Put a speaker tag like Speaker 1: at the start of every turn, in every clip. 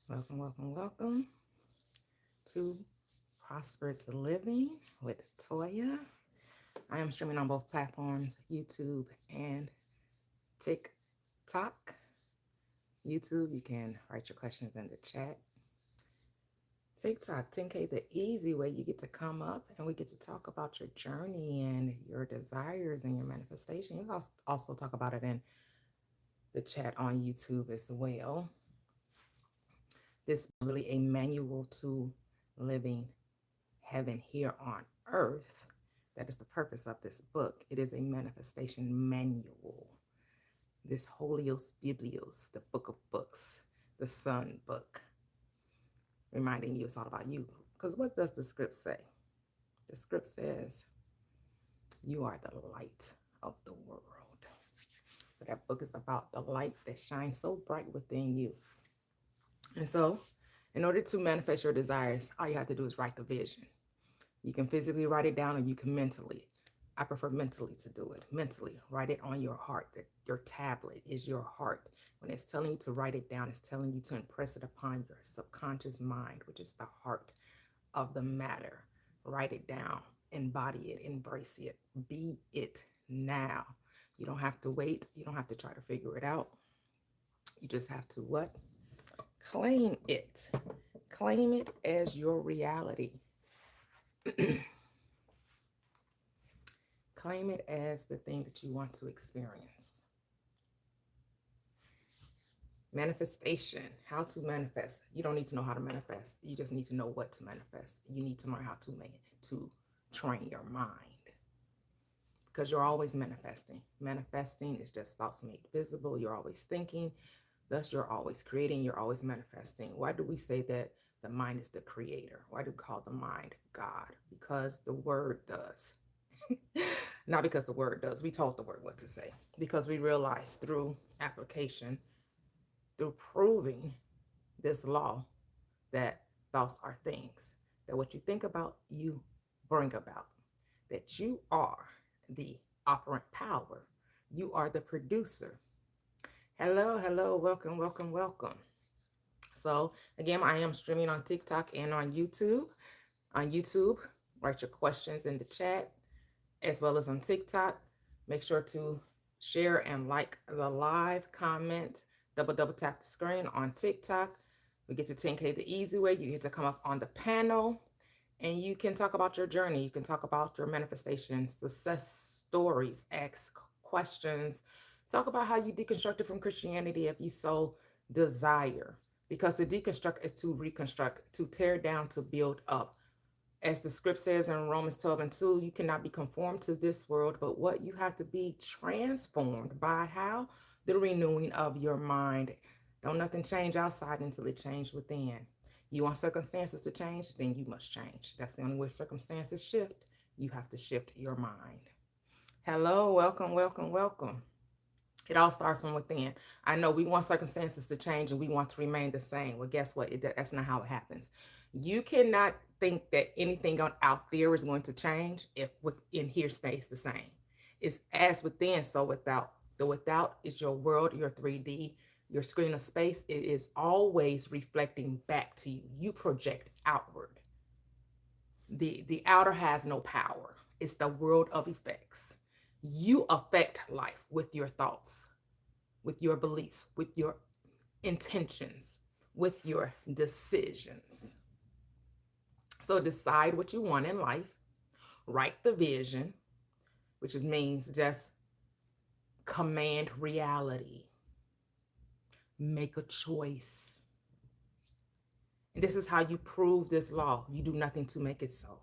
Speaker 1: Welcome, welcome, welcome to Prosperous Living with Toyia. I am streaming on both platforms, YouTube and TikTok. YouTube, you can write your questions in the chat. TikTok, 10K, the easy way. You get to come up and we get to talk about your journey and your desires and your manifestation. You also talk about it in the chat on YouTube as well. This is really a manual to living heaven here on earth. That is the purpose of this book. It is a manifestation manual. This Holios Biblios, the book of books, the Sun book, reminding you it's all about you. Because what does the script say? The script says, you are the light of the world. So that book is about the light that shines so bright within you. And so, in order to manifest your desires, all you have to do is write the vision. You can physically write it down or you can mentally. I prefer mentally to do it. Mentally, write it on your heart. That your tablet is your heart. When it's telling you to write it down, it's telling you to impress it upon your subconscious mind, which is the heart of the matter. Write it down, embody it, embrace it, be it now. You don't have to wait. You don't have to try to figure it out. You just have to what? Claim it. Claim it as your reality. Claim it as the thing that you want to experience. Manifestation, how to manifest. You don't need to know how to manifest. You just need to know what to manifest. You need to learn how to train your mind, because you're always manifesting. Manifesting is just thoughts made visible. You're always thinking, thus you're always creating, you're always manifesting. Why do we say that the mind is the creator? Why do we call the mind God? Because the word does. Not because the word does. We told the word what to say. Because we realized through application, through proving this law, that thoughts are things. That what you think about, you bring about. That you are the operant power. You are the producer. Hello, hello, welcome, welcome, welcome. So again, I am streaming on TikTok and on YouTube. On YouTube, write your questions in the chat, as well as on TikTok. Make sure to share and like the live, comment, double tap the screen on TikTok. We get to 10K the easy way. You get to come up on the panel and you can talk about your journey. You can talk about your manifestation, success stories, ask questions, talk about how you deconstructed from Christianity if you so desire. Because to deconstruct is to reconstruct, to tear down, to build up. As the script says in Romans 12:2, you cannot be conformed to this world, but what you have to be transformed by how? The renewing of your mind. Don't nothing change outside until it changes within. You want circumstances to change? Then you must change. That's the only way circumstances shift. You have to shift your mind. Hello, welcome, welcome, welcome. It all starts from within. I know we want circumstances to change and we want to remain the same. Well, guess what? That's not how it happens. You cannot think that anything out there is going to change if within here stays the same. It's as within, so without. The without is your world, your 3D, your screen of space. It is always reflecting back to you. You project outward. The outer has no power. It's the world of effects. You affect life with your thoughts, with your beliefs, with your intentions, with your decisions. So decide what you want in life, write the vision, which means just command reality, make a choice. And this is how you prove this law. You do nothing to make it so.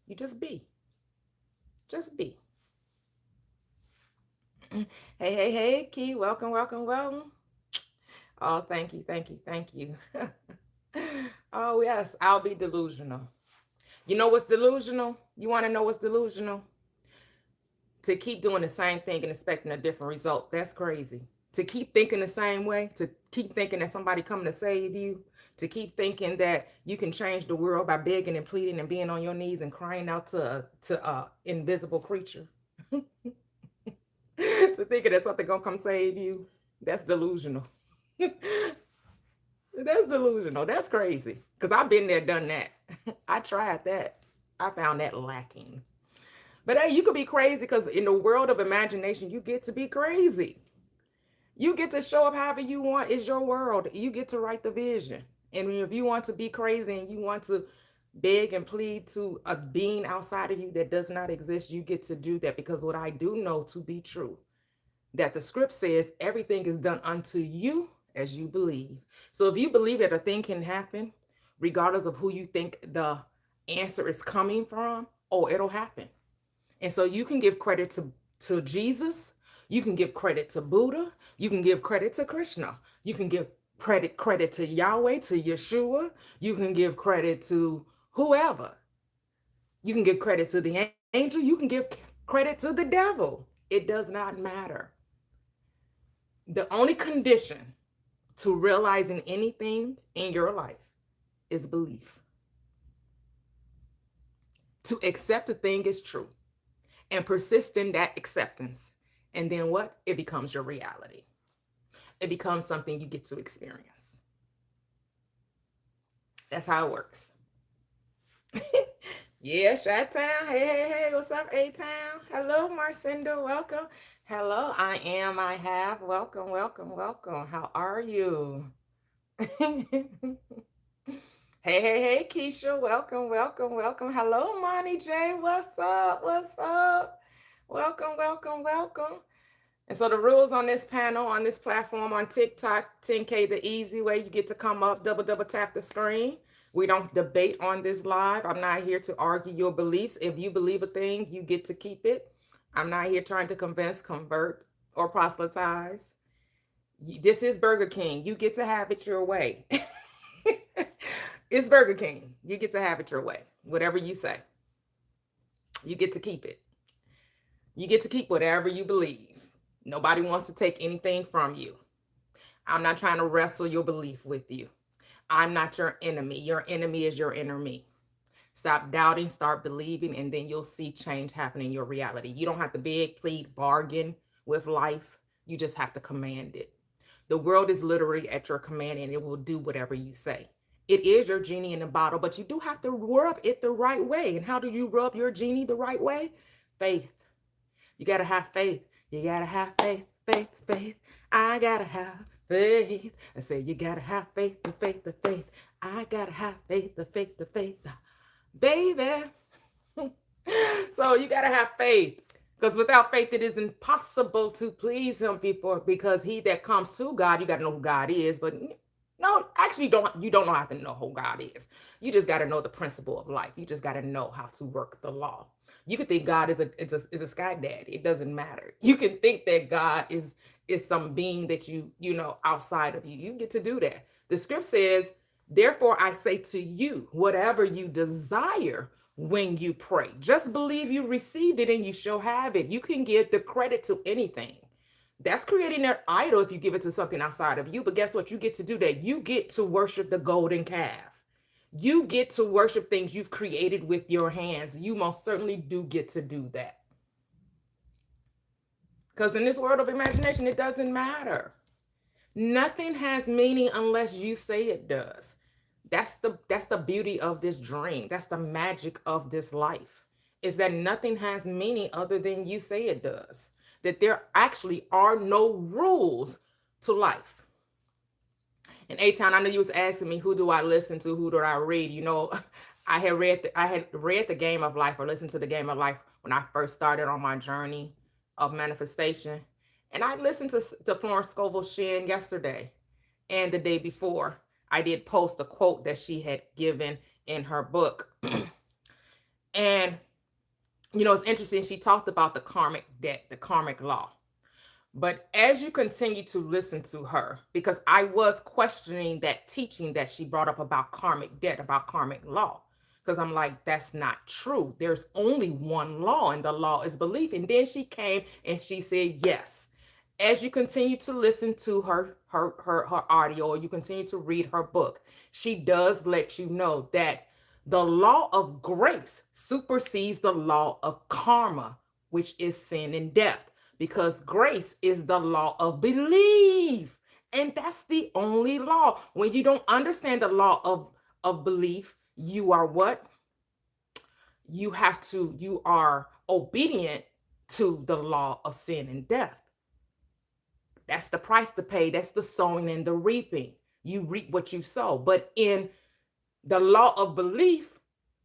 Speaker 1: You just be. Just be. Hey, Key, welcome, welcome, welcome. Oh, thank you, thank you, thank you. Oh, yes, I'll be delusional. You know what's delusional? You want to know what's delusional? To keep doing the same thing and expecting a different result. That's crazy. To keep thinking the same way, to keep thinking that somebody coming to save you, to keep thinking that you can change the world by begging and pleading and being on your knees and crying out to a invisible creature. To thinking that something gonna come save you, that's delusional. That's delusional. That's crazy. Because I've been there, done that. I tried that. I found that lacking. But hey, you could be crazy because in the world of imagination, you get to be crazy. You get to show up however you want. It's your world. You get to write the vision. And if you want to be crazy and you want to beg and plead to a being outside of you that does not exist, you get to do that because what I do know to be true, that the script says everything is done unto you as you believe. So if you believe that a thing can happen, regardless of who you think the answer is coming from, oh, it'll happen. And so you can give credit to Jesus, you can give credit to Buddha, you can give credit to Krishna, you can give credit to Yahweh, to Yeshua, you can give credit to whoever. You can give credit to the angel, you can give credit to the devil. It does not matter. The only condition to realizing anything in your life is belief. To accept a thing is true and persist in that acceptance. And then what? It becomes your reality. It becomes something you get to experience. That's how it works. Yeah, Chi-Town. Hey, hey, hey. What's up, A-Town? Hello, Marcinda. Welcome. Hello, I am, I have. Welcome, welcome, welcome. How are you? Hey, hey, hey, Keisha. Welcome, welcome, welcome. Hello, Monty J. What's up? What's up? Welcome, welcome, welcome. And so the rules on this panel, on this platform, on TikTok, 10K the easy way, you get to come up, double tap the screen. We don't debate on this live. I'm not here to argue your beliefs. If you believe a thing, you get to keep it. I'm not here trying to convince, convert, or proselytize. This is Burger King. You get to have it your way. It's Burger King. You get to have it your way. Whatever you say, you get to keep it. You get to keep whatever you believe. Nobody wants to take anything from you. I'm not trying to wrestle your belief with you. I'm not your enemy. Your enemy is your inner me. Stop doubting, start believing, and then you'll see change happen in your reality. You don't have to beg, plead, bargain with life. You just have to command it. The world is literally at your command and it will do whatever you say. It is your genie in a bottle, but you do have to rub it the right way. And how do you rub your genie the right way? Faith. You got to have faith. You got to have faith, faith, faith. I got to have faith. I say you got to have faith, the faith, the faith. I got to have faith, the faith, the faith. Baby. So you got to have faith. Because without faith, it is impossible to please him before, because he that comes to God, you got to know who God is. But no, actually, you don't know how to know who God is. You just got to know the principle of life. You just got to know how to work the law. You can think God is a sky daddy. It doesn't matter. You can think that God is some being that you know outside of you. You get to do that. The script says, therefore I say to you, whatever you desire when you pray, just believe you received it and you shall have it. You can give the credit to anything. That's creating an idol if you give it to something outside of you. But guess what? You get to do that. You get to worship the golden calf. You get to worship things you've created with your hands. You most certainly do get to do that. Because in this world of imagination, it doesn't matter. Nothing has meaning unless you say it does. That's the beauty of this dream. That's the magic of this life, is that nothing has meaning other than you say it does. That there actually are no rules to life. And A-Town, I know you was asking me, who do I listen to? Who do I read? You know, I had read The Game of Life, or listened to The Game of Life when I first started on my journey of manifestation. And I listened to Florence Scovel Shinn yesterday and the day before. I did post a quote that she had given in her book. And, you know, it's interesting. She talked about the karmic debt, the karmic law. But as you continue to listen to her, because I was questioning that teaching that she brought up about karmic debt, about karmic law, because I'm like, that's not true. There's only one law, and the law is belief. And then she came and she said, yes. As you continue to listen to her audio, or you continue to read her book, she does let you know that the law of grace supersedes the law of karma, which is sin and death, because grace is the law of belief. And that's the only law. When you don't understand the law of belief, you are what? You are obedient to the law of sin and death. That's the price to pay. That's the sowing and the reaping. You reap what you sow. But in the law of belief,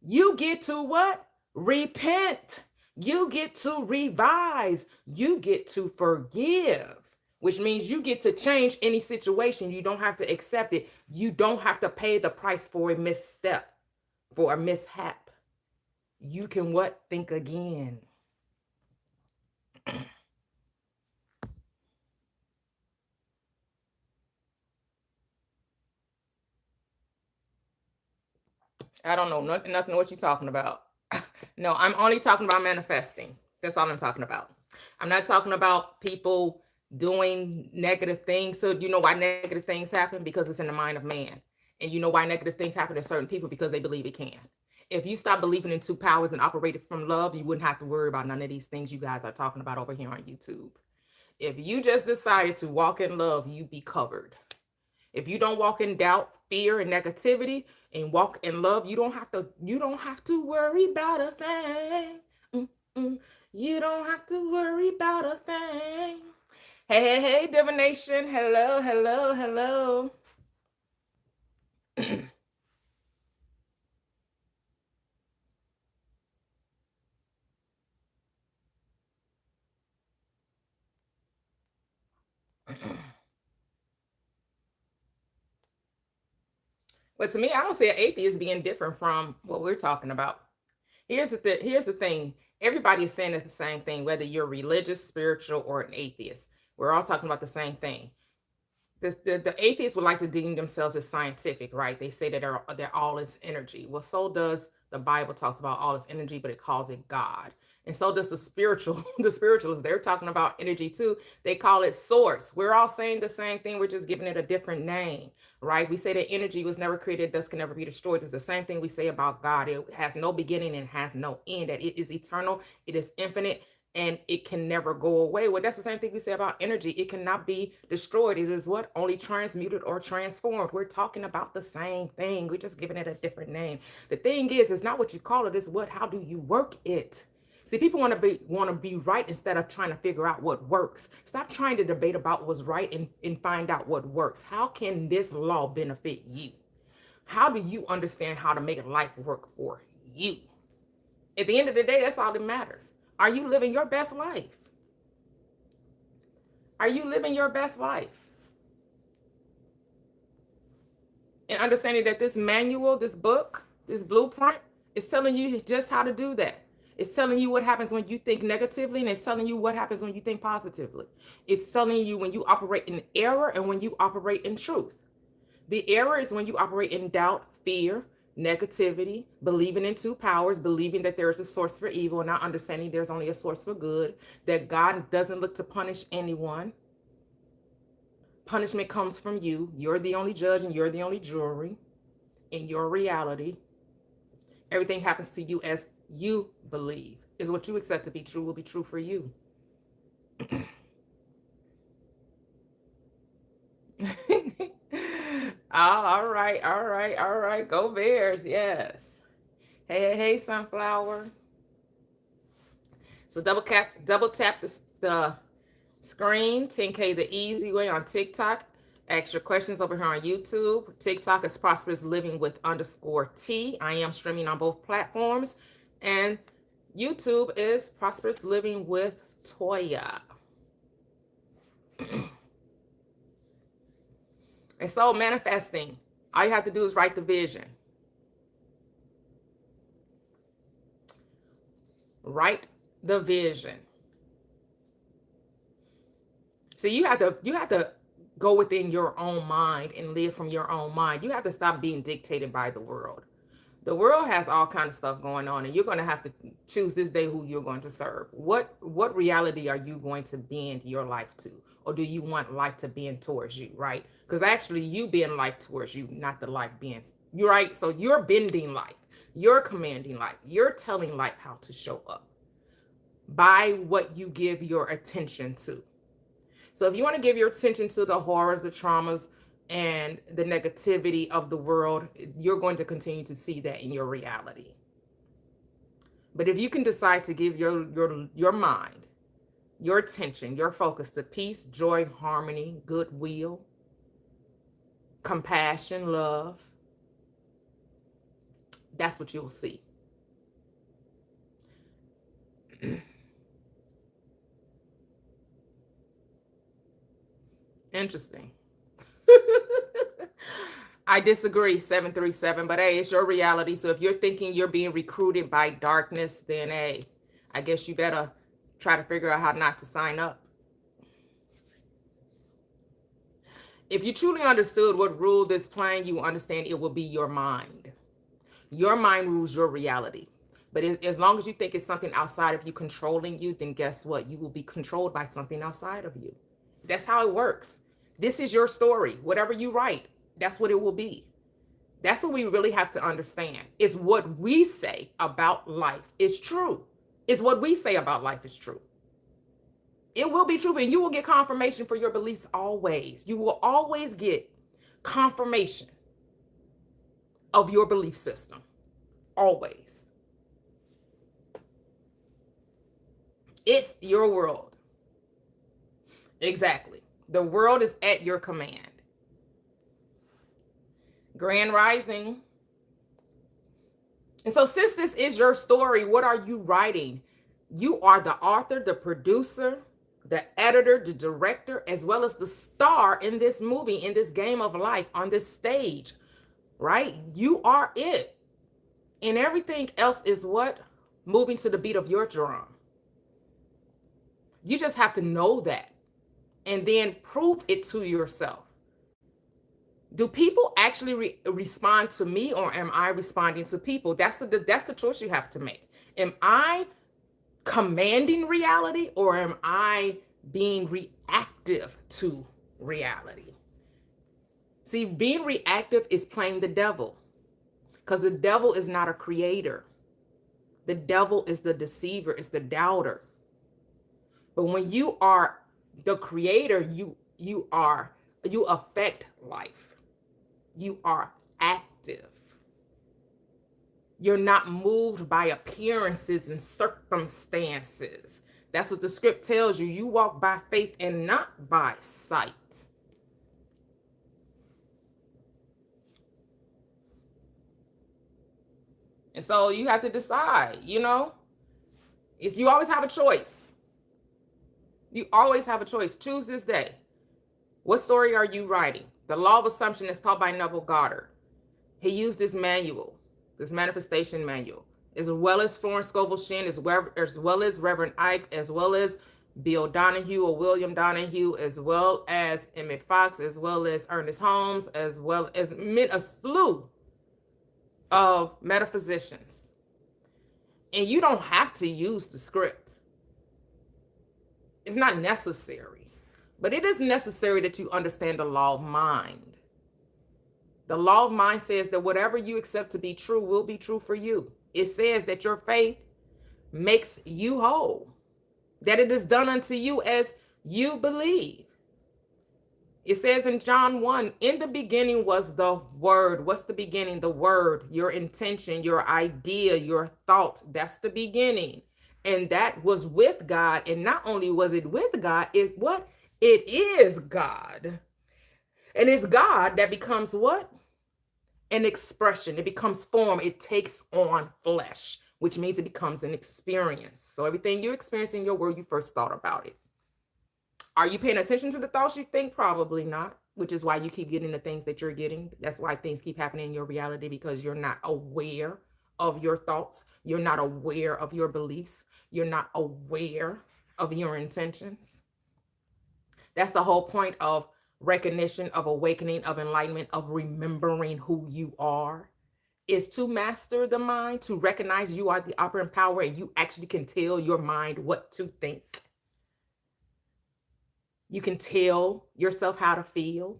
Speaker 1: you get to what? Repent. You get to revise. You get to forgive, which means you get to change any situation. You don't have to accept it. You don't have to pay the price for a misstep, for a mishap. You can what? Think again. I don't know nothing what you're talking about. No, I'm only talking about manifesting. That's all I'm talking about. I'm not talking about people doing negative things. So you know why negative things happen? Because it's in the mind of man. And you know why negative things happen to certain people? Because they believe it can. If you stop believing in two powers and operated from love, you wouldn't have to worry about none of these things you guys are talking about over here on YouTube. If you just decided to walk in love, you'd be covered. If you don't walk in doubt, fear, and negativity, and walk in love, you don't have to worry about a thing. Mm-mm. You don't have to worry about a thing. Hey, divination. Hello, hello, hello. But to me, I don't see an atheist being different from what we're talking about. Here's the thing. Everybody is saying the same thing, whether you're religious, spiritual, or an atheist. We're all talking about the same thing. The atheists would like to deem themselves as scientific, right? They say that they're all is energy. Well, so does the Bible talks about all is energy, but it calls it God. And so does the spiritual, the spiritualists. They're talking about energy too. They call it source. We're all saying the same thing. We're just giving it a different name, right? We say that energy was never created, thus can never be destroyed. It's the same thing we say about God. It has no beginning and has no end. That it is eternal. It is infinite and it can never go away. Well, that's the same thing we say about energy. It cannot be destroyed. It is what? Only transmuted or transformed. We're talking about the same thing. We're just giving it a different name. The thing is, it's not what you call it, it's what, how do you work it? See, people want to be right instead of trying to figure out what works. Stop trying to debate about what's right and find out what works. How can this law benefit you? How do you understand how to make life work for you? At the end of the day, that's all that matters. Are you living your best life? Are you living your best life? And understanding that this manual, this book, this blueprint is telling you just how to do that. It's telling you what happens when you think negatively, and it's telling you what happens when you think positively. It's telling you when you operate in error and when you operate in truth. The error is when you operate in doubt, fear, negativity, believing in two powers, believing that there is a source for evil, not understanding there's only a source for good, that God doesn't look to punish anyone. Punishment comes from you. You're the only judge and you're the only jury in your reality. Everything happens to you as you believe. Is what you accept to be true will be true for you. All right, all right, all right. Go Bears, yes. Hey, Sunflower. So double tap the screen. 10K the easy way on TikTok. Ask your questions over here on YouTube. TikTok is Prosperous Living with _T. I am streaming on both platforms. And YouTube is Prosperous Living with Toyia. And so manifesting, all you have to do is write the vision. Write the vision. So you have to go within your own mind and live from your own mind. You have to stop being dictated by the world. The world has all kinds of stuff going on, and you're going to have to choose this day who you're going to serve. What reality are you going to bend your life to? Or do you want life to bend towards you, right? Because actually you bend life towards you, not the life bends. You're right. So you're bending life. You're commanding life. You're telling life how to show up by what you give your attention to. So if you want to give your attention to the horrors, the traumas, and the negativity of the world, you're going to continue to see that in your reality. But if you can decide to give your mind, your attention, your focus to peace, joy, harmony, goodwill, compassion, love, that's what you'll see. Interesting. I disagree, 737, but hey, it's your reality. So if you're thinking you're being recruited by darkness, then hey, I guess you better try to figure out how not to sign up. If you truly understood what ruled this plane, you understand it will be your mind. Your mind rules your reality. But as long as you think it's something outside of you controlling you, then guess what? You will be controlled by something outside of you. That's how it works. This is your story. Whatever you write, that's what it will be. That's what we really have to understand. Is what we say about life is true. Is what we say about life is true. It will be true, and you will get confirmation for your beliefs always. You will always get confirmation of your belief system. Always. It's your world. Exactly. The world is at your command. Grand Rising. And so since this is your story, what are you writing? You are the author, the producer, the editor, the director, as well as the star in this movie, in this game of life, on this stage, right? You are it. And everything else is what? Moving to the beat of your drum. You just have to know that and then prove it to yourself. Do people actually respond to me, or am I responding to people? That's the choice you have to make. Am I commanding reality, or am I being reactive to reality? See, being reactive is playing the devil, because the devil is not a creator. The devil is the deceiver, is the doubter. But when you are the creator, you affect life. You are active. You're not moved by appearances and circumstances. That's what the script tells you. You walk by faith and not by sight. And so you have to decide, you always have a choice. You always have a choice. Choose this day. What story are you writing? The Law of Assumption is taught by Neville Goddard. He used this manual, this manifestation manual, as well as Florence Scovel Shinn, as well as Reverend Ike, as well as Bill Donahue or William Donahue, as well as Emmett Fox, as well as Ernest Holmes, as well as a slew of metaphysicians. And you don't have to use the script. It's not necessary. But it is necessary that you understand the law of mind. The law of mind says that whatever you accept to be true will be true for you. It says that your faith makes you whole, that it is done unto you as you believe. It says in John 1, in the beginning was the Word. What's the beginning? The Word, your intention, your idea, your thought. That's the beginning. And that was with God. And not only was it with God, it is God. And it's God that becomes what? An expression. It becomes form. It takes on flesh, which means it becomes an experience. So everything you experience in your world, you first thought about it. Are you paying attention to the thoughts you think? Probably not, which is why you keep getting the things that you're getting. That's why things keep happening in your reality, because you're not aware of your thoughts. You're not aware of your beliefs. You're not aware of your intentions. That's the whole point of recognition, of awakening, of enlightenment, of remembering who you are, is to master the mind, to recognize you are the operant power and you actually can tell your mind what to think. You can tell yourself how to feel.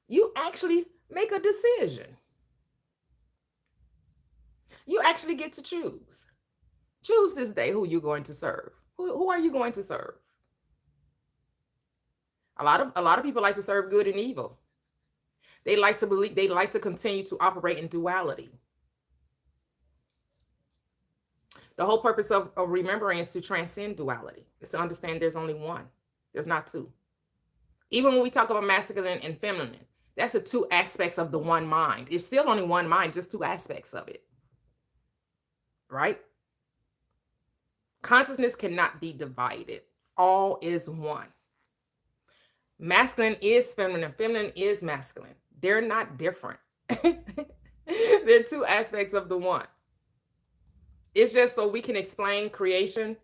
Speaker 1: You actually make a decision. You actually get to choose. Choose this day who you're going to serve. Who are you going to serve? A lot of people like to serve good and evil. They like to believe, they like to continue to operate in duality. The whole purpose of remembering is to transcend duality. Is to understand there's only one. There's not two. Even when we talk about masculine and feminine, that's the two aspects of the one mind. It's still only one mind, just two aspects of it. Right? Consciousness cannot be divided. All is one. Masculine is feminine. Feminine is masculine. They're not different. They're two aspects of the one. It's just so we can explain creation.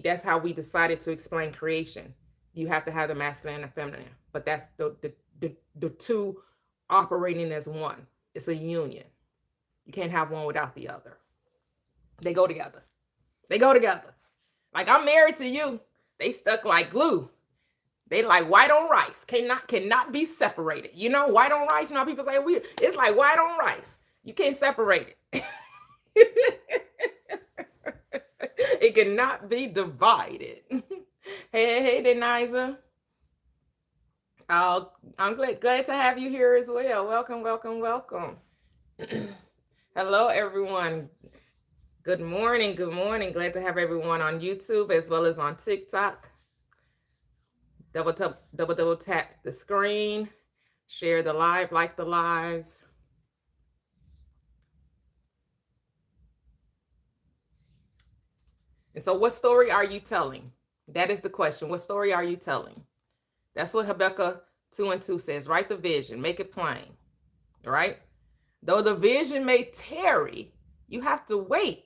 Speaker 1: That's how we decided to explain creation. You have to have the masculine and the feminine, but that's the two operating as one. It's a union. You can't have one without the other. They go together. They go together. Like, I'm married to you. They stuck like glue. They like white on rice. Cannot be separated. You know, white on rice. You know, people say it's like white on rice. You can't separate it. It cannot be divided. Hey, Deniza. I'm glad to have you here as well. Welcome. Hello, everyone. Good morning. Glad to have everyone on YouTube as well as on TikTok. Double tap the screen, share the live, like the lives. And so what story are you telling? That is the question. What story are you telling? That's what Habakkuk 2:2 says. Write the vision, make it plain. All right? Though the vision may tarry, you have to wait.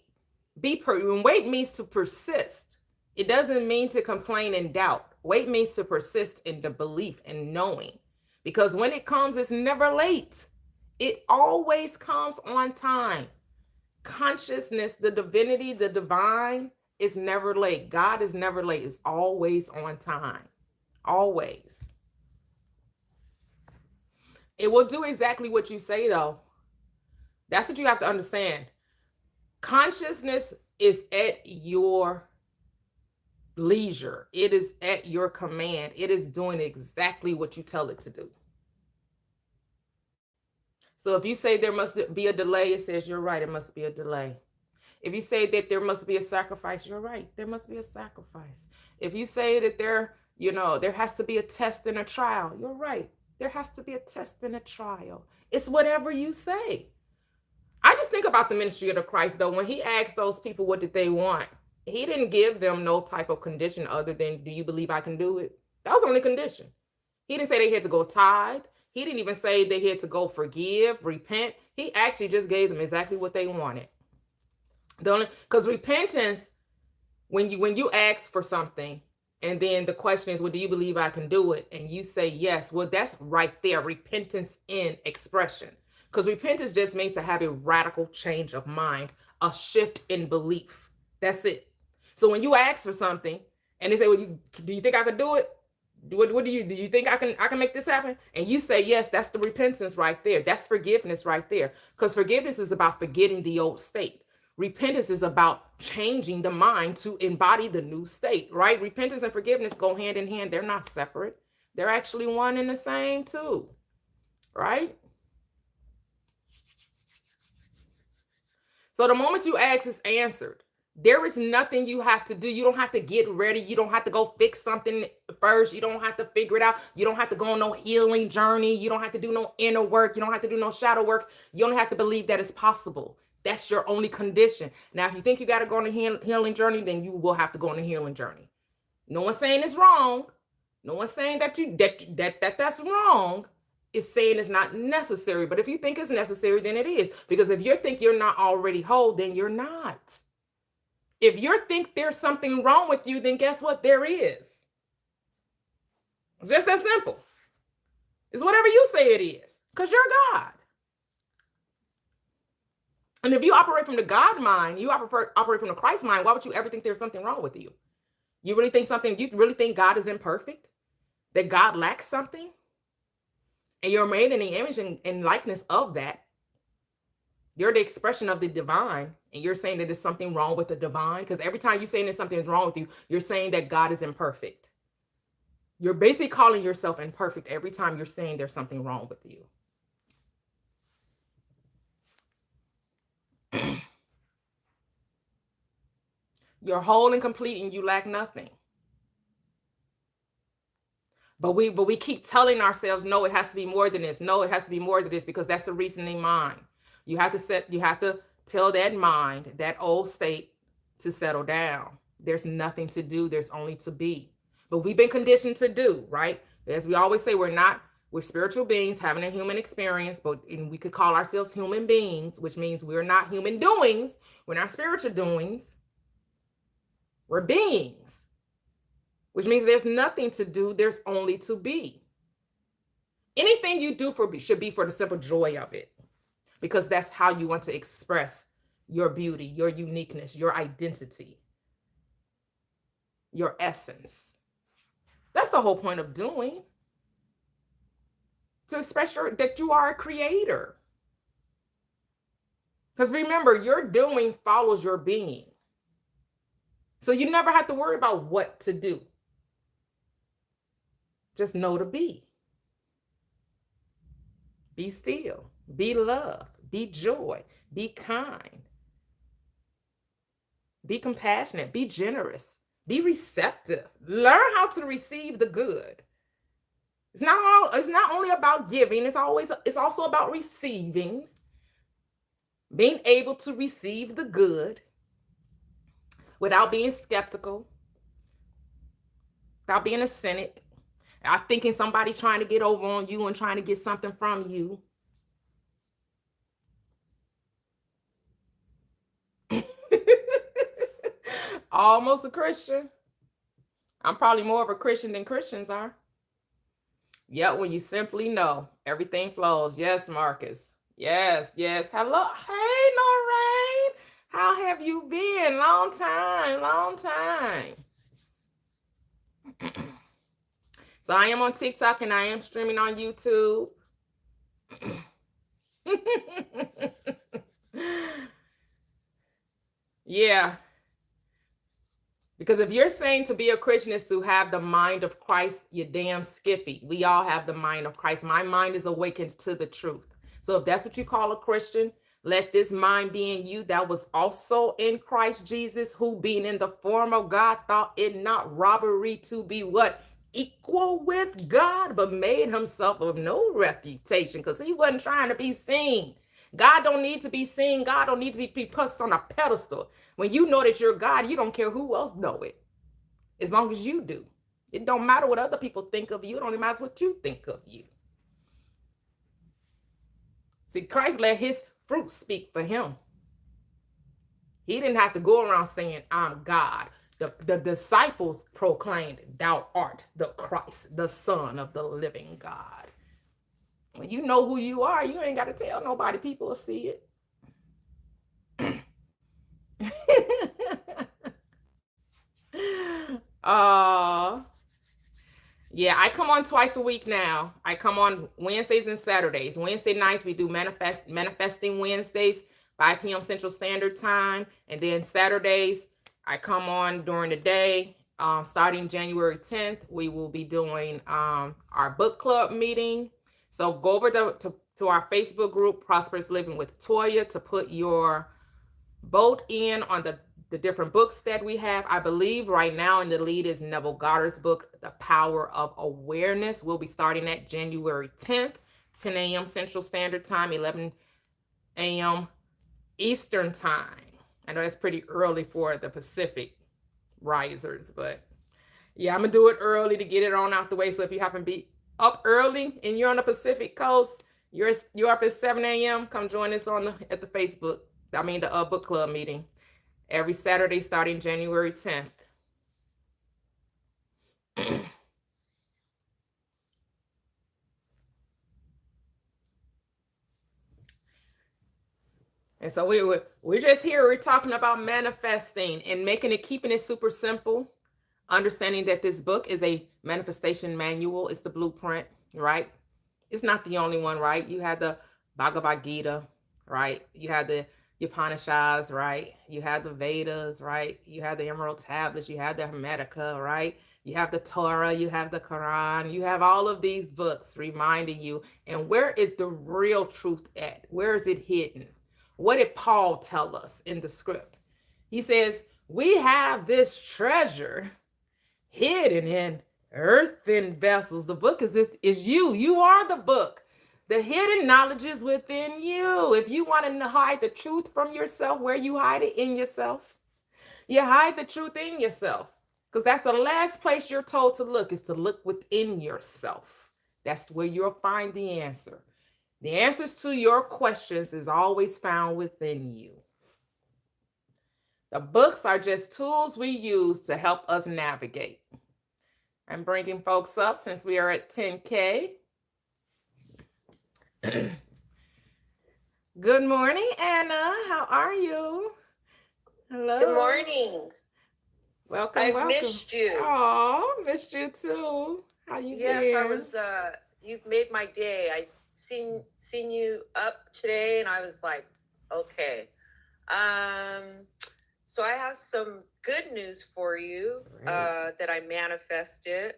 Speaker 1: Wait means to persist. It doesn't mean to complain and doubt. Wait means to persist in the belief and knowing. Because when it comes, it's never late. It always comes on time. Consciousness, the divinity, the divine is never late. God is never late. It's always on time. Always. It will do exactly what you say, though. That's what you have to understand. Consciousness is at your leisure. It is at your command. It is doing exactly what you tell it to do. So if you say there must be a delay, it says you're right. It must be a delay. If you say that there must be a sacrifice, you're right. There must be a sacrifice. If you say that there has to be a test and a trial, you're right. There has to be a test and a trial. It's whatever you say. I just think about the ministry of the Christ, though. When he asked those people what did they want, he didn't give them no type of condition other than, do you believe I can do it? That was the only condition. He didn't say they had to go tithe. He didn't even say they had to go forgive, repent. He actually just gave them exactly what they wanted. Because repentance, when you ask for something, and then the question is, well, do you believe I can do it? And you say yes. Well, that's right there, repentance in expression. Because repentance just means to have a radical change of mind, a shift in belief. That's it. So when you ask for something and they say, well, do you think I can do it? What do you think I can make this happen? And you say yes, that's the repentance right there. That's forgiveness right there. Because forgiveness is about forgetting the old state. Repentance is about changing the mind to embody the new state, right? Repentance and forgiveness go hand in hand. They're not separate. They're actually one and the same too, right? So the moment you ask, it's answered. There is nothing you have to do. You don't have to get ready. You don't have to go fix something first. You don't have to figure it out. You don't have to go on no healing journey. You don't have to do no inner work. You don't have to do no shadow work. You don't have to believe that it's possible. That's your only condition. Now, if you think you got to go on a healing journey, then you will have to go on a healing journey. No one's saying it's wrong. No one's saying that's wrong. It's saying it's not necessary. But if you think it's necessary, then it is. Because if you think you're not already whole, then you're not. If you think there's something wrong with you, then guess what? There is. It's just that simple. It's whatever you say it is, because you're God. And if you operate from the God mind, you operate from the Christ mind, why would you ever think there's something wrong with you? You really think God is imperfect? That God lacks something? And you're made in the image and likeness of that. You're the expression of the divine, and you're saying that there's something wrong with the divine? Because every time you're saying there's something wrong with you, you're saying that God is imperfect. You're basically calling yourself imperfect every time you're saying there's something wrong with you. You're whole and complete and you lack nothing. But we keep telling ourselves, no, it has to be more than this. No, it has to be more than this, because that's the reasoning mind. You have to tell that mind, that old state, to settle down. There's nothing to do, there's only to be. But we've been conditioned to do, right? As we always say, we're spiritual beings having a human experience, and we could call ourselves human beings, which means we're not human doings, we're not spiritual doings. We're beings, which means there's nothing to do, there's only to be. Anything you do should be for the simple joy of it, because that's how you want to express your beauty, your uniqueness, your identity, your essence. That's the whole point of doing, to express that you are a creator. Because remember, your doing follows your being. So you never have to worry about what to do. Just know to be. Be still. Be love. Be joy. Be kind. Be compassionate. Be generous. Be receptive. Learn how to receive the good. It's not only about giving, it's also about receiving. Being able to receive the good without being skeptical, without being a cynic, without thinking somebody's trying to get over on you and trying to get something from you. Almost a Christian. I'm probably more of a Christian than Christians are. Yep, when you simply know everything flows. Yes, Marcus. Yes. Hello. Hey, Lorraine. How have you been? Long time. So I am on TikTok and I am streaming on YouTube. Yeah. Because if you're saying to be a Christian is to have the mind of Christ, you're damn skippy. We all have the mind of Christ. My mind is awakened to the truth. So if that's what you call a Christian, let this mind be in you that was also in Christ Jesus, who being in the form of God thought it not robbery to be what? Equal with God, but made himself of no reputation, because he wasn't trying to be seen. God don't need to be seen. God don't need to be put on a pedestal. When you know that you're God, you don't care who else know it, as long as you do. It don't matter what other people think of you. It only matters what you think of you. See, Christ let his fruit speak for him. He didn't have to go around saying, I'm God. The disciples proclaimed, thou art the Christ, the Son of the living God. When you know who you are, you ain't got to tell nobody. People will see it. Yeah, I come on twice a week now. I come on Wednesdays and Saturdays. Wednesday nights, we do manifesting Wednesdays, 5 p.m. Central Standard Time. And then Saturdays, I come on during the day. Starting January 10th, we will be doing our book club meeting. So go over to our Facebook group, Prosperous Living with Toyia, to put your vote in on the different books that we have. I believe right now in the lead is Neville Goddard's book, The Power of Awareness. We'll be starting at January 10th, 10 a.m. Central Standard Time, 11 a.m. Eastern Time. I know that's pretty early for the Pacific risers, but yeah, I'm gonna do it early to get it on out the way. So if you happen to be up early and you're on the Pacific Coast, you're up at 7 a.m., come join us at the Facebook, the book club meeting every Saturday starting January 10th. And so we're just here. We're talking about manifesting and keeping it super simple. Understanding that this book is a manifestation manual. It's the blueprint, right? It's not the only one, right? You had the Bhagavad Gita, right? You had the Upanishads, right? You have the Vedas, right? You have the Emerald Tablets, you have the Hermetica, right? You have the Torah, you have the Quran, you have all of these books reminding you. And where is the real truth at? Where is it hidden? What did Paul tell us in the script? He says, we have this treasure hidden in earthen vessels. The book is you. You are the book. The hidden knowledge is within you. If you want to hide the truth from yourself, where you hide it in yourself, you hide the truth in yourself. Because that's the last place you're told to look, is to look within yourself. That's where you'll find the answer. The answers to your questions is always found within you. The books are just tools we use to help us navigate. I'm bringing folks up since we are at 10K. Good morning, Anna. How are you? Hello.
Speaker 2: Good morning.
Speaker 1: Welcome,
Speaker 2: I've
Speaker 1: welcome.
Speaker 2: missed you.
Speaker 1: Oh, missed you too. How you been?
Speaker 2: Yes, I was. You've made my day. I seen you up today, and I was like, okay. So I have some good news for you that I manifested.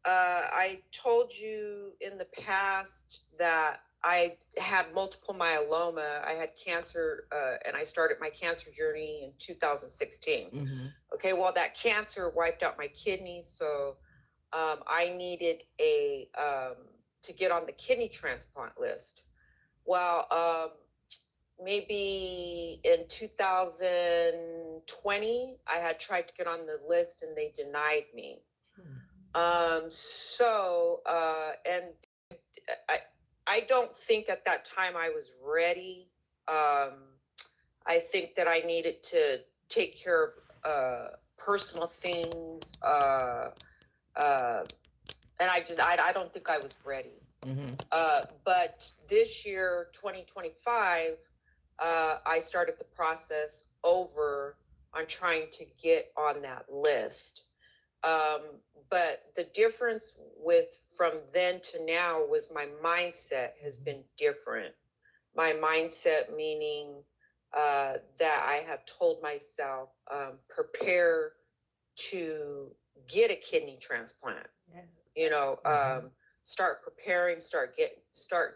Speaker 2: I told you in the past that I had multiple myeloma. I had cancer, and I started my cancer journey in 2016.
Speaker 1: Mm-hmm.
Speaker 2: Okay, well, that cancer wiped out my kidneys, so I needed to get on the kidney transplant list. Well, maybe in 2020, I had tried to get on the list, and they denied me. And I don't think at that time I was ready. I think that I needed to take care of personal things, and I don't think I was ready.
Speaker 1: Mm-hmm.
Speaker 2: But this year, 2025, I started the process over on trying to get on that list. But the difference from then to now was my mindset has been different. My mindset meaning that I have told myself, prepare to get a kidney transplant. Yeah. Start preparing, start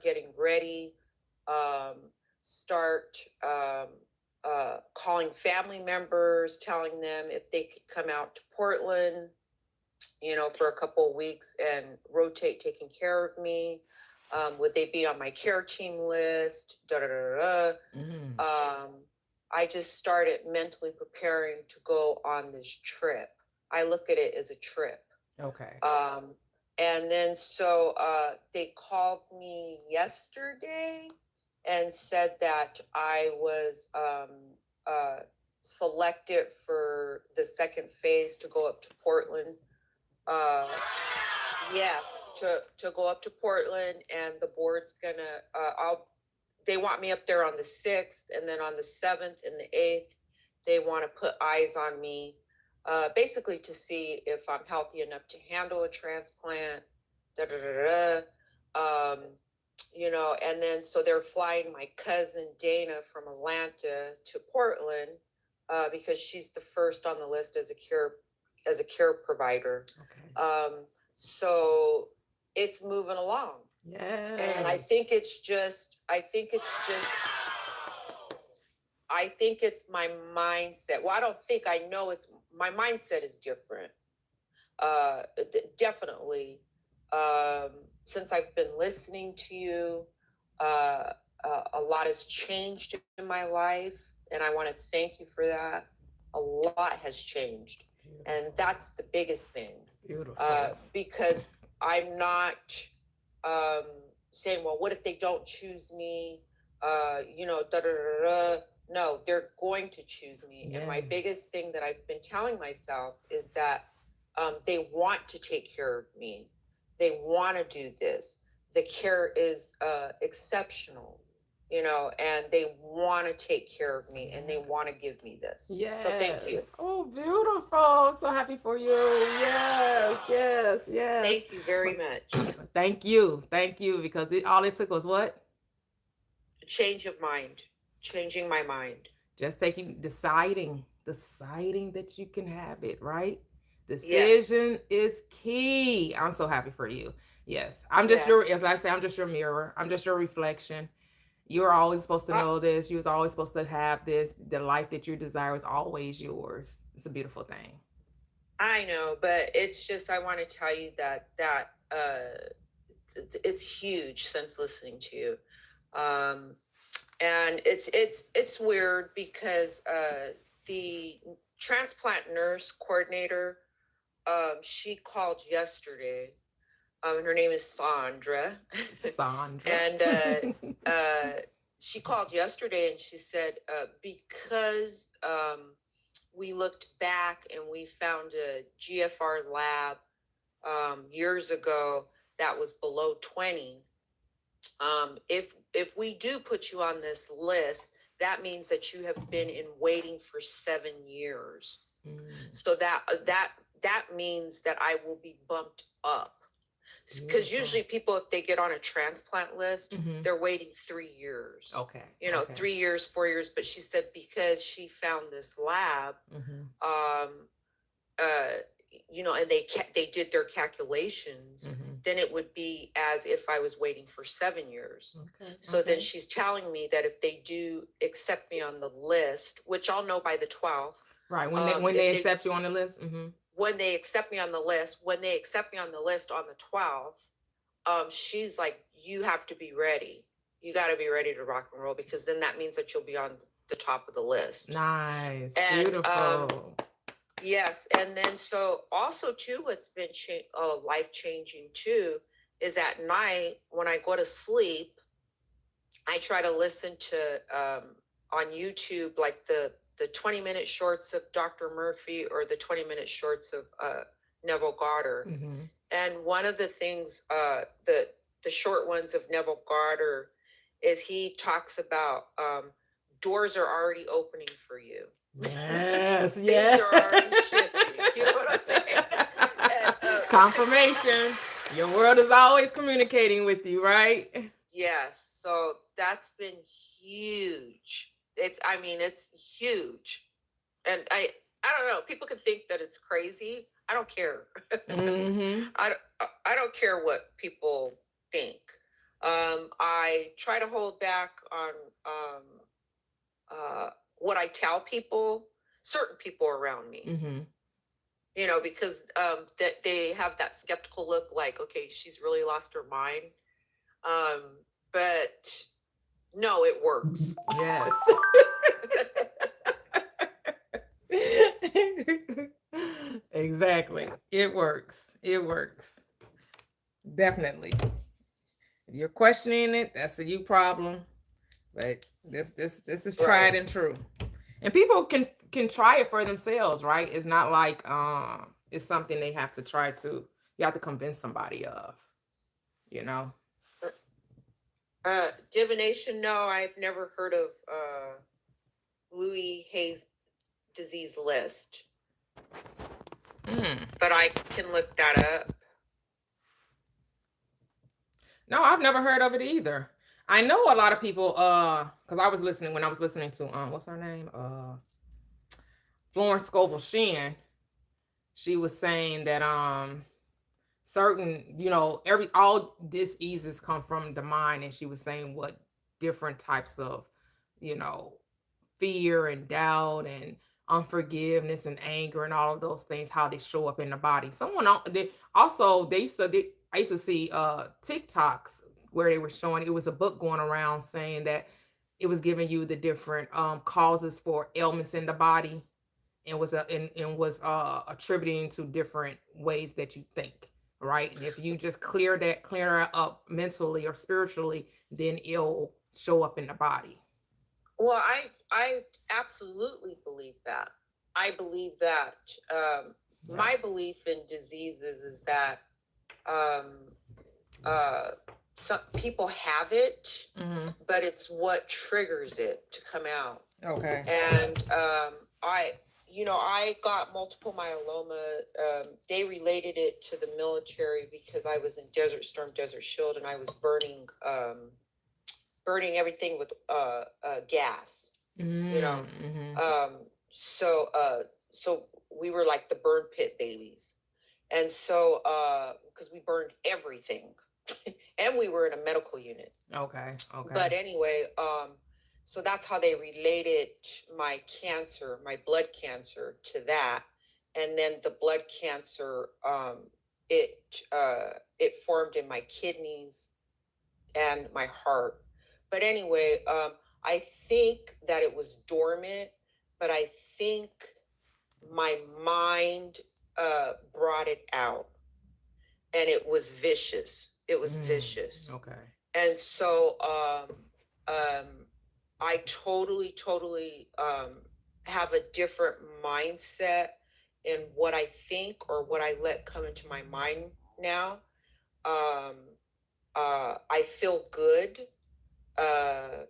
Speaker 2: getting ready, start calling family members, telling them if they could come out to Portland, for a couple of weeks and rotate taking care of me. Would they be on my care team list? Mm-hmm. I just started mentally preparing to go on this trip. I look at it as a trip.
Speaker 1: Okay.
Speaker 2: And then so they called me yesterday and said that I was selected for the second phase to go up to Portland. Yes, to go up to Portland, and the board's gonna they want me up there on the 6th, and then on the 7th and the 8th they want to put eyes on me, basically to see if I'm healthy enough to handle a transplant. And then so they're flying my cousin Dana from Atlanta to Portland because she's the first on the list as a care provider.
Speaker 1: Okay.
Speaker 2: So it's moving along.
Speaker 1: Yeah.
Speaker 2: And I think it's my mindset. Well, I don't think, I know it's my mindset is different. Definitely. Since I've been listening to you, a lot has changed in my life, and I want to thank you for that. A lot has changed. Beautiful. And that's the biggest thing. Beautiful. Because I'm not saying, well, what if they don't choose me? No, they're going to choose me. Yeah. And my biggest thing that I've been telling myself is that they want to take care of me. They want to do this. The care is exceptional, and they want to take care of me, and they want to give me this.
Speaker 1: Yes.
Speaker 2: So thank you.
Speaker 1: Oh, beautiful. So happy for you. Yes.
Speaker 2: Thank you very much.
Speaker 1: Thank you, because all it took was what?
Speaker 2: A change of mind. Changing my mind.
Speaker 1: Just deciding that you can have it, right?
Speaker 2: Yes.
Speaker 1: Decision is key. I'm so happy for you. Yes. I'm just your,
Speaker 2: Yes.
Speaker 1: as I say, I'm just your mirror. I'm just your reflection. You're always supposed to
Speaker 2: I,
Speaker 1: know this. You was always supposed to have this. The life that you desire is always yours. It's a beautiful thing.
Speaker 2: I know, but it's just I want to tell you that it's huge since listening to you. Um, and it's weird because the transplant nurse coordinator, she called yesterday. And her name is Sandra.
Speaker 1: Sandra.
Speaker 2: And she called yesterday and she said, because we looked back and we found a GFR lab years ago that was below 20. If we do put you on this list, that means that you have been in waiting for 7 years. So that means that I will be bumped up. Because usually people, if they get on a transplant list, they're waiting 3 years.
Speaker 1: Okay.
Speaker 2: 3 years, 4 years. But she said because she found this lab, and they did their calculations, then it would be as if I was waiting for 7 years. So then she's telling me that if they do accept me on the list, which I'll know by the 12th.
Speaker 1: Right. When they accept you on the list.
Speaker 2: When they accept me on the list, on the 12th, she's like, you have to be ready. You got to be ready to rock and roll, because then that means that you'll be on the top of the list.
Speaker 1: Nice.
Speaker 2: And,
Speaker 1: beautiful.
Speaker 2: Yes. And then so also too, what's been life-changing too, is at night when I go to sleep, I try to listen to on YouTube, like the 20-minute shorts of Dr. Murphy or the 20-minute shorts of Neville Goddard. And one of the things, the short ones of Neville Goddard, is he talks about doors are already opening for you.
Speaker 1: Yes.
Speaker 2: Things are already shifting. You know what I'm saying? And,
Speaker 1: confirmation. Your world is always communicating with you, right?
Speaker 2: Yes. So that's been huge. It's huge. And I don't know. People can think that it's crazy. I don't care. I don't care what people think. I try to hold back on what I tell people, certain people around me. Because that they have that skeptical look, like, okay, she's really lost her mind. But no, it works.
Speaker 1: Yes. Exactly. It works. Definitely. If you're questioning it, that's a you problem. But this is tried and true. And people can try it for themselves, right? It's not like it's something they have to try to, you have to convince somebody of,
Speaker 2: Divination, no, I've never heard of Louis Hayes disease list. But I can look that up.
Speaker 1: No, I've never heard of it either. I know a lot of people, because I was listening to what's her name? Florence Scovel Shinn. She was saying that certain, all diseases come from the mind, and she was saying what different types of, fear and doubt and unforgiveness and anger and all of those things, how they show up in the body. I used to see TikToks where they were showing, it was a book going around saying that it was giving you the different causes for ailments in the body, and was attributing to different ways that you think, right? And if you just clear that up mentally or spiritually, then it'll show up in the body.
Speaker 2: Well, I absolutely believe that. I believe that. My belief in diseases is that some people have it, but it's what triggers it to come out.
Speaker 1: Okay.
Speaker 2: And I got multiple myeloma. They related it to the military because I was in Desert Storm, Desert Shield, and I was burning burning everything with gas, you know.
Speaker 1: Mm-hmm.
Speaker 2: So so we were like the burn pit babies. And so because we burned everything. And we were in a medical unit.
Speaker 1: Okay. Okay.
Speaker 2: But anyway, so that's how they related my cancer, my blood cancer, to that. And then the blood cancer, it it formed in my kidneys and my heart. But anyway, I think that it was dormant, but I think my mind brought it out, and it was vicious. It was vicious.
Speaker 1: Okay.
Speaker 2: And so um, I totally have a different mindset in what I think or what I let come into my mind now. Um, I feel good. Uh,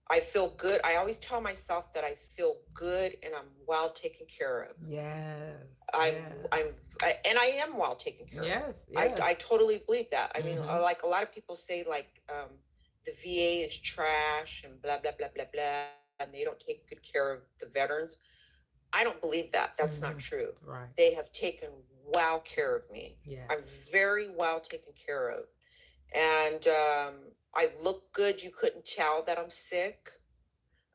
Speaker 2: I feel good. I always tell myself that I feel good and I'm well taken care of.
Speaker 1: Yes.
Speaker 2: I'm,
Speaker 1: Yes.
Speaker 2: and I am well taken care of.
Speaker 1: Yes.
Speaker 2: I
Speaker 1: Yes.
Speaker 2: totally believe that. I mean,
Speaker 1: Mm-hmm.
Speaker 2: like a lot of people say, like, the VA is trash and blah, blah, blah, blah, blah, and they don't take good care of the veterans. I don't believe that. That's not
Speaker 1: Mm-hmm.
Speaker 2: true.
Speaker 1: Right.
Speaker 2: They have taken well care of me. I'm
Speaker 1: Yes.
Speaker 2: very well taken care of. And I look good. You couldn't tell that I'm sick.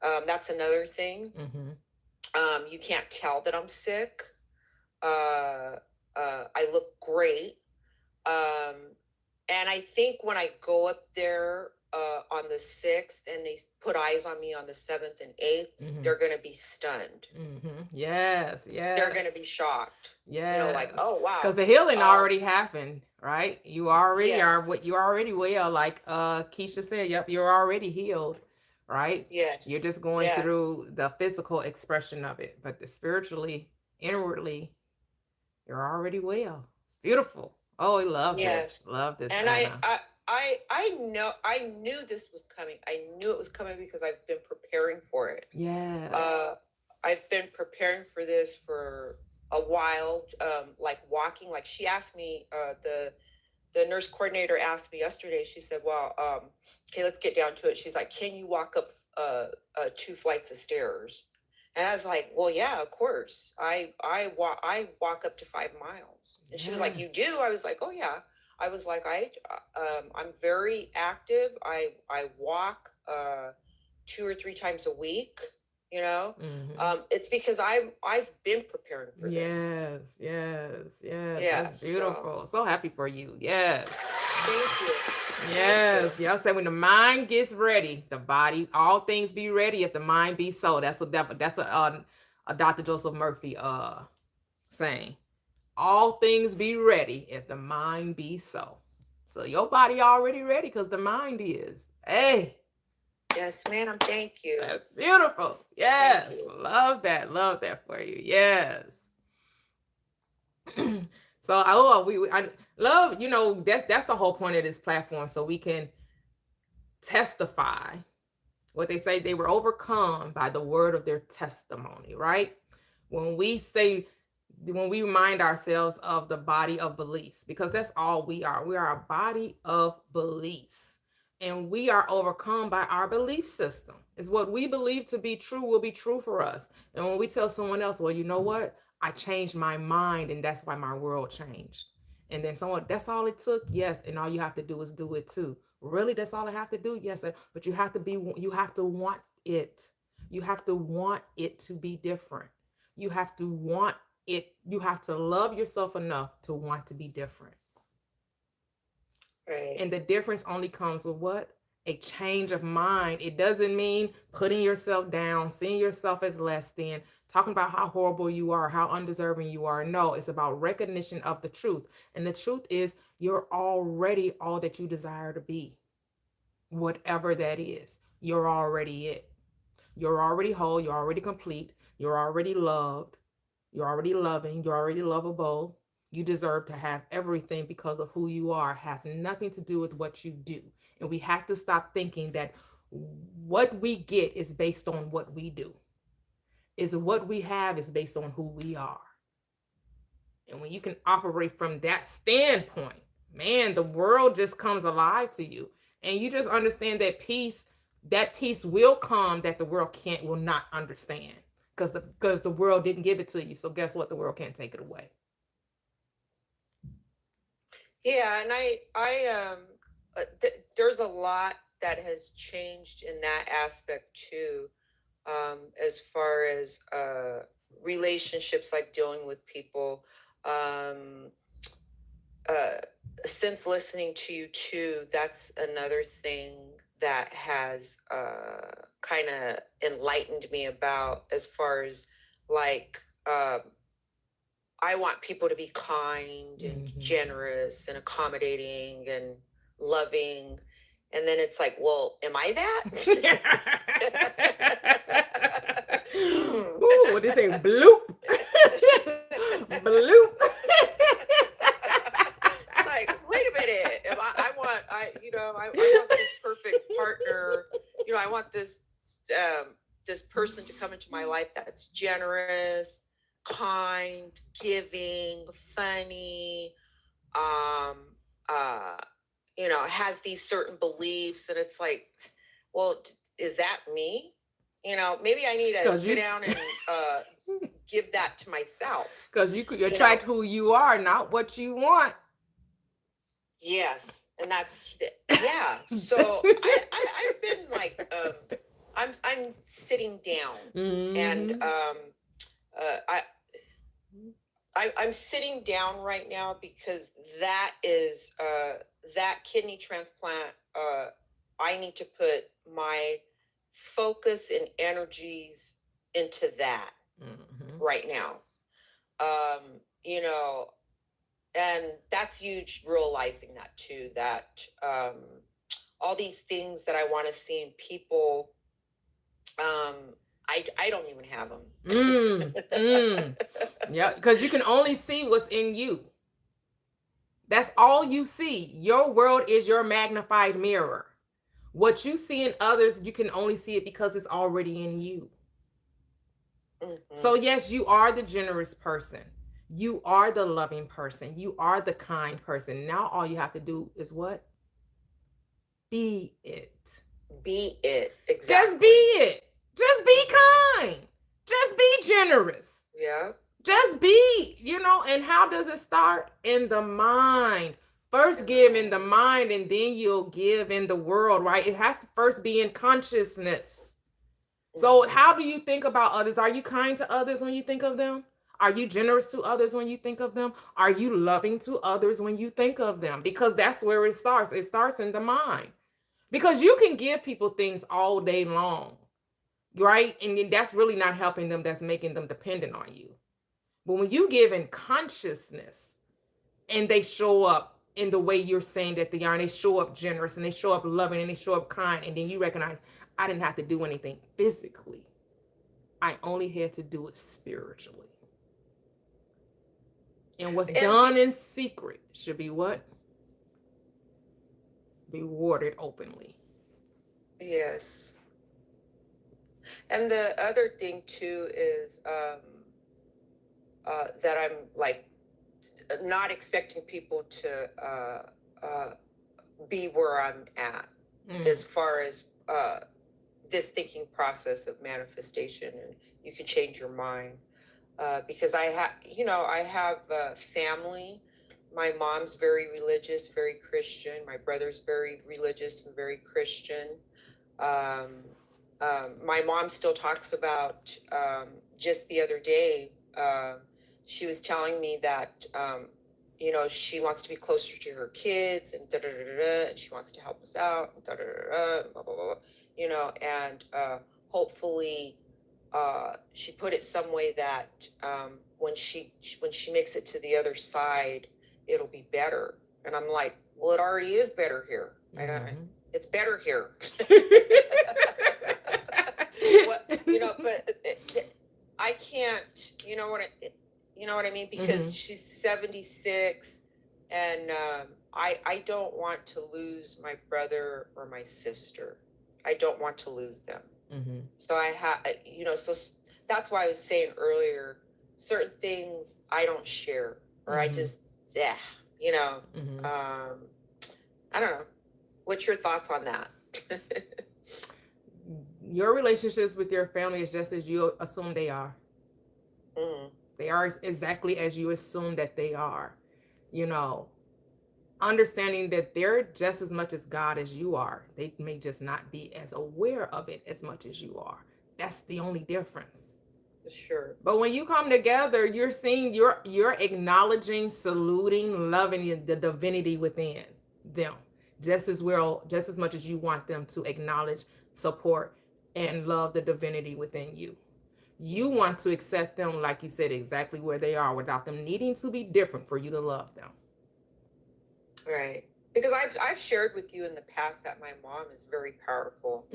Speaker 2: That's another thing.
Speaker 1: Mm-hmm.
Speaker 2: You can't tell that I'm sick. Uh, I look great. Um, and I think when I go up there on the 6th and they put eyes on me on the 7th and 8th,
Speaker 1: Mm-hmm.
Speaker 2: they're going to be stunned.
Speaker 1: Mm-hmm. Yes.
Speaker 2: They're going to
Speaker 1: Yes.
Speaker 2: be shocked. Like,
Speaker 1: Yes.
Speaker 2: oh, wow.
Speaker 1: Because the healing already happened, right? You already are
Speaker 2: Yes.
Speaker 1: what you already well, like Keisha said, yep, you're already healed, right?
Speaker 2: Yes.
Speaker 1: You're just going
Speaker 2: Yes.
Speaker 1: through the physical expression of it, but the spiritually, inwardly, you're already well. It's beautiful. Oh, I love
Speaker 2: Yes.
Speaker 1: this. Love this,
Speaker 2: And
Speaker 1: Anna.
Speaker 2: I knew this was coming. I knew it was coming because I've been preparing for it.
Speaker 1: Yes.
Speaker 2: I've been preparing for this for a while, like walking. Like she asked me, the nurse coordinator asked me yesterday. She said, "Well, okay, let's get down to it." She's like, "Can you walk up 2 flights of stairs?" And I was like, "Well, yeah, of course. I walk up to 5 miles." And she was like, "You
Speaker 1: Yes.
Speaker 2: do?" I was like, "Oh yeah." I was like, I'm very active. I walk 2 or 3 times a week. You know,
Speaker 1: Mm-hmm.
Speaker 2: it's because I've been preparing for this.
Speaker 1: Yes, yes, yes.
Speaker 2: Yeah.
Speaker 1: That's beautiful. So happy for you. Yes.
Speaker 2: Thank you.
Speaker 1: Yes.
Speaker 2: Thank you.
Speaker 1: Y'all say when the mind gets ready, the body, all things be ready if the mind be so. That's what that's a Dr. Joseph Murphy saying. All things be ready if the mind be so. So your body already ready because the mind is. Hey.
Speaker 2: Yes, ma'am. Thank you.
Speaker 1: That's beautiful. Yes.
Speaker 2: Thank you.
Speaker 1: Love that. Love that for you. Yes. So I love, that's the whole point of this platform, so we can testify what they say. They were overcome by the word of their testimony, right? When we remind ourselves of the body of beliefs, because that's all we are. We are a body of beliefs, and we are overcome by our belief system. Is what we believe to be true will be true for us. And when we tell someone else, well, you know what? I changed my mind, and that's why my world changed. And then someone, that's all it took. Yes. And all you have to do is do it too. Really? That's all I have to do? Yes. But you have to want it. You have to want it to be different. You have to want it. You have to love yourself enough to want to be different.
Speaker 2: Right.
Speaker 1: And the difference only comes with what? A change of mind. It doesn't mean putting yourself down, seeing yourself as less than, talking about how horrible you are, how undeserving you are. No, it's about recognition of the truth. And the truth is, you're already all that you desire to be. Whatever that is, you're already it. You're already whole. You're already complete. You're already loved. You're already loving. You're already lovable. You deserve to have everything because of who you are. It has nothing to do with what you do. And we have to stop thinking that what we get is based on what we do. Is what we have is based on who we are. And when you can operate from that standpoint, man, the world just comes alive to you. And you just understand that peace that peace will come that the world will not understand, because the world didn't give it to you. So guess what? The world can't take it away.
Speaker 2: Yeah, and there's a lot that has changed in that aspect too, as far as relationships, like dealing with people. Um, uh, since listening to you too, that's another thing that has kind of enlightened me about, as far as like I want people to be kind and generous and accommodating and loving. And then it's like, well, am I that?
Speaker 1: Ooh, what they say? Bloop. Bloop.
Speaker 2: It's like, wait a minute. I want this perfect partner. I want this person to come into my life that's generous, kind, giving, funny, has these certain beliefs. And it's like, well, is that me? Maybe I need to sit down and give that to myself.
Speaker 1: Because you could attract who you are, not what you want.
Speaker 2: Yes. And that's, yeah. So I've been like, I'm sitting down, and I'm sitting down right now because that is that kidney transplant. I need to put my focus and energies into that right now. And that's huge, realizing that too, that all these things that I want to see in people, I don't even have them.
Speaker 1: Yeah, because you can only see what's in you. That's all you see. Your world is your magnified mirror. What you see in others, you can only see it because it's already in you. So yes, you are the generous person. You are the loving person. You are the kind person. Now all you have to do is what? Be it.
Speaker 2: Be it. Exactly.
Speaker 1: Just be it. Just be kind. Just be generous.
Speaker 2: Yeah.
Speaker 1: Just be, and how does it start? In the mind. First give in the mind, and then you'll give in the world, right? It has to first be in consciousness. So how do you think about others? Are you kind to others when you think of them? Are you generous to others when you think of them? Are you loving to others when you think of them? Because that's where it starts. It starts in the mind. Because you can give people things all day long, right? And that's really not helping them. That's making them dependent on you. But when you give in consciousness, and they show up in the way you're saying that they are, and they show up generous, and they show up loving, and they show up kind, and then you recognize, I didn't have to do anything physically. I only had to do it spiritually. And what's done in secret should be what? Be rewarded openly.
Speaker 2: Yes. And the other thing too is that I'm like not expecting people to be where I'm at, as far as this thinking process of manifestation, and you can change your mind. Because I have family. My mom's very religious, very Christian. My brother's very religious and very Christian. My mom still talks about, just the other day, she was telling me that, she wants to be closer to her kids, and and she wants to help us out, and blah, blah, blah, and hopefully she put it some way that when she makes it to the other side, it'll be better. And I'm like, well, it already is better here. It's better here. But I can't, you know what I mean? Because she's 76, and I don't want to lose my brother or my sister. I don't want to lose them. So I have, so that's why I was saying earlier, certain things I don't share, or I just, I don't know. What's your thoughts on that?
Speaker 1: Your relationships with your family is just as you assume they are.
Speaker 2: Mm.
Speaker 1: They are exactly as you assume that they are. You know, understanding that they're just as much as God as you are. They may just not be as aware of it as much as you are. That's the only difference.
Speaker 2: Sure.
Speaker 1: But when you come together, you're seeing, you're acknowledging, saluting, loving the divinity within them just as well, just as much as you want them to acknowledge, support, and love the divinity within you. You want to accept them, like you said, exactly where they are without them needing to be different for you to love them.
Speaker 2: Right. Because I've shared with you in the past that my mom is very powerful,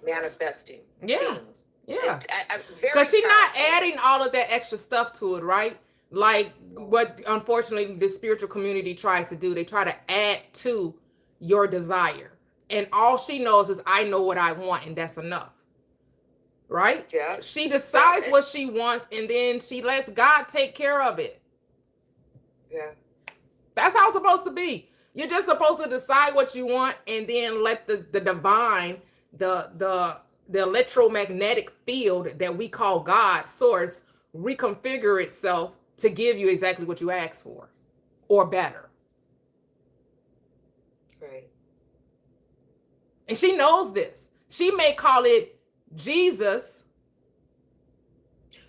Speaker 2: manifesting things.
Speaker 1: Yeah.
Speaker 2: Very
Speaker 1: Because she's not
Speaker 2: powerful.
Speaker 1: adding all of that extra stuff to it, right? Like what unfortunately the spiritual community tries to do. They try to add to your desire. And all she knows is, I know what I want, and that's enough. Right?
Speaker 2: Yeah.
Speaker 1: She decides what she wants, and then she lets God take care of it.
Speaker 2: Yeah.
Speaker 1: That's how it's supposed to be. You're just supposed to decide what you want, and then let the divine, the electromagnetic field that we call God, source, reconfigure itself to give you exactly what you asked for, or better.
Speaker 2: Right.
Speaker 1: And she knows this. She may call it Jesus.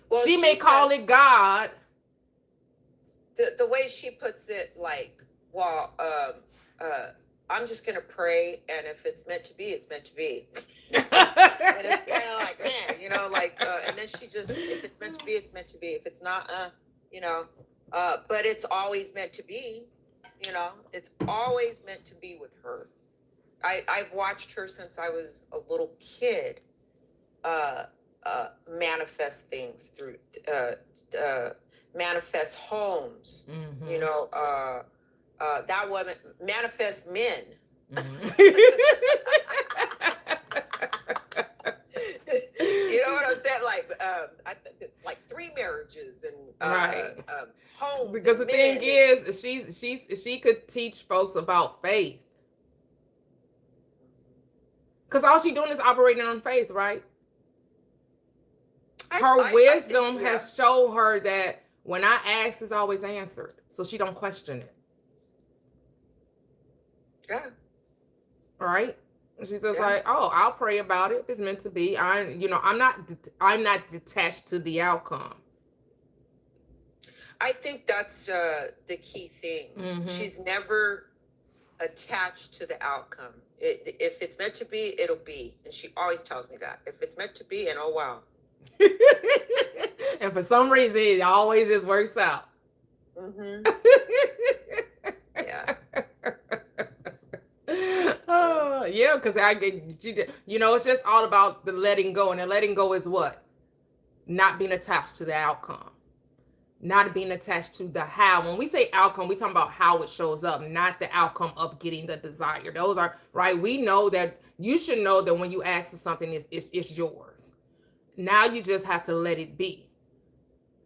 Speaker 1: Well, she may call it God.
Speaker 2: The way she puts it, like, well, I'm just gonna pray, and if it's meant to be, it's meant to be. And it's kind of like, man, you know, like, and then she just, if it's meant to be, it's meant to be. If it's not, you know, but it's always meant to be. You know, it's always meant to be with her. I've watched her since I was a little kid, manifest things through, manifest homes. You know, that woman manifest men. You know what I'm saying? Like 3 marriages and homes.
Speaker 1: Because the thing is, she could teach folks about faith. Because all she's doing is operating on faith, right? Her wisdom has shown her that when I ask, it's always answered. So she don't question it.
Speaker 2: Yeah.
Speaker 1: Right? She's just like, oh, I'll pray about it if it's meant to be. I'm not detached to the outcome.
Speaker 2: I think that's the key thing. She's never attached to the outcome. If it's meant to be, it'll be. And she always tells me that. If it's meant to be, and oh wow.
Speaker 1: And for some reason, it always just works out.
Speaker 2: Yeah.
Speaker 1: Oh, yeah, because it's just all about the letting go. And the letting go is what? Not being attached to the outcome. Not being attached to the how. When we say outcome, we talking about how it shows up, not the outcome of getting the desire. Those are, right? We know that you should know that when you ask for something, it's yours. Now you just have to let it be.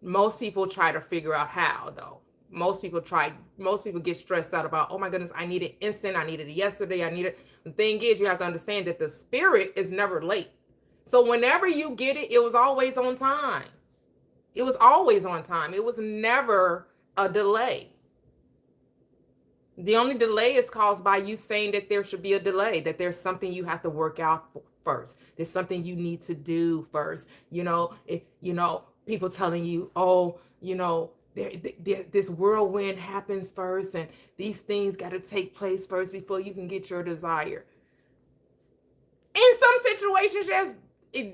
Speaker 1: Most people try to figure out how, though. Most people get stressed out about, oh my goodness, I need it instant. I needed it yesterday. I need it. The thing is, you have to understand that the spirit is never late. So whenever you get it, it was always on time. It was always on time. It was never a delay. The only delay is caused by you saying that there should be a delay, that there's something you have to work out first. There's something you need to do first. People telling you, oh, this whirlwind happens first, and these things got to take place first before you can get your desire. In some situations, yes.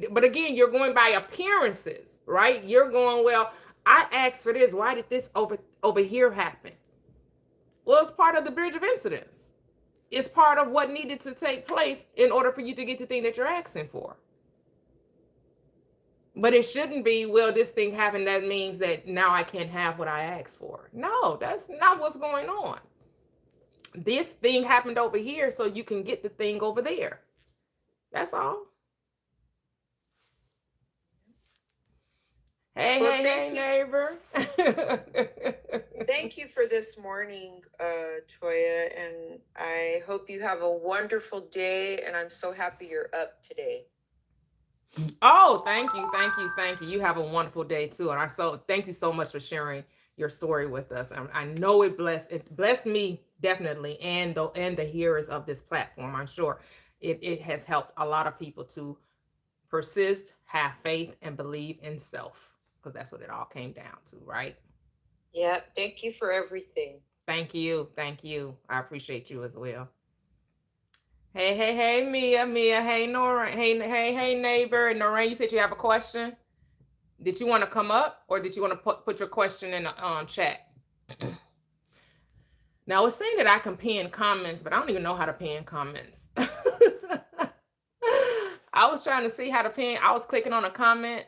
Speaker 1: But again, you're going by appearances, right? You're going, well, I asked for this. Why did this over here happen? Well, it's part of the bridge of incidents. It's part of what needed to take place in order for you to get the thing that you're asking for. But it shouldn't be, well, this thing happened, that means that now I can't have what I asked for. No, that's not what's going on. This thing happened over here so you can get the thing over there. That's all. Hey, neighbor.
Speaker 2: Thank you for this morning, Toyia, and I hope you have a wonderful day, and I'm so happy you're up today.
Speaker 1: Oh, thank you, thank you, thank you. You have a wonderful day too, and I so thank you so much for sharing your story with us. I know it blessed me definitely, and the hearers of this platform. I'm sure it has helped a lot of people to persist, have faith, and believe in self, because that's what it all came down to, right?
Speaker 2: Yeah, thank you for everything.
Speaker 1: Thank you, thank you. I appreciate you as well. Hey, hey, hey, Mia, Mia. Hey, Nora. Hey, hey, hey, neighbor. Noreen, you said you have a question. Did you want to come up, or did you want to put your question in the chat? Now it's saying that I can pin comments, but I don't even know how to pin comments. I was trying to see how to pin. I was clicking on a comment.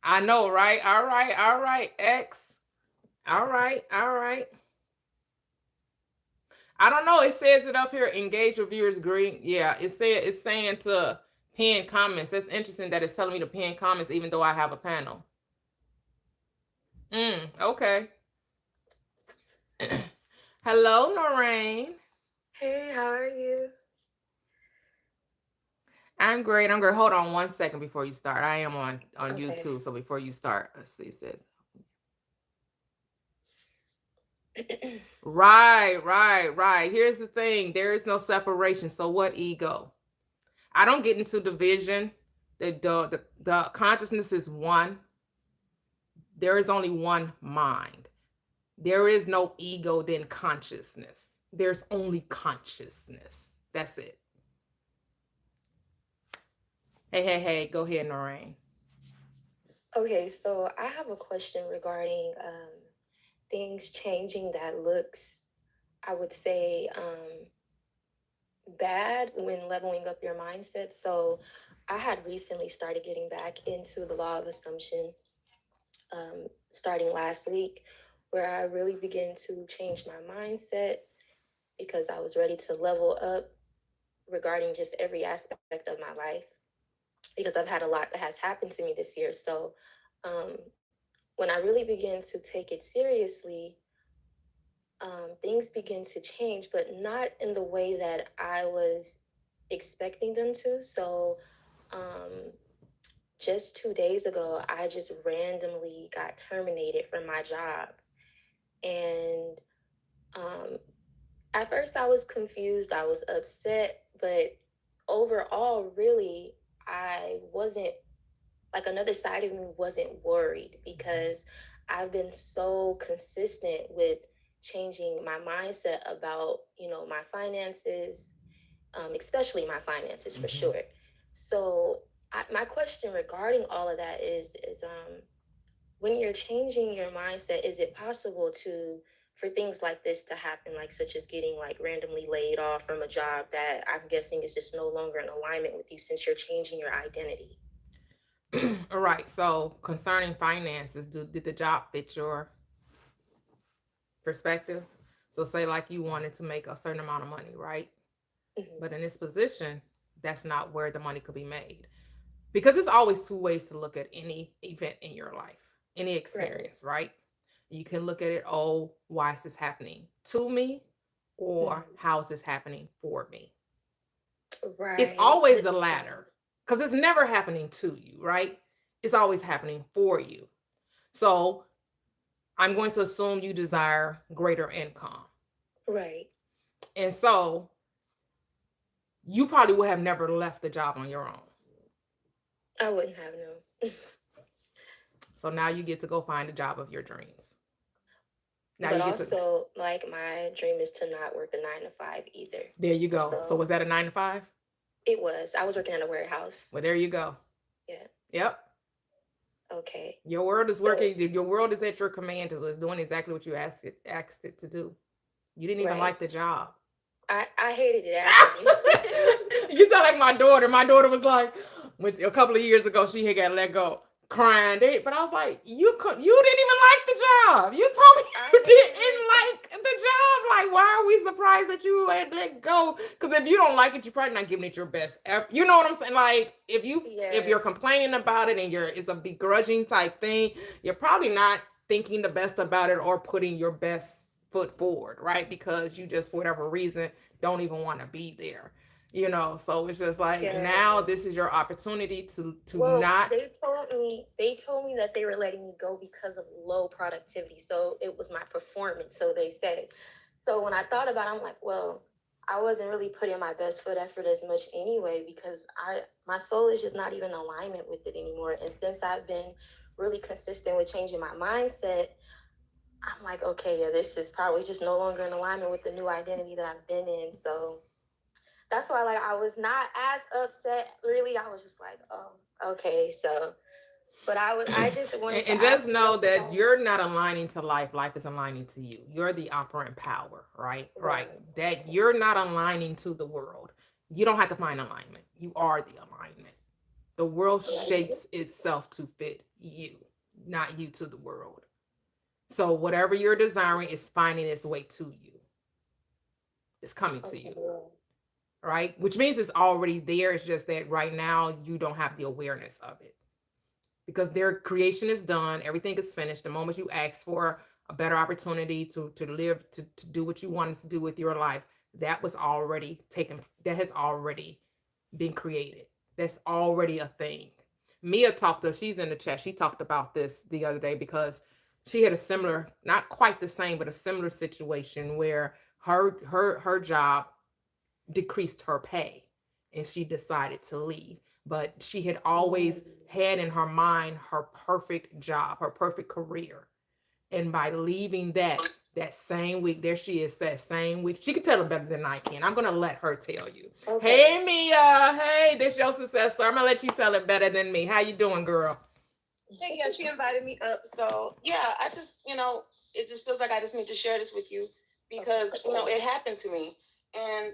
Speaker 1: I know, right? All right, all right, X. All right, all right. I don't know. It says it up here. Engage with viewers. Green. Yeah, it's saying to pin comments. That's interesting that it's telling me to pin comments even though I have a panel. Okay. Hello, Noreen.
Speaker 3: Hey, how are you?
Speaker 1: I'm great. I'm great. Hold on one second before you start. I am on
Speaker 3: Okay.
Speaker 1: YouTube, so before you start, let's see. It says right. Here's the thing. There is no separation. So what ego? I don't get into division. The consciousness is one. There is only one mind. There is no ego, then consciousness. There's only consciousness. That's it. Hey, hey, hey, go ahead, Noreen.
Speaker 3: Okay, so I have a question regarding things changing that looks, I would say, bad when leveling up your mindset. So I had recently started getting back into the law of assumption starting last week, where I really began to change my mindset because I was ready to level up regarding just every aspect of my life because I've had a lot that has happened to me this year. So um, when I really began to take it seriously, things begin to change, but not in the way that I was expecting them to. So um, just 2 days ago, I just randomly got terminated from my job. And um, at first, I was confused, I was upset, but overall, really, I wasn't like another side of me wasn't worried because I've been so consistent with changing my mindset about, my finances, especially my finances for
Speaker 1: Mhm.
Speaker 3: sure. So my question regarding all of that is when you're changing your mindset, is it possible for things like this to happen, like such as getting like randomly laid off from a job that I'm guessing is just no longer in alignment with you since you're changing your identity?
Speaker 1: All right. So concerning finances, did the job fit your perspective? So say like you wanted to make a certain amount of money, right?
Speaker 3: Hmm.
Speaker 1: But in this position, that's not where the money could be made. Because there's always two ways to look at any event in your life, any
Speaker 3: Right.
Speaker 1: experience, right? You can look at it, oh, why is this happening to me? Or
Speaker 3: Mhm.
Speaker 1: how is this happening for me? It's
Speaker 3: Right.
Speaker 1: always the latter because it's never happening to you, right? It's always happening for you. So I'm going to assume you desire greater income.
Speaker 3: Right.
Speaker 1: And so you probably would have never left the job on your own.
Speaker 3: I wouldn't have known.
Speaker 1: So now you get to go find a job of your dreams. Now
Speaker 3: But
Speaker 1: you get to,
Speaker 3: also, like, my dream is to not work a 9 to 5 either.
Speaker 1: there you go. So
Speaker 3: So
Speaker 1: was that a 9 to 5?
Speaker 3: it was. I was working at a warehouse.
Speaker 1: Well, there you go.
Speaker 3: Yeah.
Speaker 1: Yep.
Speaker 3: Okay.
Speaker 1: Your world is
Speaker 3: So,
Speaker 1: working. Your world is at your command. So it's doing exactly what you asked it to do. You didn't even
Speaker 3: right.
Speaker 1: like the job.
Speaker 3: I hated it actually.
Speaker 1: You sound like my daughter. My daughter was like, a couple of years ago, she had got let go, crying. But I was like, you didn't even like the job. You told me
Speaker 3: I
Speaker 1: you
Speaker 3: hated
Speaker 1: didn't
Speaker 3: it.
Speaker 1: like the job. Like, why are we surprised that you had let go? Because if you don't like it, you're probably not giving it your best effort. You know what I'm saying? Like, if
Speaker 3: Yeah.
Speaker 1: you're complaining about it and it's a begrudging type thing, you're probably not thinking the best about it or putting your best foot forward, right? Because you just, for whatever reason, don't even want to be there. So it's just like,
Speaker 3: Yeah.
Speaker 1: now this is your opportunity to
Speaker 3: Well,
Speaker 1: not.
Speaker 3: they told me that they were letting me go because of low productivity. So it was my performance, so they said. So when I thought about it, I'm like, well, I wasn't really putting my best foot effort as much anyway, because my soul is just not even in alignment with it anymore. And since I've been really consistent with changing my mindset, I'm like, okay, yeah, this is probably just no longer in alignment with the new identity that I've been in. So that's why, like, I was not as upset. Really, I was just like, oh, okay. So, but I just wanted to
Speaker 1: And
Speaker 3: ask
Speaker 1: just
Speaker 3: you
Speaker 1: know
Speaker 3: though.
Speaker 1: that you're not aligning to life. Life is aligning to you. You're the operant power, right? Right. That you're not aligning to the world. You don't have to find alignment. You are the alignment. The world shapes itself to fit you, not you to the world. So whatever you're desiring is finding its way to you. It's coming to you, right? Which means it's already there. It's just that right now you don't have the awareness of it, because their creation is done. Everything is finished. The moment you ask for a better opportunity to live, to do what you wanted to do with your life, that was already taken. That has already been created. That's already a thing. Mia she's in the chat. She talked about this the other day because she had a similar, not quite the same, but a similar situation where her job decreased her pay and she decided to leave. But she had always had in her mind her perfect job, her perfect career. And by leaving that same week, there she is, that same week. She can tell it better than I can. I'm gonna let her tell you. Okay. Hey Mia, hey, this your successor. I'm gonna let you tell it better than me. How you doing, girl?
Speaker 4: Hey, yeah, she invited me up. So yeah, I just, it just feels like I just need to share this with you because, it happened to me. And,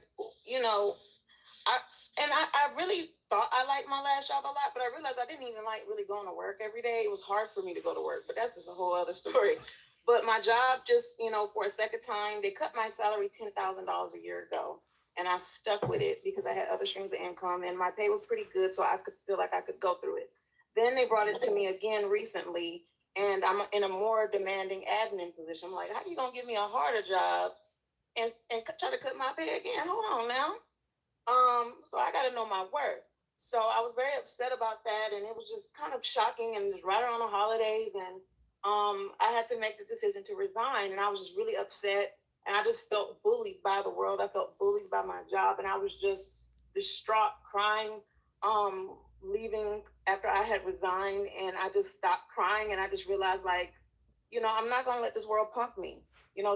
Speaker 4: I I really thought I liked my last job a lot, but I realized I didn't even like really going to work every day. It was hard for me to go to work, but that's just a whole other story. But my job just, for a second time, they cut my salary $10,000 a year ago. And I stuck with it because I had other streams of income and my pay was pretty good. So I could feel like I could go through it. Then they brought it to me again recently, and I'm in a more demanding admin position. I'm like, how are you going to give me a harder job and try to cut my pay again? Hold on now. So I got to know my worth. So I was very upset about that, and it was just kind of shocking, and just right around the holidays, and I had to make the decision to resign, and I was just really upset, and I just felt bullied by the world. I felt bullied by my job, and I was just distraught, crying, leaving after I had resigned, and I just stopped crying, and I just realized, like, I'm not going to let this world punk me.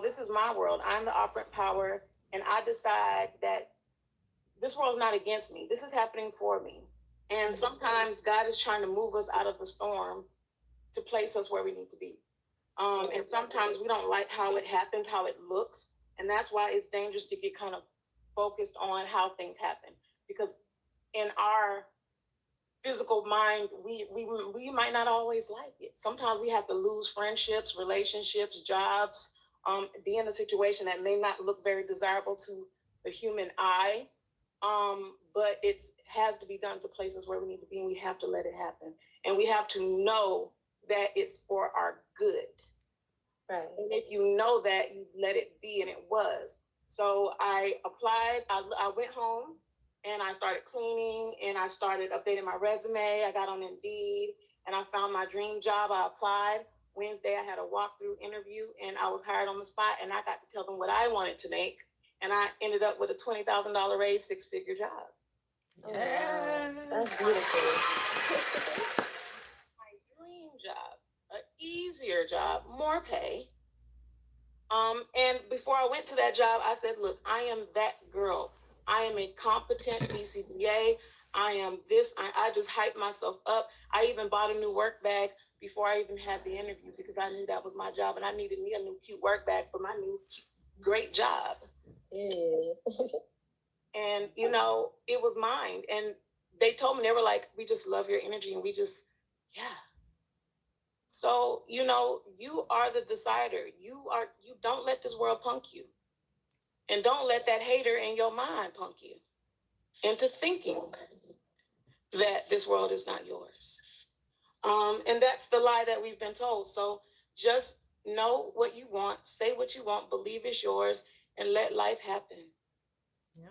Speaker 4: This is my world. I'm the operant power, and I decide that this world's not against me. This is happening for me. And sometimes God is trying to move us out of the storm to place us where we need to be. And sometimes we don't like how it happens, how it looks. And that's why it's dangerous to get kind of focused on how things happen. Because in our physical mind, we might not always like it. Sometimes we have to lose friendships, relationships, jobs, be in a situation that may not look very desirable to the human eye. But it has to be done to places where we need to be, and we have to let it happen. And we have to know that it's for our good.
Speaker 3: Right.
Speaker 4: And if you know that, you let it be, and it was. So I applied. I went home, and I started cleaning, and I started updating my resume. I got on Indeed, and I found my dream job. I applied. Wednesday, I had a walkthrough interview, and I was hired on the spot, and I got to tell them what I wanted to make. And I ended up with a $20,000 raise, 6-figure job.
Speaker 3: Yeah. That's beautiful.
Speaker 4: My dream job, an easier job, more pay. And before I went to that job, I said, look, I am that girl. I am a competent BCBA. I am this. I just hyped myself up. I even bought a new work bag before I even had the interview because I knew that was my job, and I needed me a new cute work bag for my new great job. And, it was mine. And they told me, they were like, we just love your energy. And we just, yeah. So, you are the decider. You don't let this world punk you. And don't let that hater in your mind punk you into thinking that this world is not yours. And that's the lie that we've been told. So just know what you want, say what you want, believe it's yours, and let life happen.
Speaker 1: Yeah.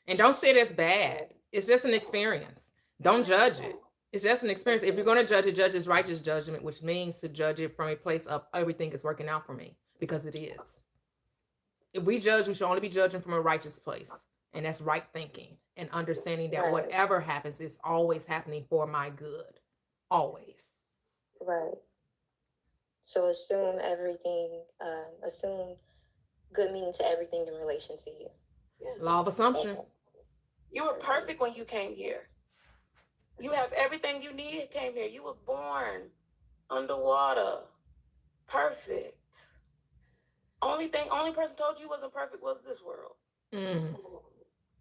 Speaker 1: And don't say that's bad. It's just an experience. Don't judge it. It's just an experience. If you're going to judge it, judge is righteous judgment, which means to judge it from a place of everything is working out for me, because it is. If we judge, we should only be judging from a righteous place. And that's right thinking and understanding that whatever happens is always happening for my good. Always.
Speaker 3: Right. So assume everything, assume good meaning to everything in relation to you.
Speaker 1: Law of assumption.
Speaker 4: You were perfect when you came here. You have everything you need, came here. You were born underwater. Perfect. Only person told you wasn't perfect was this world.
Speaker 1: Mm.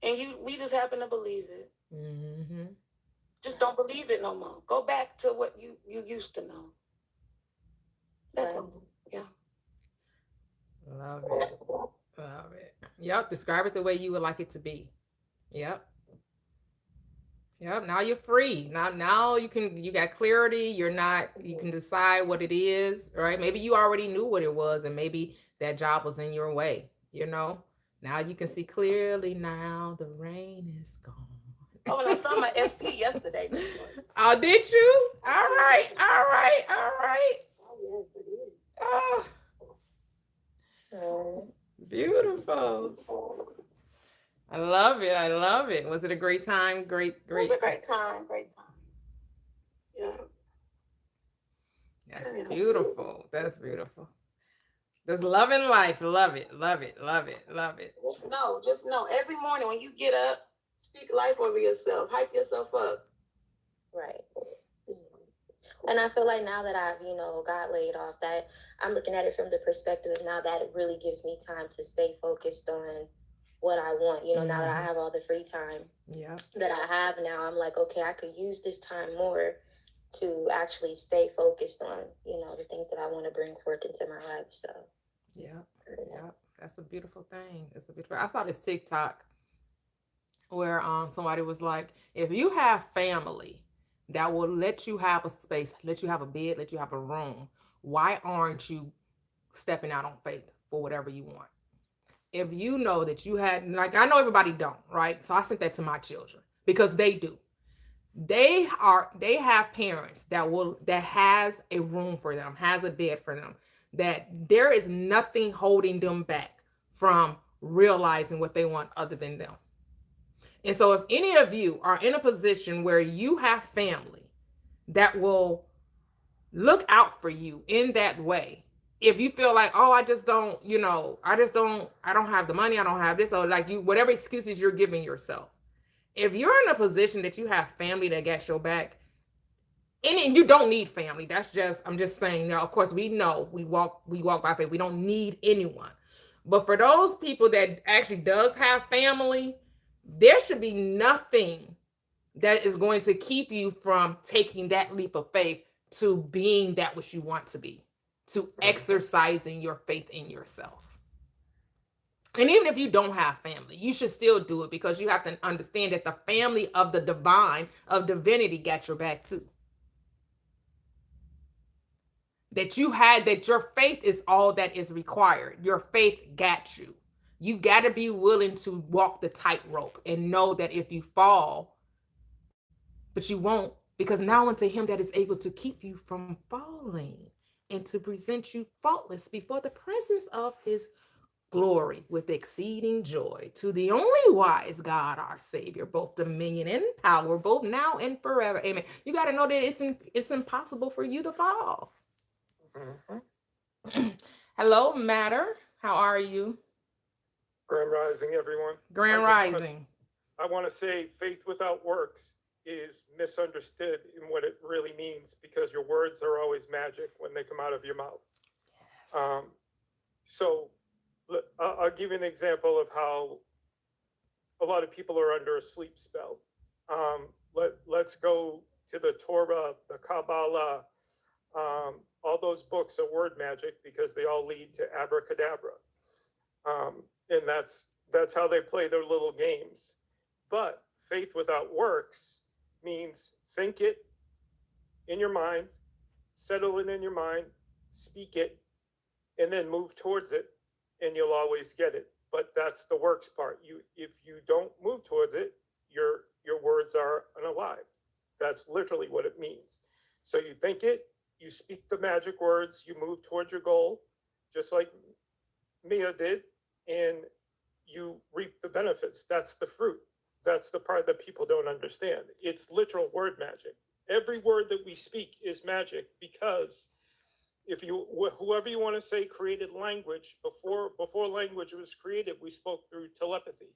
Speaker 4: And we just happen to believe it.
Speaker 1: Mm-hmm.
Speaker 4: Just don't believe it no more. Go back to what you used to know. That's all. Yeah.
Speaker 1: Love it. Love it. Yep. Describe it the way you would like it to be. Yep. Now you're free. Now you got clarity. You can decide what it is, right? Maybe you already knew what it was, and maybe that job was in your way, Now you can see clearly. Now the rain is gone.
Speaker 4: Oh, and I saw my SP yesterday.
Speaker 1: Oh, did you? All right.
Speaker 4: Oh, yes, it is.
Speaker 1: Oh, beautiful. I love it. Was it a great time? Great.
Speaker 4: It was a great time. Yeah.
Speaker 1: That's beautiful. There's love in life. Love it.
Speaker 4: Just know every morning when you get up, speak life over yourself, hype yourself up.
Speaker 3: Right. And I feel like now that I've, got laid off, that I'm looking at it from the perspective of now that it really gives me time to stay focused on what I want, now that I have all the free time that I have now, I'm like, okay, I could use this time more to actually stay focused on, the things that I want to bring forth into my life. So
Speaker 1: yeah, that's a beautiful thing. I saw this TikTok where somebody was like, if you have family that will let you have a space, let you have a bed, let you have a room, why aren't you stepping out on faith for whatever you want? If you know that you had, I know everybody don't, right? So I sent that to my children because they do. They have parents that has a room for them, has a bed for them, that there is nothing holding them back from realizing what they want other than them. And so if any of you are in a position where you have family that will look out for you in that way, if you feel like, oh, I don't have the money, I don't have this, or whatever excuses you're giving yourself. If you're in a position that you have family that got your back, and you don't need family, I'm just saying, now, of course, we know we walk by faith. We don't need anyone. But for those people that actually does have family, there should be nothing that is going to keep you from taking that leap of faith to being that which you want to be, to exercising your faith in yourself. And even if you don't have family, you should still do it, because you have to understand that the family of the divine, of divinity, got your back too. That your faith is all that is required. Your faith got you. You got to be willing to walk the tightrope and know that if you fall, but you won't, because now unto him that is able to keep you from falling and to present you faultless before the presence of his glory with exceeding joy, to the only wise God, our Savior, both dominion and power, both now and forever. Amen. You got to know that it's impossible for you to fall. Mm-hmm. Hello, Matter. How are you?
Speaker 5: Grand Rising, everyone.
Speaker 1: Grand Rising.
Speaker 5: I want to say faith without works is misunderstood in what it really means, because your words are always magic when they come out of your mouth. Yes. So I'll give you an example of how a lot of people are under a sleep spell. Let's go to the Torah, the Kabbalah, all those books are word magic, because they all lead to abracadabra. And that's how they play their little games. But faith without works means think it in your mind, settle it in your mind, speak it, and then move towards it, and you'll always get it. But that's the works part. If you don't move towards it, your words are unalive. That's literally what it means. So you think it, you speak the magic words, you move towards your goal, just like Mia did, and you reap the benefits. That's the fruit. That's the part that people don't understand. It's literal word magic. Every word that we speak is magic, because if you, whoever you want to say created language, before language was created, we spoke through telepathy.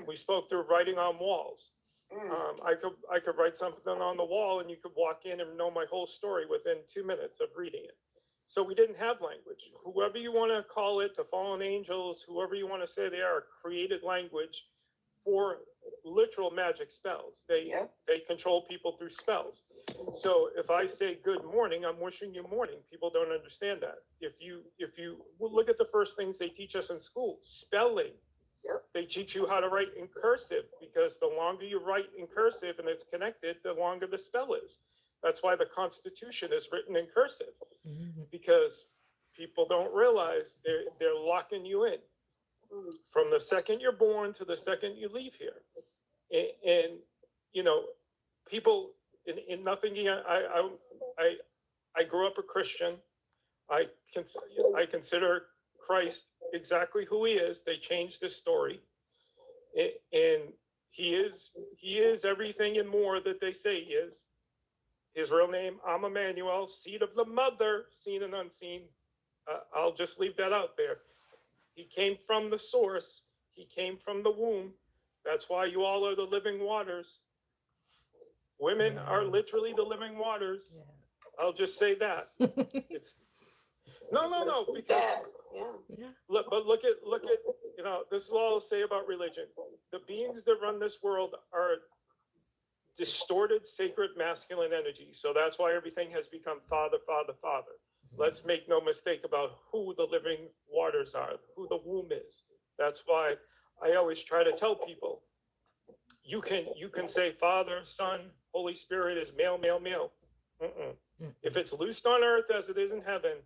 Speaker 5: We spoke through writing on walls. I could write something on the wall, and you could walk in and know my whole story within 2 minutes of reading it. So we didn't have language. Whoever you want to call it, the fallen angels, whoever you want to say they are, created language for literal magic spells. They control people through spells. So if I say good morning, I'm wishing you morning. People don't understand that. If you look at the first things they teach us in school, spelling. They teach you how to write in cursive, because the longer you write in cursive and it's connected, the longer the spell is. That's why the Constitution is written in cursive, because people don't realize they're locking you in from the second you're born to the second you leave here. And you know, people in nothing. I grew up a Christian. I consider Christ exactly who he is. They changed his story, and he is everything and more that they say he is. His real name, I'm Emmanuel, seed of the mother, seen and unseen. I'll just leave that out there. He came from the source. He came from the womb. That's why you all are the living waters. Women are literally the living waters. Yes. I'll just say that. It's no, because look at you know, this is all I'll say about religion. The beings that run this world are distorted sacred masculine energy. So that's why everything has become father, father, father. Let's make no mistake about who the living waters are, who the womb is. That's why I always try to tell people, you can say Father, Son, Holy Spirit is male, male, male. If it's loosed on earth as it is in heaven,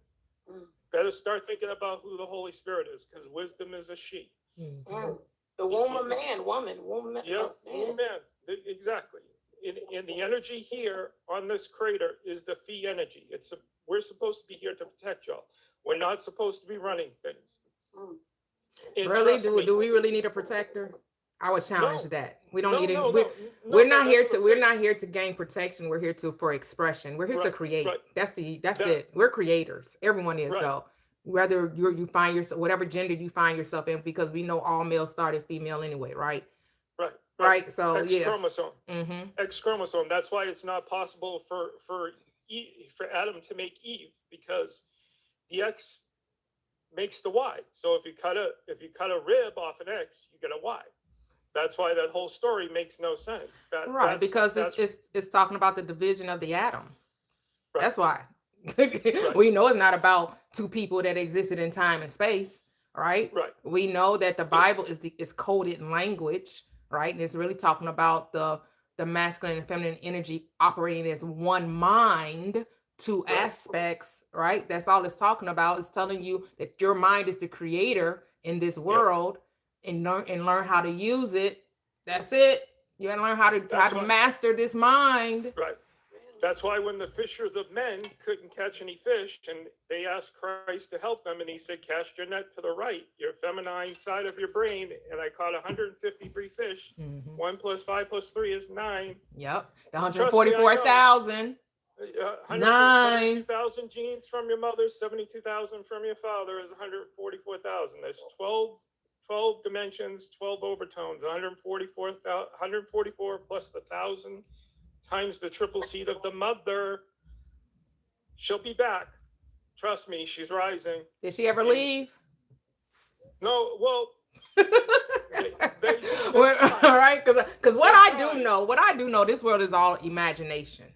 Speaker 5: better start thinking about who the Holy Spirit is, because wisdom is a she.
Speaker 4: The womb of man, woman, womb man.
Speaker 5: Yeah, womb man, exactly. In the energy here on this crater is the fee energy. We're supposed to be here to protect y'all. We're not supposed to be running things.
Speaker 1: Really? Do we really need a protector? I would challenge that. We don't need it. We're not here to gain protection. We're here for expression. We're here to create. Right. That's it. We're creators. Everyone is, though. Whether you find yourself, whatever gender you find yourself in, because we know all males started female anyway, right? Right. So
Speaker 5: X chromosome. X chromosome. That's why it's not possible for Adam to make Eve, because the X makes the Y. So if you cut a rib off an X, you get a Y. That's why that whole story makes no sense.
Speaker 1: Because it's talking about the division of the atom. Right. That's why. We know it's not about two people that existed in time and space, right? We know that the Bible is coded in language, right? And it's really talking about the masculine and feminine energy operating as one mind, two aspects, right? That's all it's talking about. It's telling you that your mind is the creator in this world. And learn how to use it. That's it. You gotta learn how to master this mind.
Speaker 5: Right. That's why when the fishers of men couldn't catch any fish, and they asked Christ to help them, and he said, "Cast your net to the right, your feminine side of your brain." And I caught 153 fish. 1 + 5 + 3 is 9.
Speaker 1: Yep. The 144,000.
Speaker 5: 142,000 genes from your mother, 72,000 from your father is 144,000. There's 12 dimensions, 12 overtones, 144 plus the 1,000 times the triple seed of the mother. She'll be back. Trust me, she's rising.
Speaker 1: Did she ever leave?
Speaker 5: No, well,
Speaker 1: all right, because what I do know, this world is all imagination.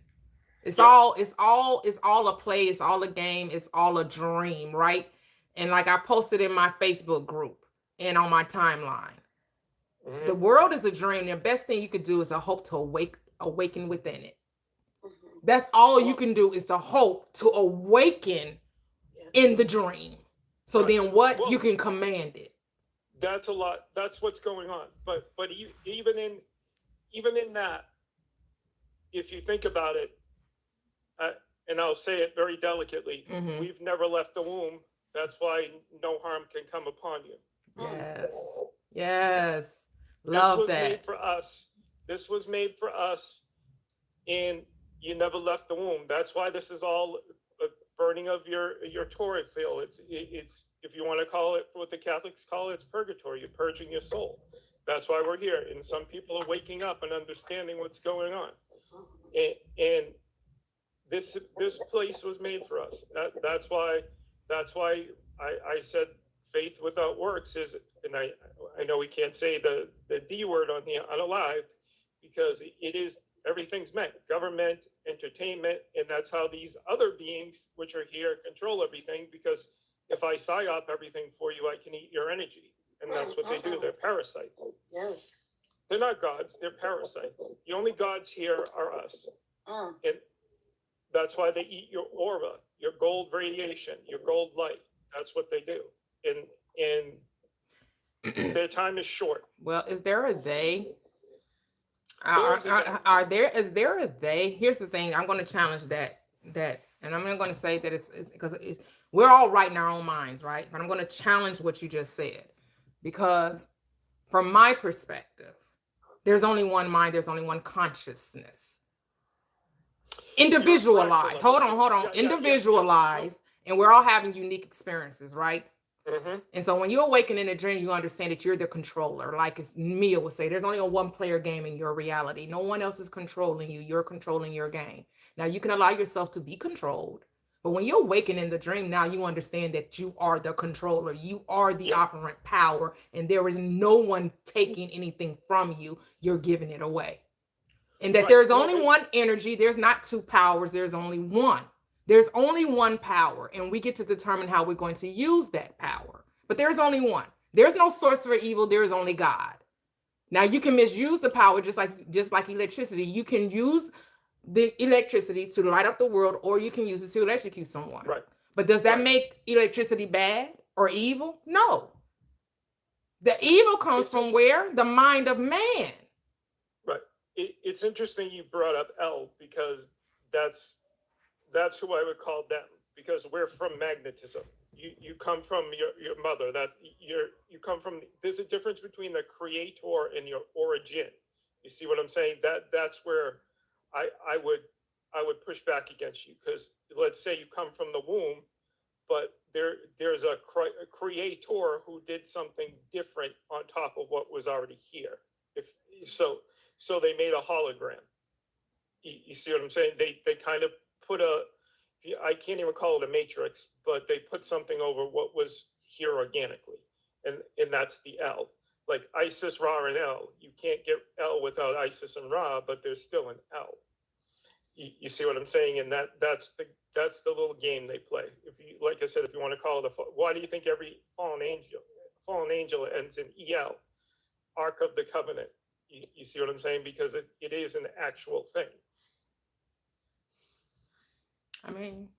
Speaker 1: It's all a play, it's all a game, it's all a dream, right? And like I posted in my Facebook group and on my timeline, the world is a dream. The best thing you could do is hope to awaken within it. That's all you can do, is to hope to awaken in the dream. So
Speaker 5: Right.
Speaker 1: then what?
Speaker 5: Well,
Speaker 1: You can command it.
Speaker 5: that's a lot. That's what's going on. But even in that, if you think about it, and I'll say it very delicately,
Speaker 1: Mhm.
Speaker 5: we've never left the womb. That's why no harm can come upon you.
Speaker 1: Yes. Yes.
Speaker 5: This
Speaker 1: Love
Speaker 5: was made
Speaker 1: that.
Speaker 5: for us. This was made for us, and you never left the womb. That's why this is all a burning of your Torah field. It's if you want to call it what the Catholics call it, it's purgatory. You're purging your soul. That's why we're here. And some people are waking up and understanding what's going on. And this place was made for us. That's why I said faith without works is, and I know we can't say the D word on the unalived, because it is, everything's meant, government, entertainment, and that's how these other beings which are here control everything, because if I psyop everything for you, I can eat your energy. And that's what they do. They're parasites.
Speaker 4: Yes.
Speaker 5: They're not gods, they're parasites. The only gods here are us. And that's why they eat your aura, your gold radiation, your gold light. That's what they do. And their time is short.
Speaker 1: Well, is there a they?
Speaker 5: There is a they.
Speaker 1: Is there a they? Here's the thing. I'm going to challenge that, and I'm not going to say that it's because we're all right in our own minds, right? But I'm going to challenge what you just said, because from my perspective, there's only one mind. There's only one consciousness. Individualized. Hold on.
Speaker 5: Yeah.
Speaker 1: Individualized, and we're all having unique experiences, right?
Speaker 5: Mm-hmm.
Speaker 1: And so when you awaken in a dream, you understand that you're the controller. Like as Mia would say, there's only a one-player game in your reality. No one else is controlling you. You're controlling your game. Now you can allow yourself to be controlled. But when you awaken in the dream, now you understand that you are the controller. You are the operant power. And there is no one taking anything from you. You're giving it away. And that there's only one energy. There's not two powers. There's only one. There's only one power, and we get to determine how we're going to use that power. But there's only one. There's no source for evil. There is only God. Now you can misuse the power just like electricity. You can use the electricity to light up the world, or you can use it to electrocute someone.
Speaker 5: Right.
Speaker 1: But does that make electricity bad or evil? No. The evil comes from where? The mind of man.
Speaker 5: Right. It's interesting you brought up L, because that's who I would call them, because we're from magnetism. You come from your mother. That you come from. There's a difference between the creator and your origin. You see what I'm saying? That's where I would push back against you, because let's say you come from the womb, but there's a creator who did something different on top of what was already here. So they made a hologram. You see what I'm saying? They kind of put I can't even call it a matrix, but they put something over what was here organically. And that's the L. Like Isis, Ra, and L. You can't get L without Isis and Ra, but there's still an L. You see what I'm saying? And that's the little game they play. If you, like I said, if you want to call it why do you think every fallen angel ends in EL? Ark of the Covenant. You see what I'm saying? Because it is an actual thing.
Speaker 1: I mean,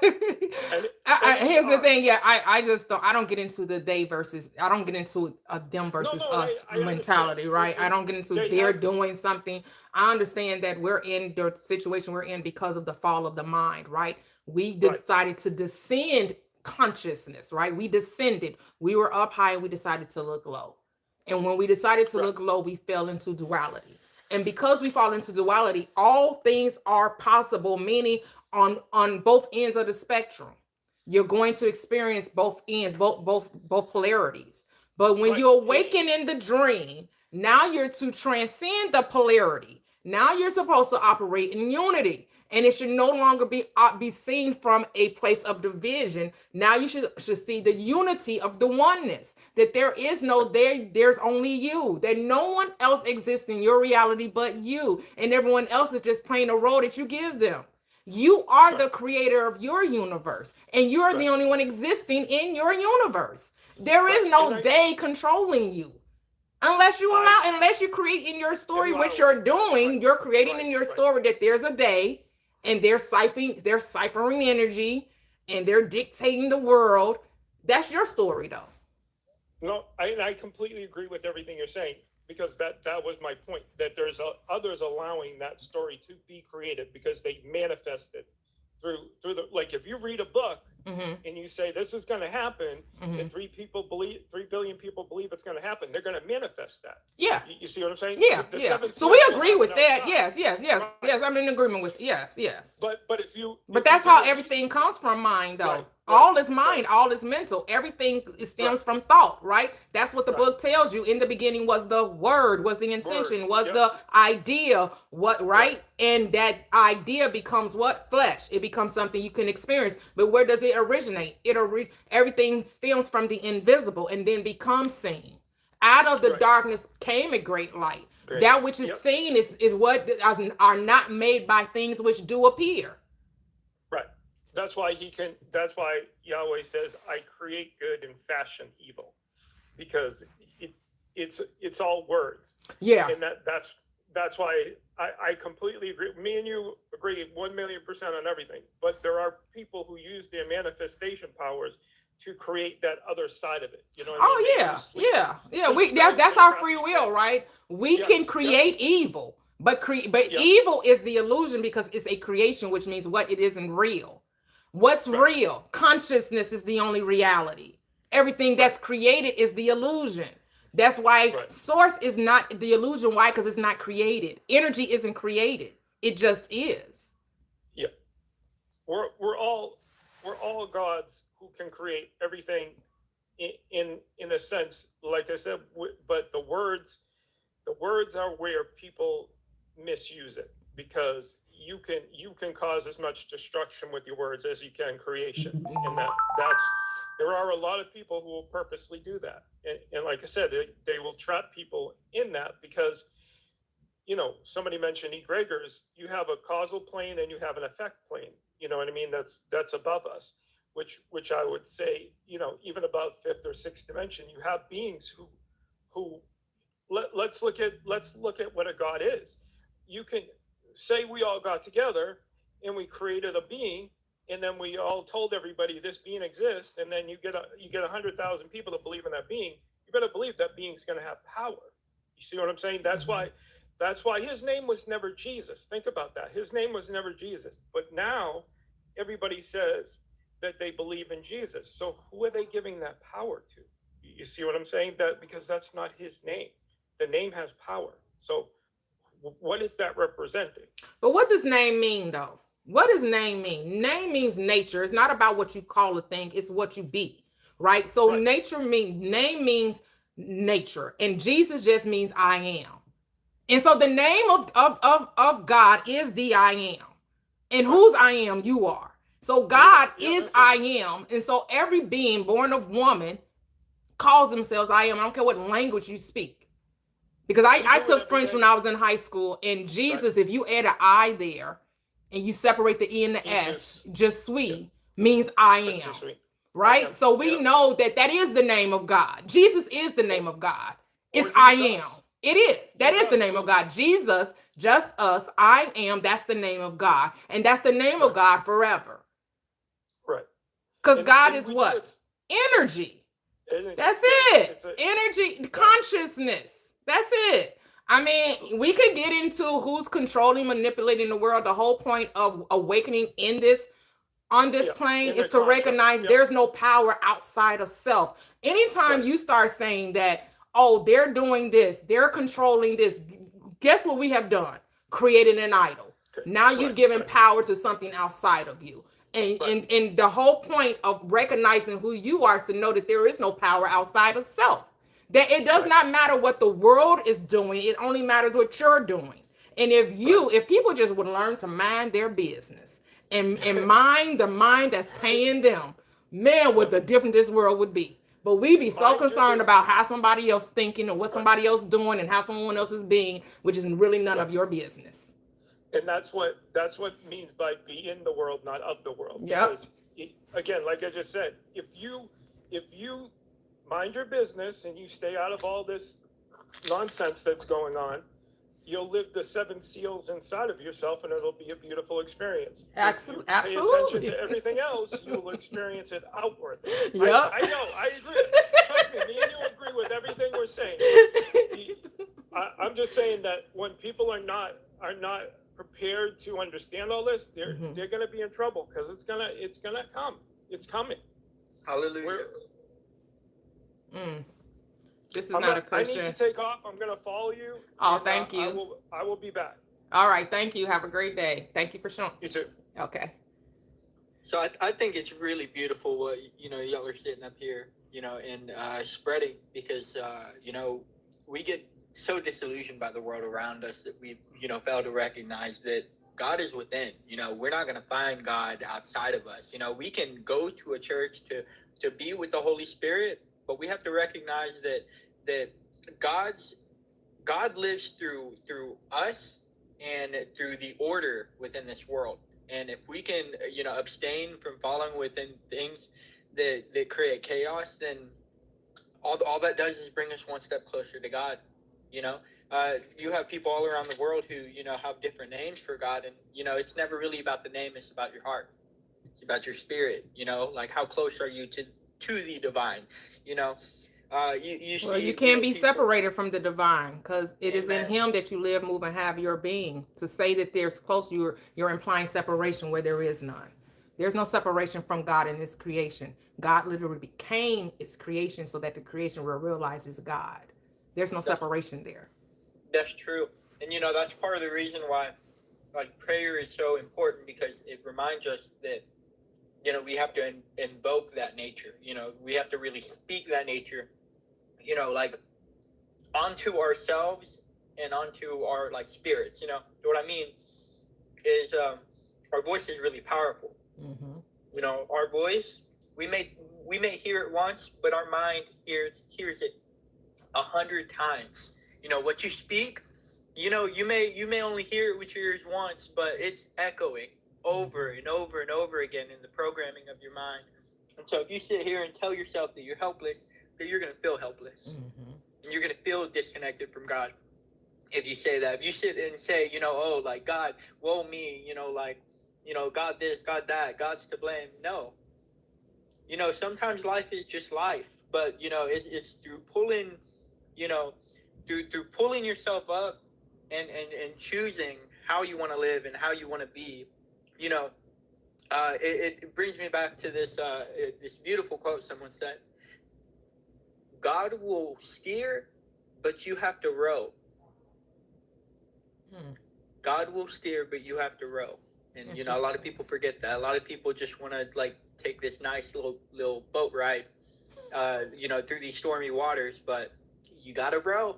Speaker 1: here's the thing. Yeah, I just don't. I don't get into the they versus. I don't get into them versus us
Speaker 5: I
Speaker 1: mentality,
Speaker 5: understand.
Speaker 1: right? I don't get into they're doing something. I understand that we're in the situation we're in because of the fall of the mind, right? We decided to descend consciousness, right? We descended. We were up high and we decided to look low. And when we decided to look low, we fell into duality. And because we fall into duality, all things are possible, meaning on both ends of the spectrum. You're going to experience both ends, both polarities. But when you awaken in the dream, now you're to transcend the polarity. Now you're supposed to operate in unity. And it should no longer be seen from a place of division. Now you should see the unity of the oneness, that there is no there's only you, that no one else exists in your reality but you, and everyone else is just playing a role that you give them. You are the creator of your universe, and you're the only one existing in your universe. There is no they controlling you. Unless you create in your story what you're doing, you're creating in your story that there's a they, and they're ciphering energy, and they're dictating the world. That's your story, though.
Speaker 5: No, I completely agree with everything you're saying, because that was my point, that there's others allowing that story to be created because they manifest it through the, like, if you read a book and you say this is going to happen, and 3 billion people believe it's going to happen, they're going to manifest that.
Speaker 1: Yeah.
Speaker 5: You see what I'm saying?
Speaker 1: Yeah,
Speaker 5: The
Speaker 1: yeah.
Speaker 5: seven
Speaker 1: So we
Speaker 5: spirits
Speaker 1: agree with
Speaker 5: happen
Speaker 1: that.
Speaker 5: outside.
Speaker 1: Yes, yes, yes,
Speaker 5: Right.
Speaker 1: yes. I'm in agreement with yes, yes.
Speaker 5: But if you
Speaker 1: that's how everything comes from mind, though.
Speaker 5: Right,
Speaker 1: all is mind,
Speaker 5: right.
Speaker 1: all is mental. Everything stems
Speaker 5: Right.
Speaker 1: from thought, right? That's what the
Speaker 5: Right.
Speaker 1: book tells you. In the beginning was the word, was the intention, was
Speaker 5: Yep.
Speaker 1: the idea, what, right? And that idea becomes what? Flesh. It becomes something you can experience. But where does it originate? Everything stems from the invisible and then becomes seen. Out of the
Speaker 5: Right.
Speaker 1: darkness came a great light.
Speaker 5: Great.
Speaker 1: That which is
Speaker 5: Yep.
Speaker 1: seen is what are not made by things which do appear.
Speaker 5: Right. That's why Yahweh says, I create good and fashion evil, because it's all words.
Speaker 1: Yeah.
Speaker 5: And that's why I completely agree. Me and you agree 1,000,000% on everything. But there are people who use their manifestation powers to create that other side of it. You know what I mean?
Speaker 1: That's our free will, right? We can create evil, but evil is the illusion because it's a creation, which means what it isn't real. What's real? Consciousness is the only reality. Everything that's created is the illusion. That's why source is not the illusion. Why? Because it's not created. Energy isn't created. It just is.
Speaker 5: Yeah. We're all gods who can create everything in a sense, like I said, but the words are where people misuse it, because you can cause as much destruction with your words as you can creation. And that's there are a lot of people who will purposely do that. And like I said, they will trap people in that because, somebody mentioned egregors. You have a causal plane and you have an effect plane. You know what I mean? That's above us, which I would say, even above 5th or 6th dimension, you have beings who let's look at what a god is. You can say we all got together and we created a being, and then we all told everybody this being exists, and then you get 100,000 people to believe in that being. You better believe that being's going to have power. You see what I'm saying? That's why his name was never Jesus. Think about that. His name was never Jesus. But now everybody says that they believe in Jesus. So who are they giving that power to? You see what I'm saying? That because that's not his name. The name has power. So what is that representing?
Speaker 1: But what does name mean, though? What does name mean? Name means nature. It's not about what you call a thing. It's what you be, right? So name means nature, and Jesus just means I am. And so the name of God is the I am. And whose I am, you are. So God is I am. And so every being born of woman calls themselves I am. I don't care what language you speak. Because I took French when I was in high school, and Jesus, if you add an I there and you separate the E and the S, je suis means I am. Right? So we know that is the name of God. Jesus is the name of God. It's I am. It is. That is the name of God. Jesus, just us, I am. That's the name of God. And that's the name of God forever.
Speaker 5: Right.
Speaker 1: Because God is what? Energy. That's it. Energy, consciousness. That's it. I mean, we could get into who's controlling, manipulating the world. The whole point of awakening on this plane is to recognize there's no power outside of self. Anytime you start saying that, oh, they're doing this, they're controlling this, guess what we have done? Created an idol. Now you've given power to something outside of you. And the whole point of recognizing who you are is to know that there is no power outside of self. That it does not matter what the world is doing. It only matters what you're doing. And if people just would learn to mind their business and mind the mind that's paying them, man, what the different this world would be. But we be so concerned about how somebody else thinking and what somebody else doing and how someone else is being, which is really none of your business.
Speaker 5: And that's what means by be in the world, not of the world.
Speaker 1: Yeah.
Speaker 5: Because again, like I just said, if you mind your business and you stay out of all this nonsense that's going on, you'll live the 7 seals inside of yourself, and it'll be a beautiful experience.
Speaker 1: Absolutely.
Speaker 5: If you pay attention to everything else, you will experience it outwardly.
Speaker 1: Yep.
Speaker 5: I know, I agree. Trust me, me and you agree with everything we're saying. I'm just saying that when people are not prepared to understand all this, they're going to be in trouble, because it's gonna come. It's coming.
Speaker 6: Hallelujah.
Speaker 1: This is not a
Speaker 5: I
Speaker 1: Christian.
Speaker 5: need to take off. I'm going to follow you.
Speaker 1: Oh,
Speaker 5: and,
Speaker 1: thank you.
Speaker 5: I will be back.
Speaker 1: All right. Thank you. Have a great day. Thank you for showing.
Speaker 5: You too.
Speaker 1: Okay.
Speaker 6: So I think it's really beautiful what, y'all are sitting up here, and spreading, because, we get so disillusioned by the world around us that we, fail to recognize that God is within. We're not going to find God outside of us. We can go to a church to be with the Holy Spirit, but we have to recognize that God lives through us and through the order within this world. And if we can, abstain from following within things that create chaos, then all that does is bring us one step closer to God. You have people all around the world who, have different names for God, and, it's never really about the name, it's about your heart. It's about your spirit, like how close are you to the divine,
Speaker 1: you can't be separated from the divine, because it is in him that you live, move, and have your being. To say that there's close, you're implying separation where there is none. There's no separation from God in his creation. God literally became its creation so that the creation will realize is God. There's no separation there.
Speaker 6: That's true. And, that's part of the reason why, like, prayer is so important, because it reminds us that, we have to invoke that nature. We have to really speak that nature, like, onto ourselves and onto our, like, spirits. What I mean is our voice is really powerful. Our voice, we may hear it once, but our mind hears it 100 times. What you speak, you may only hear it with your ears once, but it's echoing over and over and over again in the programming of your mind. And so if you sit here and tell yourself that you're helpless, then you're going to feel helpless. And you're going to feel disconnected from God. If you say that, if you sit and say, oh, like, God, woe me, God this, God that, God's to blame. No. Sometimes life is just life, but, it's through pulling, through pulling yourself up and choosing how you want to live and how you want to be, it brings me back to this beautiful quote someone said: God will steer, but you have to row. God will steer, but you have to row. And, a lot of people forget that. A lot of people just want to, like, take this nice little boat ride, through these stormy waters, but you got to row.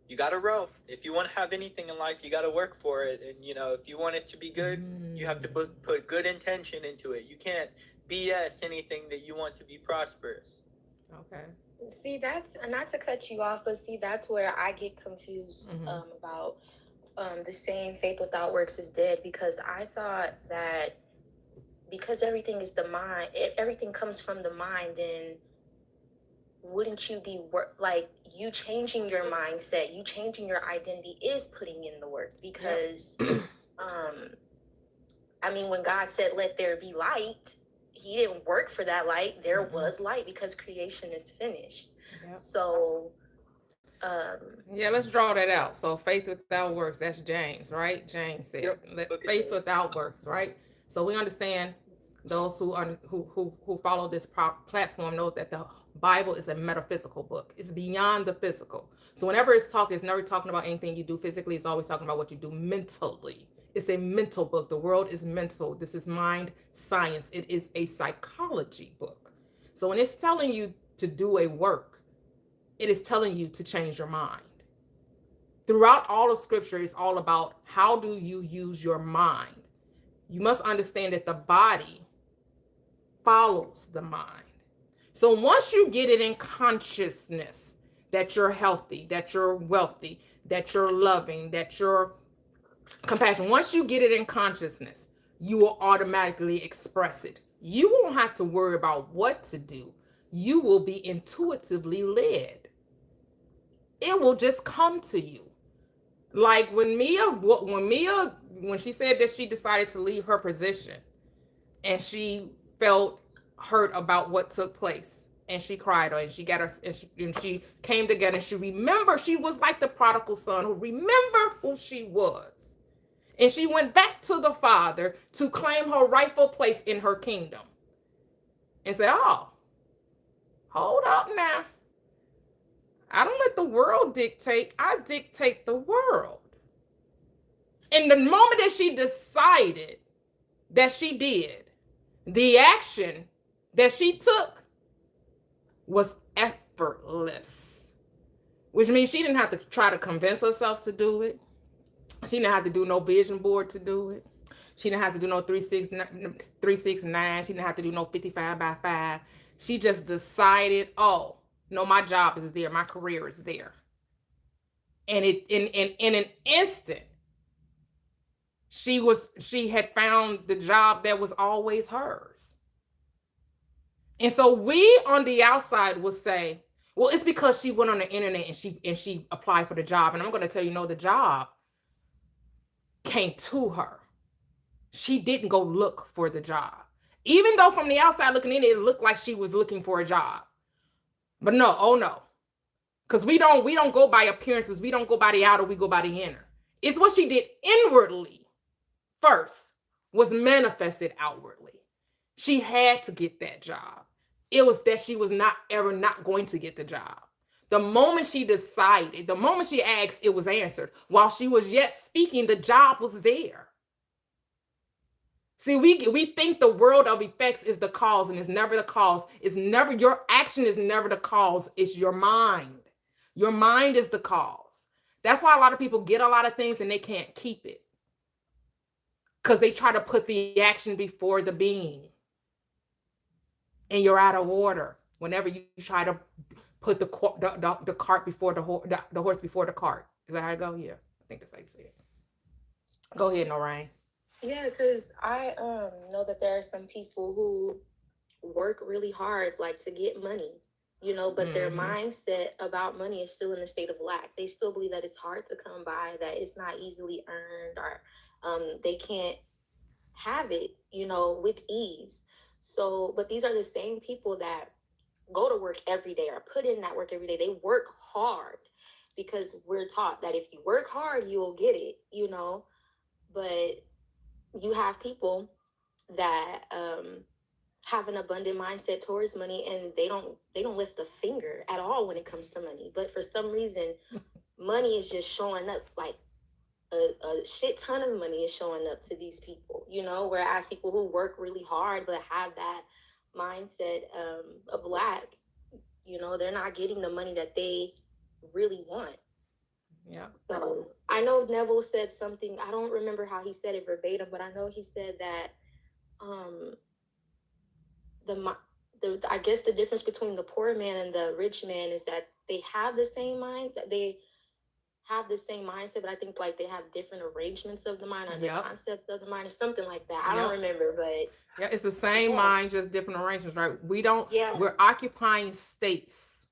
Speaker 6: You got to row. If you want to have anything in life, you got to work for it. And, if you want it to be good, you have to put good intention into it. You can't BS anything that you want to be prosperous.
Speaker 1: Okay.
Speaker 3: See, that's, not to cut you off, but see, that's where I get confused about the saying faith without works is dead, because I thought that because everything is the mind, everything comes from the mind, then wouldn't you be like, you changing your mindset, you changing your identity is putting in the work? Because I mean, when God said let there be light, he didn't work for that light. There was light, because creation is finished. So
Speaker 1: let's draw that out. So faith without works, that's James, right? James said faith without works, right? So we understand, those who follow this platform know that the Bible is a metaphysical book. It's beyond the physical. So whenever it's never talking about anything you do physically. It's always talking about what you do mentally. It's a mental book. The world is mental. This is mind science. It is a psychology book. So when it's telling you to do a work, it is telling you to change your mind. Throughout all of Scripture, it's all about how do you use your mind. You must understand that the body follows the mind. So once you get it in consciousness that you're healthy, that you're wealthy, that you're loving, that you're compassionate, once you get it in consciousness, you will automatically express it. You won't have to worry about what to do. You will be intuitively led. It will just come to you. Like when when she said that she decided to leave her position and she felt hurt about what took place and she cried and she got her and she came together and she remembered she was like the prodigal son who remembered who she was. And she went back to the father to claim her rightful place in her kingdom. And said, oh, hold up now. I don't let the world dictate. I dictate the world. And the moment that she decided that she did, the action that she took was effortless, which means she didn't have to try to convince herself to do it. She didn't have to do no vision board to do it. She didn't have to do no 369. She didn't have to do no 55 by 5. She just decided, oh, no, my job is there. My career is there. And in an instant, she had found the job that was always hers. And so we on the outside will say, well, it's because she went on the internet and she applied for the job. And I'm going to tell you, no, the job came to her. She didn't go look for the job. Even though from the outside looking in, it looked like she was looking for a job. But no, oh no. Because we don't go by appearances. We don't go by the outer, we go by the inner. It's what she did inwardly first was manifested outwardly. She had to get that job. It was that she was not going to get the job. The moment she decided, the moment she asked, it was answered. While she was yet speaking, the job was there. See, we think the world of effects is the cause, and it's never the cause. It's never, your action is never the cause. It's your mind. Your mind is the cause. That's why a lot of people get a lot of things and they can't keep it. Because they try to put the action before the being. And you're out of order whenever you try to put the cart before the horse before the cart. Is that how it go? Yeah, I think that's how you say it. Go ahead, Noreen.
Speaker 3: Yeah, because I know that there are some people who work really hard, like to get money, but their mindset about money is still in a state of lack. They still believe that it's hard to come by, that it's not easily earned, or they can't have it, with ease. So, but these are the same people that go to work every day or put in that work every day. They work hard because we're taught that if you work hard, you will get it, but you have people that have an abundant mindset towards money, and they don't lift a finger at all when it comes to money. But for some reason, money is just showing up, like a shit ton of money is showing up to these people, whereas people who work really hard but have that mindset of lack, they're not getting the money that they really want.
Speaker 1: Yeah.
Speaker 3: So I know Neville said something, I don't remember how he said it verbatim, but I know he said that I guess the difference between the poor man and the rich man is that they have the same mind, that they have the same mindset, but I think like they have different arrangements of the mind or the concept of the mind or something like that. I don't remember, but
Speaker 1: yeah, it's the same mind, just different arrangements, right? We're occupying states.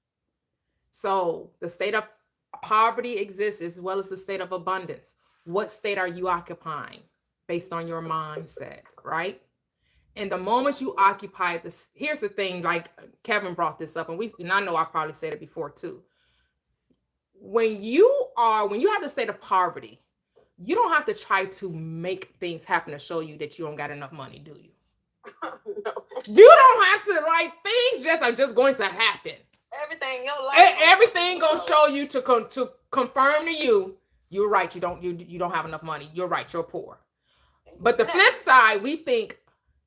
Speaker 1: So the state of poverty exists as well as the state of abundance. What state are you occupying based on your mindset, right? And the moment you occupy this, here's the thing, like Kevin brought this up, and I know I probably said it before too. When you have the state of poverty, you don't have to try to make things happen to show you that you don't got enough money, do you?
Speaker 4: No.
Speaker 1: You don't have to, right? Things just are just going to happen.
Speaker 4: Everything in your life.
Speaker 1: Everything gonna show you to confirm to you, you're right. You don't have enough money. You're right. You're poor. But the flip side, we think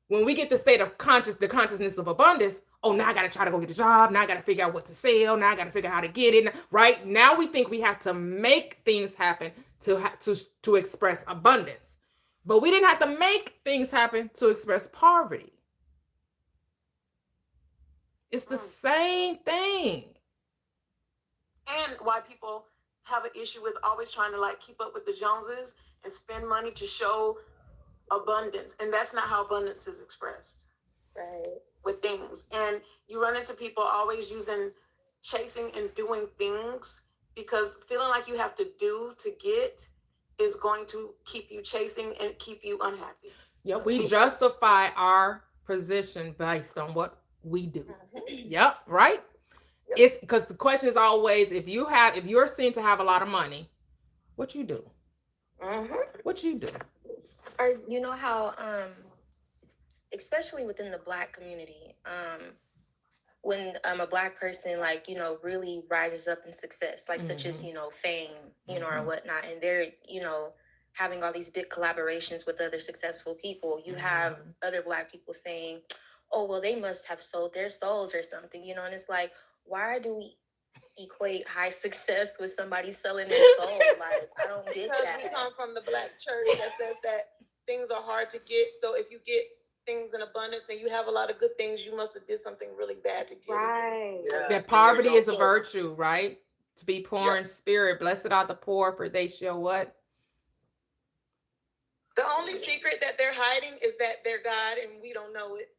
Speaker 1: when we get the state of the consciousness of abundance, oh, now I got to try to go get a job. Now I got to figure out what to sell. Now I got to figure out how to get it. Right now we think we have to make things happen to express abundance, but we didn't have to make things happen to express poverty. It's the same thing.
Speaker 4: And why people have an issue with always trying to like keep up with the Joneses and spend money to show abundance. And that's not how abundance is expressed.
Speaker 3: Right.
Speaker 4: With things. And you run into people always chasing and doing things because feeling like you have to do to get is going to keep you chasing and keep you unhappy.
Speaker 1: Yep, we justify our position based on what we do. Yep, right?
Speaker 4: Yep.
Speaker 1: It's because the question is always, if you're seen to have a lot of money, what you do? What you do?
Speaker 3: Or you know how especially within the Black community, when a Black person, like, you know, really rises up in success, like such as, you know, fame, you know, or whatnot, and they're, you know, having all these big collaborations with other successful people, you have other Black people saying, oh, well, they must have sold their souls or something, you know, and it's like, why do we equate high success with somebody selling their soul? Like, I don't get
Speaker 4: Because
Speaker 3: that.
Speaker 4: we come from the Black church that says that things are hard to get. So if you get things in abundance and you have a lot of good things, you must have did something really bad to get
Speaker 3: Right.
Speaker 6: Yeah.
Speaker 1: That poverty
Speaker 6: And
Speaker 1: is a
Speaker 6: there's also-
Speaker 1: virtue, right? To be poor
Speaker 6: Yep.
Speaker 1: in spirit. Blessed are the poor, for they shall what?
Speaker 4: The only secret that they're hiding is that they're God and we don't know it.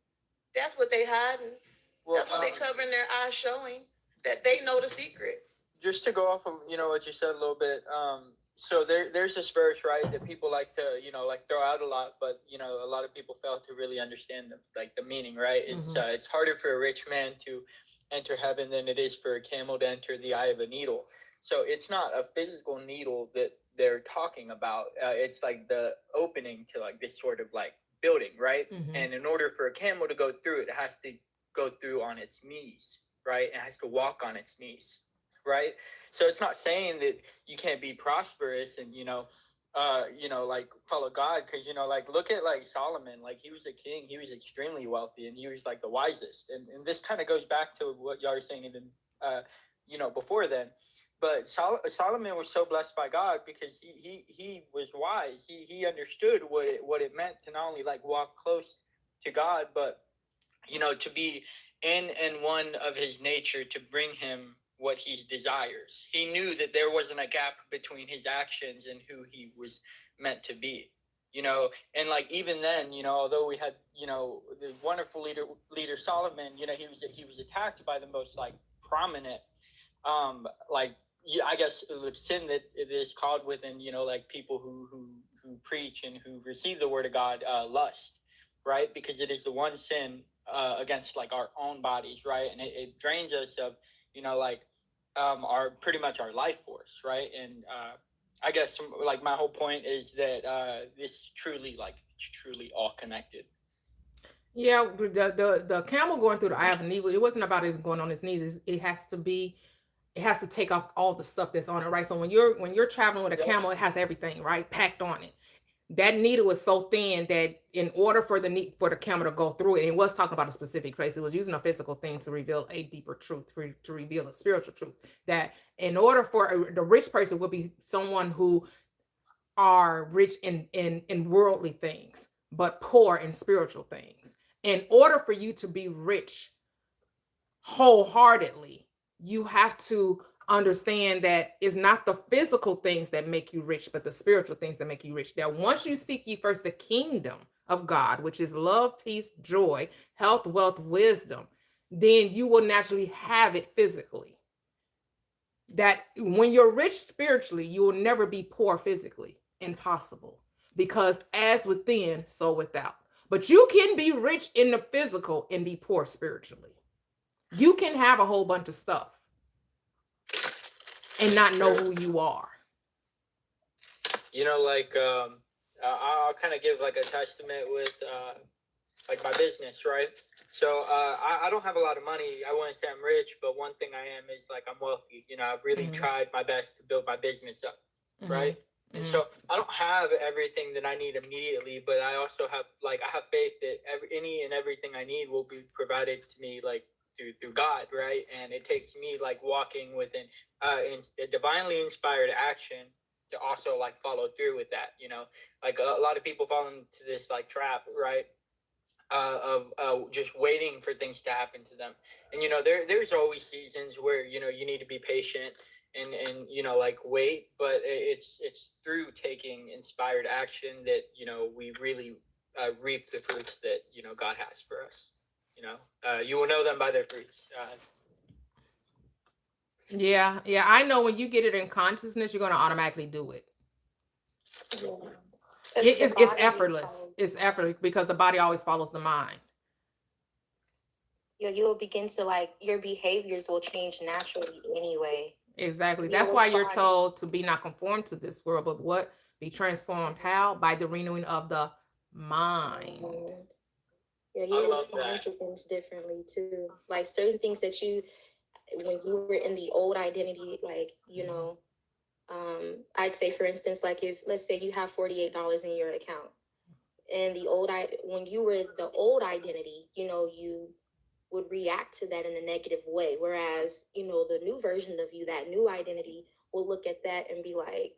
Speaker 4: That's what they hiding.
Speaker 6: Well,
Speaker 4: That's what they covering their eyes, showing that they know the secret.
Speaker 6: just to go off of what you said a little bit, so there's this verse, right, that people like to like throw out a lot, but a lot of people fail to really understand the meaning, right? It's harder for a rich man to enter heaven than it is for a camel to enter the eye of a needle. So it's not a physical needle that they're talking about. It's like the opening to like this sort of like building, right? And in order for a camel to go through, it has to go through on its knees, right? It has to walk on its knees, right? So it's not saying that you can't be prosperous and like follow God, because like look at like Solomon. Like he was a king, he was extremely wealthy, and he was like the wisest. And this kind of goes back to what y'all were saying even before then. But Solomon was so blessed by God because he was wise. He understood what it meant to not only like walk close to God, but to be in and one of his nature, to bring him what he desires. He knew that there wasn't a gap between his actions and who he was meant to be. And like even then, although we had the wonderful leader Solomon, he was attacked by the most like prominent I guess sin that is called within like people who preach and who receive the word of God, lust, right? Because it is the one sin against like our own bodies, right? And it drains us of our pretty much our life force, right? And I guess like my whole point is that this truly all connected.
Speaker 1: Yeah, the camel going through the eye of a needle, it wasn't about it going on his knees. It has to take off all the stuff that's on it, right? So when you're traveling with a camel, it has everything, right, packed on it. That needle was so thin that in order for the camel to go through it, and it was talking about a specific place, it was using a physical thing to reveal a deeper truth, to reveal a spiritual truth. That in order for the rich person would be someone who are rich in worldly things, but poor in spiritual things. In order for you to be rich wholeheartedly, you have to understand that it's not the physical things that make you rich, but the spiritual things that make you rich. That once you seek ye first the kingdom of God, which is love, peace, joy, health, wealth, wisdom, then you will naturally have it physically. That when you're rich spiritually, you will never be poor physically. Impossible. Because as within, so without. But you can be rich in the physical and be poor spiritually. You can have a whole bunch of stuff and not know who you are.
Speaker 6: I'll kind of give like a testament with like my business, right? So I don't have a lot of money. I wouldn't say I'm rich, but one thing I am is like I'm wealthy. I've really tried my best to build my business up, right? And so I don't have everything that I need immediately, but I also have I have faith that any and everything I need will be provided to me like through God, right? And it takes me like walking within in a divinely inspired action to also like follow through with that. Like a lot of people fall into this like trap, right? Of just waiting for things to happen to them. And there's always seasons where you need to be patient and like wait, but it's through taking inspired action that we really reap the fruits that God has for us. You will know them by their fruits.
Speaker 1: Yeah, yeah. I know when you get it in consciousness, you're gonna automatically do it.
Speaker 3: Yeah. 'Cause the
Speaker 1: It's
Speaker 3: body
Speaker 1: effortless.
Speaker 3: follows
Speaker 1: It's
Speaker 3: the mind.
Speaker 1: effortless because the body always follows the mind.
Speaker 3: You'll begin to like your behaviors will change naturally anyway.
Speaker 1: Exactly.
Speaker 3: You'll
Speaker 1: That's why you're
Speaker 3: respond.
Speaker 1: told to be not conformed to this world, but what? Be transformed. How? By the renewing of the mind.
Speaker 3: Yeah,
Speaker 6: I
Speaker 3: you'll
Speaker 6: love
Speaker 3: respond
Speaker 6: that.
Speaker 3: to things differently too. Like certain things that you, when you were in the old identity, like, I'd say for instance, like if let's say you have $48 in your account, and when you were the old identity, you would react to that in a negative way. Whereas, the new version of you, that new identity, will look at that and be like,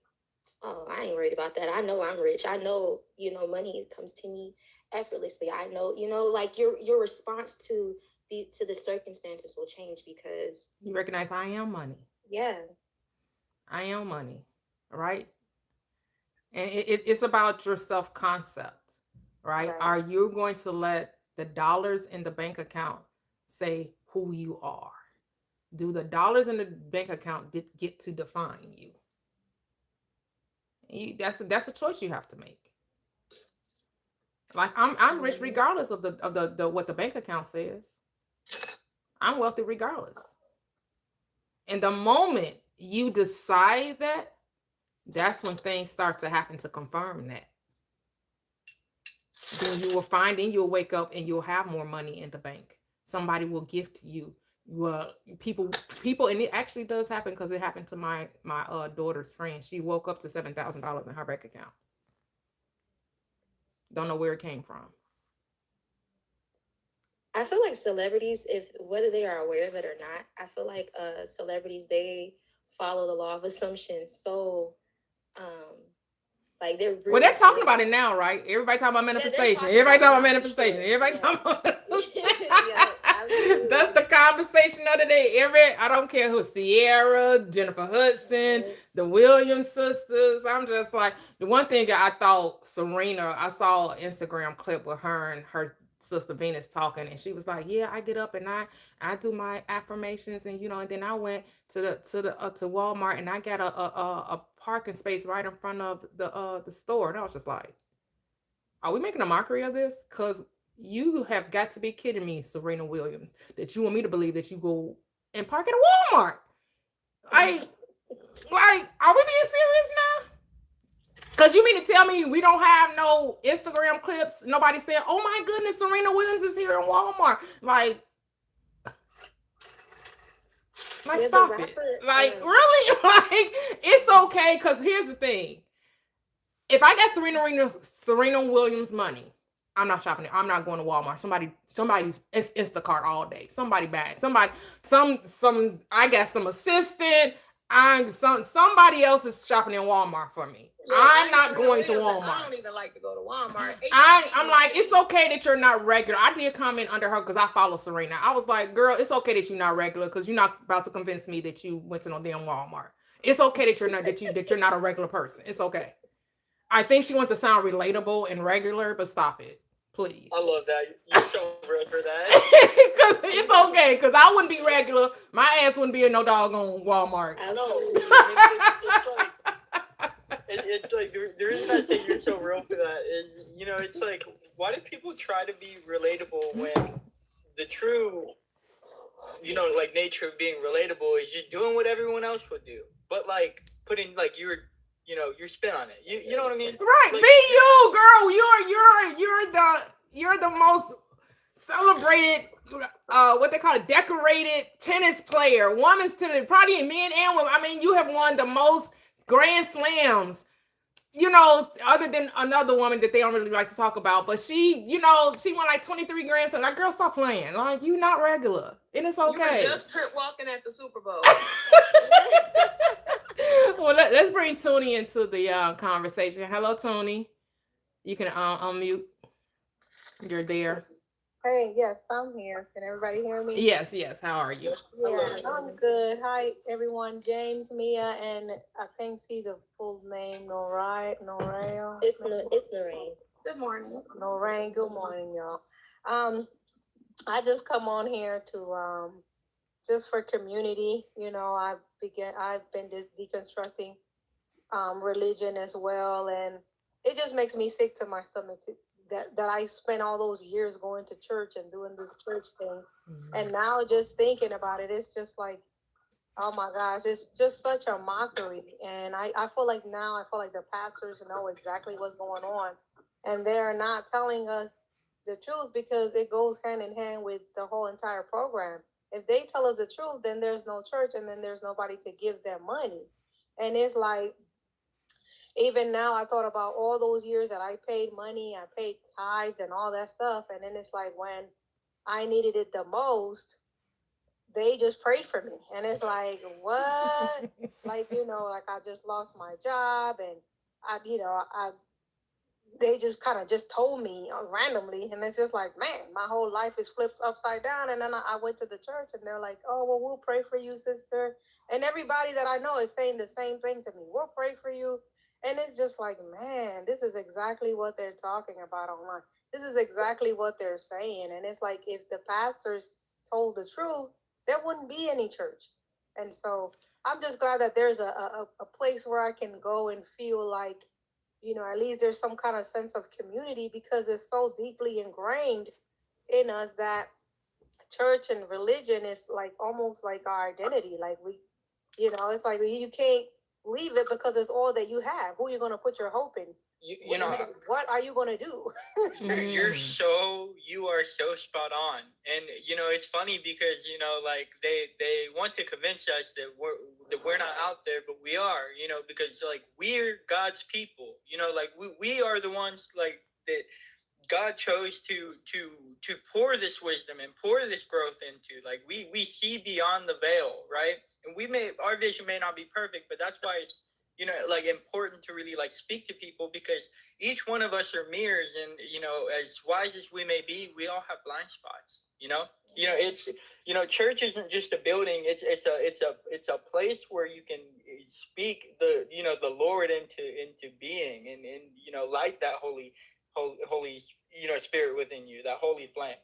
Speaker 3: oh, I ain't worried about that. I know I'm rich. I know, money comes to me effortlessly. I know, like your response to the circumstances will change because
Speaker 1: You recognize I am money.
Speaker 3: yeah.
Speaker 1: I am money. Right? And it's about your self concept, right?
Speaker 3: Right.
Speaker 1: Are you going to let the dollars in the bank account say who you are? Do the dollars in the bank account get to define you? That's a choice you have to make. Like I'm rich regardless of the what the bank account says. I'm wealthy regardless. And the moment you decide that, that's when things start to happen to confirm that. Then you will find, and you'll wake up and you'll have more money in the bank. Somebody will gift you. Well, people, and it actually does happen because it happened to my daughter's friend. She woke up to $7,000 in her bank account. Don't know where it came from.
Speaker 3: I feel like celebrities, if whether they are aware of it or not, I feel like celebrities, they follow the law of assumption. So like they're
Speaker 1: Well,
Speaker 3: really
Speaker 1: they're talking
Speaker 3: good.
Speaker 1: about it now, right? Everybody talking about
Speaker 3: Yeah, they're
Speaker 1: manifestation.
Speaker 3: talking
Speaker 1: Everybody
Speaker 3: about
Speaker 1: talking
Speaker 3: it
Speaker 1: about
Speaker 3: now for
Speaker 1: manifestation.
Speaker 3: sure.
Speaker 1: Everybody
Speaker 3: Yeah.
Speaker 1: talking about
Speaker 3: Yeah, absolutely.
Speaker 1: That's the conversation of the day. I don't care who, Sierra, Jennifer Hudson,
Speaker 3: Mhm.
Speaker 1: the Williams sisters. I'm just like, the one thing that I thought Serena, I saw an Instagram clip with her and her sister Venus talking, and she was like, yeah, I get up and I do my affirmations, and and then I went to Walmart and I got a parking space right in front of the store. And I was just like, are we making a mockery of this? Because you have got to be kidding me, Serena Williams, that you want me to believe that you go and park at a Walmart. Are we being serious now? Because you mean to tell me we don't have no Instagram clips? Nobody saying, oh my goodness, Serena Williams is here in Walmart.
Speaker 3: Yeah,
Speaker 1: Stop
Speaker 3: the
Speaker 1: it.
Speaker 3: rapper,
Speaker 1: Really? It's okay. Because here's the thing. If I got Serena Williams money, I'm not shopping there. I'm not going to Walmart. Somebody's Instacart all day. Somebody bag. Some. I got some assistant. Somebody else is shopping in Walmart for me.
Speaker 4: Look,
Speaker 1: I'm not
Speaker 4: Serena
Speaker 1: going to
Speaker 4: Williams, I
Speaker 1: Walmart.
Speaker 4: don't even like to go to Walmart.
Speaker 1: I'm like, it's okay that you're not regular. I did comment under her because I follow Serena. I was like, girl, it's okay that you're not regular because you're not about to convince me that you went to no damn Walmart. It's okay that you're not a regular person. It's okay. I think she wants to sound relatable and regular, but stop it, please.
Speaker 6: I love that. You're so real for that.
Speaker 1: Because it's okay, because I wouldn't be regular. My ass wouldn't be in no doggone Walmart.
Speaker 6: I know. It's like the reason I say you're so real for that is, it's like, why do people try to be relatable when the true, like nature of being relatable is just doing what everyone else would do, but like putting like your spin on it. You know what I mean?
Speaker 1: Right.
Speaker 6: Like,
Speaker 1: be you, girl. You're the most celebrated, what they call it, decorated tennis player, women's tennis, probably men and women. I mean, you have won the most Grand Slams, other than another woman that they don't really like to talk about. But she won like 23 Grand Slams. Like, girl, stop playing. Like, you not regular. And it's okay.
Speaker 4: You were just Kurt walking at the Super Bowl.
Speaker 1: Well, let's bring Tony into the conversation. Hello, Tony. You can unmute. You're there.
Speaker 7: Hey, yes, I'm here. Can everybody hear me?
Speaker 1: Yes. How are you?
Speaker 7: Yeah, I'm good. Hi, everyone. James, Mia, and I can't see the full name. Noraya.
Speaker 3: It's Lorraine.
Speaker 4: Good morning.
Speaker 7: Lorraine. Good morning, y'all. I just come on here to just for community. I've been deconstructing religion as well, and it just makes me sick to my stomach that I spent all those years going to church and doing this church thing, and now just thinking about it, it's just like, oh my gosh, it's just such a mockery. And I feel like now the pastors know exactly what's going on, and they're not telling us the truth because it goes hand in hand with the whole entire program. If they tell us the truth, then there's no church, and then there's nobody to give them money. And it's like, even now, I thought about all those years that I paid money, I paid tithes and all that stuff. And then it's like, when I needed it the most, they just prayed for me. And it's like, what? Like, like I just lost my job, and I they just kind of just told me randomly, and it's just like, man, my whole life is flipped upside down. And then I went to the church, and they're like, oh, well, we'll pray for you, sister. And everybody that I know is saying the same thing to me. We'll pray for you. And it's just like, man, this is exactly what they're talking about online. This is exactly what they're saying. And it's like, if the pastors told the truth, there wouldn't be any church. And so I'm just glad that there's a place where I can go and feel like, at least there's some kind of sense of community, because it's so deeply ingrained in us that church and religion is like almost like our identity. Like it's like you can't leave it because it's all that you have. Who are you going to put your hope in? What are you going to do?
Speaker 6: You are so spot on. And it's funny because like they want to convince us that we're not out there, but we are, because like we're God's people, like we are the ones like that God chose to pour this wisdom and pour this growth into. Like we see beyond the veil, right? And our vision may not be perfect, but that's why it's like important to really like speak to people, because each one of us are mirrors, and as wise as we may be, we all have blind spots. It's church isn't just a building. It's a place where you can speak the Lord into being, and light that holy spirit within you, that holy flame.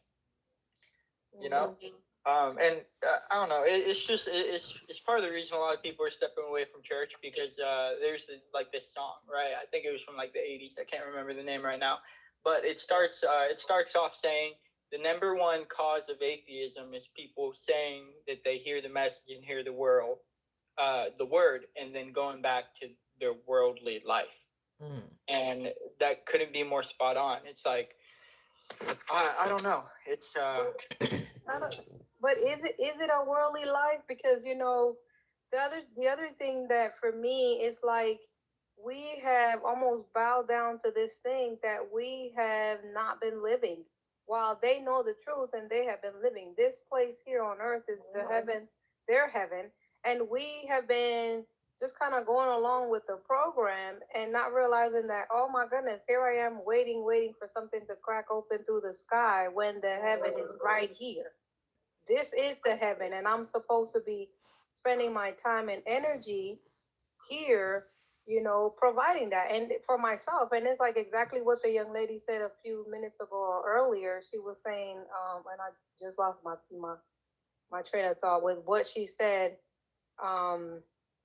Speaker 6: And I don't know. It's part of the reason a lot of people are stepping away from church, because there's this song, right? I think it was from like the 80s. I can't remember the name right now, but it starts off saying the number one cause of atheism is people saying that they hear the message and hear the word, and then going back to their worldly life. And that couldn't be more spot on. It's like, I don't know. It's
Speaker 7: But is it a worldly life? Because the other thing that for me is like, we have almost bowed down to this thing that we have not been living, while they know the truth and they have been living. This place here on earth is the heaven, their heaven, and we have been just kind of going along with the program and not realizing that, oh my goodness, here I am waiting for something to crack open through the sky when the heaven is right here. This is the heaven, and I'm supposed to be spending my time and energy here, providing that, and for myself. And it's like exactly what the young lady said a few minutes ago or earlier. She was saying, and I just lost my train of thought with what she said.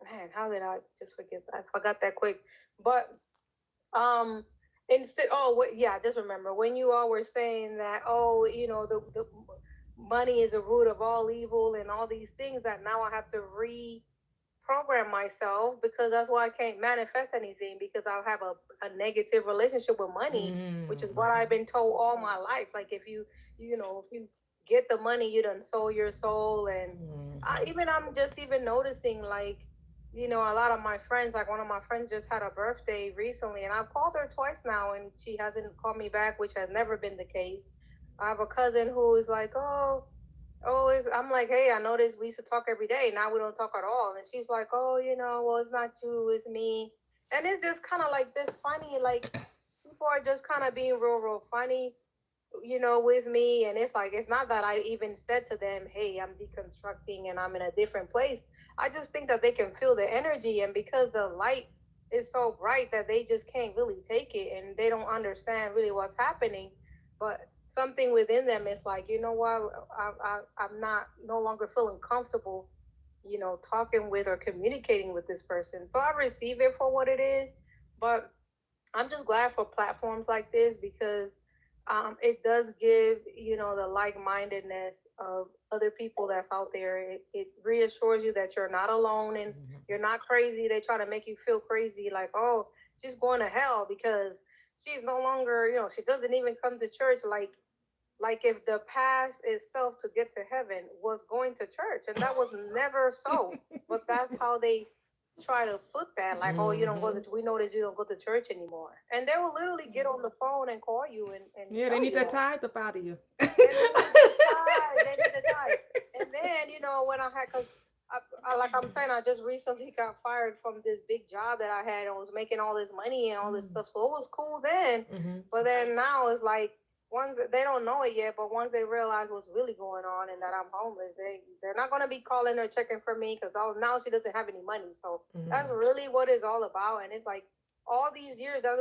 Speaker 7: Man, how did I just forget? I forgot that quick. But instead, I just remember when you all were saying that, the money is the root of all evil and all these things, that now I have to reprogram myself, because that's why I can't manifest anything, because I'll have a negative relationship with money, which is what I've been told all my life. Like, if you get the money, you done sold your soul. And I'm just even noticing, like, a lot of my friends, like one of my friends just had a birthday recently, and I've called her twice now and she hasn't called me back, which has never been the case. I have a cousin who is like, I'm like, hey, I noticed we used to talk every day. Now we don't talk at all. And she's like, well, it's not you, it's me. And it's just kind of like this funny, like, people are just kind of being real funny, with me. And it's like, it's not that I even said to them, hey, I'm deconstructing and I'm in a different place. I just think that they can feel the energy. And because the light is so bright that they just can't really take it, and they don't understand really what's happening. But something within them is like, you know what, I'm not no longer feeling comfortable, talking with or communicating with this person. So I receive it for what it is, but I'm just glad for platforms like this because it does give, the like-mindedness of other people that's out there. It reassures you that you're not alone and you're not crazy. They try to make you feel crazy, like, oh, she's going to hell because she's no longer, she doesn't even come to church. Like if the path itself to get to heaven was going to church, and that was never so. But that's how they try to put that, like, oh, you don't go to, we notice you don't go to church anymore, and they will literally get on the phone and call you and
Speaker 1: Yeah,
Speaker 7: tell
Speaker 1: they need
Speaker 7: you
Speaker 1: that
Speaker 7: that.
Speaker 1: tithe up out of you.
Speaker 7: They need the tithe. They need the tithe. And then, when I had, because like I'm saying, I just recently got fired from this big job that I had and was making all this money and all this stuff. So it was cool then. But then now it's like, once they don't know it yet, but once they realize what's really going on and that I'm homeless, they're not going to be calling or checking for me because now she doesn't have any money. So that's really what it's all about. And it's like all these years that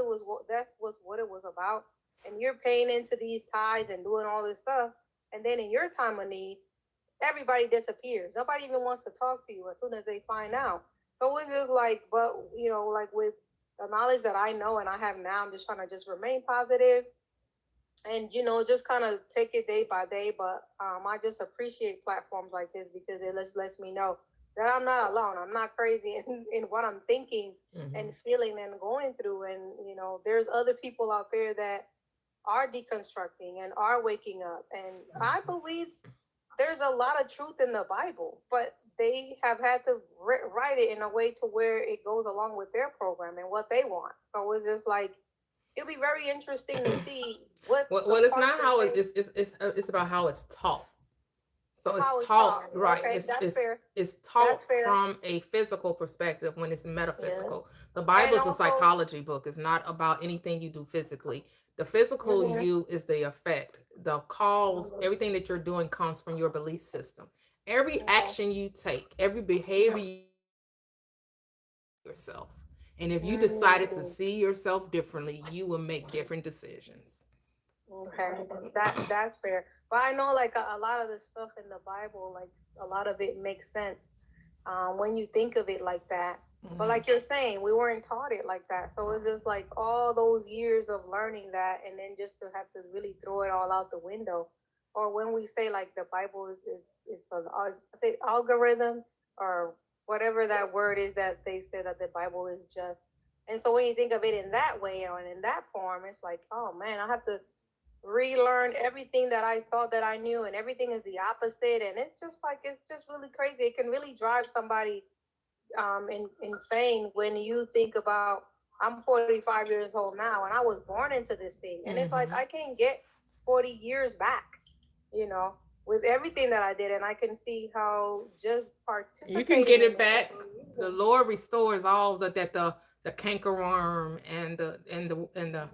Speaker 7: was what it was about. And you're paying into these tithes and doing all this stuff. And then in your time of need, everybody disappears. Nobody even wants to talk to you as soon as they find out. So it's just like, but like with the knowledge that I know and I have now, I'm just trying to just remain positive and just kind of take it day by day. But I just appreciate platforms like this because it lets me know that I'm not alone. I'm not crazy in what I'm thinking and feeling and going through. And there's other people out there that are deconstructing and are waking up. And I believe there's a lot of truth in the Bible, but they have had to write it in a way to where it goes along with their program and what they want. So it's just like, it'll be very interesting to see what.
Speaker 1: Well, it's not how it's about how it's taught. So it's
Speaker 7: How it's
Speaker 1: taught,
Speaker 7: taught.
Speaker 1: right?
Speaker 7: Okay, that's fair.
Speaker 1: It's taught
Speaker 7: That's fair.
Speaker 1: from a physical perspective when it's metaphysical. The
Speaker 7: And
Speaker 1: Bible is a
Speaker 7: also,
Speaker 1: psychology book. It's not about anything you do physically. The physical you is the effect. The cause, everything that you're doing comes from your belief system. Every action you take, every behavior yourself. And if you decided to see yourself differently, you will make different decisions.
Speaker 7: okay, that's fair. But I know, like a lot of the stuff in the Bible, like a lot of it makes sense when you think of it like that. But like you're saying, we weren't taught it like that. So it's just like all those years of learning that, and then just to have to really throw it all out the window. Or when we say like the Bible is an say algorithm or whatever that word is that they say that the Bible is just. And so when you think of it in that way or in that form, it's like, oh man, I have to relearn everything that I thought that I knew, and everything is the opposite. And it's just like, it's just really crazy. It can really drive somebody insane when you think about, I'm 45 years old now and I was born into this thing. And it's like, I can't get 40 years back, with everything that I did. And I can see how just participating.
Speaker 1: You can get it back. The Lord restores all the cankerworm and the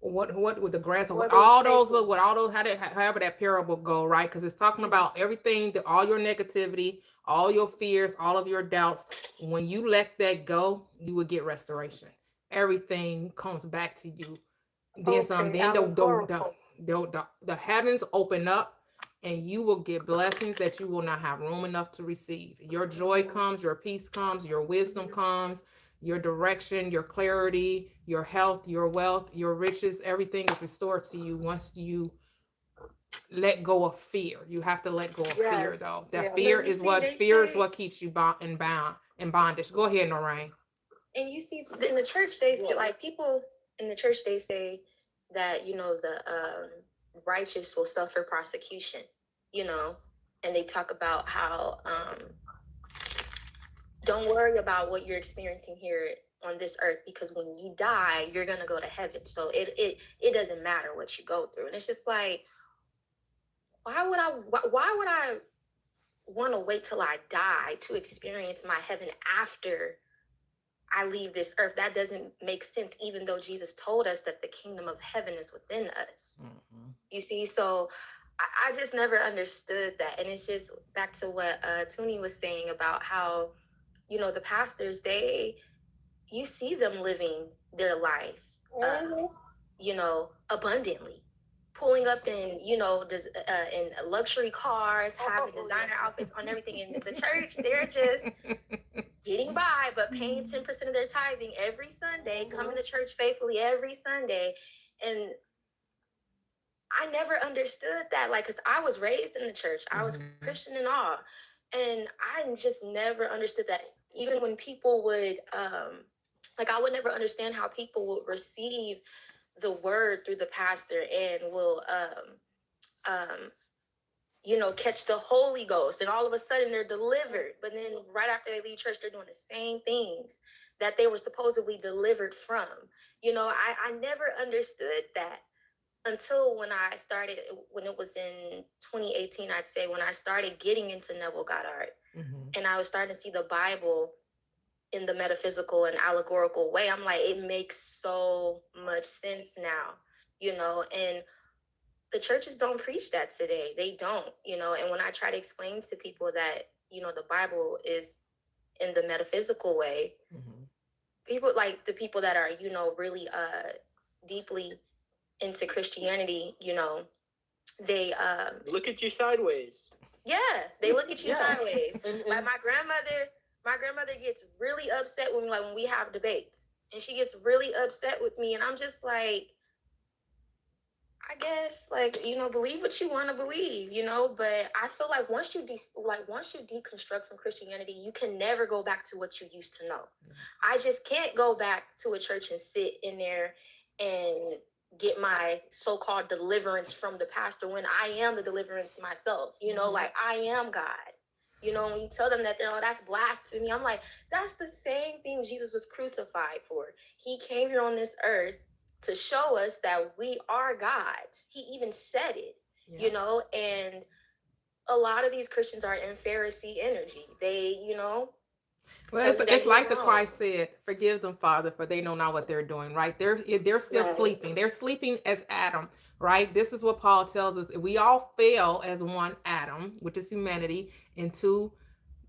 Speaker 1: what with the grass, with all those however that parable go, right? Because it's talking about everything, all your negativity, all your fears, all of your doubts. When you let that go, you will get restoration. Everything comes back to you. Then some. Then the heavens open up, and you will get blessings that you will not have room enough to receive. Your joy comes, your peace comes, your wisdom comes, your direction, your clarity, your health, your wealth, your riches. Everything is restored to you once you let go of fear. You have to let go of fear, though. That fear is what keeps you in bondage. Go ahead, Noreen.
Speaker 3: And you see in the church, they say, like, people in the church, they say that the righteous will suffer prosecution, and they talk about how don't worry about what you're experiencing here on this earth, because when you die, you're gonna go to heaven. So it doesn't matter what you go through. And it's just like, why would I want to wait till I die to experience my heaven after I leave this earth? That doesn't make sense, even though Jesus told us that the kingdom of heaven is within us. You see, so I just never understood that. And it's just back to what Tuni was saying about how, the pastors, you see them living their life, abundantly. pulling up in, in luxury cars, having designer outfits on everything. In the church, they're just getting by, but paying 10% of their tithing every Sunday, coming to church faithfully every Sunday. And I never understood that, like, because I was raised in the church, I was Christian and all, and I just never understood that. Even when people would, I would never understand how people would receive the word through the pastor and will, catch the Holy Ghost, and all of a sudden they're delivered. But then right after they leave church, they're doing the same things that they were supposedly delivered from. I never understood that until when it was in 2018, I'd say, when I started getting into Neville Goddard, and I was starting to see the Bible in the metaphysical and allegorical way. I'm like, it makes so much sense now, and the churches don't preach that today. They don't, and when I try to explain to people that, the Bible is in the metaphysical way, people like the people that are, really deeply into Christianity, they
Speaker 6: look at you sideways.
Speaker 3: Yeah, they look at you sideways. Like my grandmother gets really upset when we have debates, and she gets really upset with me, and I'm just like, I guess, believe what you want to believe, but I feel like once you deconstruct from Christianity, you can never go back to what you used to know. I just can't go back to a church and sit in there and get my so-called deliverance from the pastor when I am the deliverance myself, like I am God. When you tell them that, they're like, that's blasphemy. I'm like, that's the same thing Jesus was crucified for. He came here on this earth to show us that we are gods. He even said it, and a lot of these Christians are in Pharisee energy. They,
Speaker 1: Well, it's like the Christ said, forgive them, Father, for they know not what they're doing, right? They're still sleeping. They're sleeping as Adam, right? This is what Paul tells us. We all fail as one Adam, which is humanity, into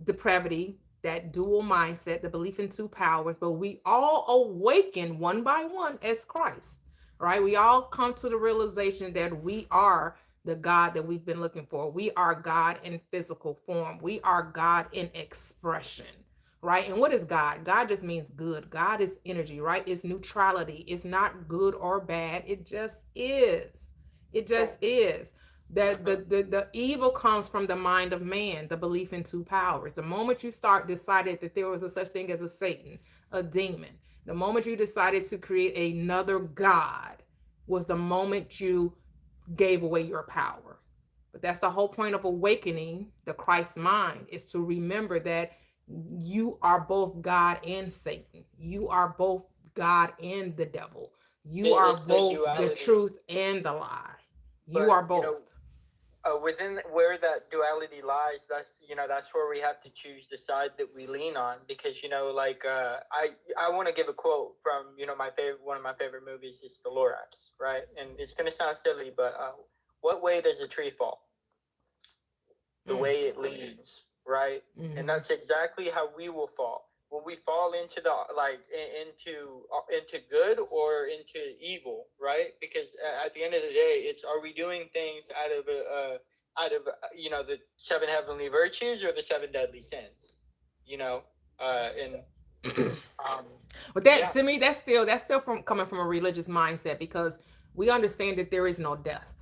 Speaker 1: depravity, that dual mindset, the belief in two powers, but we all awaken one by one as Christ, right? We all come to the realization that we are the God that we've been looking for. We are God in physical form. We are God in expression, right? And what is God? God just means good. God is energy, right? It's neutrality. It's not good or bad. It just is. It just is. That the evil comes from the mind of man, the belief in two powers. The moment you decided that there was a such thing as a Satan, a demon, the moment you decided to create another God was the moment you gave away your power. But that's the whole point of awakening the Christ mind, is to remember that you are both God and Satan. You are both God and the devil. You are both the truth and the lie. You are both.
Speaker 6: Within where that duality lies, that's where we have to choose the side that we lean on, because I want to give a quote from one of my favorite movies is The Lorax, right? And it's gonna sound silly, but what way does a tree fall? The way it leans, right? And that's exactly how we will fall. Will we fall into into good or into evil, right? Because at the end of the day, are we doing things out of the seven heavenly virtues or the seven deadly sins?
Speaker 1: But that to me, that's still coming from a religious mindset, because we understand that there is no death.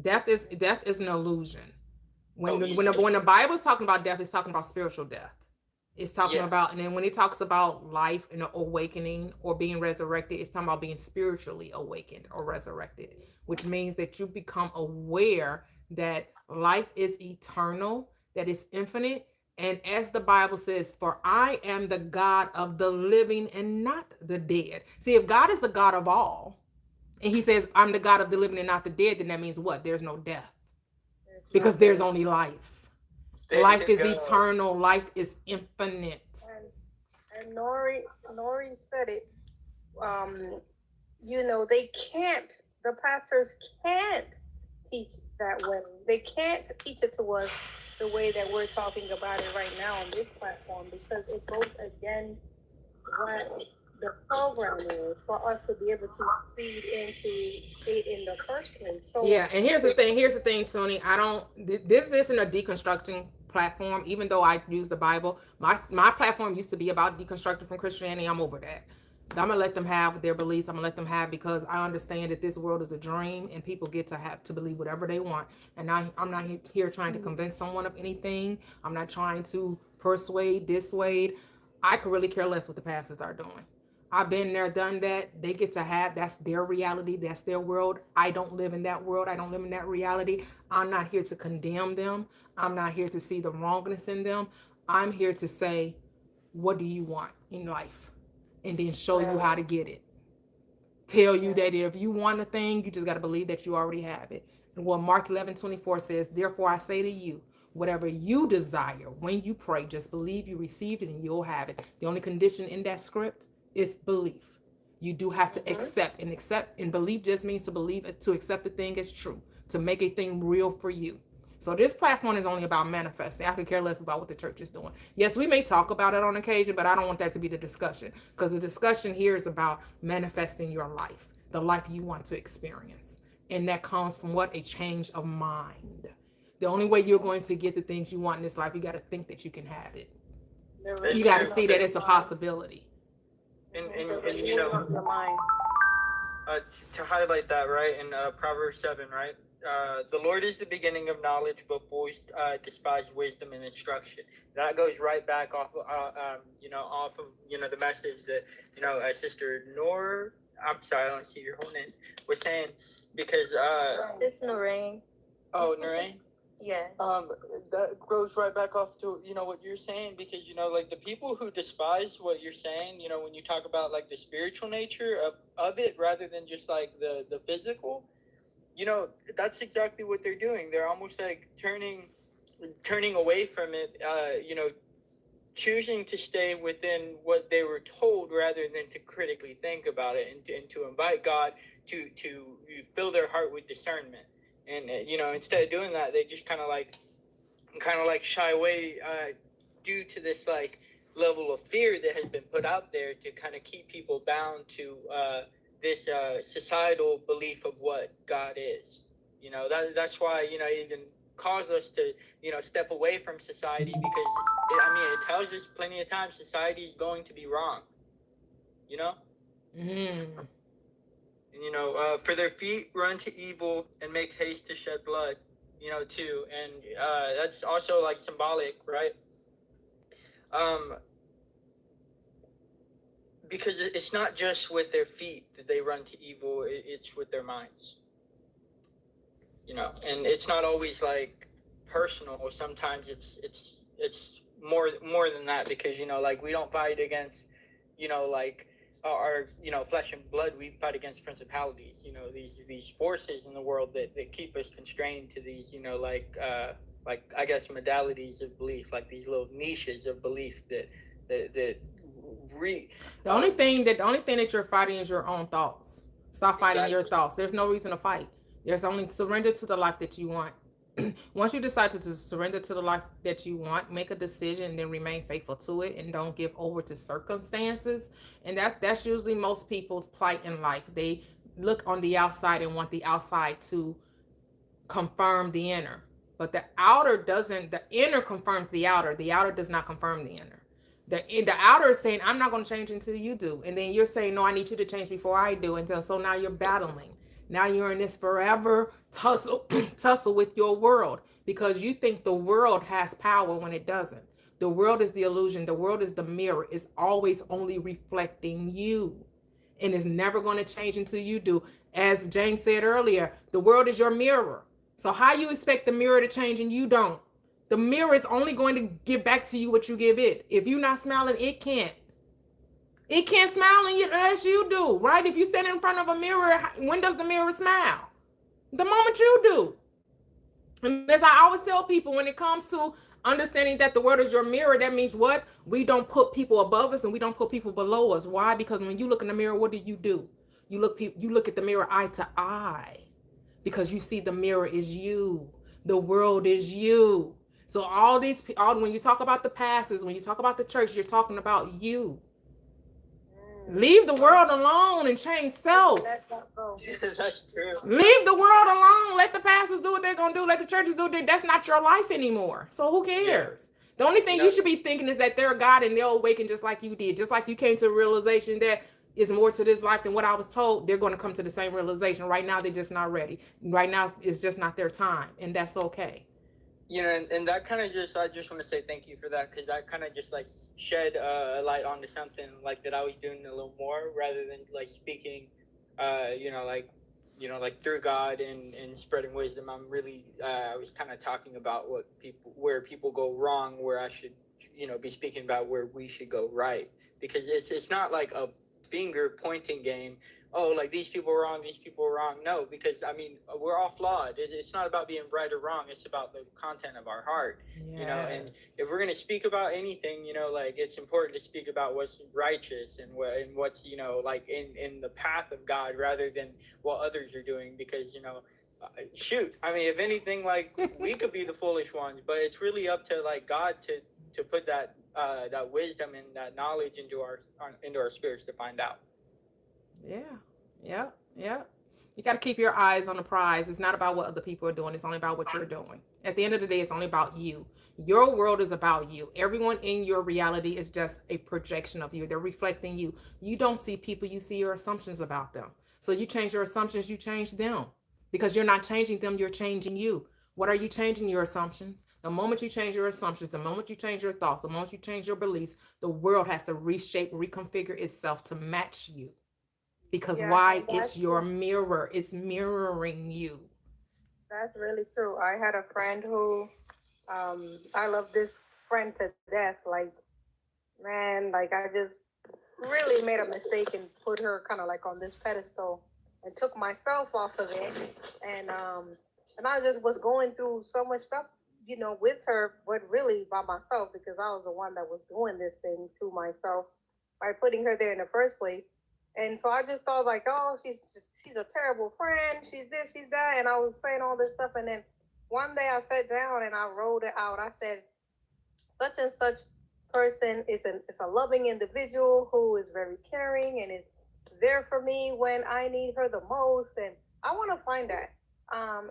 Speaker 1: Death is an illusion. When the Bible is talking about death, it's talking about spiritual death. It's talking about, and then when it talks about life and awakening or being resurrected, it's talking about being spiritually awakened or resurrected, which means that you become aware that life is eternal, that it's infinite. And as the Bible says, for I am the God of the living and not the dead. See, if God is the God of all, and he says, I'm the God of the living and not the dead, then that means what? There's no death. Because there's only life. Life is eternal. Life is infinite.
Speaker 7: And Nori said it. The pastors can't teach that way. They can't teach it to us the way that we're talking about it right now on this platform, because it goes against what the program is for us to be able to feed into it in the first place. So
Speaker 1: Yeah, and here's the thing, Tony. This isn't a deconstructing platform, even though I use the Bible. My platform used to be about deconstructing from Christianity. I'm over that. I'm gonna let them have their beliefs. I'm gonna let them have, because I understand that this world is a dream and people get to have to believe whatever they want. And I'm not here trying to convince someone of anything. I'm not trying to persuade, dissuade. I could really care less what the pastors are doing. I've been there, done that. They get to have, that's their reality. That's their world. I don't live in that world. I don't live in that reality. I'm not here to condemn them. I'm not here to see the wrongness in them. I'm here to say, what do you want in life? And then show you how to get it. Tell you that if you want a thing, you just got to believe that you already have it. And what Mark 11:24 says, therefore I say to you, whatever you desire when you pray, just believe you received it and you'll have it. The only condition in that script is belief. You do have to accept, and belief just means to believe it, to accept the thing as true, to make a thing real for you. So this platform is only about manifesting. I could care less about what the church is doing. Yes, we may talk about it on occasion, but I don't want that to be the discussion, because the discussion here is about manifesting your life, the life you want to experience. And that comes from what? A change of mind. The only way you're going to get the things you want in this life, you got to think that you can have it. You got to see that it's a possibility.
Speaker 6: And you know, to highlight that, right, in Proverbs 7, right? The Lord is the beginning of knowledge, but fools despise wisdom and instruction. That goes right back off, off of, the message that, Sister Noor, I'm sorry, I don't see your whole name, was saying, because...
Speaker 3: It's Noreen.
Speaker 6: Oh, Noreen?
Speaker 3: Yeah.
Speaker 6: That goes right back off to, what you're saying, because, like the people who despise what you're saying, when you talk about like the spiritual nature of it, rather than just like the physical, that's exactly what they're doing. They're almost like turning away from it, choosing to stay within what they were told rather than to critically think about it and to invite God to fill their heart with discernment. And, instead of doing that, they just kind of like shy away due to this like level of fear that has been put out there to kind of keep people bound to this societal belief of what God is. That's why, it even caused us to, step away from society, because it tells us plenty of times society is going to be wrong,
Speaker 1: Mm.
Speaker 6: And, for their feet run to evil and make haste to shed blood, too. And that's also like symbolic, right? Because it's not just with their feet that they run to evil, it's with their minds. And it's not always like personal. Sometimes it's more than that, because, like we don't fight against, like our flesh and blood. We fight against principalities, these forces in the world that keep us constrained to these, like I guess modalities of belief, like these little niches of belief that the
Speaker 1: only thing that you're fighting is your own thoughts. Stop fighting your
Speaker 6: Exactly.
Speaker 1: thoughts. There's no reason to fight. There's only surrender to the life that you want. Once you decide to surrender to the life that you want, make a decision and then remain faithful to it, and don't give over to circumstances. And that's usually most people's plight in life. They look on the outside and want the outside to confirm the inner, but the inner confirms the outer does not confirm the inner. The outer is saying, I'm not going to change until you do. And then you're saying, no, I need you to change before I do. And so now you're battling. Now you're in this forever tussle with your world, because you think the world has power when it doesn't. The world is the illusion. The world is the mirror. It's always only reflecting you, and it's never going to change until you do. As James said earlier, the world is your mirror. So how you expect the mirror to change and you don't? The mirror is only going to give back to you what you give it. If you're not smiling, it can't. It can't smile unless you do, right? If you stand in front of a mirror, when does the mirror smile? The moment you do. And as I always tell people, when it comes to understanding that the world is your mirror, that means what? We don't put people above us and we don't put people below us. Why? Because when you look in the mirror, what do? You look at the mirror eye to eye, because you see the mirror is you. The world is you. So when you talk about the pastors, when you talk about the church, you're talking about you. Leave the world alone and change self.
Speaker 7: Let that go.
Speaker 6: That's true.
Speaker 1: Leave the world alone. Let the pastors do what they're going to do. Let the churches do it. That's not your life anymore. So who cares? The only thing you should be thinking is that they're God and they'll awaken just like you did. Just like you came to a realization that is more to this life than what I was told, they're going to come to the same realization. Right now, they're just not ready. Right now, it's just not their time. And that's okay.
Speaker 6: And that kind of I just want to say thank you for that, because that kind of just like shed a light onto something like that I was doing a little more, rather than like speaking, like through God and spreading wisdom. I'm really, I was kind of talking about where people go wrong, where I should, be speaking about where we should go right, because it's not like a finger pointing game. Oh, like these people are wrong. No, because I mean, we're all flawed. It's not about being right or wrong. It's about the content of our heart, and if we're going to speak about anything, like it's important to speak about what's righteous and what's, like in the path of God, rather than what others are doing, because, shoot, I mean, if anything, like we could be the foolish ones, but it's really up to like God to put that wisdom and that knowledge into our spirits to find out.
Speaker 1: Yeah. You got to keep your eyes on the prize. It's not about what other people are doing. It's only about what you're doing. At the end of the day, it's only about you. Your world is about you. Everyone in your reality is just a projection of you. They're reflecting you. You don't see people. You see your assumptions about them. So you change your assumptions, you change them. Because you're not changing them, you're changing you. What are you changing? Your assumptions. The moment you change your assumptions, the moment you change your thoughts, the moment you change your beliefs, the world has to reshape, reconfigure itself to match you. Because why? It's your mirror. It's mirroring you.
Speaker 7: That's really true. I had a friend who, I love this friend to death. Like, man, like I just really made a mistake and put her kind of like on this pedestal and took myself off of it. And I just was going through so much stuff, with her, but really by myself, because I was the one that was doing this thing to myself by putting her there in the first place. And so I just thought like, oh, she's a terrible friend. She's this, she's that. And I was saying all this stuff. And then one day I sat down and I wrote it out. I said, such and such person is a loving individual who is very caring and is there for me when I need her the most. And I want to find that.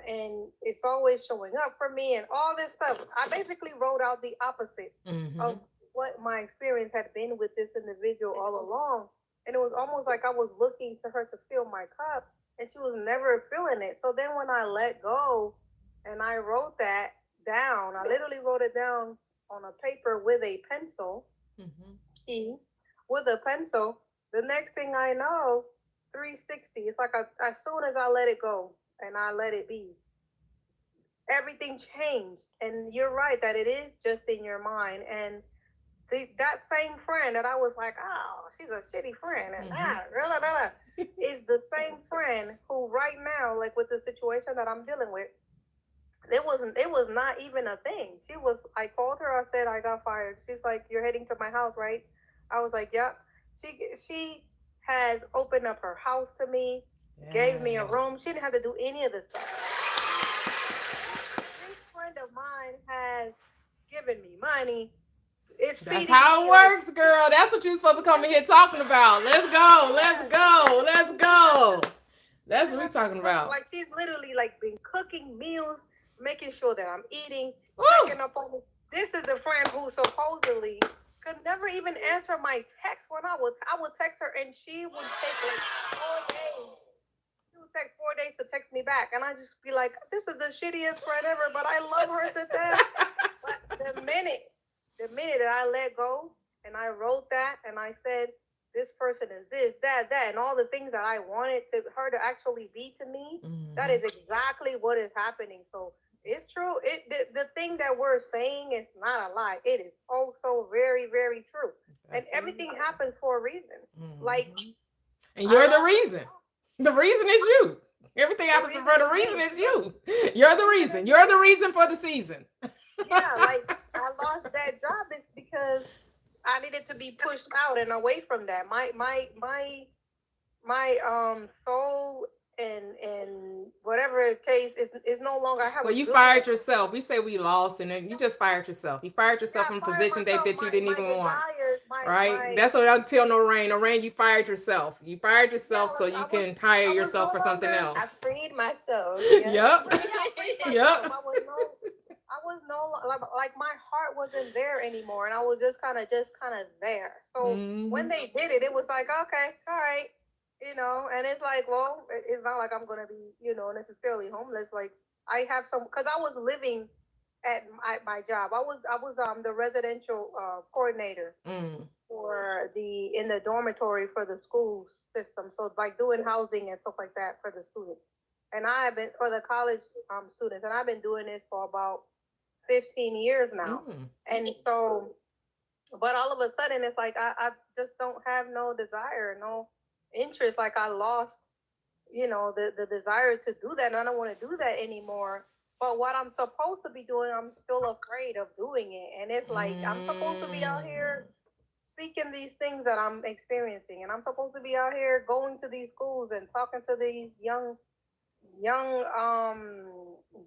Speaker 7: And it's always showing up for me and all this stuff. I basically wrote out the opposite of what my experience had been with this individual all along. And it was almost like I was looking to her to fill my cup, and she was never filling it. So then when I let go and I wrote that down, I literally wrote it down on a paper with a pencil, with a pencil. The next thing I know, 360. It's like as soon as I let it go and I let it be, everything changed. And you're right that it is just in your mind. And that same friend that I was like, oh, she's a shitty friend, and is the same friend who right now, like with the situation that I'm dealing with, it was not even a thing. I called her, I said I got fired. She's like, you're heading to my house, right? I was like, yep. She has opened up her house to me, gave me a room. She didn't have to do any of this stuff. This friend of mine has given me money.
Speaker 1: That's how it works, girl. That's what you're supposed to come in here talking about. Let's go. That's what we're talking about.
Speaker 7: Like she's literally like been cooking meals, making sure that I'm eating, checking up on me. This is a friend who supposedly could never even answer my text when I would text her, and she would take like 4 days. She would take 4 days to text me back, and I just be like, this is the shittiest friend ever, but I love her to death. But the minute that I let go and I wrote that and I said, this person is this, that, and all the things that I wanted her to actually be to me, that is exactly what is happening. So it's true. The thing that we're saying is not a lie. It is also very, very true. And everything happens for a reason.
Speaker 1: And you're the reason. The reason is you. Everything happens for the reason is you. You're the reason. You're the reason for the season.
Speaker 7: Yeah, like I lost that job. It's because I needed to be pushed out and away from that. My soul and whatever case is no longer. I have.
Speaker 1: Well, you fired yourself. We say we lost, and then you just fired yourself. You fired yourself from a position that you didn't even want. right? That's what I'll tell Noreen. Noreen, you fired yourself. You fired yourself so you can hire yourself for something else.
Speaker 3: I freed myself.
Speaker 1: Yep. Yep.
Speaker 7: I was like my heart wasn't there anymore, and I was just kind of there. So when they did it, it was like, okay, all right, and it's like, well, it's not like I'm gonna be, necessarily homeless. Like I have some, because I was living at my job. I was the residential coordinator for in the dormitory for the school system. So it's like doing housing and stuff like that for the students. And I have been for the college students, and I've been doing this for about 15 years now. And so, but all of a sudden, it's like I just don't have no desire, no interest. Like I lost, the desire to do that, and I don't want to do that anymore. But what I'm supposed to be doing, I'm still afraid of doing it. And it's like I'm supposed to be out here speaking these things that I'm experiencing, and I'm supposed to be out here going to these schools and talking to these young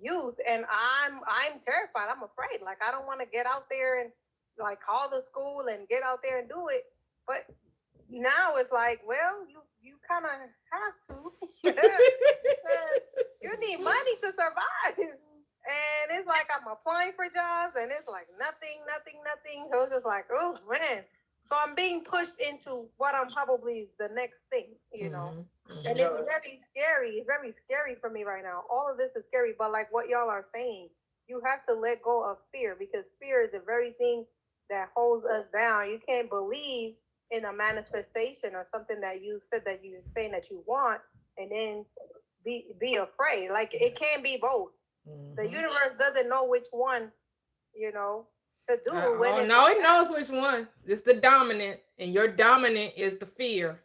Speaker 7: youth, and I'm terrified. I'm afraid. Like I don't want to get out there and like call the school and get out there and do it. But now it's like, well, you kind of have to. You need money to survive. And it's like I'm applying for jobs, and it's like nothing. So it's just like, oh man. So I'm being pushed into what I'm probably the next thing, And it's very scary. It's very scary for me right now. All of this is scary, but like what y'all are saying, you have to let go of fear, because fear is the very thing that holds us down. You can't believe in a manifestation or something that you said that you're saying that you want, and then be afraid. Like it can't be both. The universe doesn't know which one, to do.
Speaker 1: It knows which one. It's the dominant, and your dominant is the fear.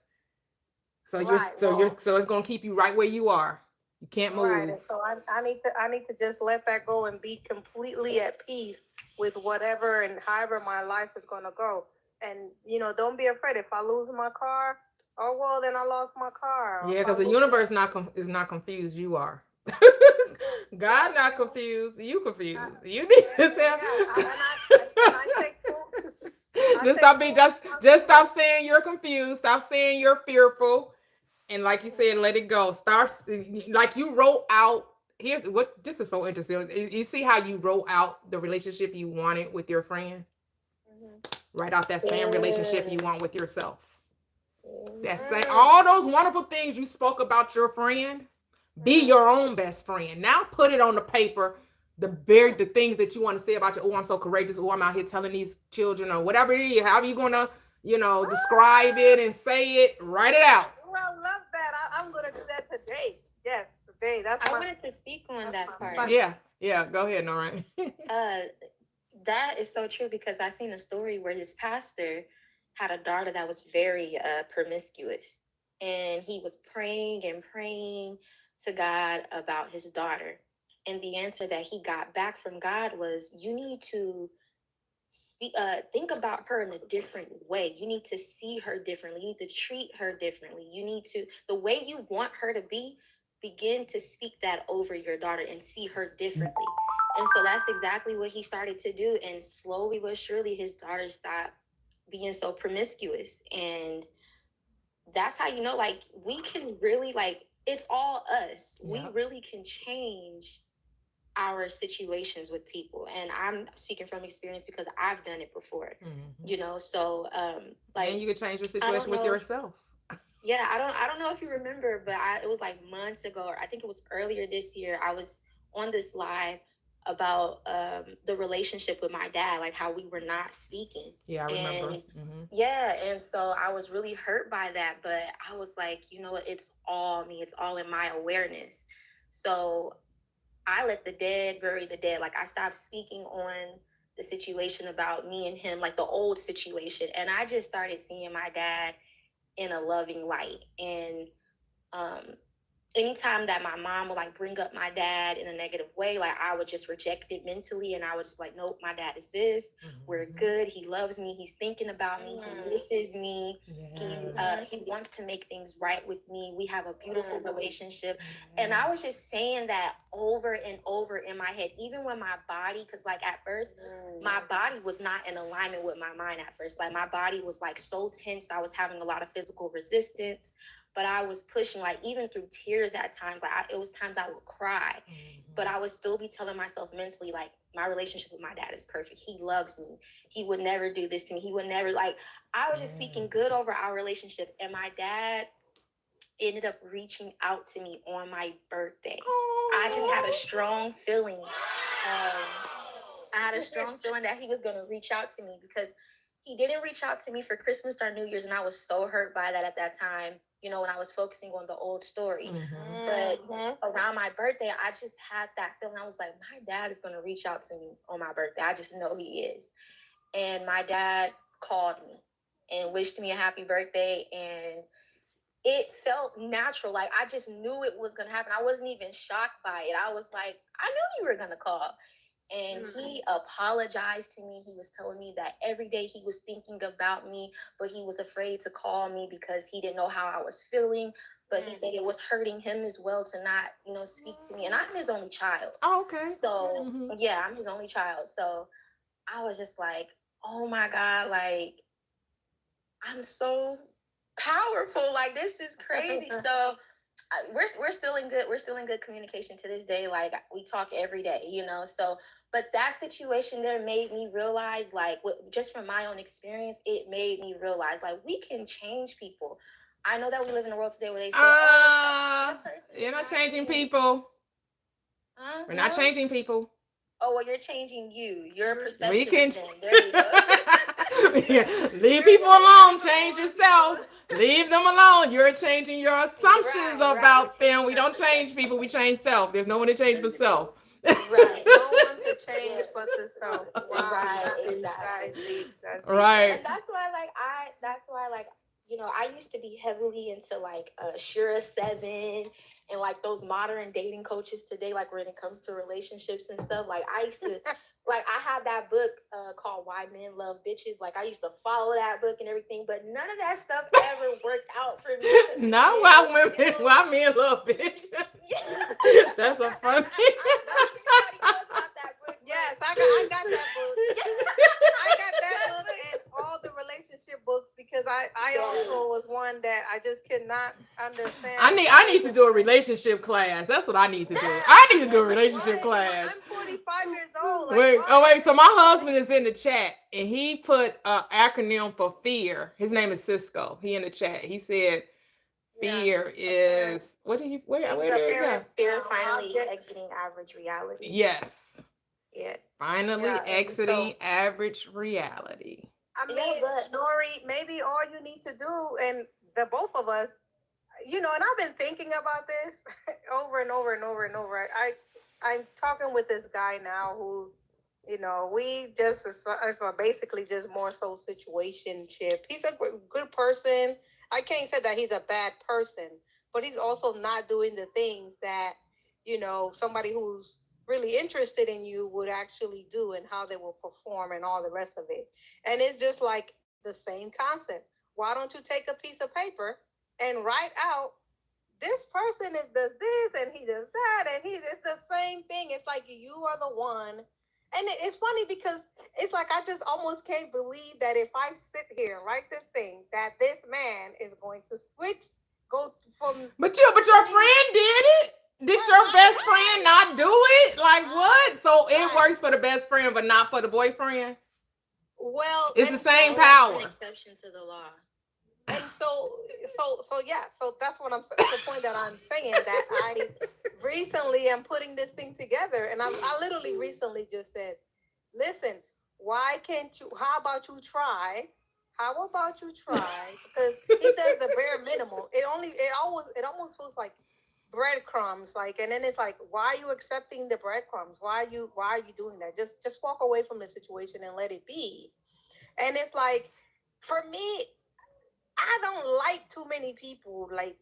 Speaker 1: So so it's gonna keep you right where you are. You can't move.
Speaker 7: Right. And so I need to just let that go and be completely at peace with whatever and however my life is gonna go. And don't be afraid. If I lose my car, oh well, then I lost my car.
Speaker 1: Yeah, because the universe is not confused. You are. God not confused. You confused. You need to tell. Just stop saying you're confused. Stop saying you're fearful. And like you said, let it go. Start like you wrote out. Here's what this is so interesting. You see how you wrote out the relationship you wanted with your friend? Write out that same relationship you want with yourself. That same, all those wonderful things you spoke about your friend. Be your own best friend. Now put it on the paper. The things that you want to say about you. Oh, I'm so courageous. Oh, I'm out here telling these children or whatever it is. However you gonna, describe it and say it. Write it out.
Speaker 7: Oh, I love that. I'm gonna do that today. Yes, today.
Speaker 3: I wanted to speak on that part.
Speaker 1: Yeah. Go ahead, Noreen.
Speaker 3: That is so true, because I seen a story where his pastor had a daughter that was very promiscuous, and he was praying to God about his daughter. And the answer that he got back from God was, you need to think about her in a different way. You need to see her differently. You need to treat her differently. You need to, the way you want her to be, begin to speak that over your daughter and see her differently. And so that's exactly what he started to do. And slowly but surely, his daughter stopped being so promiscuous. And that's how like we can really it's all us. Yeah. We really can change our situations with people. And I'm speaking from experience because I've done it before. So
Speaker 1: and you can change your situation with yourself.
Speaker 3: Yeah, I don't know if you remember, but it was like months ago, or I think it was earlier this year. I was on this live about the relationship with my dad, like how we were not speaking.
Speaker 1: Yeah, I remember.
Speaker 3: Yeah, and so I was really hurt by that, but I was like, it's all me. It's all in my awareness. So I let the dead bury the dead. Like I stopped speaking on the situation about me and him, like the old situation. And I just started seeing my dad in a loving light. And anytime that my mom would like bring up my dad in a negative way, like I would just reject it mentally, and I was like, nope, my dad is this. We're good. He loves me. He's thinking about me. He misses me. He wants to make things right with me. We have a beautiful relationship. And I was just saying that over and over in my head, even when my body, because like at first, my body was not in alignment with my mind at first. Like my body was like so tensed. I was having a lot of physical resistance. But I was pushing, like even through tears at times. Like it was times I would cry, but I would still be telling myself mentally, like my relationship with my dad is perfect. He loves me. He would never do this to me. He would never like. I was just speaking good over our relationship, and my dad ended up reaching out to me on my birthday. I just had a strong feeling. I had a strong feeling that he was going to reach out to me because he didn't reach out to me for Christmas or New Year's, and I was so hurt by that at that time. You know, when I was focusing on the old story. But around my birthday, I just had that feeling. I was like, my dad is going to reach out to me on my birthday. I just know he is. And my dad called me and wished me a happy birthday. And it felt natural. Like, I just knew it was going to happen. I wasn't even shocked by it. I was like, I knew you were going to call. And he apologized to me. He was telling me that every day he was thinking about me, but he was afraid to call me because he didn't know how I was feeling. But he said it was hurting him as well to not, you know, speak to me. And I'm his only child.
Speaker 1: Oh, okay.
Speaker 3: So, yeah, I'm his only child. So I was just like, oh my God, like, I'm so powerful. Like, this is crazy. So we're still in good communication to this day. Like, we talk every day, you know. So but that situation there made me realize, like, just from my own experience, it made me realize, like, we can change people. I know that we live in a world today where they say,
Speaker 1: you're not changing people. We're not changing people.
Speaker 3: Oh, well, you're changing you. Your perception.
Speaker 1: We can.
Speaker 3: There you go.
Speaker 1: Leave people alone. Change yourself. Leave them alone. You're changing your assumptions about them. We don't change people. We change self. There's no one to change but self.
Speaker 7: Right. No one to change but the self. Wow.
Speaker 3: Right. Exactly.
Speaker 7: That's deep.
Speaker 1: Right.
Speaker 3: And that's why, like, you know, I used to be heavily into like Shura 7 and like those modern dating coaches today, like when it comes to relationships and stuff. Like I used to, like I have that book called Why Men Love Bitches. Like I used to follow that book and everything, but none of that stuff ever worked out for me.
Speaker 1: Not why men love bitches.
Speaker 3: Yeah.
Speaker 1: That's so funny.
Speaker 7: Yes, I got that book. I got that book and all the relationship books because I also was one that I just could not understand.
Speaker 1: I need to do a relationship class. That's what I need to do. I need to do a relationship class.
Speaker 7: I'm 45 years old.
Speaker 1: Wait. So my husband is in the chat and he put an acronym for fear. His name is Cisco. He in the chat. He said fear is what did he where did it go?
Speaker 3: Fear finally exiting average reality.
Speaker 1: Yes.
Speaker 3: Yeah.
Speaker 1: Finally exiting average reality.
Speaker 7: I mean, Nori, maybe all you need to do, and the both of us, you know, and I've been thinking about this over and over and over and over. I'm talking with this guy now who, you know, we just, it's basically just more so situationship. He's a good person. I can't say that he's a bad person, but he's also not doing the things that, you know, somebody who's really interested in you would actually do and how they will perform and all the rest of it. And it's just like the same concept. Why don't you take a piece of paper and write out this person does this and he does that and it's the same thing. It's like you are the one. And it's funny because it's like I just almost can't believe that if I sit here and write this thing, that this man is going to go from.
Speaker 1: But your friend did it. Did your best friend not do it? Like what? So it works for the best friend, but not for the boyfriend?
Speaker 7: Well,
Speaker 1: it's the same power.
Speaker 3: An exception to the law.
Speaker 7: And so that's what the point that I'm saying, that I recently am putting this thing together, and I literally recently just said, listen, why can't you? How about you try? Because he does the bare minimum. It almost feels like breadcrumbs, like, and then it's like, why are you accepting the breadcrumbs? Why are you doing that? Just walk away from the situation and let it be. And it's like, for me, I don't like too many people. Like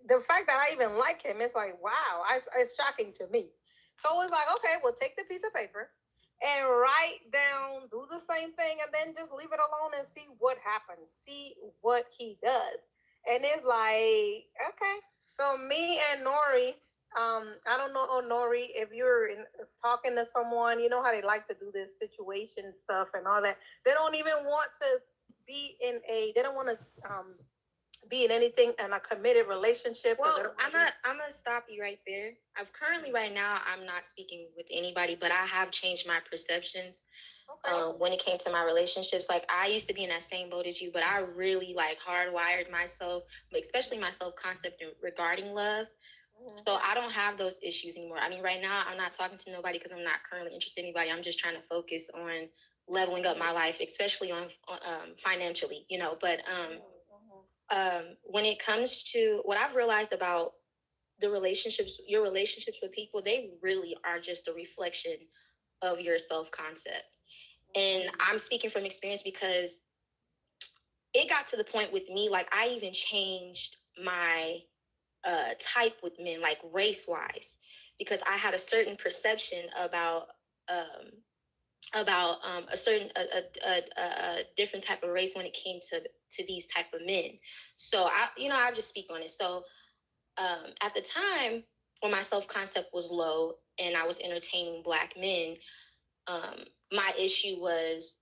Speaker 7: the fact that I even like him, it's like, wow, it's shocking to me. So it's like, okay, well, take the piece of paper and write down, do the same thing, and then just leave it alone and see what happens, see what he does. And it's like, okay. So me and Nori, I don't know, Nori, if you're talking to someone, you know how they like to do this situation stuff and all that. They don't even want to they don't want to be in anything in a committed relationship.
Speaker 3: Well, I'm gonna stop you right there. I've currently right now I'm not speaking with anybody, but I have changed my perceptions. Okay. When it came to my relationships, like I used to be in that same boat as you, but I really like hardwired myself, especially my self concept regarding love. So I don't have those issues anymore. I mean, right now I'm not talking to nobody because I'm not currently interested in anybody. I'm just trying to focus on leveling up my life, especially on financially, you know. But when it comes to what I've realized about the relationships, your relationships with people, they really are just a reflection of your self concept. And I'm speaking from experience because it got to the point with me, like I even changed my type with men, like race wise, because I had a certain perception about a certain a different type of race when it came to these type of men. So I'll just speak on it. So at the time when my self concept was low and I was entertaining Black men, my issue was,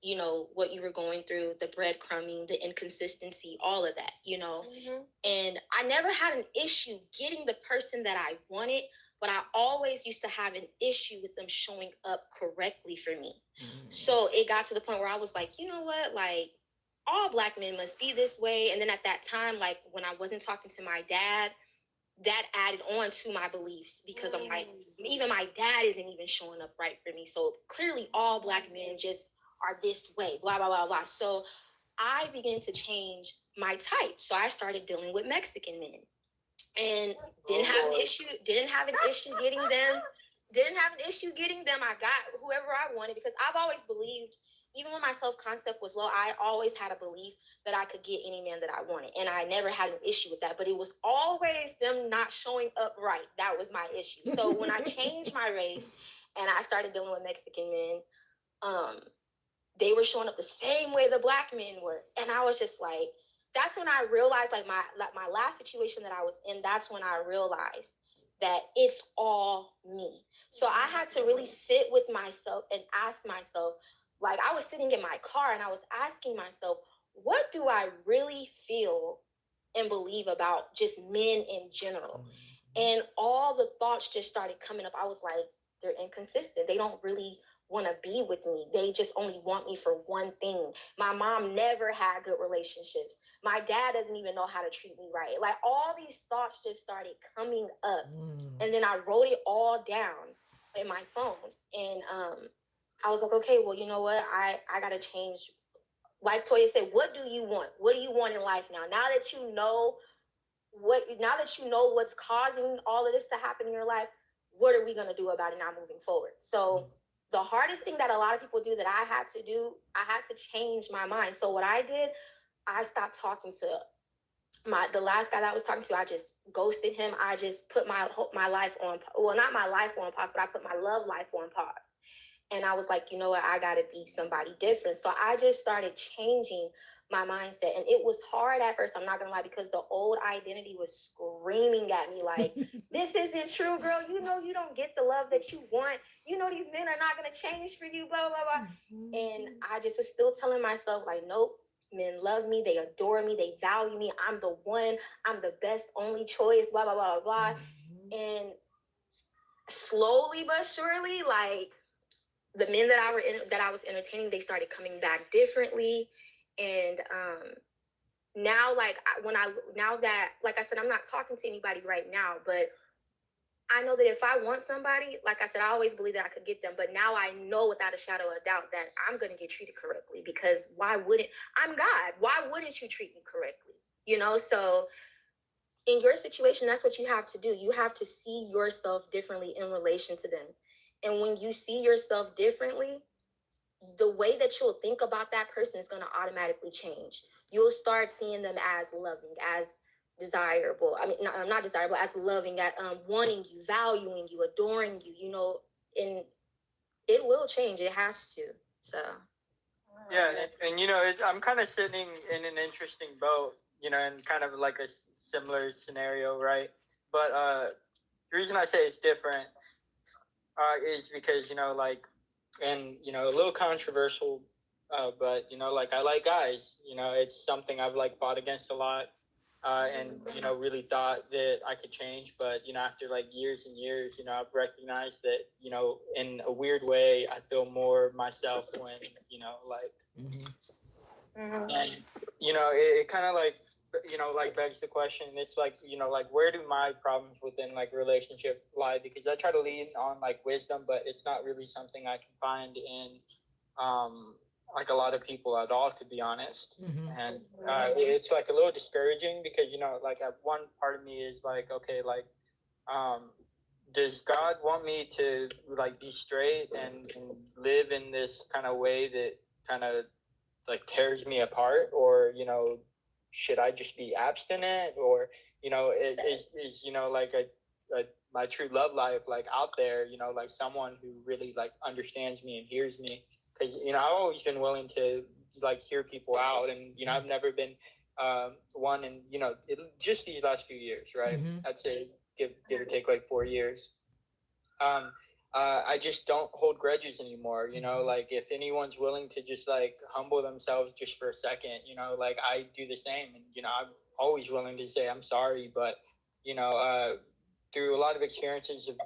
Speaker 3: what you were going through, the breadcrumbing, the inconsistency, all of that, Mm-hmm. And I never had an issue getting the person that I wanted, but I always used to have an issue with them showing up correctly for me. Mm-hmm. So it got to the point where I was like, you know what, like all Black men must be this way. And then at that time, like when I wasn't talking to my dad, that added on to my beliefs because I'm like, even my dad isn't even showing up right for me. So clearly all Black men just are this way, blah, blah, blah, blah. So I began to change my type. So I started dealing with Mexican men and didn't have an issue getting them. I got whoever I wanted because I've always believed, even when my self-concept was low, I always had a belief that I could get any man that I wanted. And I never had an issue with that, but it was always them not showing up right. That was my issue. So when I changed my race and I started dealing with Mexican men, they were showing up the same way the Black men were. And I was just like, that's when I realized, like my last situation that I was in, that's when I realized that it's all me. So I had to really sit with myself and ask myself, like I was sitting in my car and I was asking myself, what do I really feel and believe about just men in general? And all the thoughts just started coming up. I was like, they're inconsistent. They don't really want to be with me. They just only want me for one thing. My mom never had good relationships. My dad doesn't even know how to treat me right. Like all these thoughts just started coming up. And then I wrote it all down in my phone. And I was like, okay, well, you know what? I got to change. Like Toyia said, what do you want? What do you want in life now? Now that you know what's causing all of this to happen in your life, what are we going to do about it now moving forward? So the hardest thing that a lot of people do that I had to change my mind. So what I did, I stopped talking to the last guy that I was talking to. I just ghosted him. I just put my life on, well, not my life on pause, but I put my love life on pause. And I was like, you know what? I got to be somebody different. So I just started changing my mindset. And it was hard at first, I'm not going to lie, because the old identity was screaming at me like, this isn't true, girl. You know, you don't get the love that you want. You know, these men are not going to change for you, blah, blah, blah. And I just was still telling myself like, nope, men love me. They adore me. They value me. I'm the one. I'm the best, only choice, blah, blah, blah, blah. And slowly but surely, like, the men that I was entertaining, they started coming back differently. And now, like now that, like I said, I'm not talking to anybody right now, but I know that if I want somebody, like I said, I always believed that I could get them. But now I know without a shadow of a doubt that I'm going to get treated correctly, because I'm God. Why wouldn't you treat me correctly? So in your situation, that's what you have to do. You have to see yourself differently in relation to them. And when you see yourself differently, the way that you'll think about that person is going to automatically change. you'll start seeing them as loving, as desirable. I mean, not desirable, as loving, at wanting you, valuing you, adoring you. You know, and it will change. It has to. So.
Speaker 6: Yeah, and you know, I'm kind of sitting in an interesting boat, you know, and kind of like a similar scenario, right? But the reason I say it's different is because, you know, like, and you know, a little controversial, but you know, like I like guys. You know, it's something I've like fought against a lot, and you know, really thought that I could change. But you know, after like years and years, you know, I've recognized that, you know, in a weird way, I feel more myself when, you know, like, and you know, it kind of like, you know, like begs the question. It's like, you know, like where do my problems within like relationship lie? Because I try to lean on like wisdom, but it's not really something I can find in like a lot of people at all, to be honest. And it's like a little discouraging because, you know, like one part of me is like, okay, like um does God want me to like be straight and live in this kind of way that kind of like tears me apart, or you know, should I just be abstinent, or you know, is you know, like a my true love life like out there, you know, like someone who really like understands me and hears me? Because you know, I've always been willing to like hear people out, and you know, I've never been one, and you know, just these last few years, right? I'd say give or take like 4 years. um I just don't hold grudges anymore. You know, like if anyone's willing to just like humble themselves just for a second, you know, like I do the same. And, you know, I'm always willing to say I'm sorry. But, you know, through a lot of experiences of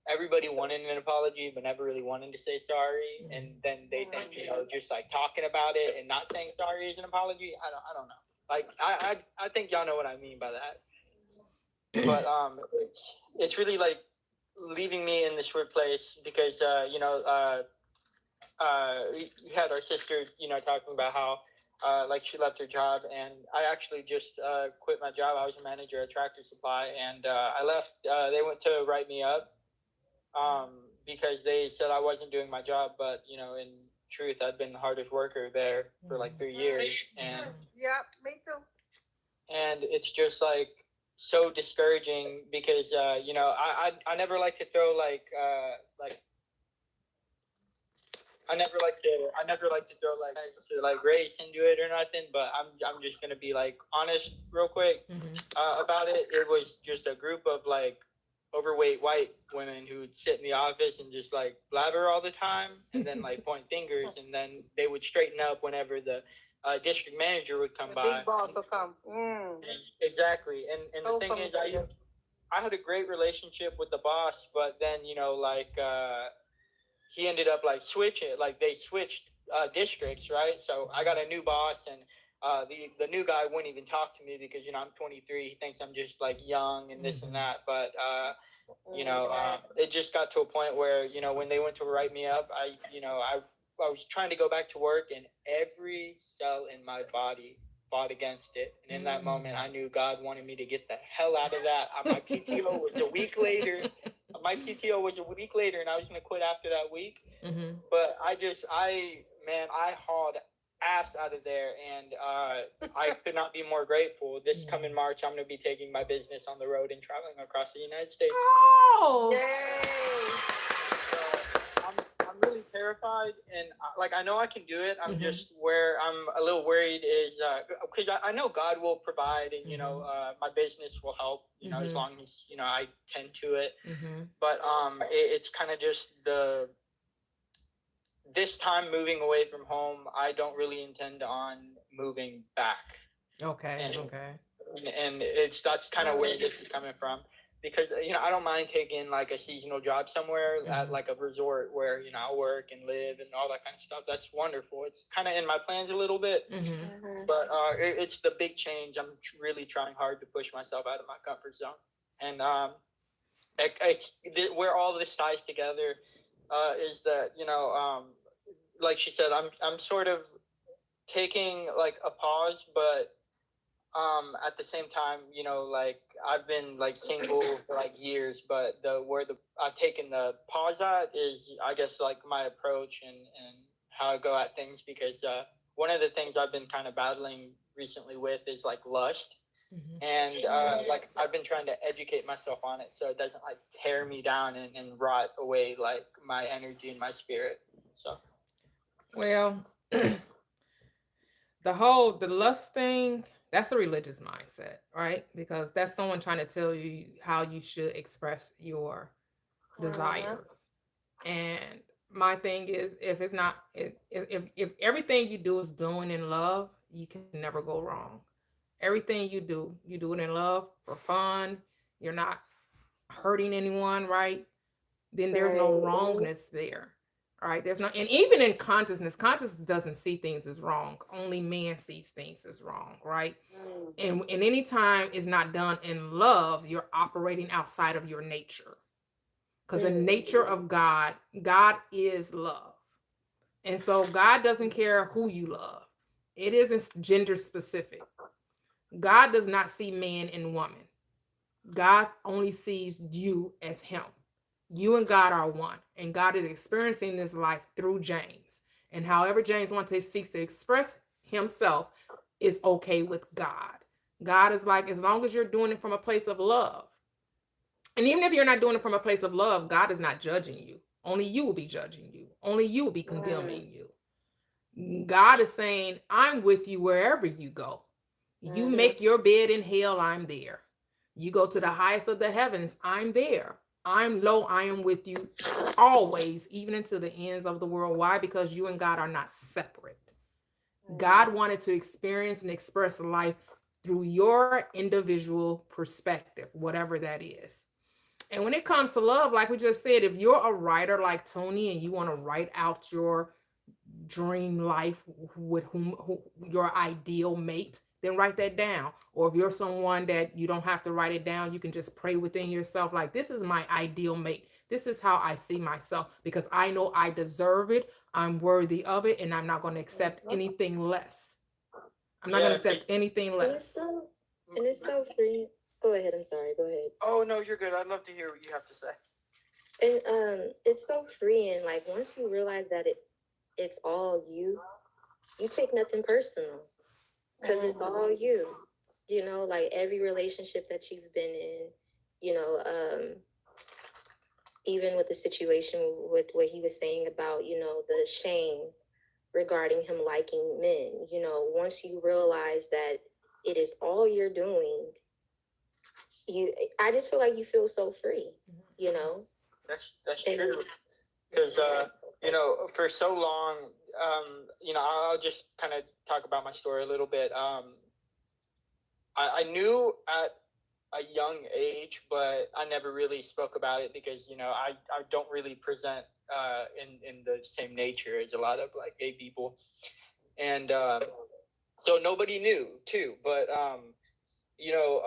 Speaker 6: everybody wanting an apology, but never really wanting to say sorry. And then they think, you know, just like talking about it and not saying sorry is an apology. I don't know. Like, I think y'all know what I mean by that. But it's really like leaving me in this weird place because you know, we had our sister, you know, talking about how like she left her job, and I actually just quit my job. I was a manager at Tractor Supply, and I left. They went to write me up because they said I wasn't doing my job, but you know, in truth, I'd been the hardest worker there for like 3 years, and
Speaker 7: Yep, me too.
Speaker 6: it's just like so discouraging because you know, I never like to throw like I never like to throw like race into it or nothing, but I'm just gonna be like honest real quick about it. It was just a group of like overweight white women who would sit in the office and just like blabber all the time, and then like point fingers, and then they would straighten up whenever the district manager would come
Speaker 7: The
Speaker 6: by.
Speaker 7: big boss will come.
Speaker 6: Exactly, and the
Speaker 7: So
Speaker 6: thing is,
Speaker 7: familiar.
Speaker 6: I had a great relationship with the boss, but then you know, like he ended up like switching, like they switched districts, right? So I got a new boss, and the new guy wouldn't even talk to me because you know I'm 23. He thinks I'm just like young and this and that, but you know, it just got to a point where you know when they went to write me up, I was trying to go back to work, and every cell in my body fought against it. And in that moment, I knew God wanted me to get the hell out of that. My PTO was a week later. My PTO was a week later, and I was going to quit after that week. But I hauled ass out of there, and I could not be more grateful. This coming March, I'm going to be taking my business on the road and traveling across the United States.
Speaker 1: Oh,
Speaker 6: I'm really terrified, and like I know I can do it. I'm just where I'm a little worried is because I know God will provide, and you know my business will help. You know, as long as you know I tend to it. But it's kind of just this time moving away from home. I don't really intend on moving back.
Speaker 1: okay.
Speaker 6: And that's kind of where this is coming from. Because you know I don't mind taking like a seasonal job somewhere at like a resort where you know I'll work and live and all that kind of stuff. That's wonderful. It's kind of in my plans a little bit, but it's the big change. I'm really trying hard to push myself out of my comfort zone, and it's where all this ties together is that you know like she said, I'm sort of taking like a pause, but at the same time, you know, like I've been like single for like years, but I've taken the pause at is I guess like my approach and how I go at things, because one of the things I've been kind of battling recently with is like lust.
Speaker 1: Mhm.
Speaker 6: And like I've been trying to educate myself on it so it doesn't like tear me down and rot away like my energy and my spirit. So
Speaker 1: Well, the lust thing, that's a religious mindset, right? Because that's someone trying to tell you how you should express your desires. And my thing is, if it's not, if everything you do is doing in love, you can never go wrong. Everything you do it in love for fun. You're not hurting anyone, right? Then there's no
Speaker 3: Right.
Speaker 1: wrongness there, right? There's not, and even in consciousness doesn't see things as wrong. Only man sees things as wrong, right? And any time it's not done in love, you're operating outside of your nature. Because the nature of God is love. And so God doesn't care who you love. It isn't gender specific. God does not see man and woman. God only sees you as him. You and God are one. And God is experiencing this life through James. And however James wants to seeks to express himself is okay with God. God is like, as long as you're doing it from a place of love. And even if you're not doing it from a place of love, God is not judging you. Only you will be judging you. Only you will be condemning you. God is saying, I'm with you wherever you go. You make your bed in hell, I'm there. You go to the highest of the heavens, I'm there. I'm low, I am with you always, even into the ends of the world. Why? Because you and God are not separate. God wanted to experience and express life through your individual perspective, whatever that is. And when it comes to love, like we just said, if you're a writer like Tony and you want to write out your dream life with your ideal mate, then write that down. Or if you're someone that you don't have to write it down, you can just pray within yourself, like, this is my ideal mate. This is how I see myself, because I know I deserve it. I'm worthy of it, and I'm not going to accept anything less. I'm not going to accept anything less.
Speaker 3: And it's so free. Go ahead. I'm sorry. Go ahead.
Speaker 6: oh no, you're good. I'd love to hear what you have to say.
Speaker 3: And it's so freeing. Like once you realize that it's all you, you take nothing personal because it's all you. You know, like every relationship that you've been in, you know, even with the situation with what he was saying about, you know, the shame regarding him liking men, you know, once you realize that it is all you're doing, I just feel like you feel so free, you know.
Speaker 6: That's true. Because you know, for so long, you know, I'll just kind of talk about my story a little bit. I knew at a young age, but I never really spoke about it because, you know, I don't really present in the same nature as a lot of like gay people, and so nobody knew too. But you know,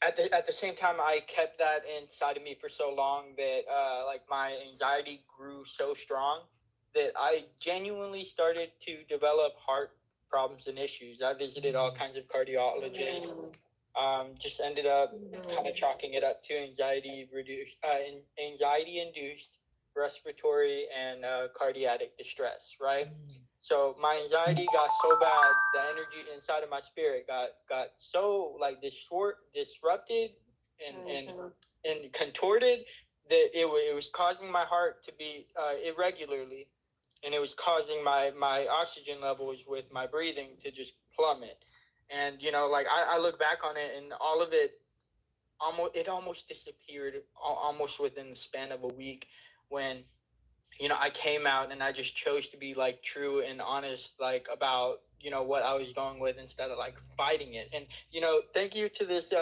Speaker 6: at the same time, I kept that inside of me for so long that like my anxiety grew so strong that I genuinely started to develop heart problems and issues. I visited all kinds of cardiologists. Just ended up kind of chalking it up to anxiety induced respiratory and cardiac distress, right? So my anxiety got so bad, the energy inside of my spirit got so like disrupted and contorted that it was causing my heart to beat irregularly, and it was causing my oxygen levels with my breathing to just plummet. And you know, like I look back on it, and all of it almost disappeared almost within the span of a week, when you know I came out and I just chose to be like true and honest, like about, you know, what I was going with, instead of like fighting it. And you know, thank you to this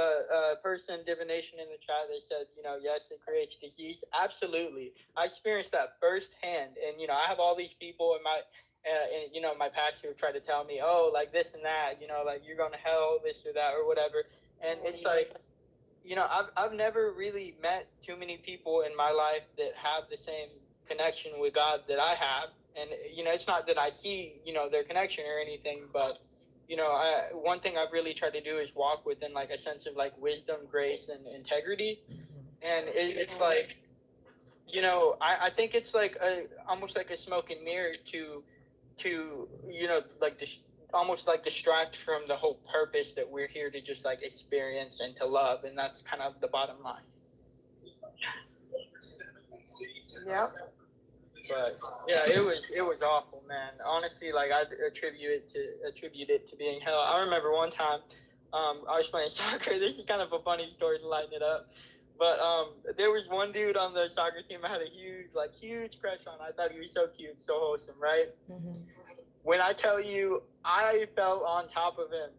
Speaker 6: person, divination, in the chat. They said, you know, yes, it creates disease. Absolutely, I experienced that firsthand. And you know, I have all these people in my and you know, my pastor would try to tell me, oh, like this and that, you know, like you're going to hell, this or that or whatever. And it's like, you know, I've never really met too many people in my life that have the same connection with God that I have. And you know, it's not that I see, you know, their connection or anything, but you know, one thing I've really tried to do is walk within like a sense of like wisdom, grace, and integrity. And it's like, you know, I think it's like almost like a smoke and mirror to to, you know, like almost like distract from the whole purpose that we're here to just like experience and to love, and that's kind of the bottom line.
Speaker 4: Yep.
Speaker 6: But yeah, it was awful, man. Honestly, like I attribute it to being hell. I remember one time, I was playing soccer. This is kind of a funny story to lighten it up. But there was one dude on the soccer team I had a huge crush on. I thought he was so cute, so wholesome, right?
Speaker 1: Mm-hmm.
Speaker 6: When I tell you, I fell on top of him,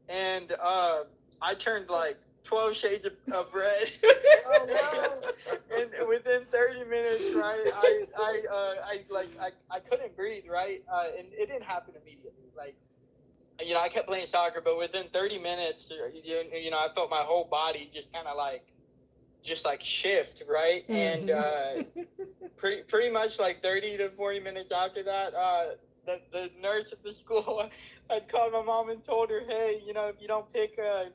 Speaker 6: and I turned like 12 shades of red.
Speaker 4: Oh no.
Speaker 6: And within 30 minutes, right, I couldn't breathe, right? And it didn't happen immediately. Like, you know, I kept playing soccer, but within 30 minutes, you know, I felt my whole body just kind of like shift, right?
Speaker 1: Mm-hmm.
Speaker 6: And pretty much like 30 to 40 minutes after that, the nurse at the school had called my mom and told her, hey, you know, if you don't pick your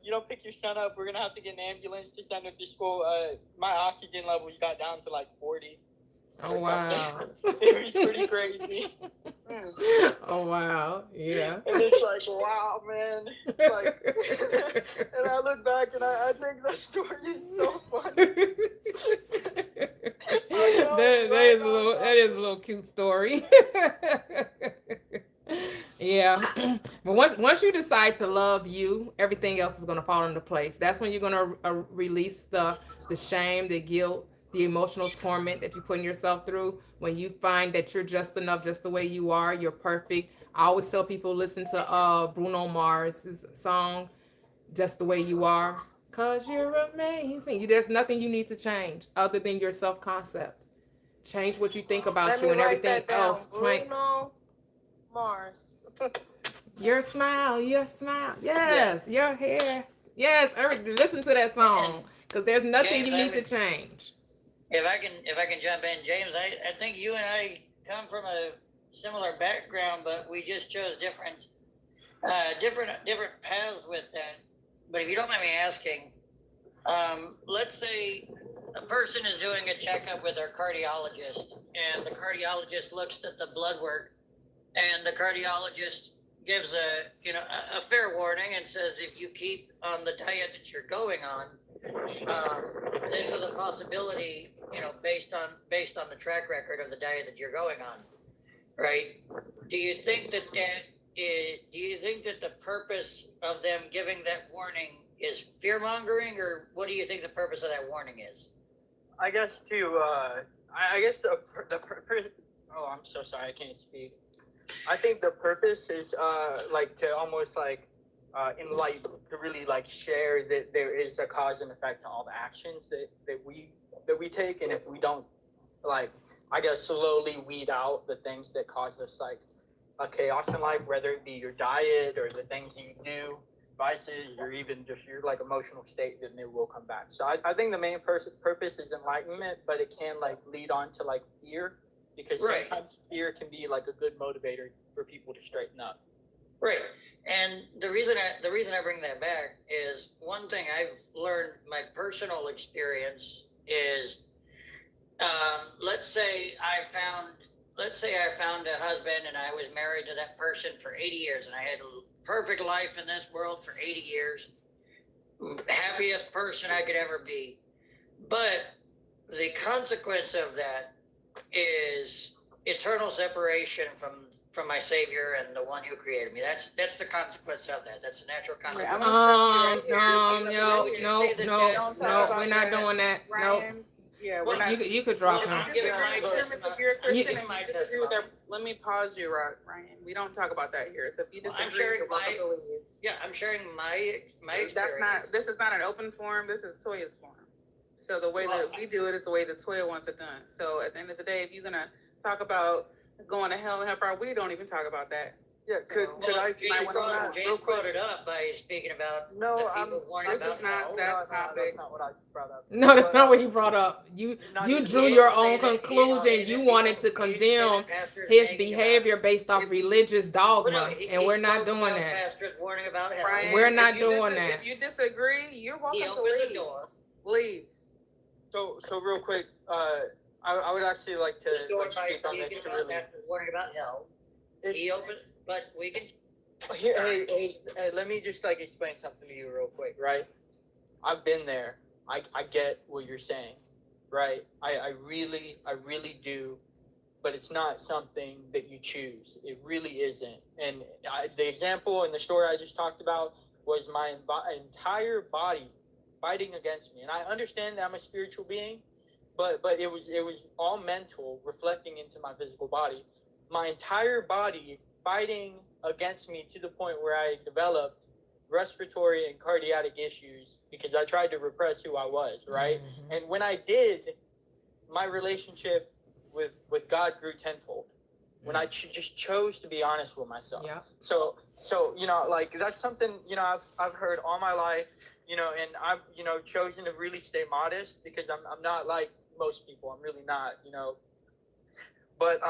Speaker 6: son up, we're gonna have to get an ambulance to send him to school. My oxygen levels got down to like 40.
Speaker 1: Oh wow.
Speaker 6: It was pretty crazy.
Speaker 1: Oh wow. Yeah.
Speaker 6: And it's like, wow, man. It's like, and I look back and I think that story is so funny.
Speaker 1: That is a little cute story. Yeah. But once you decide to love you, everything else is going to fall into place. That's when you're going to release the shame, the guilt, the emotional torment that you put yourself through. When you find that you're just enough, just the way you are, you're perfect. I always tell people, listen to Bruno Mars's song, Just the Way You Are, because you're amazing. There's nothing you need to change other than your self-concept. Change what you think about
Speaker 7: Let
Speaker 1: you
Speaker 7: me
Speaker 1: and
Speaker 7: write
Speaker 1: everything
Speaker 7: that down.
Speaker 1: else.
Speaker 7: Bruno Mars.
Speaker 1: Your smile. Yes, your hair. Yes, listen to that song, because there's nothing
Speaker 8: James,
Speaker 1: you need to change.
Speaker 8: If I can jump in, James, I think you and I come from a similar background, but we just chose different paths with that. But if you don't mind me asking, let's say a person is doing a checkup with their cardiologist, and the cardiologist looks at the blood work, and the cardiologist gives a fair warning and says, if you keep on the diet that you're going on, this is a possibility, you know, based on the track record of the diet that you're going on, right? Do you think that the purpose of them giving that warning is fear mongering, or what do you think the purpose of that warning is?
Speaker 6: I guess I guess the purpose. Oh, I'm so sorry, I can't speak. I think the purpose is like to almost like enlighten, to really like share that there is a cause and effect to all the actions that we take, and if we don't, like, I guess, slowly weed out the things that cause us like a chaos in life, whether it be your diet or the things that you do, vices, or even just your like emotional state, then it will come back. So I think the main purpose is enlightenment, but it can like lead on to like fear, because
Speaker 8: Right.
Speaker 6: sometimes fear can be like a good motivator for people to straighten up.
Speaker 8: Right. And the reason I bring that back is one thing I've learned, my personal experience is, let's say I found a husband and I was married to that person for 80 years and I had a perfect life in this world for 80 years, happiest person I could ever be. But the consequence of that is eternal separation from my Savior and the one who created me. That's the consequence of that. That's the natural consequence.
Speaker 1: No, we're not
Speaker 9: that,
Speaker 1: doing that. No,
Speaker 9: Ryan. Yeah, we're not.
Speaker 1: you could drop
Speaker 8: Well,
Speaker 1: him.
Speaker 8: I'm giving my
Speaker 9: If you're a Christian
Speaker 8: you-
Speaker 9: and you disagree with that, let me pause you, Ryan. We don't talk about that here. So if you
Speaker 8: Well, I'm
Speaker 9: disagree,
Speaker 8: sharing
Speaker 9: you're welcome
Speaker 8: my-
Speaker 9: to leave.
Speaker 8: Yeah, I'm sharing my experience.
Speaker 9: This is not an open forum. This is Toya's forum. So the way that we do it is the way that Toya wants it done. So at the end of the day, if you're gonna talk about going to hell and hellfire, we don't even talk about that.
Speaker 6: Yeah,
Speaker 9: So-
Speaker 6: could I?
Speaker 8: James brought it up by speaking about the people warning
Speaker 9: this
Speaker 8: about
Speaker 9: is not
Speaker 8: hell.
Speaker 9: that topic.
Speaker 6: That's not what I brought up.
Speaker 1: No, that's not what he brought up. You drew your own
Speaker 8: Say that
Speaker 1: conclusion. You wanted to
Speaker 8: people-
Speaker 1: condemn
Speaker 8: pastors
Speaker 1: his
Speaker 8: nagging
Speaker 1: behavior based off religious dogma,
Speaker 8: Well, no, he
Speaker 1: and we're not
Speaker 8: spoke
Speaker 1: doing
Speaker 8: about
Speaker 1: that.
Speaker 8: Pastors warning about hell.
Speaker 9: Ryan,
Speaker 1: We're
Speaker 9: if
Speaker 1: not
Speaker 9: you
Speaker 1: doing that.
Speaker 9: If you disagree, you're welcome
Speaker 8: He
Speaker 9: to
Speaker 8: opened
Speaker 9: leave.
Speaker 8: the door.
Speaker 9: Leave.
Speaker 6: So real quick, I would actually like to
Speaker 8: The door
Speaker 6: like
Speaker 8: by
Speaker 6: speak on this
Speaker 8: speaking
Speaker 6: to
Speaker 8: about
Speaker 6: really.
Speaker 8: pastors warning about hell. He opened, but we can.
Speaker 6: Here, hey, let me just like explain something to you real quick, right? I've been there. I get what you're saying, right? I really do, but it's not something that you choose. It really isn't. And the example in the story I just talked about was my entire body fighting against me. And I understand that I'm a spiritual being, but it was all mental, reflecting into my physical body. My entire body fighting against me to the point where I developed respiratory and cardiac issues because I tried to repress who I was, right?
Speaker 1: Mm-hmm.
Speaker 6: And when I did, my relationship with God grew tenfold when I just chose to be honest with myself.
Speaker 1: Yeah.
Speaker 6: So you know, like that's something, you know, I've heard all my life, you know, and I've, you know, chosen to really stay modest because I'm not like most people. I'm really not, you know. But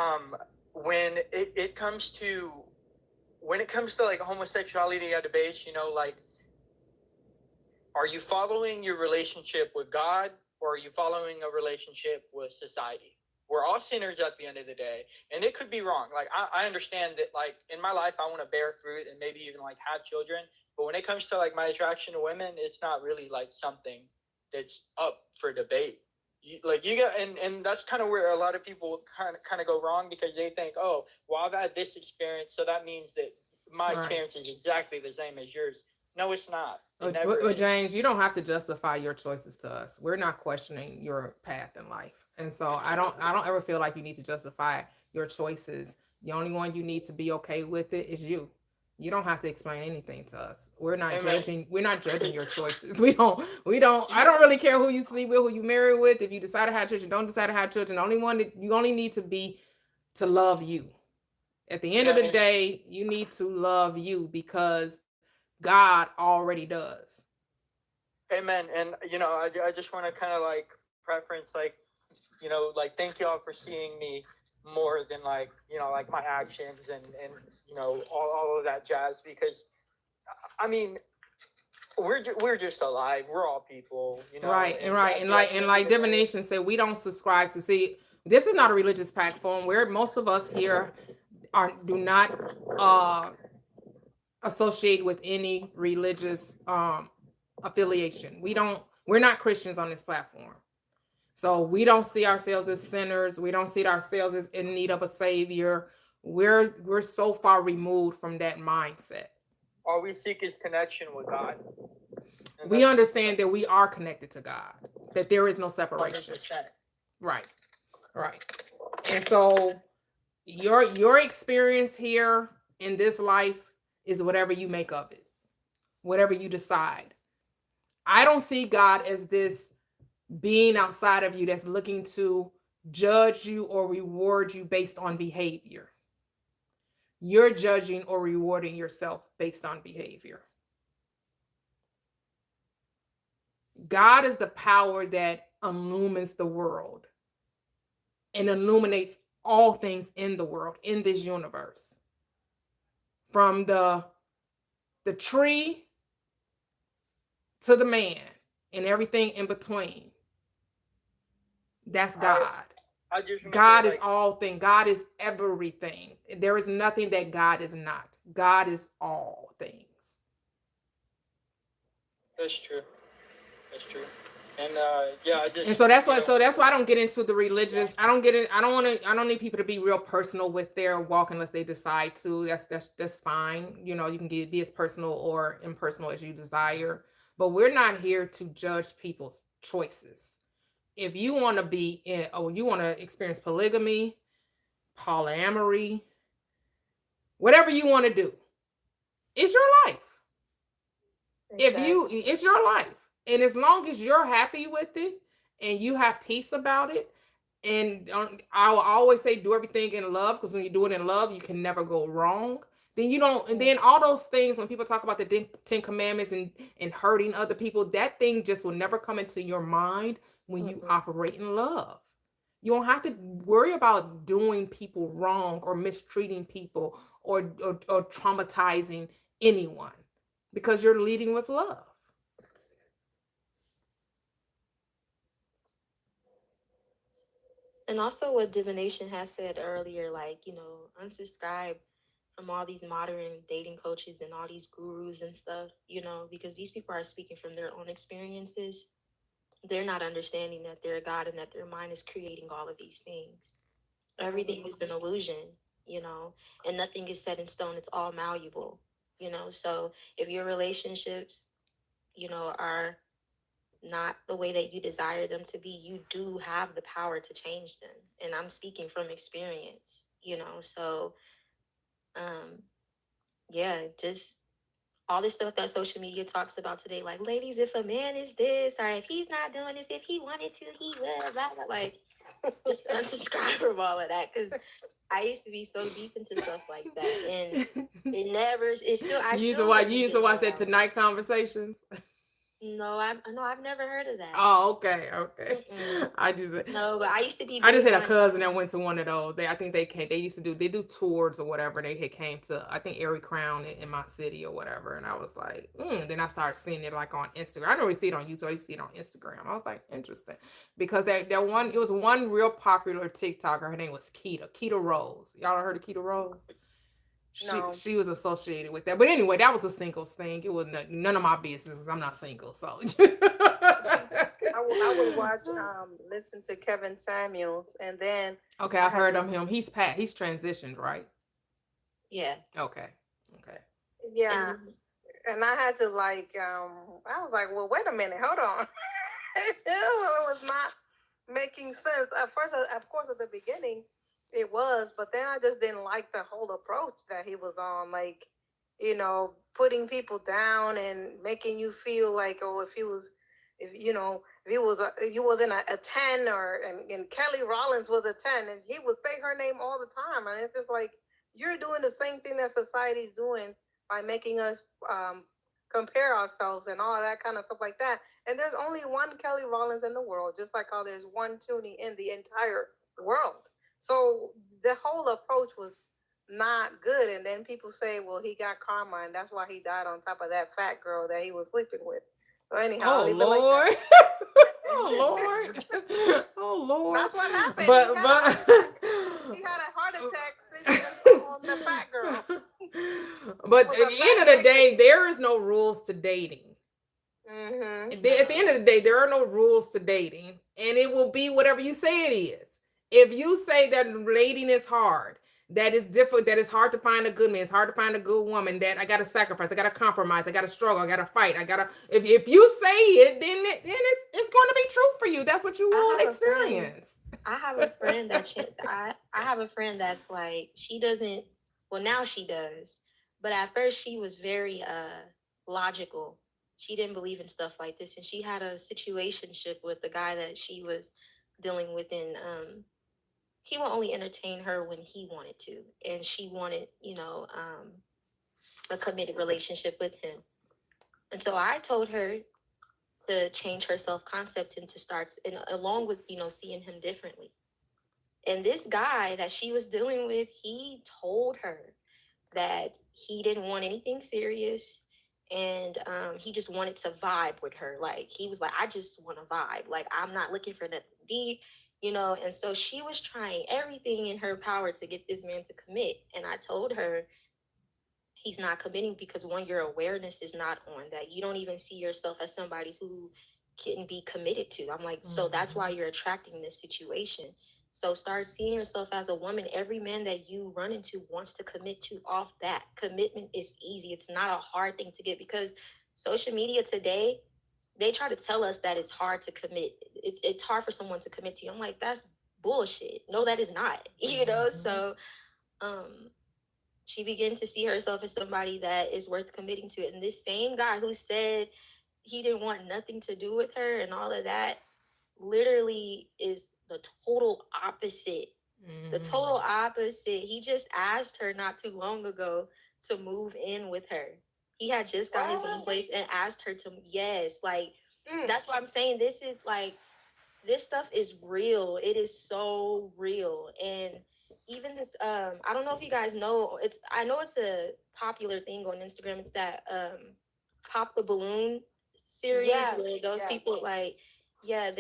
Speaker 6: when it comes to like homosexuality at a base, you know, like, are you following your relationship with God or are you following a relationship with society? We're all sinners at the end of the day, and it could be wrong. Like, I understand that, like, in my life, I want to bear fruit and maybe even like have children. But when it comes to like my attraction to women, it's not really like something that's up for debate. You got, and that's kind of where a lot of people kind of go wrong because they think, oh, well, I've had this experience, so that means that my experience is exactly the same as yours. No, it's not.
Speaker 1: But James, you don't have to justify your choices to us. We're not questioning your path in life. And so I don't ever feel like you need to justify your choices. The only one you need to be okay with it is you. You don't have to explain anything to us. We're not judging your choices. We don't I don't really care who you sleep with, who you marry with, if you decide to have children, don't decide to have children. The only one that you only need to be to love you. At the end of the day, you need to love you because God already does.
Speaker 6: Amen. And, you know, I just want to kind of like preference, like, you know, like, thank y'all for seeing me more than like, you know, like my actions and you know, all of that jazz, because I mean, we're just alive. We're all people, you know.
Speaker 1: Right. And like divination said, we don't subscribe to see, this is not a religious platform where most of us here do not associate with any religious affiliation. We're not Christians on this platform. So we don't see ourselves as sinners. We don't see ourselves as in need of a savior. We're so far removed from that mindset.
Speaker 6: All we seek is connection with God.
Speaker 1: We understand that we are connected to God, that there is no separation.
Speaker 6: 100%.
Speaker 1: Right. And so your experience here in this life is whatever you make of it, whatever you decide. I don't see God as this being outside of you that's looking to judge you or reward you based on behavior. You're judging or rewarding yourself based on behavior. God is the power that illumines the world and illuminates all things in the world, in this universe. From the tree to the man and everything in between. That's God. God is all things. God is everything. There is nothing that God is not. God is all things.
Speaker 6: That's true. And yeah,
Speaker 1: and so that's why I don't get into the religious. I don't need people to be real personal with their walk unless they decide to. That's fine. You know, you can be as personal or impersonal as you desire. But we're not here to judge people's choices. If you want to be in, or you want to experience polygamy, polyamory, whatever you want to do, it's your life. Exactly. It's your life. And as long as you're happy with it and you have peace about it, and I will always say do everything in love, because when you do it in love, you can never go wrong. Then you don't, and then all those things, when people talk about the 10 commandments and hurting other people, that thing just will never come into your mind when you operate in love. You don't have to worry about doing people wrong or mistreating people or traumatizing anyone, because you're leading with love.
Speaker 3: And also what divination has said earlier, like, you know, unsubscribe from all these modern dating coaches and all these gurus and stuff, you know, because these people are speaking from their own experiences. They're not understanding that they're God and that their mind is creating all of these things. Everything is an illusion, you know, and nothing is set in stone. It's all malleable, you know. So if your relationships, you know, are not the way that you desire them to be, you do have the power to change them. And I'm speaking from experience, you know. So um yeah, just all this stuff that social media talks about today, like, ladies, if a man is this, or if he's not doing this, if he wanted to, he would, blah, blah, like, just unsubscribe from all of that, because I used to be so deep into stuff like that, and it never, it's still, I
Speaker 1: You used to
Speaker 3: still
Speaker 1: watch.
Speaker 3: wasn't
Speaker 1: You used to
Speaker 3: getting
Speaker 1: watch that
Speaker 3: around.
Speaker 1: Tonight Conversations.
Speaker 3: No, I've never heard of that.
Speaker 1: Oh, okay, okay.
Speaker 3: Mm-mm.
Speaker 1: I just
Speaker 3: No, but I used to be
Speaker 1: I just
Speaker 3: big
Speaker 1: had a
Speaker 3: on,
Speaker 1: cousin that went to one of those. I think they came. They used to do. They do tours or whatever. They had came to, I think, Erie Crown in my city or whatever. And I was like, Then I started seeing it like on Instagram. I don't really see it on YouTube. I used to see it on Instagram. I was like, interesting, because that one, it was one real popular TikToker. Her name was Keita Rose. Y'all heard of Keita Rose?
Speaker 7: No.
Speaker 1: She was associated with that. But anyway, that was a singles thing. It was none of my business because I'm not single. So
Speaker 7: I would watch, listen to Kevin Samuels, and then
Speaker 1: okay,
Speaker 7: I
Speaker 1: I've
Speaker 7: had
Speaker 1: heard
Speaker 7: to,
Speaker 1: of him. He's transitioned, right?
Speaker 3: yeah.
Speaker 1: Okay.
Speaker 7: yeah,
Speaker 3: And
Speaker 7: and I had to like, I was like, well, wait a minute, hold on. It was not making sense at first. Of course, at the beginning, it was, but then I just didn't like the whole approach that he was on, like, you know, putting people down and making you feel like, oh, if he was, if you know, if he was, you wasn't a 10, or and Kelly Rollins was a 10, and he would say her name all the time, and it's just like, you're doing the same thing that society's doing by making us compare ourselves and all that kind of stuff like that. And there's only one Kelly Rollins in the world, just like how there's one Toonie in the entire world. So the whole approach was not good. And then people say, well, he got karma, and that's why he died on top of that fat girl that he was sleeping with. So anyhow,
Speaker 1: Oh Lord.
Speaker 7: like
Speaker 1: Oh Lord. Oh Lord.
Speaker 7: that's what happened.
Speaker 1: But
Speaker 7: He had a heart attack sleeping on the fat girl.
Speaker 1: But at the end of the day, there is no rules to dating.
Speaker 7: Mm-hmm.
Speaker 1: At the end of the day, there are no rules to dating, and it will be whatever you say it is. If you say that dating is hard, that is difficult, that it's hard to find a good man, it's hard to find a good woman, that I gotta sacrifice, I gotta compromise, I gotta struggle, I gotta fight, I gotta. If you say it, then it's going to be true for you. That's what you will experience.
Speaker 3: I have a friend that I have a friend that's like, she doesn't, well, now she does, but at first she was very logical. She didn't believe in stuff like this, and she had a situationship with the guy that she was dealing with, and he will only entertain her when he wanted to, and she wanted, you know, a committed relationship with him. And so I told her to change her self-concept and to start, and along with, you know, seeing him differently. And this guy that she was dealing with, he told her that he didn't want anything serious, and he just wanted to vibe with her. Like, he was like, I just want to vibe. Like, I'm not looking for nothing deep, you know. And so she was trying everything in her power to get this man to commit. And I told her, he's not committing because, one, your awareness is not on that. You don't even see yourself as somebody who can be committed to. I'm like, so that's why you're attracting this situation. So start seeing yourself as a woman. Every man that you run into wants to commit to off bat. Commitment is easy. It's not a hard thing to get, because social media today, they try to tell us that it's hard to commit. It's hard for someone to commit to you. I'm like, that's bullshit. No, that is not. You know. So she began to see herself as somebody that is worth committing to. And this same guy who said he didn't want nothing to do with her and all of that, literally is the total opposite. The total opposite. He just asked her not too long ago to move in with her. He had just got his own place and asked her to, yes, like, that's what I'm saying. This is like, this stuff is real. It is so real. And even this, I don't know if you guys know, I know it's a popular thing on Instagram. It's that Pop the Balloon series, where those people, like, yeah,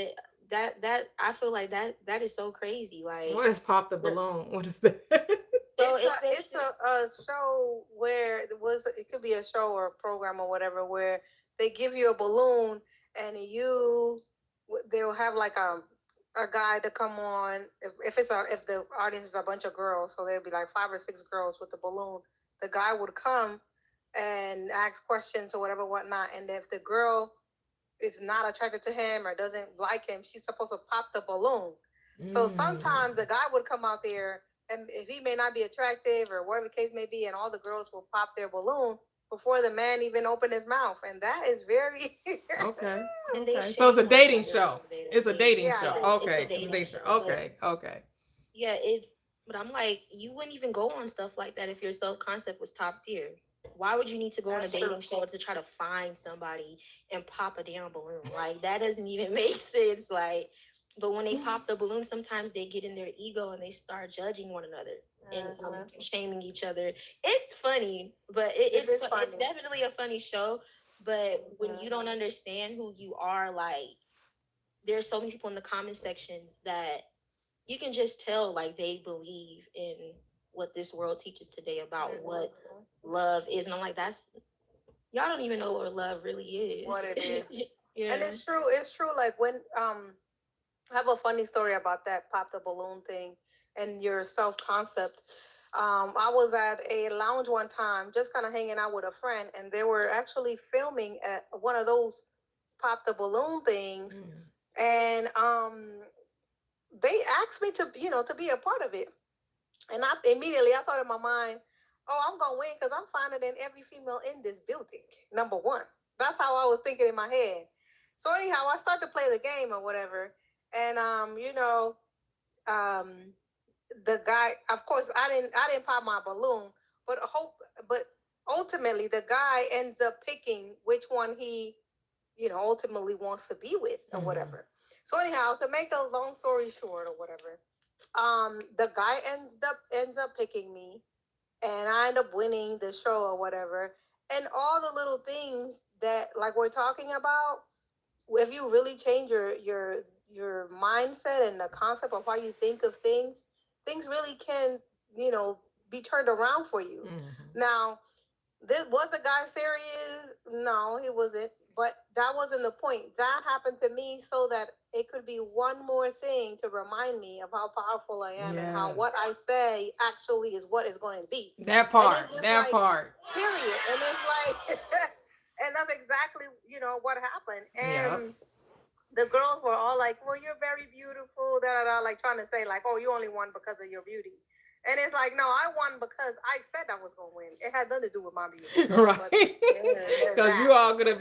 Speaker 3: that I feel like that is so crazy. Like,
Speaker 1: what is Pop the Balloon? What is that?
Speaker 3: So So
Speaker 7: it's
Speaker 3: it's
Speaker 7: it's a show where it could be a show or a program or whatever where they give you a balloon and they'll have like a guy to come on if the audience is a bunch of girls, so there'll be like 5 or 6 girls with the balloon. The guy would come and ask questions or whatever whatnot, and if the girl is not attracted to him or doesn't like him, she's supposed to pop the balloon. So sometimes the guy would come out there, and if he may not be attractive or whatever the case may be, and all the girls will pop their balloon before the man even opened his mouth, and that is very
Speaker 1: Okay.
Speaker 3: And they
Speaker 1: Okay. So it's a
Speaker 3: shame
Speaker 1: dating
Speaker 3: on
Speaker 1: show.
Speaker 3: dating.
Speaker 1: It's a dating
Speaker 7: Yeah,
Speaker 1: show.
Speaker 3: It's a
Speaker 1: Okay. It's a
Speaker 3: dating
Speaker 1: dating show.
Speaker 3: show,
Speaker 1: Okay. Okay.
Speaker 3: yeah, but I'm like, you wouldn't even go on stuff like that if your self concept was top tier. Why would you need to go on a
Speaker 7: That's
Speaker 3: dating
Speaker 7: true.
Speaker 3: show to try to find somebody and pop a damn balloon? Like, that doesn't even make sense. Like, but when they pop the balloon, sometimes they get in their ego and they start judging one another and shaming each other. It's funny, but it's
Speaker 7: is funny.
Speaker 3: it's definitely a funny show. But when you don't understand who you are, like, there's so many people in the comment sections that you can just tell, like, they believe in what this world teaches today about what love is. And I'm like, y'all don't even know what love really is.
Speaker 7: What it is.
Speaker 3: Yeah.
Speaker 7: And it's true. Like when I have a funny story about that pop the balloon thing and your self concept. I was at a lounge one time, just kind of hanging out with a friend, and they were actually filming at one of those pop the balloon things, and they asked me to be a part of it, and I thought in my mind, oh, I'm gonna win because I'm finer than every female in this building. Number one, that's how I was thinking in my head. So anyhow, I start to play the game or whatever, and the guy, of course, I didn't pop my balloon, but ultimately the guy ends up picking which one he, ultimately wants to be with or whatever. So anyhow, to make a long story short or whatever, the guy ends up picking me, and I end up winning the show or whatever. And all the little things that, like, we're talking about, if you really change your mindset and the concept of how you think of things really can, be turned around for you. Now, was the guy serious? No, he wasn't. But that wasn't the point. That happened to me so that it could be one more thing to remind me of how powerful I am and how what I say actually is what is going to be.
Speaker 1: That part.
Speaker 7: That part. Period. And it's like, and that's exactly, what happened. And the girls were all like, well, you're very beautiful, like trying to say, like, oh, you only won because of your beauty. And it's like, no, I won because I said I was going to win. It had nothing to do with my beauty.
Speaker 1: Right. Because you all could have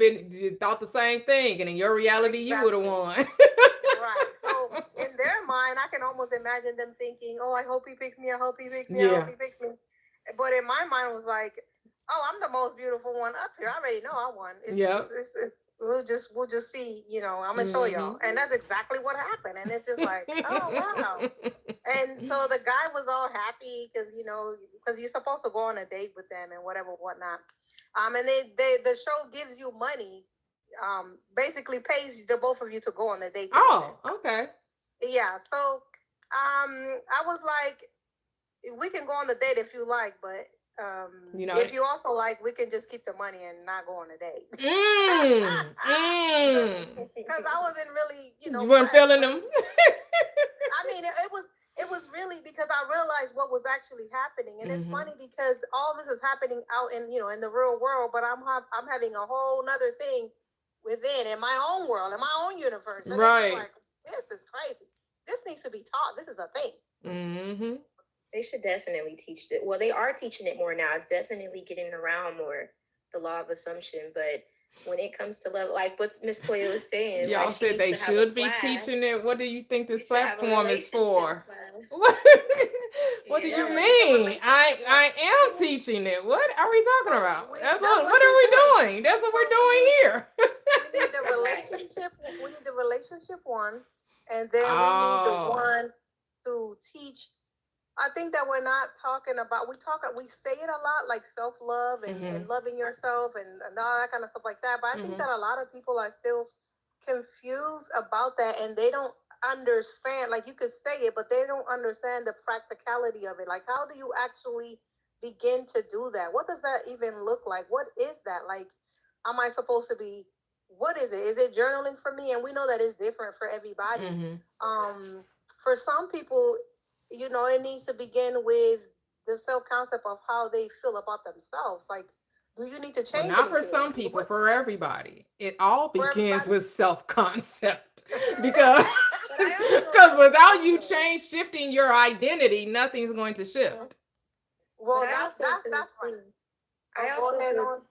Speaker 1: thought the same thing. And in your reality, you would have won.
Speaker 7: Right. So in their mind, I can almost imagine them thinking, oh, I hope he picks me. I hope he picks me. I hope he picks me. But in my mind, it was like, oh, I'm the most beautiful one up here. I already know I won. We'll just see, I'm gonna show y'all. And that's exactly what happened. And it's just like, oh wow. And so the guy was all happy because you're supposed to go on a date with them and whatnot. And the show gives you money, basically pays the both of you to go on the date together.
Speaker 1: Oh, okay.
Speaker 7: Yeah. So I was like, we can go on the date if you like, but if you also like, we can just keep the money and not go on a date. Because I wasn't really,
Speaker 1: you weren't feeling them.
Speaker 7: I mean, it was really because I realized what was actually happening, and it's funny because all this is happening out in in the real world, but I'm having a whole nother thing within in my own world, in my own universe, and it's like, this is crazy. This needs to be taught. This is a thing.
Speaker 3: They should definitely teach it. Well, they are teaching it more now. It's definitely getting around more, the law of assumption. But when it comes to love, like what Miss Toyia was saying,
Speaker 1: y'all said they should be teaching it. What do you think this platform is for? What do you mean? I am teaching it. What are we talking about? That's what are we doing? That's what we're doing here.
Speaker 7: We need the relationship. We need the relationship one, and then we need the one to teach. I think that we're not talking about, we say it a lot, like self-love and loving yourself and all that kind of stuff like that. But I think that a lot of people are still confused about that, and they don't understand, like you could say it, but they don't understand the practicality of it. Like, how do you actually begin to do that? What does that even look like? What is that? Like, am I supposed to be, what is it? Is it journaling for me? And we know that it's different for everybody. For some people, you know, it needs to begin with the self-concept of how they feel about themselves. Like, do you need to change?
Speaker 1: Well, not for
Speaker 7: anything?
Speaker 1: some people, for everybody. It all
Speaker 7: For
Speaker 1: begins
Speaker 7: everybody?
Speaker 1: with self-concept. Because
Speaker 3: But I also
Speaker 1: because
Speaker 3: think
Speaker 1: without you
Speaker 3: also-
Speaker 1: shifting your identity, nothing's going to shift.
Speaker 7: Well,
Speaker 3: But I
Speaker 7: that's
Speaker 3: also feel
Speaker 7: right.
Speaker 3: too. I
Speaker 7: Go
Speaker 3: also
Speaker 7: ahead
Speaker 3: feel.
Speaker 7: on.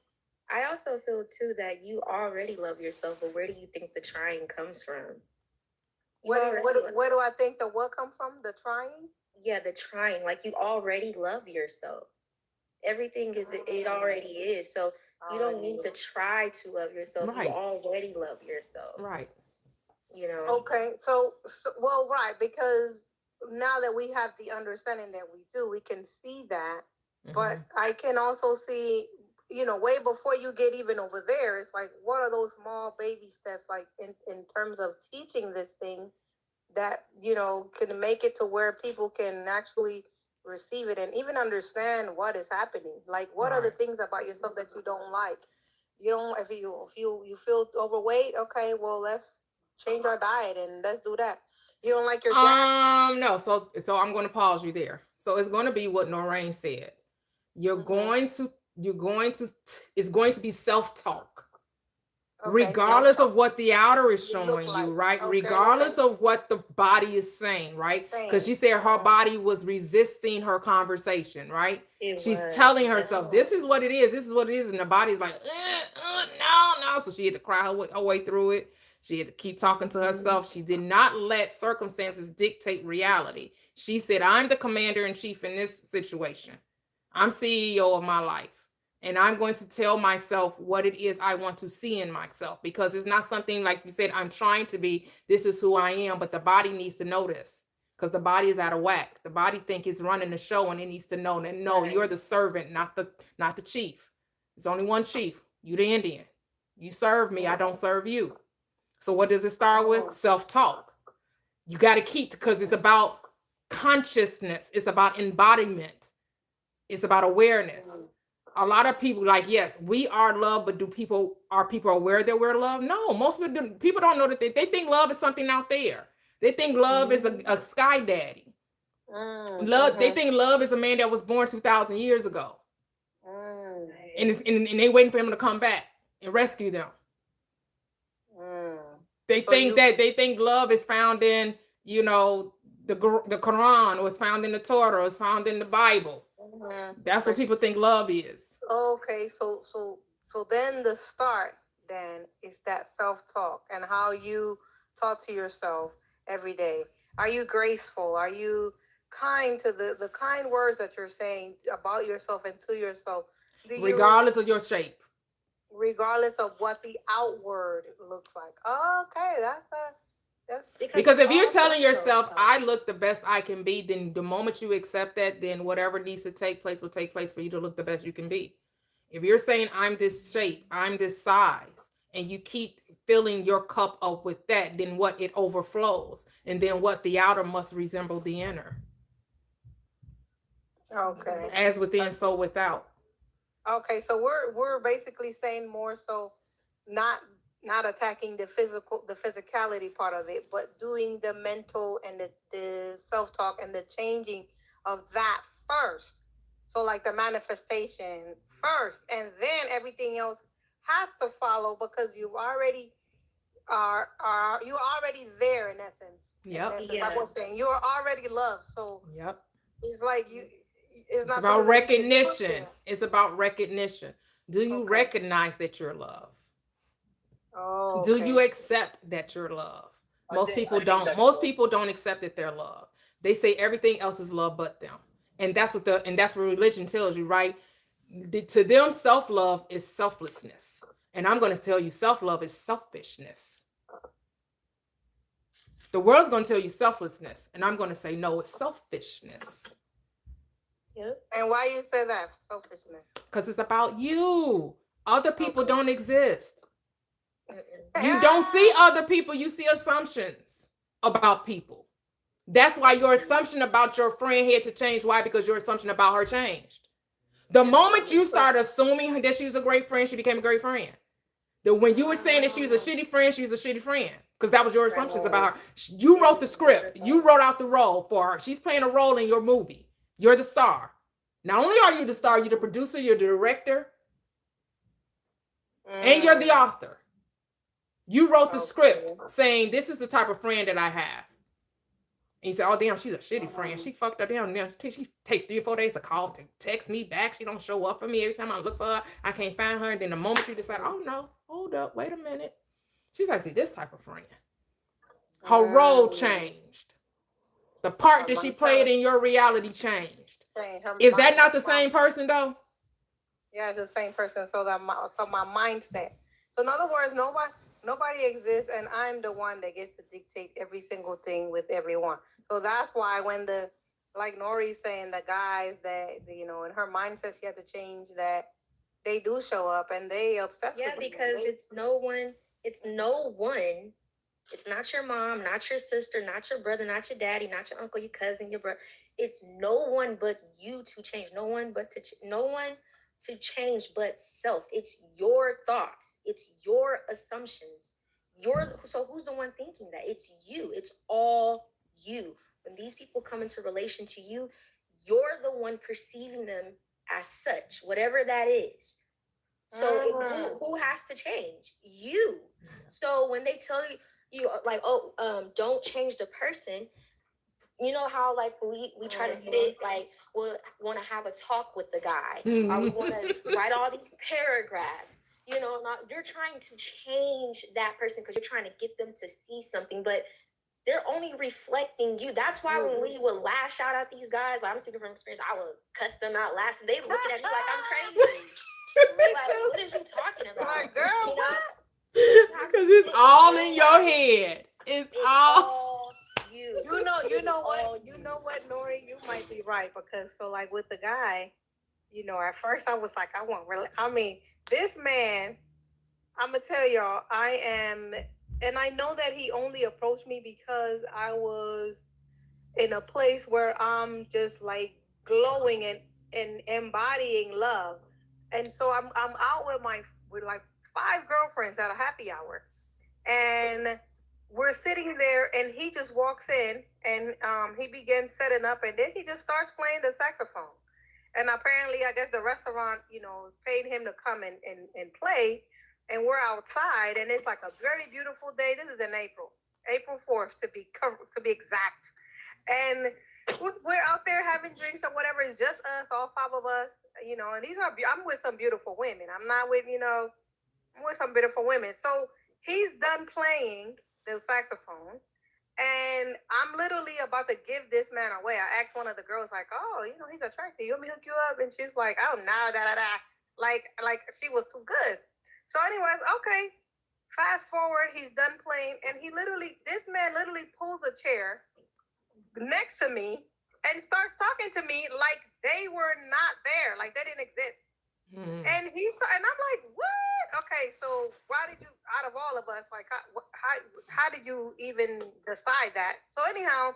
Speaker 3: I also feel too that you already love yourself, but where do you think the trying comes from? You already love-
Speaker 7: Where do I think the what come from? The trying?
Speaker 3: Yeah, the trying. Like you already love yourself. Everything is it already is. So you don't need to try to love yourself.
Speaker 1: Right.
Speaker 3: You already love yourself.
Speaker 1: Right.
Speaker 3: You know.
Speaker 7: Okay, so well, right, because now that we have the understanding that we do, we can see that. But I can also see, you know, way before you get even over there, it's like, what are those small baby steps, like in terms of teaching this thing that, you know, can make it to where people can actually receive it and even understand what is happening. Like, what are the
Speaker 1: Right.
Speaker 7: things about yourself that you don't like? You don't, if you feel overweight, okay, well, let's change our diet and let's do that. You don't like your dad?
Speaker 1: No. So I'm going to pause you there. So it's going to be what Noreen said. You're going to it's going to be self-talk.
Speaker 7: Okay,
Speaker 1: Regardless
Speaker 7: self-talk.
Speaker 1: of what the outer is
Speaker 7: You look
Speaker 1: showing
Speaker 7: like.
Speaker 1: you, right?
Speaker 7: Okay,
Speaker 1: Regardless
Speaker 7: okay.
Speaker 1: of what the body is saying, right? Because she
Speaker 7: Saying.
Speaker 1: said her body was resisting her conversation, right?
Speaker 3: It
Speaker 1: She's
Speaker 3: was.
Speaker 1: telling herself, this is what it is, this is what it is. And the body's like, no. So she had to cry her way through it. She had to keep talking to herself. She did not let circumstances dictate reality. She said, I'm the commander in chief in this situation. I'm CEO of my life. And I'm going to tell myself what it is I want to see in myself, because it's not something like you said, I'm trying to be, this is who I am, but the body needs to know this because the body is out of whack. The body think it's running the show and it needs to know that no, you're the servant, not the chief. It's only one chief. You the Indian. You serve me, I don't serve you. So what does it start with? Self-talk. You got to keep, because it's about consciousness. It's about embodiment. It's about awareness. A lot of people like, yes, we are loved, but are people aware that we're loved? No, most people don't know that they think love is something out there. They think love is a sky daddy. Love, they think love is a man that was born 2,000 years ago. And they waiting for him to come back and rescue them. They think love is found in, you know, the Quran, or it's found in the Torah, or it's found in the Bible. That's what people think love is.
Speaker 7: Okay, so then the start then is that self-talk and how you talk to yourself every day. Are you graceful? Are you kind to the kind words that you're saying about yourself and to yourself?
Speaker 1: Regardless of your shape.
Speaker 7: Regardless of what the outward looks like. Okay, that's
Speaker 1: because if you're telling yourself, I look the best I can be, then the moment you accept that, then whatever needs to take place will take place for you to look the best you can be. If you're saying I'm this shape, I'm this size, and you keep filling your cup up with that, then what? It overflows. And then what? The outer must resemble the inner.
Speaker 7: Okay.
Speaker 1: As within, so without.
Speaker 7: Okay, so we're basically saying more so not attacking the physicality part of it, but doing the mental and the self-talk and the changing of that first. So like the manifestation first, and then everything else has to follow, because you already are you're already there in essence.
Speaker 1: Yep.
Speaker 7: In essence, like we're saying, you're already loved. So
Speaker 1: yep.
Speaker 7: It's like it's not
Speaker 1: about recognition. It's about recognition. Do you recognize that you're loved?
Speaker 7: Oh,
Speaker 1: do you accept that you're loved? Most people don't. Most people don't accept that they're loved. They say everything else is love but them. And that's what religion tells you, right? To them, self-love is selflessness. And I'm going to tell you, self-love is selfishness. The world's going to tell you selflessness, and I'm going to say, no, it's selfishness.
Speaker 7: Yep. And why you say that, selfishness?
Speaker 1: Because it's about you. Other people don't exist. You don't see other people, you see assumptions. about people. That's why your assumption about your friend had to change. Why? Because your assumption about her changed. The moment you start assuming that she was a great friend, she became a great friend. When you were saying that she was a shitty friend, she's a shitty friend. Because that was your assumptions about her. You wrote the script. You wrote out the role for her. She's playing a role in your movie. You're the star. Not only are you the star, you're the producer, you're the director, and you're the author. You wrote the script saying, this is the type of friend that I have. And you say, oh, damn, she's a shitty friend. She fucked up. Damn, she takes 3 or 4 days to call, to text me back. She don't show up for me every time I look for her. I can't find her. And then the moment you decide, oh, no, hold up, wait a minute. She's actually this type of friend. Her role changed. The part that she played in your reality changed. Is that not the same person, though?
Speaker 7: Yeah, it's the same person. So my mindset. So in other words, nobody exists, and I'm the one that gets to dictate every single thing with everyone. So that's why when like Nori's saying, the guys that, you know, in her mindset, she had to change that. They do show up and they obsessed with
Speaker 3: Yeah, because it's no one. It's not your mom, not your sister, not your brother, not your daddy, not your uncle, your cousin, your brother. It's no one but you to change. No one to change but self. It's your thoughts. It's your assumptions. So who's the one thinking that? It's you. It's all you. When these people come into relation to you, you're the one perceiving them as such, whatever that is. So who has to change? You. So when they tell you like, don't change the person, you know how like we try to sit like we'll want to have a talk with the guy, or we want to write all these paragraphs. You know, you're trying to change that person because you're trying to get them to see something, but they're only reflecting you. That's why when we would lash out at these guys, like, I'm speaking from experience, I would cuss them out, lash. They looking at me like I'm crazy. Like, what is you talking about?
Speaker 7: Like, girl, what?
Speaker 1: Because it's all in your head. It's all
Speaker 3: you.
Speaker 7: You know what, Nori, you might be right, because so like with the guy, you know, at first I was like, this man, I'm gonna tell y'all, and I know that he only approached me because I was in a place where I'm just like glowing and embodying love. And so I'm out with like 5 girlfriends at a happy hour. And we're sitting there and he just walks in and he begins setting up, and then he just starts playing the saxophone. And apparently, I guess the restaurant, you know, paid him to come and play. And we're outside, and it's like a very beautiful day. This is in April 4th to be exact. And we're out there having drinks or whatever. It's just us, all 5 of us, you know. And I'm with some beautiful women. I'm not with, you know, I'm with some beautiful women. So he's done playing the saxophone, and I'm literally about to give this man away. I asked one of the girls, like, oh, you know, he's attractive. You want me to hook you up? And she's like, oh, no, like she was too good. So anyways, okay. Fast forward, he's done playing, and this man literally pulls a chair next to me and starts talking to me like they were not there, like they didn't exist. And I'm like, what? Okay, so why did you, out of all of us, like, how did you even decide that? So anyhow,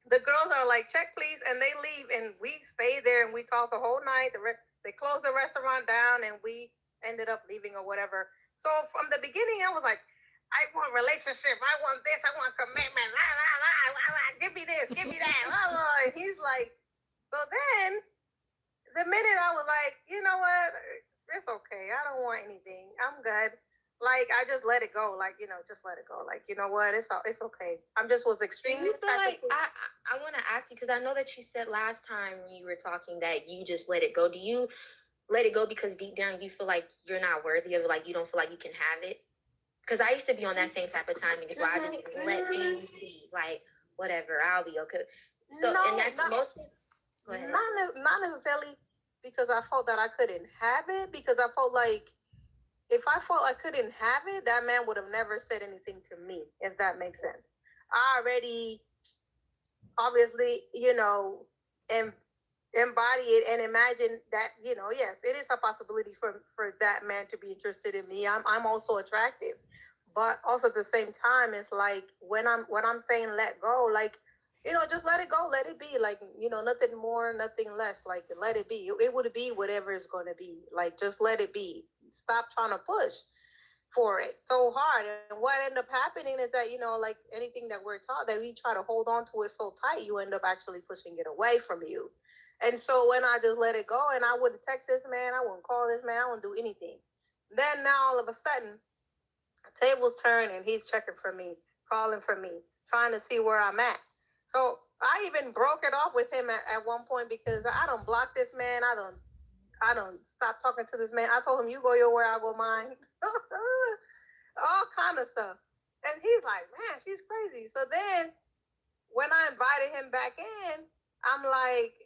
Speaker 7: the girls are like, check please, and they leave, and we stay there and we talk the whole night. They closed the restaurant down, and we ended up leaving or whatever. So from the beginning, I was like, I want relationship, I want this, I want commitment, give me this, give me that. And he's like, so then the minute I was like, you know what, it's okay, I don't want anything, I'm good. Like, I just let it go. Like, you know, just let it go. Like, you know what, it's okay. Was extremely.
Speaker 3: Do you feel like I want to ask you, because I know that you said last time when you were talking that you just let it go. Do you let it go because deep down you feel like you're not worthy of it, like you don't feel like you can have it? Because I used to be on that same type of timing as well. I just let things be, like, whatever, I'll be okay. So, and that's mostly. Go ahead.
Speaker 7: Not necessarily because I felt that I couldn't have it, because I felt like if I felt I couldn't have it, that man would have never said anything to me, if that makes sense. I already, obviously, you know, embody it and imagine that, you know, yes, it is a possibility for that man to be interested in me. I'm also attractive. but also at the same time, it's like when I'm saying let go, like, just let it go, let it be, like, nothing more, nothing less, like, let it be. It would be whatever it's going to be, like, just let it be. Stop trying to push for it so hard. And what ended up happening is that, like anything that we're taught, that we try to hold on to it so tight, you end up actually pushing it away from you. And so when I just let it go, and I wouldn't text this man, I wouldn't call this man, I wouldn't do anything. Then now all of a sudden, tables turn and he's checking for me, calling for me, trying to see where I'm at. So I even broke it off with him at one point, because I don't block this man. I don't stop talking to this man. I told him, you go your way, I go mine. All kind of stuff. And he's like, man, she's crazy. So then when I invited him back in, I'm like,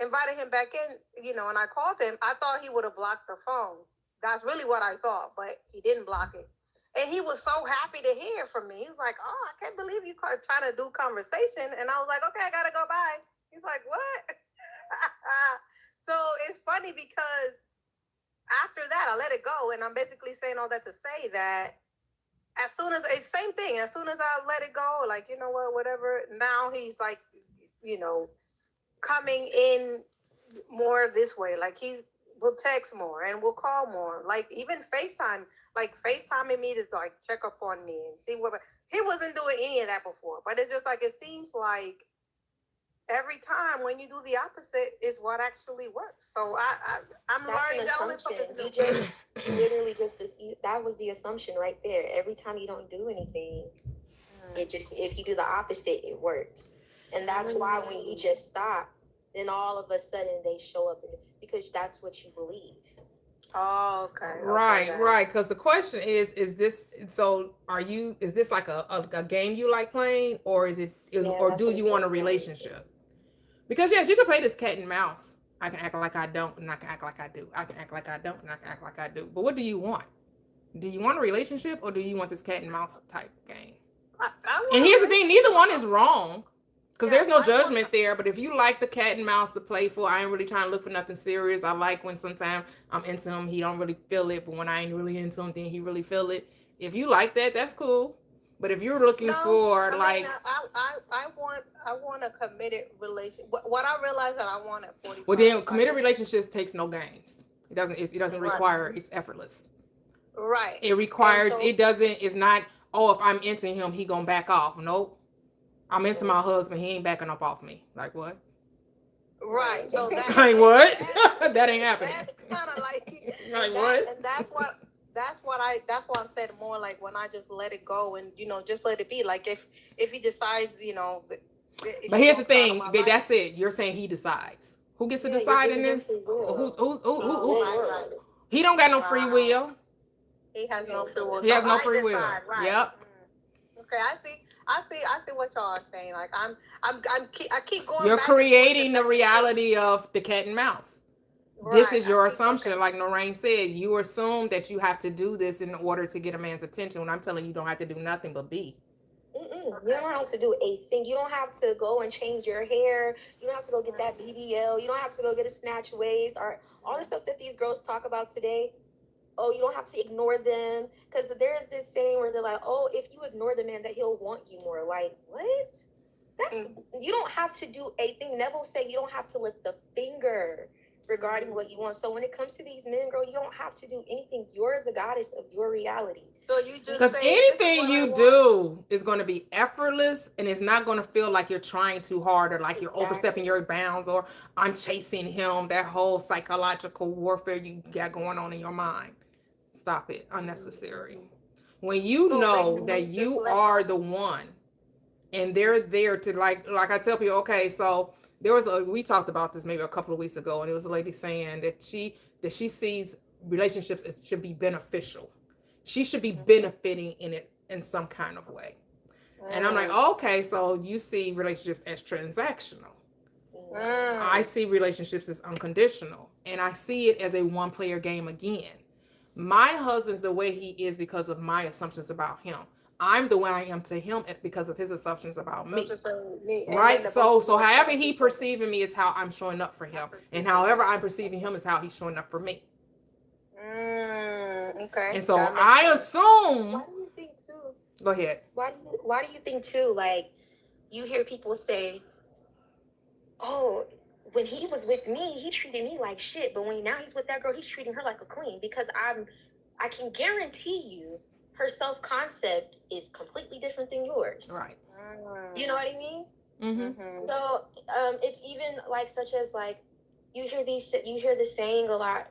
Speaker 7: invited him back in, and I called him. I thought he would have blocked the phone. That's really what I thought, but he didn't block it. And he was so happy to hear from me. He was like, oh, I can't believe you trying to do conversation. And I was like, okay, I got to go, bye. He's like, what? So it's funny because after that, I let it go. And I'm basically saying all that to say that as soon as I let it go, like, you know what, whatever, now he's like, coming in more this way. Like, we'll text more and we'll call more. Like, even FaceTime, like FaceTiming me to like check up on me and see what. He wasn't doing any of that before, but it's just like, it seems like every time when you do the opposite is what actually works. So I'm
Speaker 3: That's
Speaker 7: learning
Speaker 3: an
Speaker 7: that only
Speaker 3: assumption.
Speaker 7: something to
Speaker 3: You
Speaker 7: do.
Speaker 3: just literally that was the assumption right there. Every time you don't do anything, it just, if you do the opposite, it works. And that's why when you just stop, then all of a sudden they show up, because that's what you believe.
Speaker 7: Oh, okay.
Speaker 1: Right,
Speaker 7: Okay,
Speaker 1: right. Because the question is this, so is this like a game you like playing, or or
Speaker 3: That's
Speaker 1: do
Speaker 3: what
Speaker 1: you
Speaker 3: it's
Speaker 1: want a
Speaker 3: saying.
Speaker 1: relationship? Because yes, you can play this cat and mouse. I can act like I don't, and I can act like I do. I can act like I don't, and I can act like I do. But what do you want? Do you want a relationship, or do you want this cat and mouse type game? And here's the thing, neither one is wrong. Because there's no judgment there. But if you like the cat and mouse to play for, I ain't really trying to look for nothing serious. I like when sometimes I'm into him, he don't really feel it. But when I ain't really into him, then he really feel it. If you like that, that's cool. But if you're looking for
Speaker 7: I want a committed relationship. What I realized that I want at 45.
Speaker 1: well, then committed relationships takes no games. It doesn't require. It's effortless.
Speaker 7: Right.
Speaker 1: It requires. It's not. Oh, if I'm into him, he gonna back off. Nope. I'm into my husband. He ain't backing up off me. Like what?
Speaker 7: Right. So that
Speaker 1: like what? That ain't happening.
Speaker 7: That's kind of like
Speaker 1: what?
Speaker 7: And that's what I'm saying more like when I just let it go and just let it be. Like if he decides,
Speaker 1: But here's the thing. That's it. You're saying he decides. Who gets to decide in this? Who?
Speaker 7: Right.
Speaker 1: He don't got no free will.
Speaker 7: He has no free will.
Speaker 1: He has no free will.
Speaker 7: Right.
Speaker 1: Yep.
Speaker 7: Okay, I see what y'all are saying. Like I keep going.
Speaker 1: You're
Speaker 7: back
Speaker 1: creating the reality of the cat and mouse. Right. This is your assumption. Okay. Like Noreen said, you assume that you have to do this in order to get a man's attention. When I'm telling you, you don't have to do nothing but be.
Speaker 3: You don't have to do a thing. You don't have to go and change your hair. You don't have to go get that BBL. You don't have to go get a snatch waist or all the stuff that these girls talk about today. Oh, you don't have to ignore them, because there is this saying where they're like, oh, if you ignore the man, that he'll want you more. Like, what? You don't have to do a thing. Neville said you don't have to lift the finger regarding what you want. So when it comes to these men, girl, you don't have to do anything. You're the goddess of your reality.
Speaker 7: So you just,
Speaker 1: because anything you do is going to be effortless, and it's not going to feel like you're trying too hard or like you're overstepping your bounds or I'm chasing him. That whole psychological warfare you got going on in your mind. Stop it. Unnecessary. When you know that you are the one and they're there to like I tell people, okay, so we talked about this maybe a couple of weeks ago, and it was a lady saying that she sees relationships as should be beneficial. She should be benefiting in it in some kind of way. And I'm like, okay, so you see relationships as transactional. I see relationships as unconditional, and I see it as a one-player game again. My husband's the way he is because of my assumptions about him. I'm the way I am to him because of his assumptions about me. Right? So however he perceiving me is how I'm showing up for him. And however I'm perceiving him is how he's showing up for me.
Speaker 7: Okay.
Speaker 1: And so I assume.
Speaker 3: Why do you think too
Speaker 1: Go ahead.
Speaker 3: Why do you think too? Like, you hear people say, "Oh, when he was with me, he treated me like shit, but when now he's with that girl, he's treating her like a queen." Because I can guarantee you, her self concept is completely different than yours.
Speaker 1: Right.
Speaker 3: You know what I mean?
Speaker 1: Mm-hmm.
Speaker 3: So it's even like such as like you hear the saying a lot.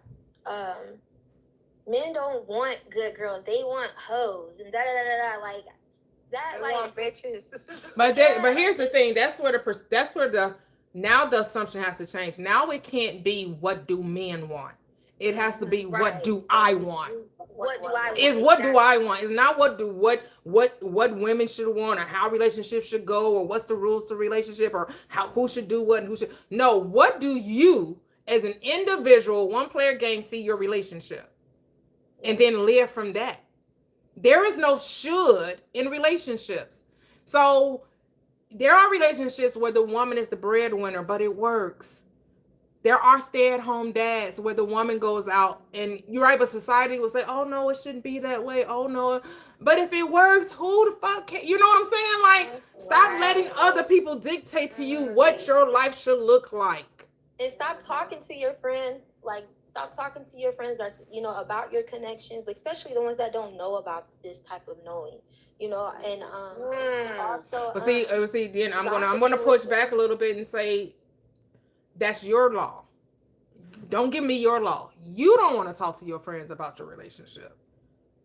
Speaker 3: Men don't want good girls; they want hoes, and da da da da. Like that,
Speaker 7: They
Speaker 3: like
Speaker 7: want bitches.
Speaker 1: But here's the thing. That's where the now the assumption has to change. Now it can't be what do men want. It has to be what do I want.
Speaker 3: What do I want?
Speaker 1: Is what do I want? It's not what women should want or how relationships should go or what's the rules to relationship or who should do what and who should. No, what do you as an individual, one player game, see your relationship? And then live from that. There is no should in relationships. So there are relationships where the woman is the breadwinner, but it works. There are stay-at-home dads where the woman goes out, and you're right, but society will say, oh no, it shouldn't be that way. Oh no. But if it works, who the fuck can, you know what I'm saying? Like, stop letting other people dictate to you what your life should look like.
Speaker 3: And stop talking to your friends. Like, stop talking to your friends that, about your connections, like, especially the ones that don't know about this type of knowing, and also.
Speaker 1: But see, then I'm gonna push back a little bit and say, that's your law. Don't give me your law. You don't want to talk to your friends about your relationship.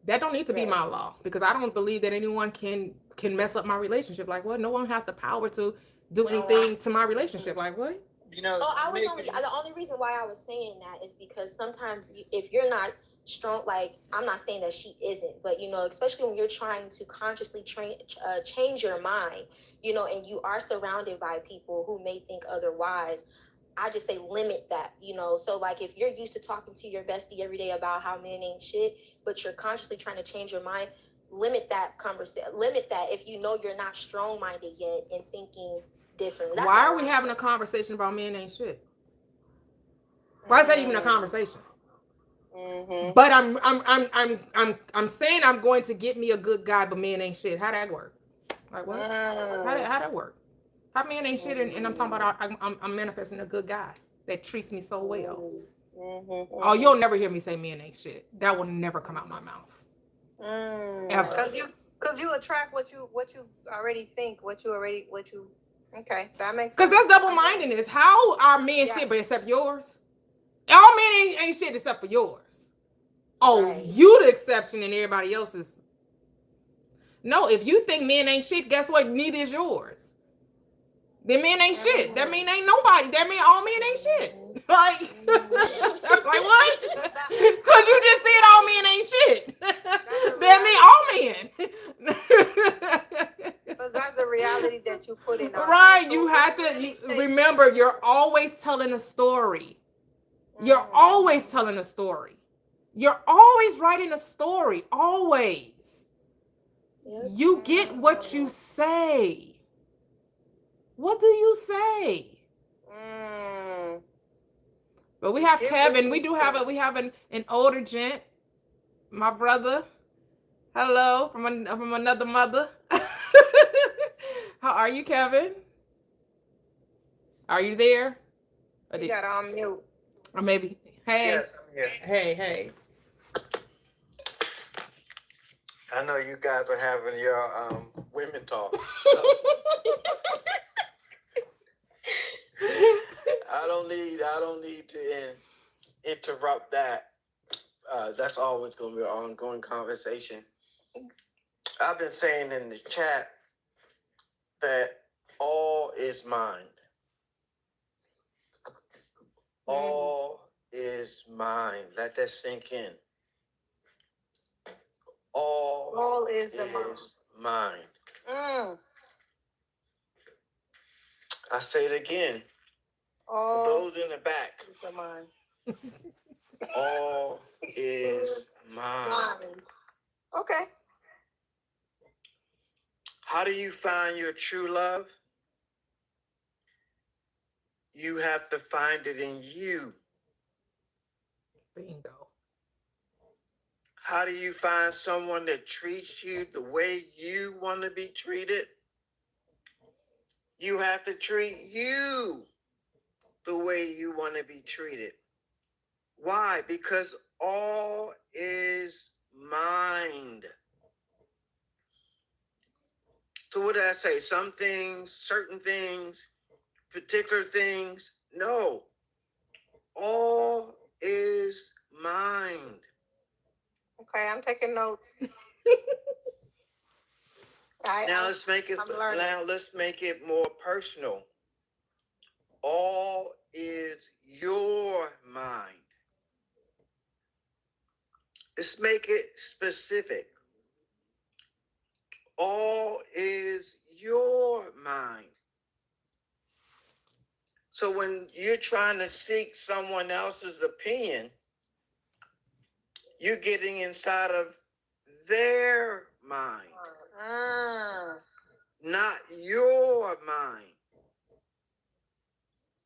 Speaker 1: That don't need to be my law, because I don't believe that anyone can mess up my relationship. Like, what? No one has the power to do anything to my relationship. Like, what?
Speaker 6: You know,
Speaker 3: the only reason why I was saying that is because sometimes if you're not strong, like, I'm not saying that she isn't, but especially when you're trying to consciously change your mind, and you are surrounded by people who may think otherwise, I just say limit that, so like if you're used to talking to your bestie every day about how men ain't shit, but you're consciously trying to change your mind, limit that conversation, limit that if you're not strong-minded yet and thinking differently.
Speaker 1: Why are we having a conversation about men ain't shit? Why is that even a conversation? Mm-hmm. But I'm saying I'm going to get me a good guy, but men ain't shit. How that work? Like what? How that work? How men ain't shit, and I'm talking about I'm manifesting a good guy that treats me so well. Mm-hmm. Oh, you'll never hear me say men ain't shit. That will never come out my mouth. Ever.
Speaker 7: Because you attract what you already think, okay, that makes sense.
Speaker 1: Because that's double-mindedness. How are men shit, but except yours? All men ain't shit except for yours. Oh, right. You the exception and everybody else is. No, if you think men ain't shit, guess what? Neither is yours. Then men ain't shit. That mean ain't nobody. That mean all men ain't shit. Like, like what? Because you just said all men ain't shit. That mean all men.
Speaker 7: Because that's the reality that you put in.
Speaker 1: Right. You have to remember, you're always telling a story. You're always telling a story. You're always writing a story. Always. Yep. You get what you say. What do you say? But we have Kevin. We have an older gent, my brother. Hello from another mother. How are you, Kevin? Are you there?
Speaker 7: You got on mute.
Speaker 1: Or maybe. Hey.
Speaker 10: Yes, I'm here.
Speaker 1: Hey.
Speaker 10: I know you guys are having your women talk. So. I don't need to interrupt that. That's always going to be an ongoing conversation. I've been saying in the chat that all is mind. All is mind. Let that sink in. All is mind. I say it again. For those in the back. All is mind.
Speaker 7: Okay.
Speaker 10: How do you find your true love? You have to find it in you.
Speaker 1: Bingo.
Speaker 10: How do you find someone that treats you the way you want to be treated? You have to treat you the way you want to be treated. Why? Because all is mind. So what did I say? Some things, certain things, particular things? No. All is mind.
Speaker 7: Okay, I'm taking notes.
Speaker 10: Now let's make it.
Speaker 7: I'm learning.
Speaker 10: Now let's make it more personal. All is your mind. Let's make it specific. All is your mind. So when you're trying to seek someone else's opinion, you're getting inside of their mind, not your mind.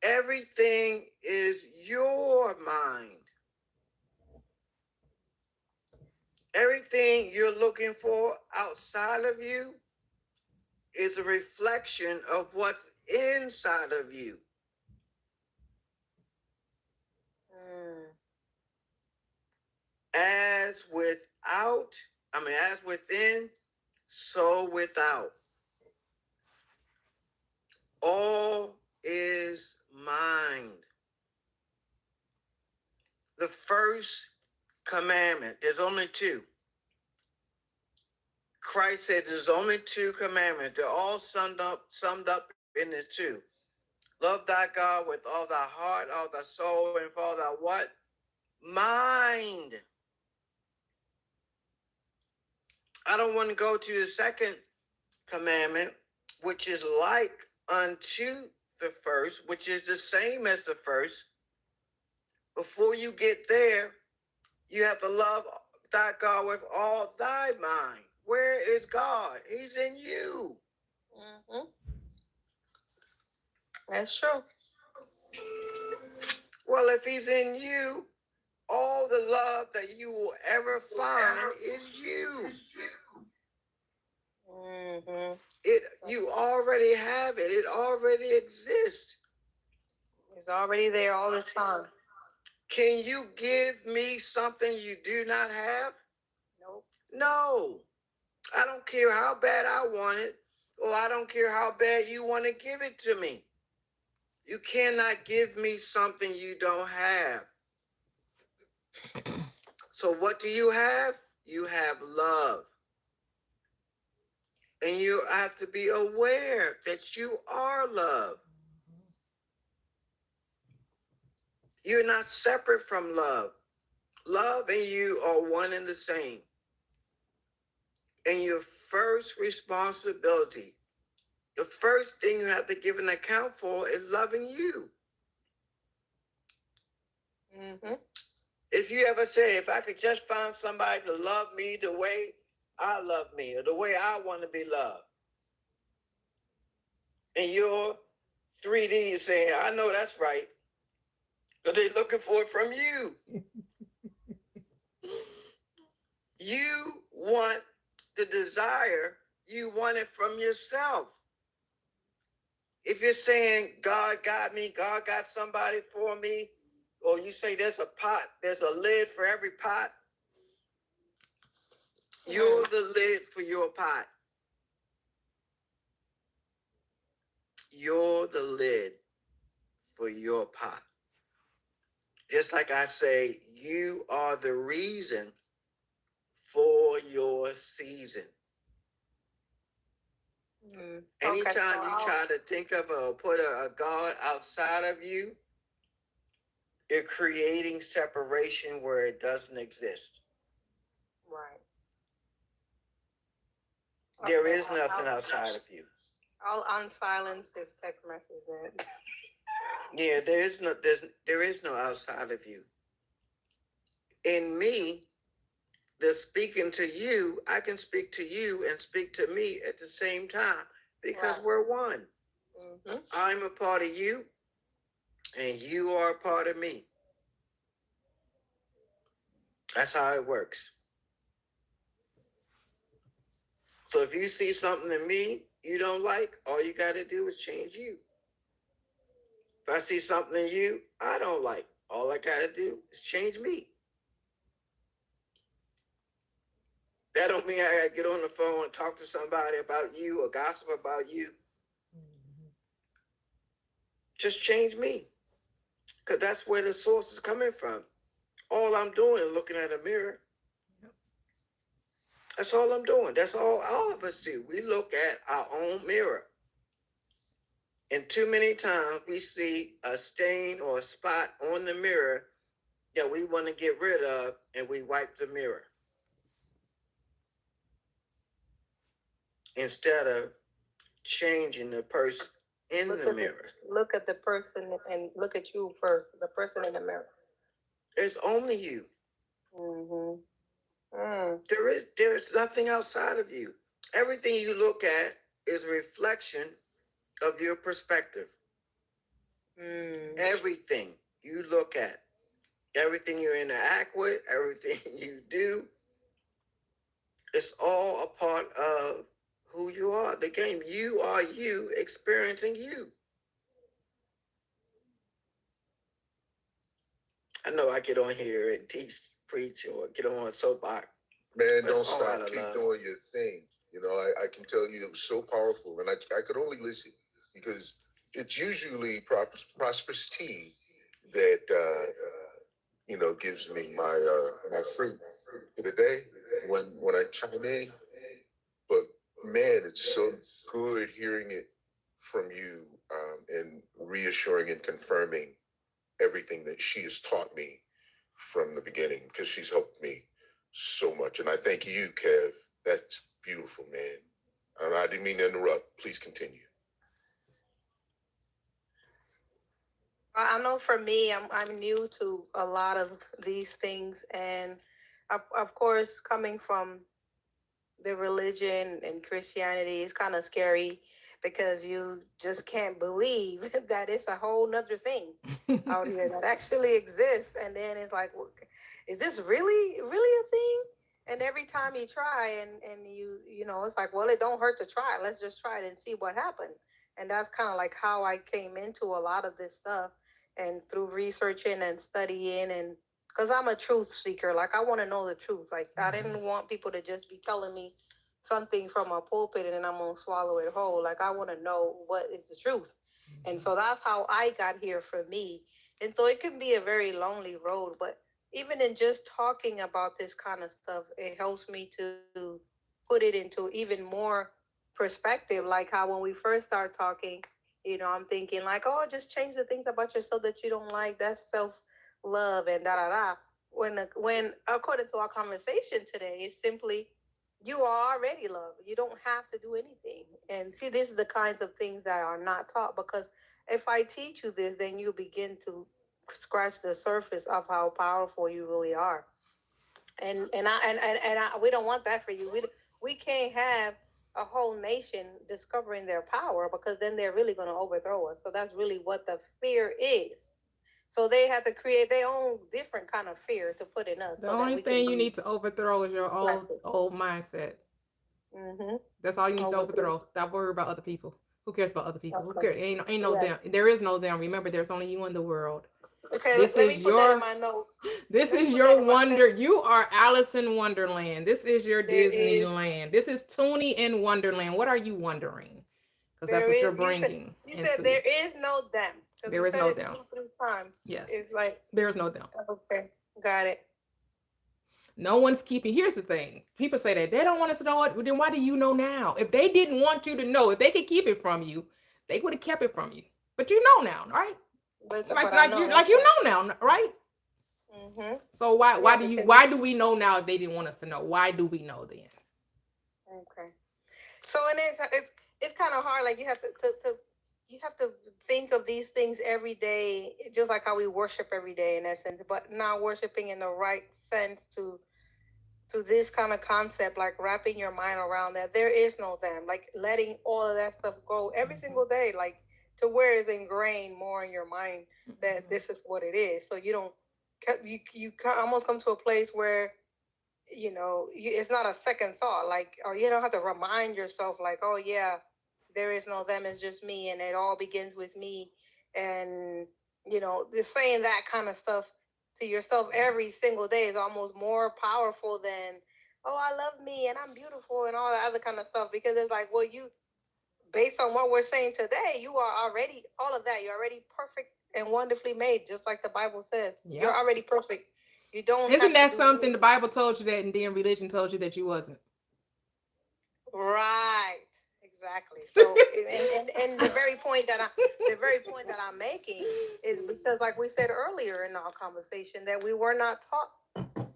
Speaker 10: Everything is your mind. Everything you're looking for outside of you is a reflection of what's inside of you. As within, so without. All is mind. The first commandment, there's only two. Christ said there's only two commandments. They're all summed up in the two. Love thy God with all thy heart, all thy soul, and for all thy what? Mind. I don't want to go to the second commandment, which is like unto the first, which is the same as the first. Before you get there, you have to love thy God with all thy mind. Where is God? He's in you.
Speaker 7: Mm-hmm. That's true.
Speaker 10: Well, if he's in you, all the love that you will ever find is you.
Speaker 7: Mm-hmm.
Speaker 10: You already have it. It already exists.
Speaker 7: It's already there all the time.
Speaker 10: Can you give me something you do not have?
Speaker 7: Nope.
Speaker 10: No. I don't care how bad I want it, or I don't care how bad you want to give it to me. You cannot give me something you don't have. So what do you have? You have love. And you have to be aware that you are love. You're not separate from love. Love and you are one and the same. And your first responsibility, the first thing you have to give an account for is loving you.
Speaker 7: Mm-hmm.
Speaker 10: If you ever say, if I could just find somebody to love me the way I love me, or the way I want to be loved, and you're 3D, you're saying, I know that's right, but they're looking for it from you. You want the desire, you want it from yourself. If you're saying, God got me, God got somebody for me, or you say there's a pot, there's a lid for every pot, you're the lid for your pot. You're the lid for your pot. Just like I say, you are the reason for your season. Anytime you try to think of or put a God outside of you, you're creating separation where it doesn't exist.
Speaker 7: Right.
Speaker 10: There is nothing outside of you.
Speaker 7: I'll unsilence his text message then.
Speaker 10: Yeah, there is no outside of you. In me, the speaking to you, I can speak to you and speak to me at the same time because we're one. Mm-hmm. I'm a part of you and you are a part of me. That's how it works. So if you see something in me you don't like, all you got to do is change you. If I see something in you I don't like, all I got to do is change me. That don't mean I got to get on the phone and talk to somebody about you or gossip about you. Just change me. Because that's where the source is coming from. All I'm doing is looking at a mirror. That's all I'm doing. That's all of us do. We look at our own mirror. And too many times we see a stain or a spot on the mirror that we want to get rid of, and we wipe the mirror instead of changing the person in the mirror.
Speaker 7: Look at the person and look at you first, the person in the mirror.
Speaker 10: It's only you.
Speaker 7: Mm-hmm.
Speaker 10: There's nothing outside of you. Everything you look at is a reflection of your perspective. Everything you look at, everything you interact with, everything you do, it's all a part of who you are. The game. You are you experiencing you. I know I get on here and teach, preach, or get on a soapbox.
Speaker 11: Man, don't stop. Keep doing your thing. You know, I can tell you it was so powerful, and I could only listen because it's usually Prosperous Tea that gives me my fruit for the day when I chime in. But man, it's so good hearing it from you and reassuring and confirming everything that she has taught me from the beginning, because she's helped me so much. And I thank you, Kev. That's beautiful, man. And I didn't mean to interrupt. Please continue.
Speaker 7: I know for me, I'm new to a lot of these things, and of course, coming from the religion and Christianity is kind of scary because you just can't believe that it's a whole nother thing out here that actually exists. And then it's like, well, is this really a thing? And every time you try and you know, it's like, well, it don't hurt to try. Let's just try it and see what happened. And that's kind of like how I came into a lot of this stuff, and through researching and studying, and because I'm a truth seeker. Like, I want to know the truth. Like, I didn't want people to just be telling me something from a pulpit and then I'm going to swallow it whole. Like, I want to know what is the truth. And so that's how I got here for me. And so it can be a very lonely road, but even in just talking about this kind of stuff, it helps me to put it into even more perspective. Like how when we first start talking, you know, I'm thinking like, oh, just change the things about yourself that you don't like. That's self-love and da-da-da. When according to our conversation today, it's simply, you are already loved. You don't have to do anything. And see, this is the kinds of things that are not taught, because if I teach you this, then you begin to scratch the surface of how powerful you really are. And we don't want that for you. We can't have a whole nation discovering their power, because then they're really going to overthrow us. So that's really what the fear is. So they have to create their own different kind of fear to put in us.
Speaker 1: The only thing you need to overthrow is your old mindset.
Speaker 7: Mm-hmm.
Speaker 1: That's all you need to overthrow. Stop worrying about other people. Who cares about other people?
Speaker 7: Okay.
Speaker 1: Who cares? Ain't no them. There is no them. Remember, there's only you in the world.
Speaker 7: Okay,
Speaker 1: this
Speaker 7: let
Speaker 1: is
Speaker 7: me put that in my note.
Speaker 1: This is your wonder. You are Alice in Wonderland. This is your Disneyland. This is Toonie in Wonderland. What are you wondering? Because that's what you're bringing.
Speaker 7: You said there is no them.
Speaker 1: There is no them.
Speaker 7: 2-3 times.
Speaker 1: Yes.
Speaker 7: It's like
Speaker 1: there's no them.
Speaker 7: Okay, got it.
Speaker 1: No one's keeping. Here's the thing. People say that they don't want us to know it. Then why do you know now? If they didn't want you to know, if they could keep it from you, they would have kept it from you. But you know now, right? Like you know now, right?
Speaker 7: Mm-hmm.
Speaker 1: So why do we know now if they didn't want us to know? Why do we know then?
Speaker 7: Okay. So it's kind of hard. Like you have to think of these things every day, just like how we worship every day in essence, but now worshiping in the right sense to this kind of concept, like wrapping your mind around that there is no them, like letting all of that stuff go every single day, like to where it's ingrained more in your mind that this is what it is. So you don't, you almost come to a place where it's not a second thought, like, or you don't have to remind yourself, like, oh yeah, there is no them, it's just me, and it all begins with me. And just saying that kind of stuff to yourself every single day is almost more powerful than, oh, I love me and I'm beautiful and all that other kind of stuff, because it's like, well, based on what we're saying today, you are already all of that. You're already perfect and wonderfully made, just like the Bible says. You're
Speaker 1: Yep.
Speaker 7: already perfect. You don't
Speaker 1: Isn't
Speaker 7: have to
Speaker 1: that
Speaker 7: do
Speaker 1: something the
Speaker 7: anything.
Speaker 1: Bible told you that, and then religion told you that you wasn't?
Speaker 7: Right. Exactly. So, and the very point that I'm making is because, like we said earlier in our conversation, that we were not taught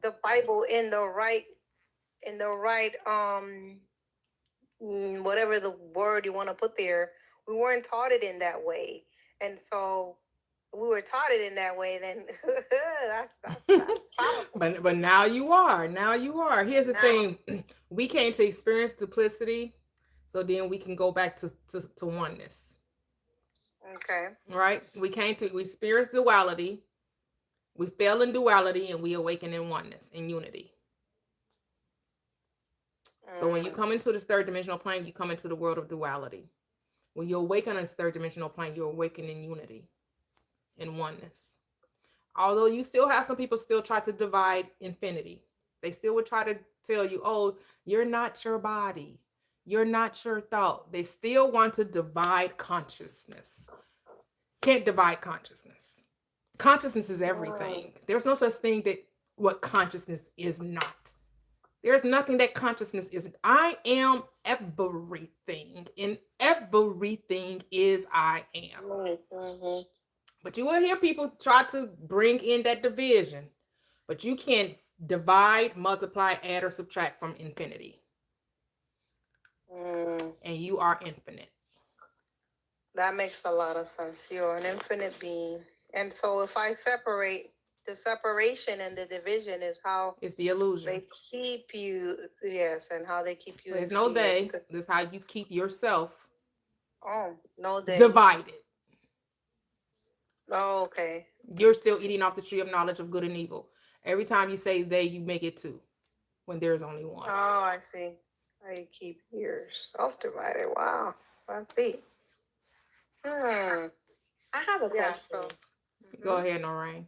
Speaker 7: the Bible in the right whatever the word you want to put there. We weren't taught it in that way, and so we were taught it in that way. Then that's powerful.
Speaker 1: But now you are. Now you are. Here's the
Speaker 7: Now.
Speaker 1: thing: we came to experience duplicity, so then we can go back to oneness.
Speaker 7: Okay.
Speaker 1: Right? We experience duality. We fell in duality, and we awaken in oneness, in unity. So when you come into this third dimensional plane, you come into the world of duality. When you awaken on this third dimensional plane, you awaken in unity, in oneness. Although you still have some people still try to divide infinity. They still would try to tell you, oh, you're not your body. You're not your thought. They still want to divide consciousness. Can't divide consciousness. Consciousness is everything. There's no such thing that what consciousness is not. There's nothing that consciousness isn't. I am everything, and everything is I am.
Speaker 7: Mm-hmm.
Speaker 1: But you will hear people try to bring in that division, but you can't divide, multiply, add, or subtract from infinity. And you are infinite.
Speaker 7: That makes a lot of sense. You're an infinite being. And so if I separate, the separation and the division is how
Speaker 1: It's the illusion.
Speaker 7: they keep you, yes, and how they keep you.
Speaker 1: There's no they. This is how you keep yourself
Speaker 7: no they.
Speaker 1: divided.
Speaker 7: Oh, okay.
Speaker 1: You're still eating off the tree of knowledge of good and evil. Every time you say they, you make it two when there's only one.
Speaker 7: Oh, I see. How you keep yourself divided. Wow. That's deep.
Speaker 3: I have a question.
Speaker 1: Go ahead, Noreen.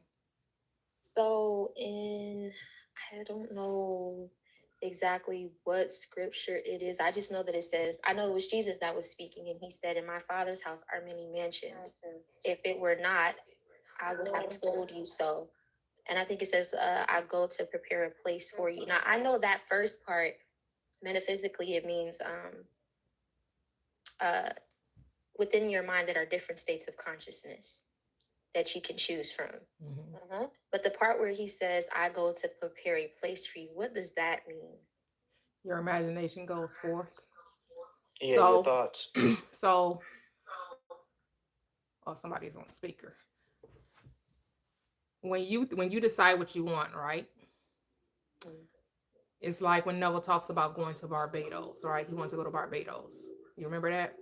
Speaker 3: So I don't know exactly what scripture it is. I just know that it says, I know it was Jesus that was speaking, and he said, in my Father's house are many mansions. If it were not, I would have told you so. And I think it says, I go to prepare a place for you. Now, I know that first part, metaphysically, it means within your mind that are different states of consciousness that you can choose from.
Speaker 1: Mm-hmm.
Speaker 3: But the part where he says, I go to prepare a place for you, what does that mean?
Speaker 1: Your imagination goes forth.
Speaker 10: Yeah, your thoughts.
Speaker 1: So, oh, somebody's on speaker. When you decide what you want, right? It's like when Neville talks about going to Barbados, right? He wants to go to Barbados. You remember that?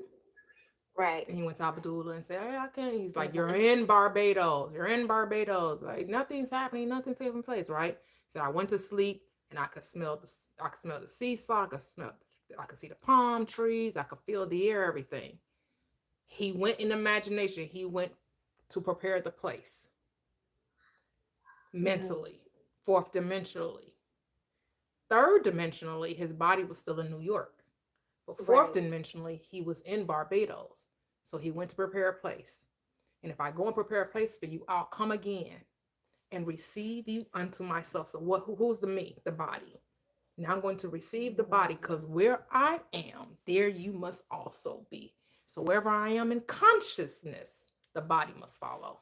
Speaker 3: Right.
Speaker 1: And he went to Abdullah and said, hey, I can't. He's like, you're in Barbados. You're in Barbados. Like, nothing's happening. Nothing's taking place, right? So I went to sleep, and I could smell the sea salt. I could see the palm trees. I could feel the air, everything. He went in imagination. He went to prepare the place mentally, fourth dimensionally. Third dimensionally, his body was still in New York. But fourth dimensionally, he was in Barbados. So he went to prepare a place. And if I go and prepare a place for you, I'll come again and receive you unto myself. So who's the me? The body. Now I'm going to receive the body, because where I am, there you must also be. So wherever I am in consciousness, the body must follow.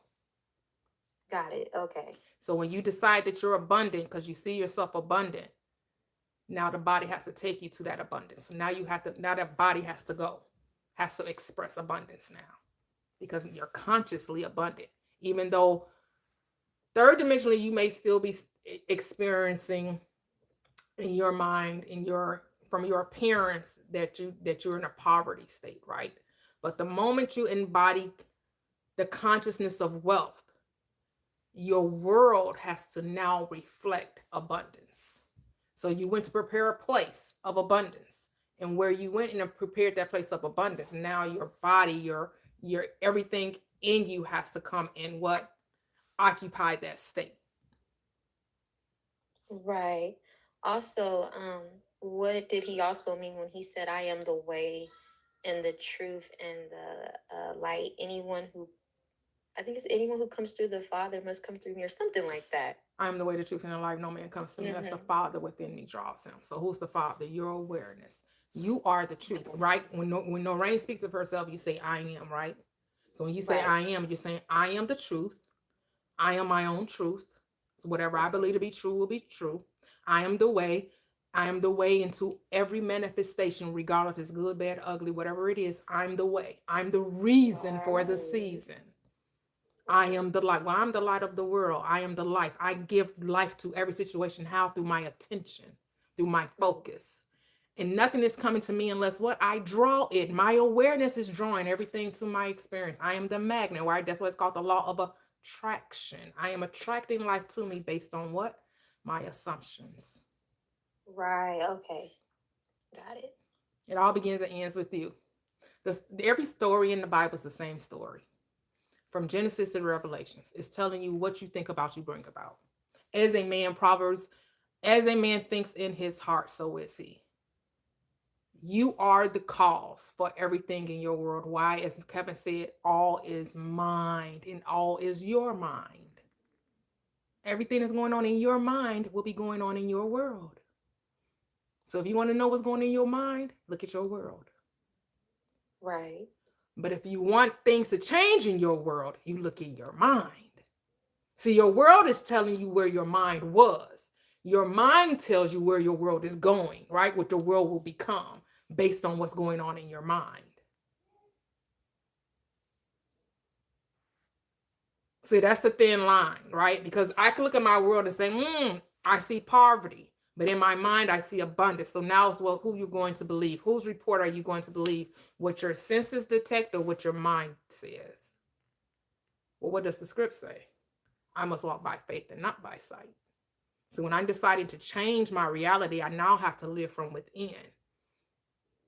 Speaker 3: Got it. Okay.
Speaker 1: So when you decide that you're abundant because you see yourself abundant, now the body has to take you to that abundance. So now that body has to express abundance now, because you're consciously abundant. Even though third dimensionally, you may still be experiencing in your mind, from your appearance that you're in a poverty state, right? But the moment you embody the consciousness of wealth, your world has to now reflect abundance. So you went to prepare a place of abundance. And where you went and prepared that place of abundance, now your body, your everything in you has to come in what? Occupy that state.
Speaker 3: Right. Also, what did he also mean when he said, I am the way and the truth and the light? I think it's anyone who comes through the Father must come through me, or something like that.
Speaker 1: I am the way, the truth, and the life. No man comes to me. That's the Father within me draws him. So who's the Father? Your awareness. You are the truth, right? When Noreen speaks of herself, you say, I am, right? So when you say
Speaker 3: Right.
Speaker 1: I am, you're saying, I am the truth. I am my own truth. So whatever I believe to be true will be true. I am the way. I am the way into every manifestation, regardless if it's good, bad, ugly, whatever it is. I'm the way. I'm the reason for the season. I am the light. Well, I'm the light of the world. I am the life. I give life to every situation. How? Through my attention, through my focus. And nothing is coming to me unless what? I draw it. My awareness is drawing everything to my experience. I am the magnet, right? That's what it's called, the law of attraction. I am attracting life to me based on what? My assumptions.
Speaker 3: Right. Okay. Got it.
Speaker 1: It all begins and ends with you. Every story in the Bible is the same story. From Genesis to Revelations, it's telling you what you think about, you bring about. As a man, Proverbs, as a man thinks in his heart, so is he. You are the cause for everything in your world. Why? As Kevin said, all is mind and all is your mind. Everything that's going on in your mind will be going on in your world. So if you want to know what's going on in your mind, look at your world.
Speaker 3: Right.
Speaker 1: But if you want things to change in your world, you look in your mind. See, your world is telling you where your mind was. Your mind tells you where your world is going, right? What the world will become based on what's going on in your mind. See, that's the thin line, right? Because I can look at my world and say, I see poverty. But in my mind, I see abundance. So now it's, well, who you're going to believe? Whose report are you going to believe? What your senses detect or what your mind says? Well, what does the script say? I must walk by faith and not by sight. So when I'm deciding to change my reality, I now have to live from within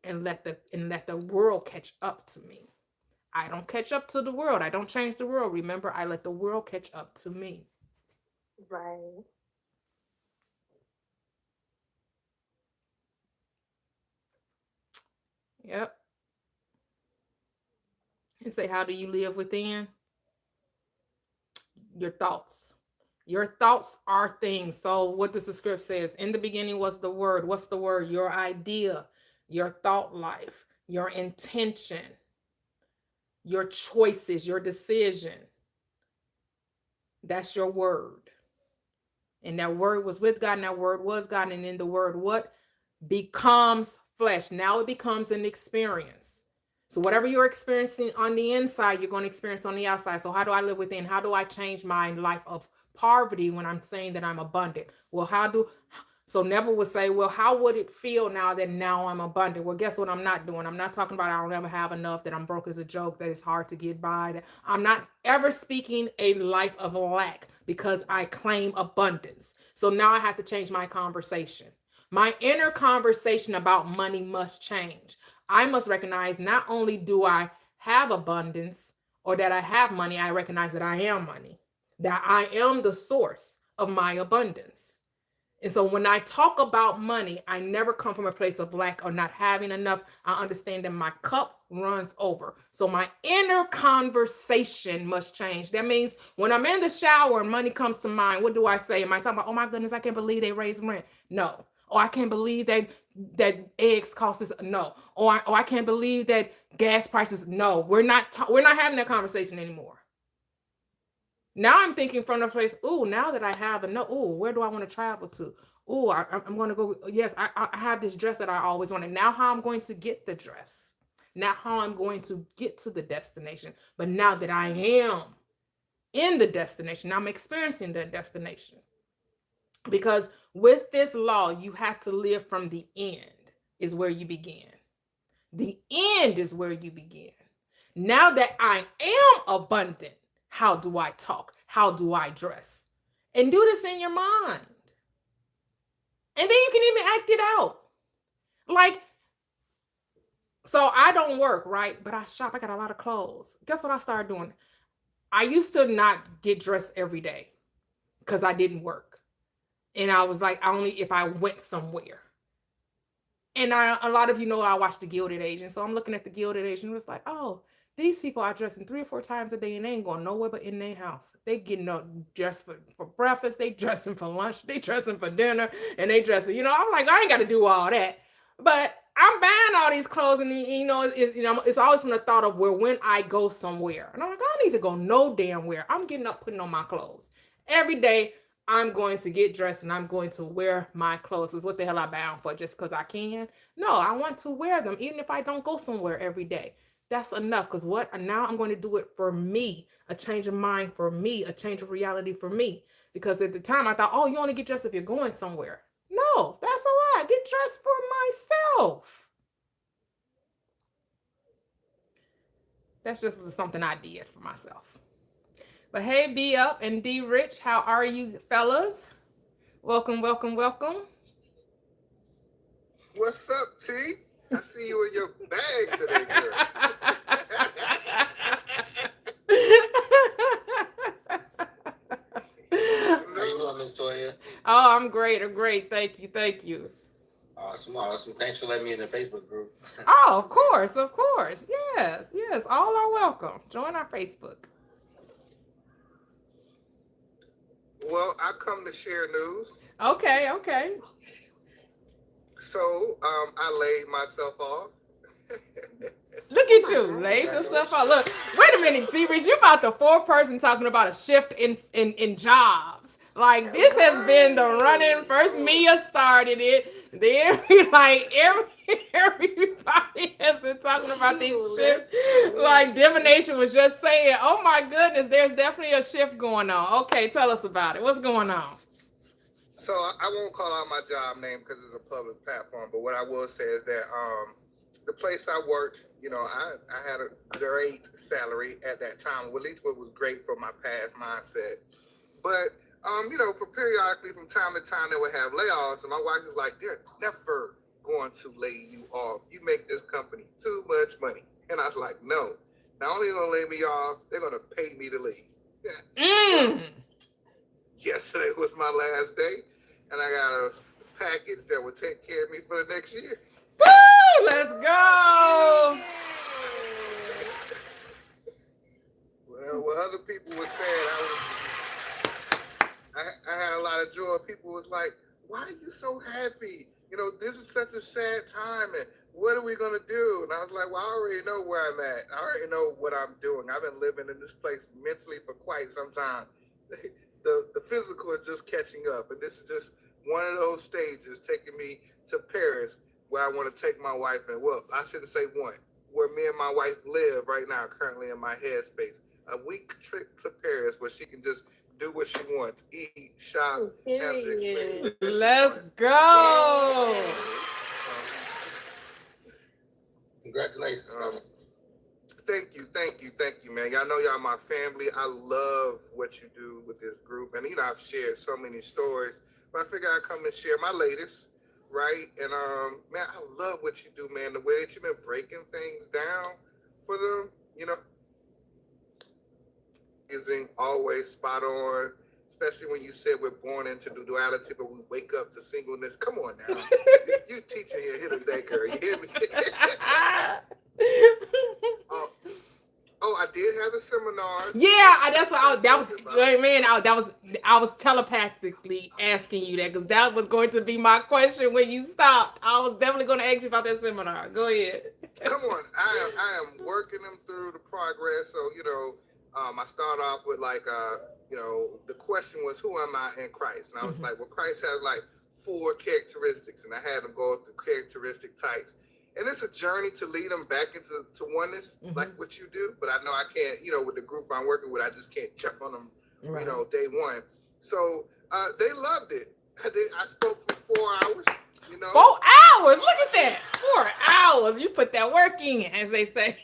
Speaker 1: and let the world catch up to me. I don't catch up to the world. I don't change the world. Remember, I let the world catch up to me.
Speaker 3: Right.
Speaker 1: Yep. And say, how do you live within? Your thoughts. Your thoughts are things. So what does the script says? In the beginning was the word. What's the word? Your idea, your thought life, your intention, your choices, your decision. That's your word. And that word was with God, and that word was God. And in the word, what? Becomes flesh. Now it becomes an experience. So whatever you're experiencing on the inside, you're going to experience on the outside. So how do I live within? How do I change my life of poverty when I'm saying that I'm abundant? Well, so Neville would say, well, how would it feel now that now I'm abundant? Well, guess what I'm not doing? I'm not talking about I'll never have enough, that I'm broke as a joke, that it's hard to get by. That I'm not ever speaking a life of lack because I claim abundance. So now I have to change my conversation. My inner conversation about money must change. I must recognize not only do I have abundance or that I have money, I recognize that I am money, that I am the source of my abundance. And so when I talk about money, I never come from a place of lack or not having enough. I understand that my cup runs over. So my inner conversation must change. That means when I'm in the shower and money comes to mind, what do I say? Am I talking about, oh my goodness, I can't believe they raised rent? No. Oh, I can't believe that eggs cost us. No. Or I can't believe that gas prices. No, we're not having that conversation anymore. Now I'm thinking from the place, oh, now that I have enough, oh, where do I want to travel to? Oh, I'm going to go. Yes, I have this dress that I always wanted. Now how I'm going to get the dress. Now how I'm going to get to the destination. But now that I am in the destination, I'm experiencing that destination. Because with this law, you have to live from the end is where you begin. The end is where you begin. Now that I am abundant, how do I talk? How do I dress? And do this in your mind. And then you can even act it out. Like, so I don't work, right? But I shop. I got a lot of clothes. Guess what I started doing? I used to not get dressed every day because I didn't work. And I was like, only if I went somewhere. And a lot of you know I watch The Gilded Age. And so I'm looking at The Gilded Age and it's like, oh, these people are dressing 3 or 4 times a day and they ain't going nowhere but in their house. They getting up dressed for breakfast. They dressing for lunch. They dressing for dinner. And they dressing, you know, I'm like, I ain't got to do all that. But I'm buying all these clothes and, you know, it's always from the thought of when I go somewhere. And I'm like, I don't need to go no damn where. I'm getting up, putting on my clothes. Every day, I'm going to get dressed and I'm going to wear my clothes. Is what the hell I buy them for? Just because I can? No, I want to wear them even if I don't go somewhere every day. That's enough. Because what? Now I'm going to do it for me. A change of mind for me. A change of reality for me. Because at the time I thought, oh, you only get dressed if you're going somewhere. No, that's a lie. Get dressed for myself. That's just something I did for myself. But hey, B Up and D Rich, how are you fellas? Welcome, welcome, welcome.
Speaker 11: What's up, T? I see you in your bag today, girl.
Speaker 12: How you doing, Miss Toyia?
Speaker 1: Oh, I'm great. I'm great. Thank you. Thank you.
Speaker 12: Awesome, awesome. Thanks for letting me in the Facebook group.
Speaker 1: Oh, of course, of course. Yes, yes. All are welcome. Join our Facebook.
Speaker 11: Well, I come to share news.
Speaker 1: Okay, okay.
Speaker 11: So, I laid myself off.
Speaker 1: Look at you, laid yourself out. Look, wait a minute, D-Rich, you about the 4th person talking about a shift in jobs. Like, this has been the running. First, Mia started it. Then, like, everybody has been talking about these shifts. Like, Divination was just saying, oh my goodness, there's definitely a shift going on. Okay, tell us about it. What's going on?
Speaker 11: So, I won't call out my job name because it's a public platform, but what I will say is that the place I worked, you know, I had a great salary at that time, at least what was great for my past mindset. But, you know, for periodically from time to time, they would have layoffs. And my wife was like, they're never going to lay you off. You make this company too much money. And I was like, no, not only going to lay me off, they're going to pay me to leave. Yeah. Yesterday was my last day. And I got a package that would take care of me for the next year.
Speaker 1: Woo! Let's go!
Speaker 11: Well, what other people were saying, I had a lot of joy. People was like, why are you so happy? You know, this is such a sad time, and what are we going to do? And I was like, well, I already know where I'm at. I already know what I'm doing. I've been living in this place mentally for quite some time. The physical is just catching up, and this is just one of those stages taking me to Paris, where I want to take my wife in. Well, I shouldn't say one, where me and my wife live right now, currently in my headspace. A week trip to Paris where she can just do what she wants, eat, shop, have the experience.
Speaker 1: Let's go.
Speaker 12: Congratulations, brother.
Speaker 11: Thank you, man. Y'all know y'all my family. I love what you do with this group. And, you know, I've shared so many stories, but I figured I'd come and share my latest, right? And, man, I love what you do, man. The way that you've been breaking things down for them, you know, is always spot on, especially when you said we're born into the duality, but we wake up to singleness. Come on now. you teaching here today, girl. You hear me? Oh, I did have a seminar.
Speaker 1: Yeah, that's what I was telepathically asking you that because that was going to be my question when you stopped. I was definitely going to ask you about that seminar. Go ahead.
Speaker 11: Come on, I am working them through the progress. So you know, I start off with like you know, the question was, who am I in Christ? And I was like, well, Christ has like 4 characteristics, and I had them go through characteristic types. And it's a journey to lead them back into oneness, like what you do. But I know I can't, you know, with the group I'm working with, I just can't jump on them, you know, day one. So they loved it. I spoke for 4 hours, you know. 4
Speaker 1: hours? Look at that. 4 hours. You put that work in, as they say.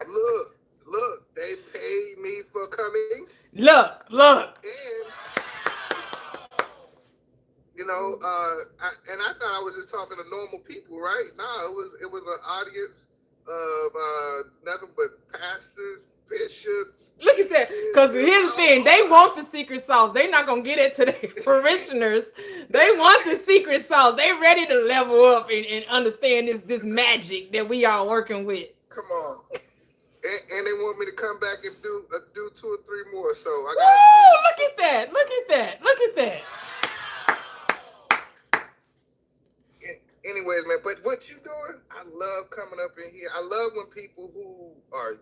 Speaker 11: Look, they paid me for coming.
Speaker 1: Look.
Speaker 11: And You know, and I thought I was just talking to normal people, right? No, it was an audience of nothing but pastors, bishops.
Speaker 1: Look at that. Because here's the thing. They want the secret sauce. They're not going to get it to their parishioners. They want the secret sauce. They ready to level up and understand this magic that we are working with.
Speaker 11: Come on. And they want me to come back and do 2 or 3 more. So I got.
Speaker 1: Woo! Look at that. Look at that. Look at that.
Speaker 11: Anyways, man, but what you doing? I love coming up in here. I love when people who are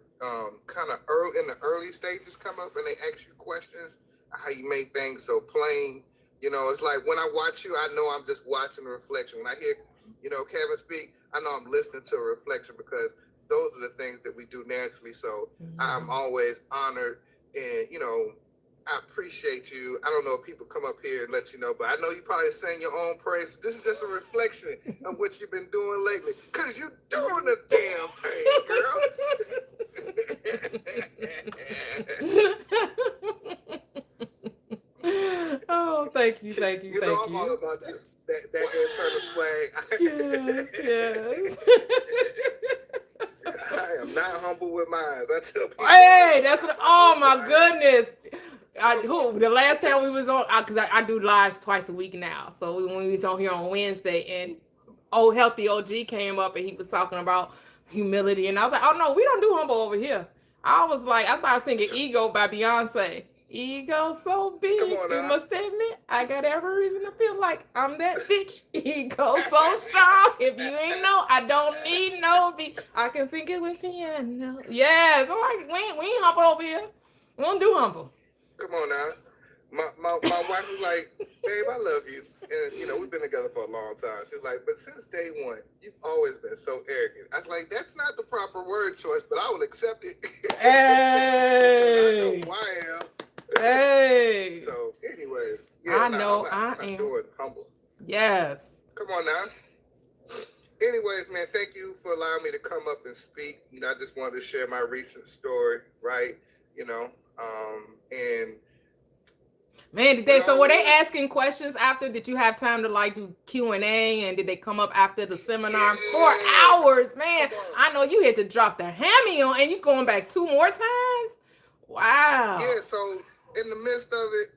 Speaker 11: kind of early in the early stages come up and they ask you questions, how you make things so plain. You know, it's like when I watch you, I know I'm just watching a reflection. When I hear, you know, Kevin speak, I know I'm listening to a reflection because those are the things that we do naturally. So I'm always honored and, you know, I appreciate you. I don't know if people come up here and let you know, but I know you probably sing your own praise. This is just a reflection of what you've been doing lately. Because you're doing the damn thing, girl.
Speaker 1: Oh, thank you, thank you,
Speaker 11: You
Speaker 1: thank
Speaker 11: know I'm
Speaker 1: you.
Speaker 11: all about this, that internal swag.
Speaker 1: Yes, yes.
Speaker 11: I am not humble with mine. I tell people.
Speaker 1: Hey, that's what, oh my goodness. The last time we was on, because I do lives twice a week now. So when we was on here on Wednesday, and Healthy OG came up and he was talking about humility, and I was like, oh no, we don't do humble over here. I started singing Ego by Beyonce. Ego so big, you must admit, I got every reason to feel like I'm that bitch. Ego so strong. If you ain't know, I don't need no beat. I can sing it with piano. Yes, I'm like, we ain't humble over here. We don't do humble.
Speaker 11: Come on now. My wife was like, babe, I love you. And, you know, we've been together for a long time. She's like, but since day one, you've always been so arrogant. I was like, that's not the proper word choice, but I will accept it.
Speaker 1: Hey.
Speaker 11: I know who I am.
Speaker 1: Hey.
Speaker 11: So, anyways. Yeah,
Speaker 1: I know
Speaker 11: I'm not doing humble.
Speaker 1: Yes.
Speaker 11: Come on now. Anyways, man, thank you for allowing me to come up and speak. You know, I just wanted to share my recent story, right? You know, and
Speaker 1: man, so were they asking questions after? Did you have time to like do Q&A, and did they come up after the seminar? 4 hours, man. I know you had to drop the hammy on, and you going back 2 more times. Wow.
Speaker 11: Yeah, so in the midst of it,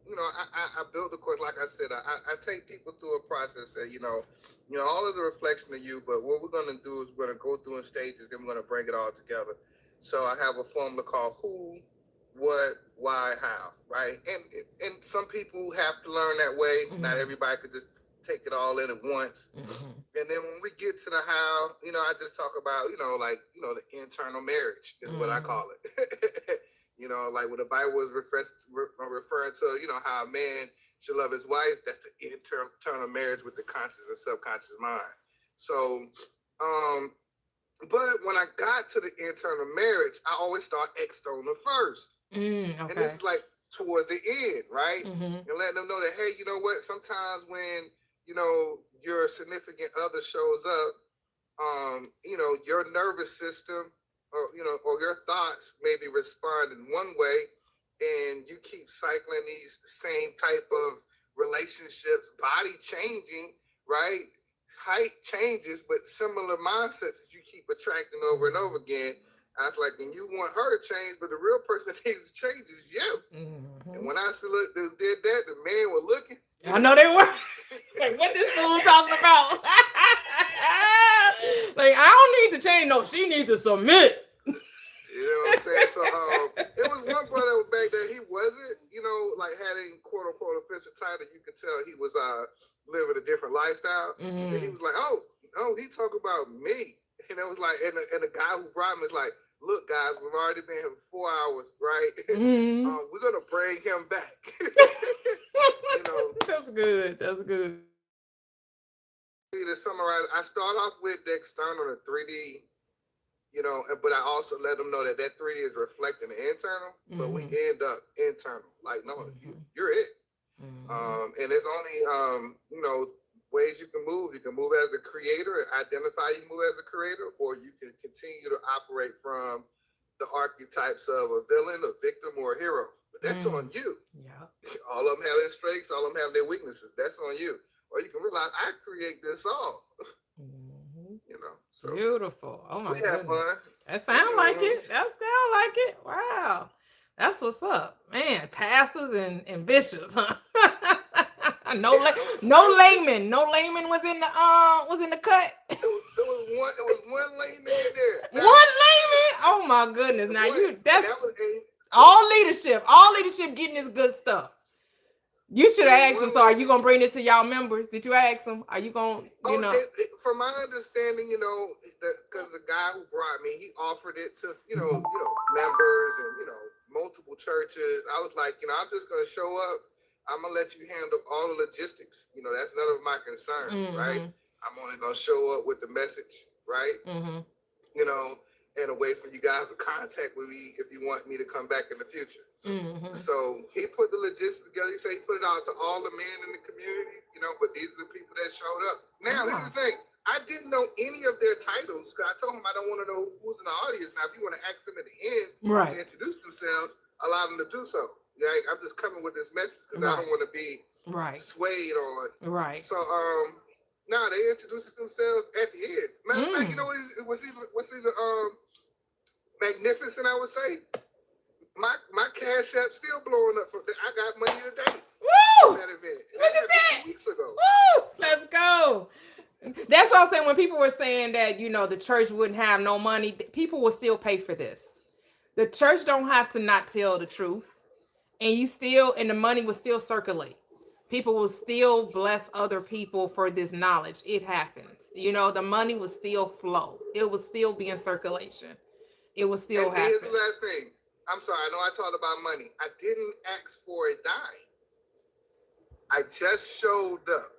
Speaker 11: you know, I built the course. Like I said, I take people through a process that, you know, all is a reflection of you, but what we're going to do is we're going to go through in stages, then we're going to bring it all together. So I have a formula called who, what, why, how, right? And some people have to learn that way. Mm-hmm. Not everybody could just take it all in at once. Mm-hmm. And then when we get to the how, you know, I just talk about, you know, like, you know, the internal marriage is what I call it. You know, like when the Bible was referring to, you know, how a man should love his wife, that's the internal marriage with the conscious and subconscious mind. So, but when I got to the internal marriage, I always start external first. Okay. And this is like towards the end, right? Mm-hmm. And letting them know that, hey, you know what? Sometimes when, you know, your significant other shows up, you know, your nervous system or, you know, or your thoughts maybe respond in one way, and you keep cycling these same type of relationships, body changing, right? Height changes, but similar mindsets that you keep attracting over and over again. I was like, and you want her to change, but the real person that needs to change is you. Mm-hmm. And when I did that, the men were looking.
Speaker 1: I know they were. Like, what this fool talking about? Like, I don't need to change. No, she needs to submit.
Speaker 11: You know what I'm saying? So it was one brother back there. He wasn't, you know, like having quote unquote official title. You could tell he was living a different lifestyle. Mm-hmm. And he was like, oh, he talking about me. And it was like, and the guy who brought him is like, look, guys, we've already been here for 4 hours, right? Mm-hmm. We're gonna bring him back. You know,
Speaker 1: that's good. That's good.
Speaker 11: To summarize, I start off with the external, the 3D. You know, but I also let them know that 3D is reflecting the internal, mm-hmm. but we end up internal. Like, no, mm-hmm. you're it. Mm-hmm. And there's only, you know, ways you can move. You can move as a creator, identify you move as a creator, or you can continue to operate from the archetypes of a villain, a victim, or a hero. But that's on you.
Speaker 1: Yeah.
Speaker 11: All of them have their strengths, all of them have their weaknesses. That's on you. Or you can realize I create this all. You know. So
Speaker 1: Beautiful. Oh my
Speaker 11: we have
Speaker 1: goodness.
Speaker 11: fun.
Speaker 1: That sound like it. That sound like it. Wow. That's what's up. Man, pastors and bishops, huh? no layman. No layman was in the cut.
Speaker 11: It was one layman in there.
Speaker 1: One layman? Oh my goodness. Now that's
Speaker 11: that was
Speaker 1: all leadership getting this good stuff. You should have asked them. So, are you gonna bring this to y'all members? Did you ask them? Are you gonna,
Speaker 11: from my understanding, because the guy who brought me, he offered it to, members and multiple churches. I was like, I'm just gonna show up. I'm gonna let you handle all the logistics. That's none of my concern, right? I'm only gonna show up with the message, right? And a way for you guys to contact with me if you want me to come back in the future. So he put the logistics together. He said he put it out to all the men in the community, but these are the people that showed up. Now, here's the thing. I didn't know any of their titles because I told him I don't want to know who's in the audience. Now, if you want to ask them at the end to introduce themselves, allow them to do so. Right? I'm just coming with this message because I don't want to be swayed on.
Speaker 1: Right.
Speaker 11: So, now they introduced themselves at the end. Matter of fact, what's even magnificent, I would say? My Cash App still blowing up. I got money today.
Speaker 1: Woo!
Speaker 11: That event.
Speaker 1: Look at that.
Speaker 11: 2 weeks ago.
Speaker 1: Woo! Let's go. That's what I'm saying. When people were saying that, the church wouldn't have no money, people will still pay for this. The church don't have to not tell the truth. And the money will still circulate. People will still bless other people for this knowledge. It happens. The money will still flow. It will still be in circulation. It will still happen.
Speaker 11: Here's the last thing. I'm sorry, I know I talked about money. I didn't ask for a dime. I just showed up.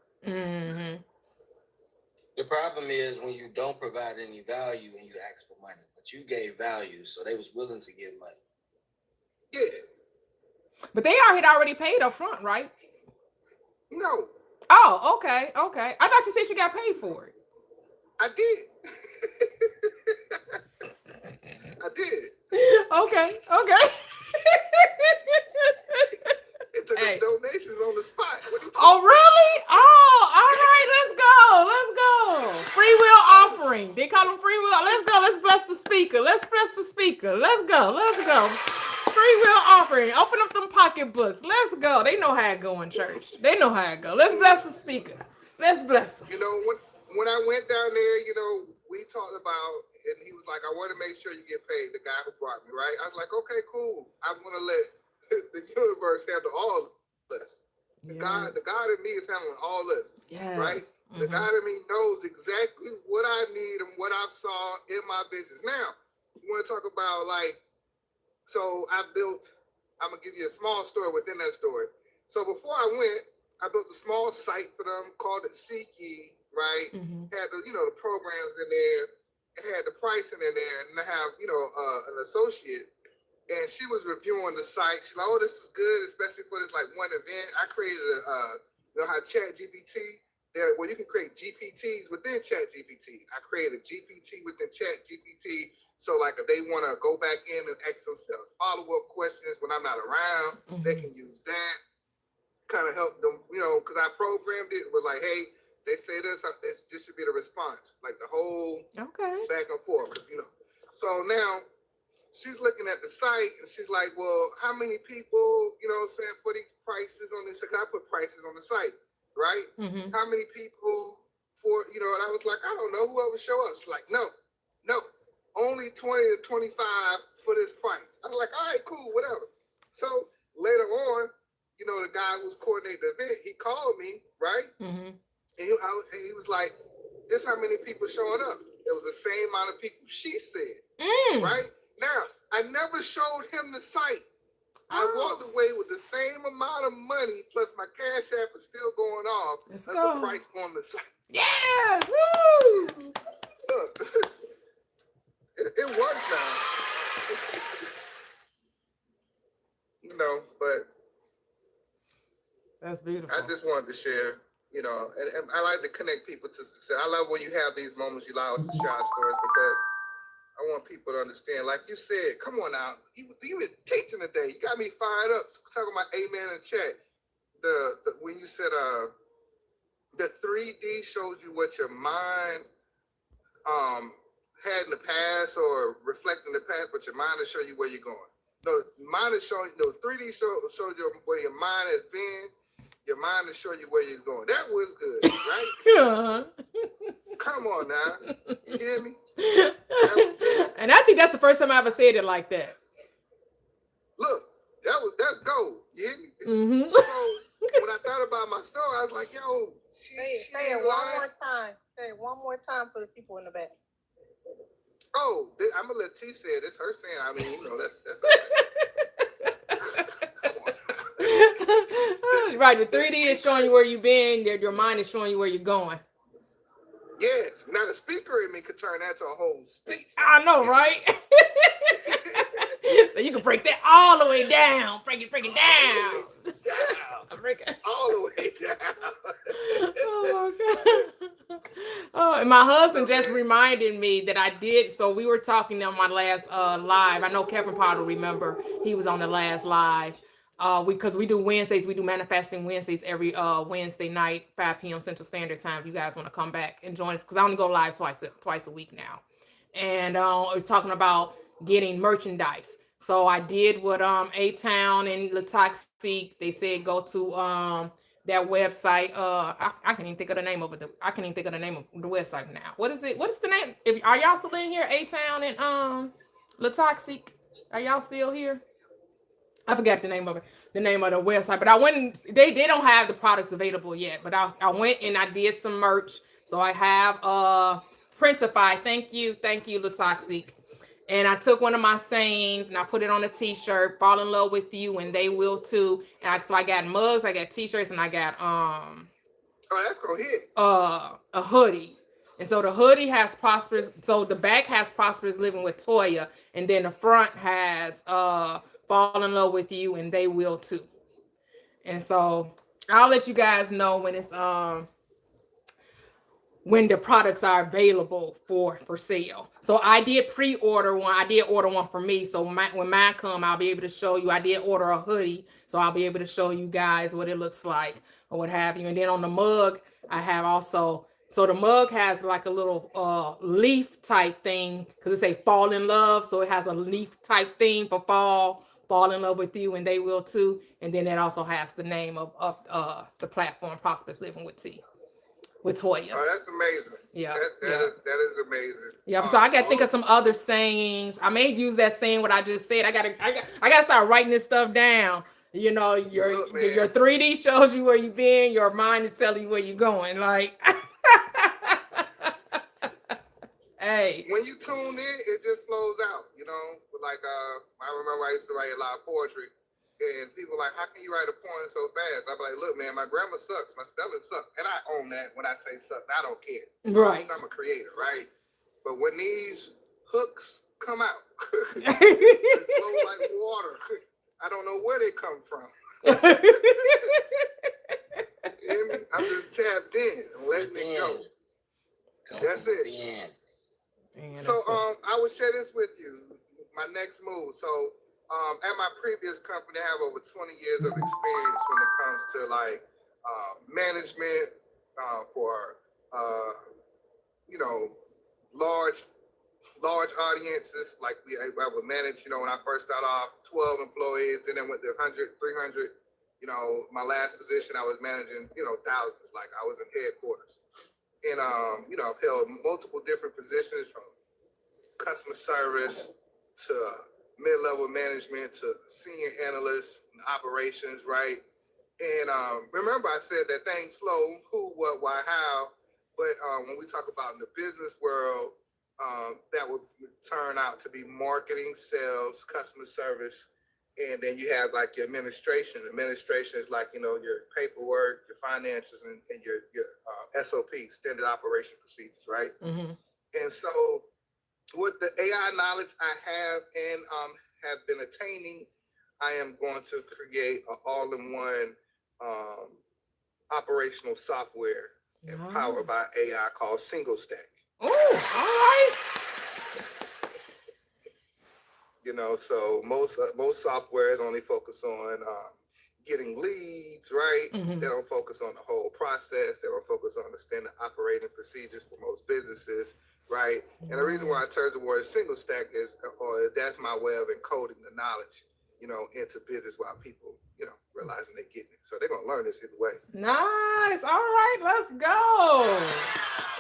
Speaker 12: The problem is when you don't provide any value and you ask for money, but you gave value, so they was willing to give money.
Speaker 11: Yeah.
Speaker 1: But they had already paid up front, right?
Speaker 11: No.
Speaker 1: Oh, okay. I thought you said you got paid for it.
Speaker 11: I did. I did.
Speaker 1: Okay.
Speaker 11: It took donations on the spot.
Speaker 1: Oh, really? Oh, all right. Let's go. Free will offering. They call them free will. Let's go. Let's bless the speaker. Let's go. Free will offering. Open up them pocketbooks. Let's go. They know how it go in church. They know how it go. Let's bless the speaker. Let's bless him.
Speaker 11: When I went down there, we talked about, and he was like, I want to make sure you get paid, the guy who brought me, right? I was like, okay, cool. I'm going to let the universe handle all this. The God in me is handling all this, right? The God in me knows exactly what I need and what I saw in my business. Now, you want to talk about so I'm going to give you a small story within that story. So before I went, I built a small site for them, called it SeatKey, right? Had the, the programs in there, had the pricing in there, and I have, an associate, and she was reviewing the site. She's like, oh, this is good, especially for this one event. I created how ChatGPT, you can create GPTs within ChatGPT. I created a GPT within ChatGPT. So if they want to go back in and ask themselves follow-up questions when I'm not around, they can use that. Kind of help them, because I programmed it. It was like, hey, they say this should be the response. The whole back and forth. So now she's looking at the site and she's like, well, how many people, for these prices on this? I put prices on the site, right? How many people for, and I was like, I don't know, whoever show up. She's like, no, only 20 to 25 for this price. I was like, all right, cool, whatever. So later on, the guy who's coordinating the event, he called me, right? And he was like, this how many people showing up. It was the same amount of people she said, right? Now, I never showed him the site. I walked away with the same amount of money, plus my Cash App is still going off. That's the price on the site.
Speaker 1: Yes! Woo!
Speaker 11: Look, it works now. But
Speaker 1: that's beautiful.
Speaker 11: I just wanted to share, and I like to connect people to success. I love when you have these moments you allow us to share our stories because I want people to understand. Like you said, come on now. You been teaching today. You got me fired up. Talking about amen in the chat. The when you said the 3D shows you what your mind had in the past or reflecting the past, but your mind will show you where you're going. No, mind is showing. No, 3D shows you where your mind has been. Your mind will show you where you're going. That was good, right? Come on now, you hear me?
Speaker 1: And I think that's the first time I ever said it like that.
Speaker 11: Look, that's gold. You hear me?
Speaker 1: Mm-hmm.
Speaker 11: So when I thought about my story, I was like, yo,
Speaker 7: Say it one more time. Say it one more time for the people in the back.
Speaker 11: Oh, I'm gonna let T say it. It's her saying. I mean, you know, that's
Speaker 1: right. The 3D is showing you where you've been. Your mind is showing you where you're going.
Speaker 11: Yes. Now the speaker in me could turn that to a whole speech.
Speaker 1: I know, right? So you can break that all the way down. Break it down. Break it
Speaker 11: all the way down.
Speaker 1: Oh my God. Oh, and my husband just reminded me that I did. So we were talking on my last live. I know Kevin Potter remember he was on the last live. Because we do Wednesdays, we do manifesting Wednesdays every Wednesday night, 5 p.m. Central Standard Time. If you guys want to come back and join us, because I only go live twice a week now. And we're talking about getting merchandise. So I did what A-Town and Latoxic, they said go to their website. I can't even think of the name of it. I can't even think of the name of the website now. What is it? What is the name? Are y'all still in here? A-Town and Latoxic? Are y'all still here? I forgot the name of it, the name of the website, but I went, they don't have the products available yet, but I went and I did some merch. So I have Printify. Thank you, Latoxic. And I took one of my sayings and I put it on a t-shirt, fall in love with you and they will too. And so I got mugs, I got t-shirts, and I got
Speaker 11: oh, that's gonna hit.
Speaker 1: A hoodie. And so the hoodie has prosperous, so the back has Prosperous Living with Toyia, and then the front has fall in love with you and they will too. And so I'll let you guys know when it's when the products are available for sale. So I did pre-order one. I did order one for me. So when mine come, I'll be able to show you. I did order a hoodie, so I'll be able to show you guys what it looks like or what have you. And then on the mug, I have also, so the mug has like a little leaf type thing, because it say fall in love. So it has a leaf type thing for fall in love with you and they will too. And then it also has the name of the platform, Prosperous Living with Toyia.
Speaker 11: Oh, that's amazing.
Speaker 1: Yeah.
Speaker 11: That is amazing.
Speaker 1: Yeah. So I gotta think of some other sayings. I may use that saying what I just said. I gotta start writing this stuff down. You know, your 3D shows you where you've been, your mind is telling you where you're going. Like hey.
Speaker 11: When you tune in, it just flows out, you know. Like I remember I used to write a lot of poetry. And people are like, how can you write a poem so fast? I'm like, look, man, my grammar sucks. My spelling sucks. And I own that when I say sucks. I don't care.
Speaker 1: Right.
Speaker 11: I'm a creator, right? But when these hooks come out, they flow like water. I don't know where they come from. I'm just tapped in and letting it go. That's it. So I will share this with you. My next move. So at my previous company, I have over 20 years of experience when it comes to like management for you know, large audiences. Like I would manage, you know, when I first started off 12 employees, then I went to 100, 300. You know, my last position, I was managing, you know, thousands. Like I was in headquarters, and you know, I've held multiple different positions from customer service to mid-level management to senior analysts and operations, right? And remember I said that things flow, who, what, why, how, but when we talk about in the business world, that would turn out to be marketing, sales, customer service, and then you have like your administration. Administration is like, you know, your paperwork, your finances, and your SOP, standard operation procedures, right?
Speaker 1: Mm-hmm.
Speaker 11: And so with the AI knowledge I have and have been attaining, I am going to create an all-in-one operational software empowered by AI called Single Stack.
Speaker 1: Oh, all right.
Speaker 11: So most softwares only focus on getting leads, right?
Speaker 1: Mhm.
Speaker 11: They don't focus on the whole process. They don't focus on the standard operating procedures for most businesses, right? And the reason why I chose the word single stack is, or that's my way of encoding the knowledge, into business while people, realizing they're getting it. So they're gonna learn this either way.
Speaker 1: Nice. All right, let's go.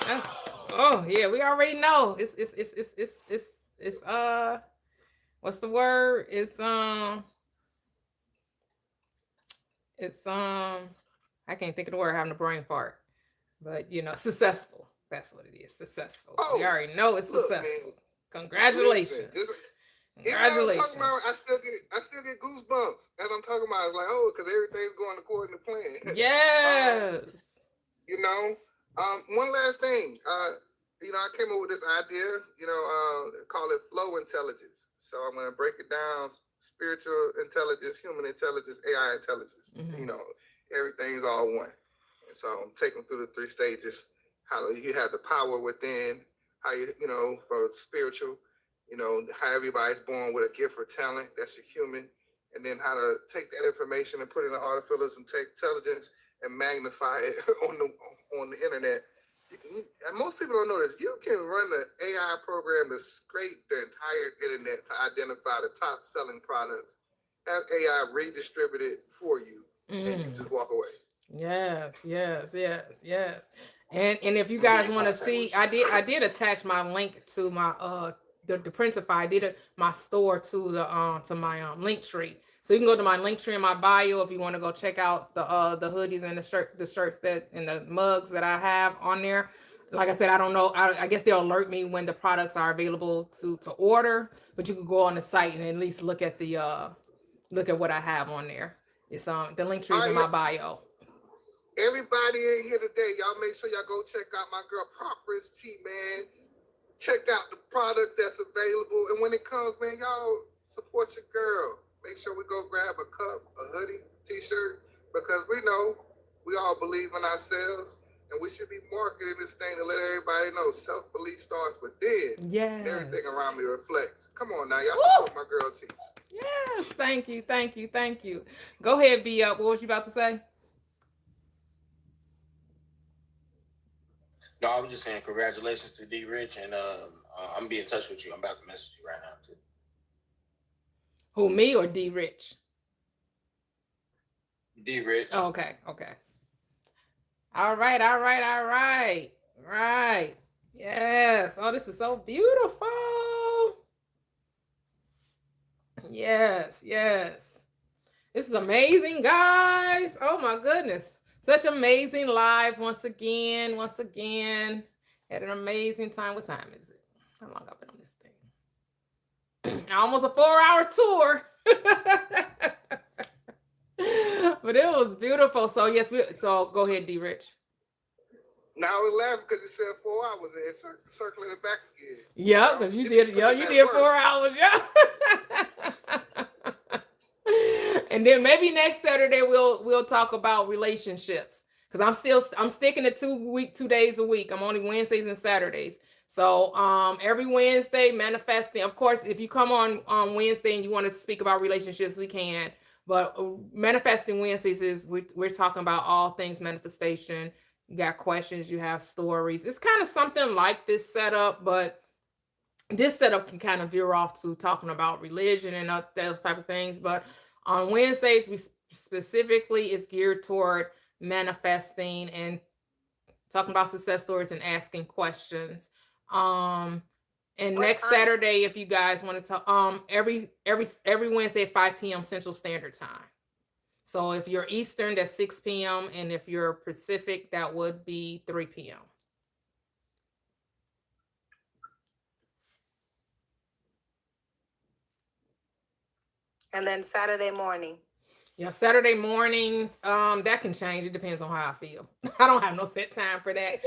Speaker 1: That's yeah, we already know. It's what's the word? It's I can't think of the word, having a brain fart. But successful. That's what it is. Successful. We already know it's successful.
Speaker 11: Man,
Speaker 1: Congratulations.
Speaker 11: even though I'm talking about, I still get goosebumps as I'm talking about. It's like, because everything's going according to plan.
Speaker 1: Yes.
Speaker 11: One last thing. I came up with this idea. Call it flow intelligence. So I'm going to break it down: spiritual intelligence, human intelligence, AI intelligence.
Speaker 1: Mhm.
Speaker 11: Everything's all one. And so I'm taking through the 3 stages. How you have the power within. How for spiritual. How everybody's born with a gift or talent. That's your human. And then how to take that information and put it in artificial intelligence and magnify it on the internet. And most people don't know this. You can run an AI program to scrape the entire internet to identify the top selling products. Have AI redistribute it for you, and you just walk away.
Speaker 1: Yes. And if you guys want to see, I did attach my link to my the Printify. I did my store to the to my link tree. So you can go to my link tree in my bio if you want to go check out the hoodies and the shirts that and the mugs that I have on there. Like I said, I don't know. I guess they'll alert me when the products are available to order, but you can go on the site and at least look at the look at what I have on there. It's the link tree is in my bio.
Speaker 11: Everybody in here today, y'all make sure y'all go check out my girl Prosperous man. Check out the products that's available, and when it comes, man, y'all support your girl. Make sure we go grab a cup, a hoodie, t-shirt, because we know we all believe in ourselves, and we should be marketing this thing to let everybody know self-belief starts within.
Speaker 1: Yes.
Speaker 11: And everything around me reflects. Come on now, y'all support my girl T.
Speaker 1: Yes, thank you. Go ahead, B up. What was you about to say?
Speaker 12: No, I was just saying congratulations to D Rich, and I'm gonna be in touch with you. I'm about to message you right now too.
Speaker 1: Who, me or D Rich?
Speaker 12: D Rich.
Speaker 1: Oh, okay. All right. Right. Yes. Oh, this is so beautiful. Yes. This is amazing, guys. Oh my goodness. Such amazing live once again. Had an amazing time. What time is it? How long I've been on this thing? Almost a 4-hour tour. But it was beautiful. So yes, so go ahead, D Rich.
Speaker 11: Now I was laughing because it said 4 hours and it's circling it back again.
Speaker 1: Yeah, because you did 4 hours, yeah. And then maybe next Saturday we'll talk about relationships, because I'm sticking to 2 days a week. I'm only Wednesdays and Saturdays. So every Wednesday, manifesting. Of course, if you come on Wednesday and you want to speak about relationships, we can. But manifesting Wednesdays is we're talking about all things manifestation. You got questions, you have stories. It's kind of something like this setup, but this setup can kind of veer off to talking about religion and those type of things. But on Wednesdays, we specifically is geared toward manifesting and talking about success stories and asking questions. And next Saturday, if you guys want to talk, every Wednesday at 5 p.m. Central Standard Time. So if you're Eastern, that's 6 p.m. And if you're Pacific, that would be 3 p.m.
Speaker 7: And then Saturday morning.
Speaker 1: Yeah, Saturday mornings, that can change. It depends on how I feel. I don't have no set time for that.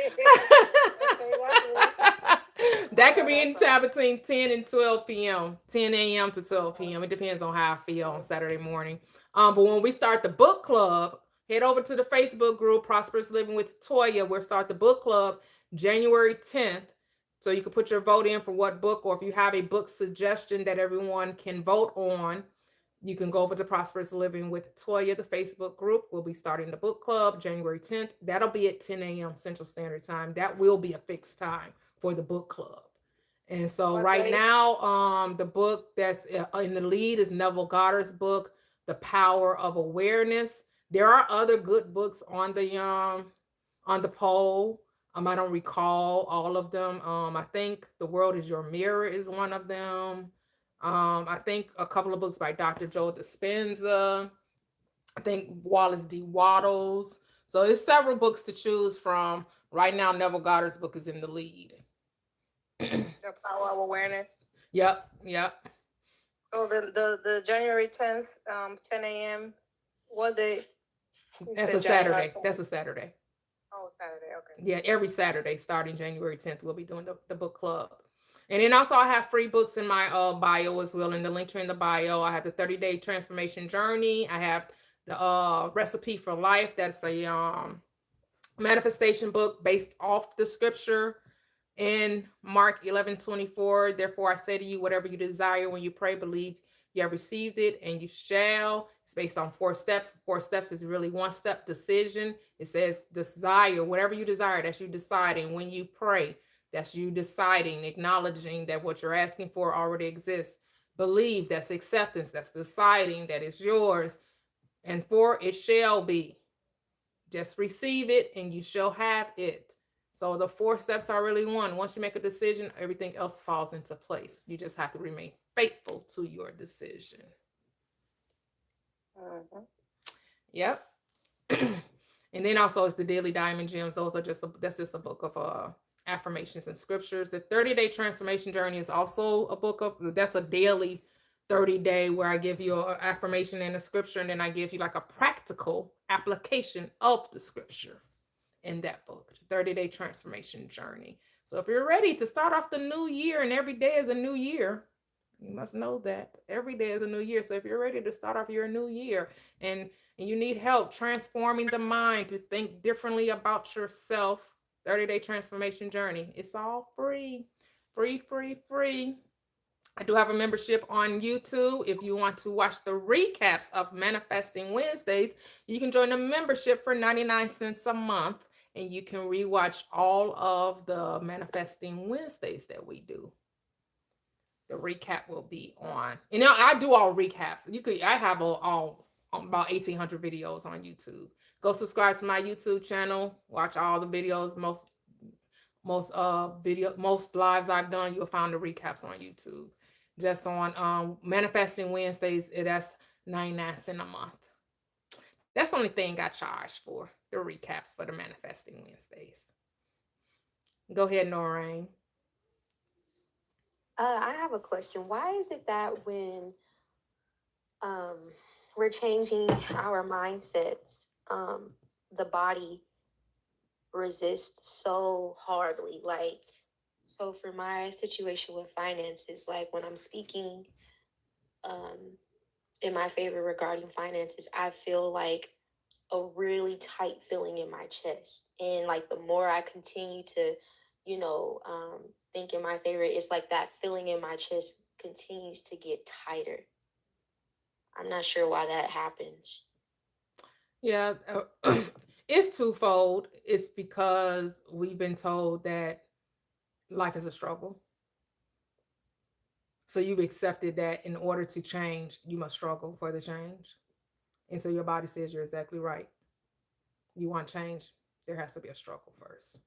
Speaker 1: That could be anytime between 10 and 12 p.m., 10 a.m. to 12 p.m. It depends on how I feel on Saturday morning. But when we start the book club, head over to the Facebook group, Prosperous Living with Toyia. We'll start the book club January 10th So you can put your vote in for what book, or if you have a book suggestion that everyone can vote on, you can go over to Prosperous Living with Toyia, the Facebook group. We'll be starting the book club January 10th. That'll be at 10 a.m. Central Standard Time. That will be a fixed time for the book club. And so
Speaker 7: What
Speaker 1: right
Speaker 7: day?
Speaker 1: now, the book that's in the lead is Neville Goddard's book, The Power of Awareness. There are other good books on the poll. I don't recall all of them. I think The World is Your Mirror is one of them. I think a couple of books by Dr. Joe Dispenza. I think Wallace D. Waddles. So it's several books to choose from. Right now, Neville Goddard's book is in the lead.
Speaker 7: The Power of Awareness.
Speaker 1: Yep.
Speaker 7: Oh, the January 10th, 10 a.m. What day? You
Speaker 1: That's
Speaker 7: said
Speaker 1: a
Speaker 7: January
Speaker 1: Saturday.
Speaker 7: 10th.
Speaker 1: That's a Saturday.
Speaker 7: Oh, Saturday. Okay.
Speaker 1: Yeah, every Saturday starting January 10th, we'll be doing the book club. And then also I have free books in my bio as well. In the link in the bio, I have the 30-day transformation journey. I have the recipe for life. That's a manifestation book based off the scripture in Mark 11:24. Therefore, I say to you, whatever you desire when you pray, believe you have received it and you shall. It's based on 4 steps. 4 steps is really 1 step decision. It says desire, whatever you desire, that's you deciding. When you pray, that's you deciding, acknowledging that what you're asking for already exists. Believe, that's acceptance, that's deciding that it's yours. And 4, it shall be. Just receive it and you shall have it. So the 4 steps are really 1. Once you make a decision, everything else falls into place. You just have to remain faithful to your decision. Yep. And then also it's the Daily Diamond Gems. Those are that's just a book of affirmations and scriptures. The 30-day transformation journey is also a book of, that's a daily 30-day where I give you an affirmation and a scripture, and then I give you like a practical application of the scripture in that book, 30-day transformation journey. So if you're ready to start off the new year, and every day is a new year, you must know that every day is a new year. So if you're ready to start off your new year and you need help transforming the mind to think differently about yourself, 30-day transformation journey, it's all free. I do have a membership on YouTube. If you want to watch the recaps of Manifesting Wednesdays, you can join the membership for 99 cents a month, and you can rewatch all of the Manifesting Wednesdays that we do. The recap will be on. And now I do all recaps. I have all about 1,800 videos on YouTube. Go subscribe to my YouTube channel. Watch all the videos. Most lives I've done, you'll find the recaps on YouTube. Just on Manifesting Wednesdays, that's 99 cents a month. That's the only thing I charge for, the recaps for the Manifesting Wednesdays. Go ahead, Noreen.
Speaker 3: I have a question. Why is it that when we're changing our mindsets, the body resists so hardly? Like, so for my situation with finances, like when I'm speaking in my favor regarding finances, I feel like a really tight feeling in my chest. And like the more I continue to, think in my favor, it's like that feeling in my chest continues to get tighter. I'm not sure why that happens.
Speaker 1: Yeah, it's twofold. It's because we've been told that life is a struggle. So you've accepted that in order to change, you must struggle for the change. And so your body says you're exactly right. You want change, there has to be a struggle first.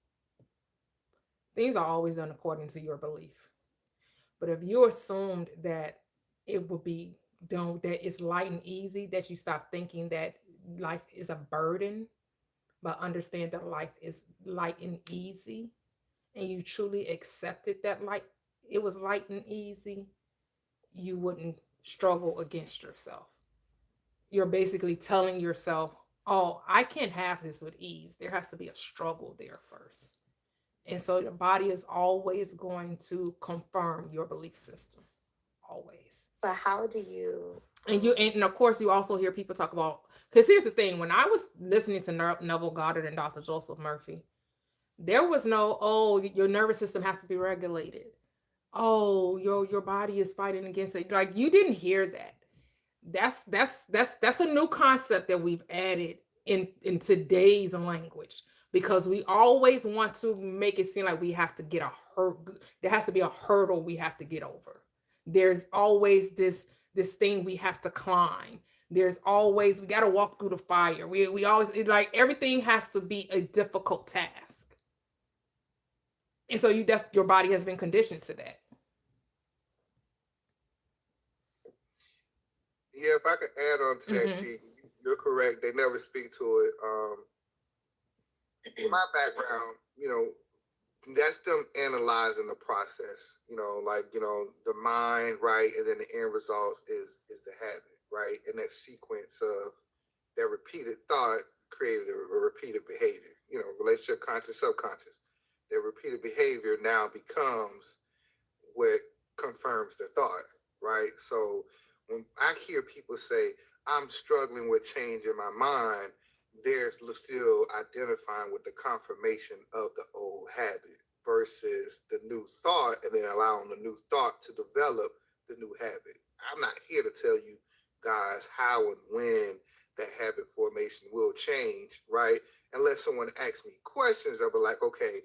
Speaker 1: Things are always done according to your belief. But if you assumed that it would be done, that it's light and easy, that you stop thinking that life is a burden, but understand that life is light and easy, and you truly accepted that it was light and easy, you wouldn't struggle against yourself. You're basically telling yourself, oh, I can't have this with ease. There has to be a struggle there first. And so your body is always going to confirm your belief system. Always.
Speaker 3: But how do you...
Speaker 1: And of course, you also hear people talk about, because here's the thing, when I was listening to Neville Goddard and Dr. Joseph Murphy, There was no, oh, your nervous system has to be regulated. Oh, your body is fighting against it. Like, you didn't hear that. That's a new concept that we've added in today's language, because we always want to make it seem like we have to get a there has to be a hurdle we have to get over. There's always this thing we have to climb. There's always, we got to walk through the fire. We always, like, everything has to be a difficult task. And so that's, your body has been conditioned to that.
Speaker 11: Yeah, if I could add on to that,
Speaker 1: Mhm.
Speaker 11: T, you're correct. They never speak to it. In my background, that's them analyzing the process. Like, the mind, right, and then the end results is the habit, right, and that sequence of that repeated thought created a repeated behavior. Relationship conscious, subconscious. That repeated behavior now becomes what confirms the thought, right? So when I hear people say, I'm struggling with change in my mind, they're still identifying with the confirmation of the old habit versus the new thought, and then allowing the new thought to develop the new habit. I'm not here to tell you guys how and when that habit formation will change, right? Unless someone asks me questions, I'll be like, okay,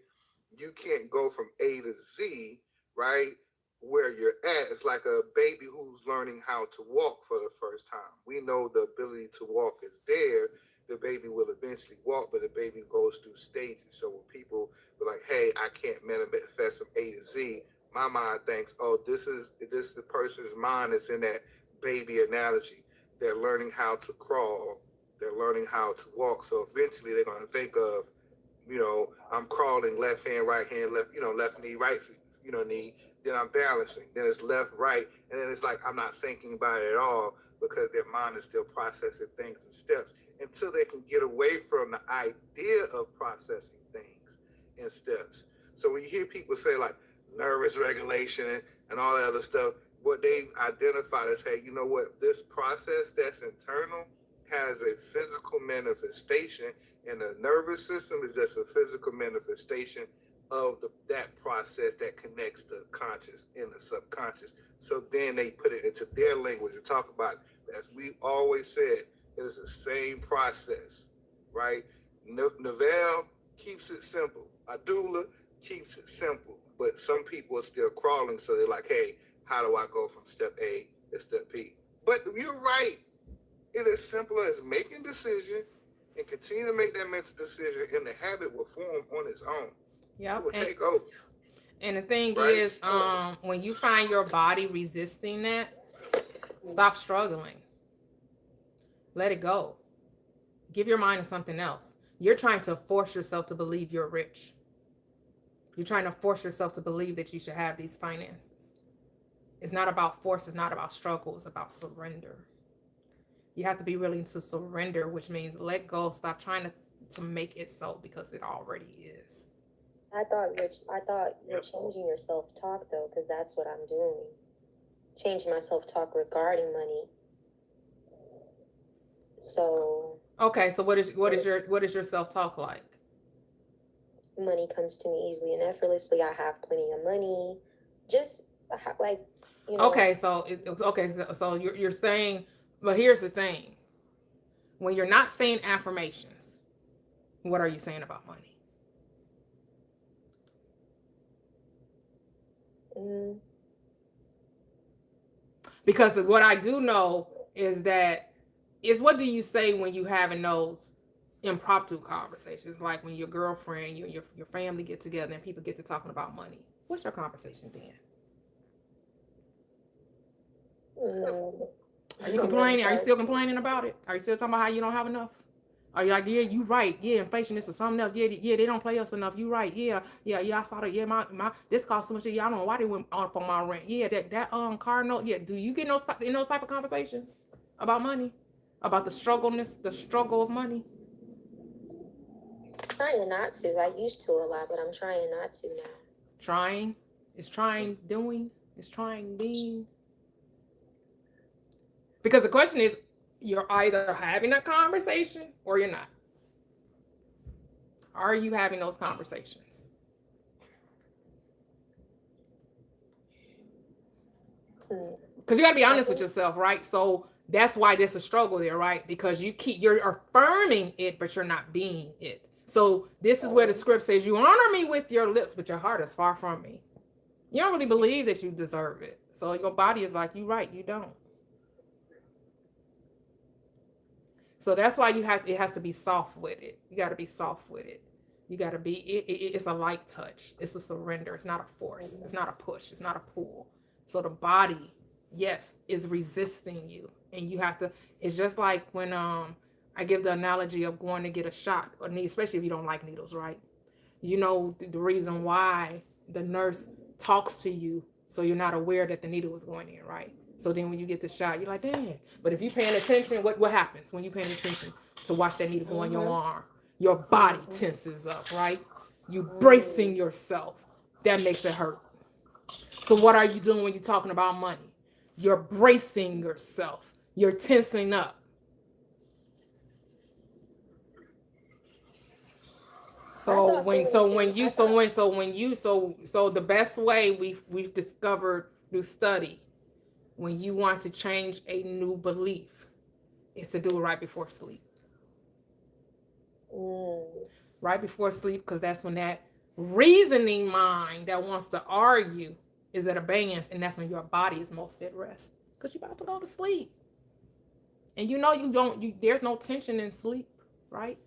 Speaker 11: you can't go from A to Z, right? Where you're at. It's like a baby who's learning how to walk for the first time. We know the ability to walk is there. The baby will eventually walk, but the baby goes through stages. So when people are like, hey, I can't manifest from A to Z, my mind thinks, oh, this is the person's mind that's in that baby analogy. They're learning how to crawl. They're learning how to walk. So eventually they're going to think of, I'm crawling, left hand, right hand, left knee, right, knee. Then I'm balancing. Then it's left, right, and then it's like I'm not thinking about it at all, because their mind is still processing things in steps until they can get away from the idea of processing things in steps. So when you hear people say like nervous regulation and all that other stuff, what they've identified is, hey, you know what? This process that's internal has a physical manifestation, and the nervous system is just a physical manifestation of that process that connects the conscious and the subconscious. So then they put it into their language and talk about it. As we always said, it is the same process, right? Novell keeps it simple. Adula keeps it simple. But some people are still crawling, so they're like, hey, how do I go from step A to step B? But you're right. It is simple as making a decision and continue to make that mental decision, and the habit will form on its own.
Speaker 1: Yep.
Speaker 11: It will take over.
Speaker 1: And the thing
Speaker 11: Right?
Speaker 1: is, when you find your body resisting that, stop struggling. Let it go. Give your mind to something else. You're trying to force yourself to believe you're rich. You're trying to force yourself to believe that you should have these finances. It's not about force. It's not about struggle. It's about surrender. You have to be willing to surrender, which means let go. Stop trying to make it so, because it already is.
Speaker 3: I thought you're changing your self-talk though, because that's what I'm doing. Changing my self-talk regarding money. So
Speaker 1: okay, so what is your self-talk like?
Speaker 3: Money comes to me easily and effortlessly. I have plenty of money. Just like,
Speaker 1: Okay, so so you're saying, but here's the thing. When you're not saying affirmations, what are you saying about money? Because what I do know is what do you say when you having those impromptu conversations, like when your girlfriend, you and your family get together and people get to talking about money? What's your conversation then? Are you complaining? Are you still complaining about it? Are you still talking about how you don't have enough? Are you like, yeah, you right. Yeah, inflation is or something else. Yeah, they don't play us enough. You right. Yeah, I saw that. Yeah, my this cost so much. Yeah, I don't know why they went up on my rent. Yeah, that car note. Yeah, do you get in those type of conversations about money? About the struggle of money?
Speaker 3: Trying not to. I used to a lot, but I'm trying not to now.
Speaker 1: Trying? Is trying doing? Is trying being? Because the question is, you're either having a conversation or you're not. Are you having those conversations? Because you got to be honest with yourself, right? So that's why there's a struggle there, right? Because you're affirming it, but you're not being it. So this is where the script says, you honor me with your lips, but your heart is far from me. You don't really believe that you deserve it. So your body is like, you're right, you don't. So that's why it has to be soft with it. You got to be soft with it. You got to be, it's a light touch. It's a surrender. It's not a force. It's not a push. It's not a pull. So the body, yes, is resisting you. And you have to, it's just like when I give the analogy of going to get a shot, or especially if you don't like needles, right? You know the reason why the nurse talks to you, so you're not aware that the needle was going in, right? So then when you get the shot, you're like, damn. But if you're paying attention, what happens when you're paying attention to watch that needle go in your arm? Your body tenses up, right? You bracing yourself. That makes it hurt. So what are you doing when you're talking about money? You're bracing yourself. You're tensing up. So the best way we've discovered through study, when you want to change a new belief, is to do it right before sleep. Right before sleep, because that's when that reasoning mind that wants to argue is at abeyance, and that's when your body is most at rest, because you're about to go to sleep. And there's no tension in sleep, right?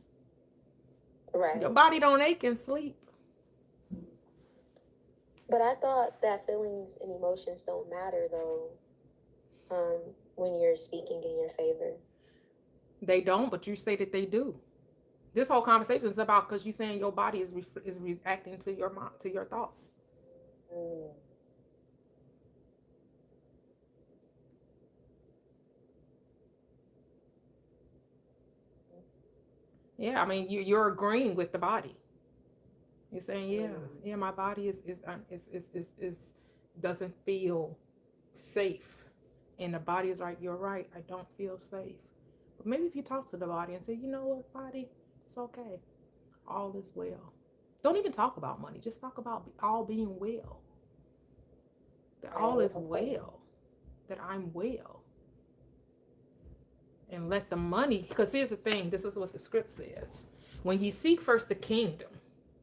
Speaker 3: Right.
Speaker 1: Your body don't ache in sleep.
Speaker 3: But I thought that feelings and emotions don't matter, though, when you're speaking in your favor.
Speaker 1: They don't, but you say that they do. This whole conversation is about, because you're saying your body is reacting to your mind, to your thoughts. Yeah, I mean, you're agreeing with the body. You're saying, yeah, my body is doesn't feel safe, and the body is like, you're right, I don't feel safe. But maybe if you talk to the body and say, you know what, body, it's okay, all is well. Don't even talk about money. Just talk about all being well. That all is well. That I'm well. And let the money, because here's the thing, this is what the script says. When you seek first the kingdom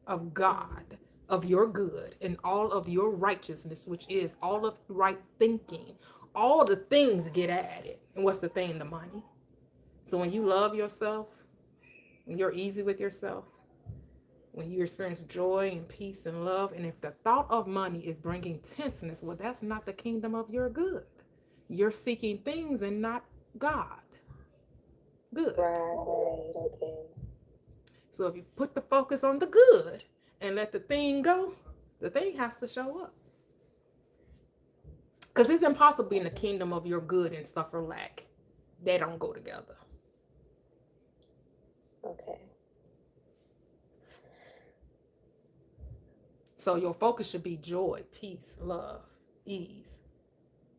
Speaker 1: of God, of your good, and all of your righteousness, which is all of right thinking, all the things get added. And what's the thing? The money. So when you love yourself, when you're easy with yourself, when you experience joy and peace and love, and if the thought of money is bringing tenseness, well, that's not the kingdom of your good. You're seeking things and not God. Good.
Speaker 3: Right, okay.
Speaker 1: So if you put the focus on the good and let the thing go, the thing has to show up. Because it's impossible to be in the kingdom of your good and suffer lack. They don't go together.
Speaker 3: Okay.
Speaker 1: So your focus should be joy, peace, love, ease,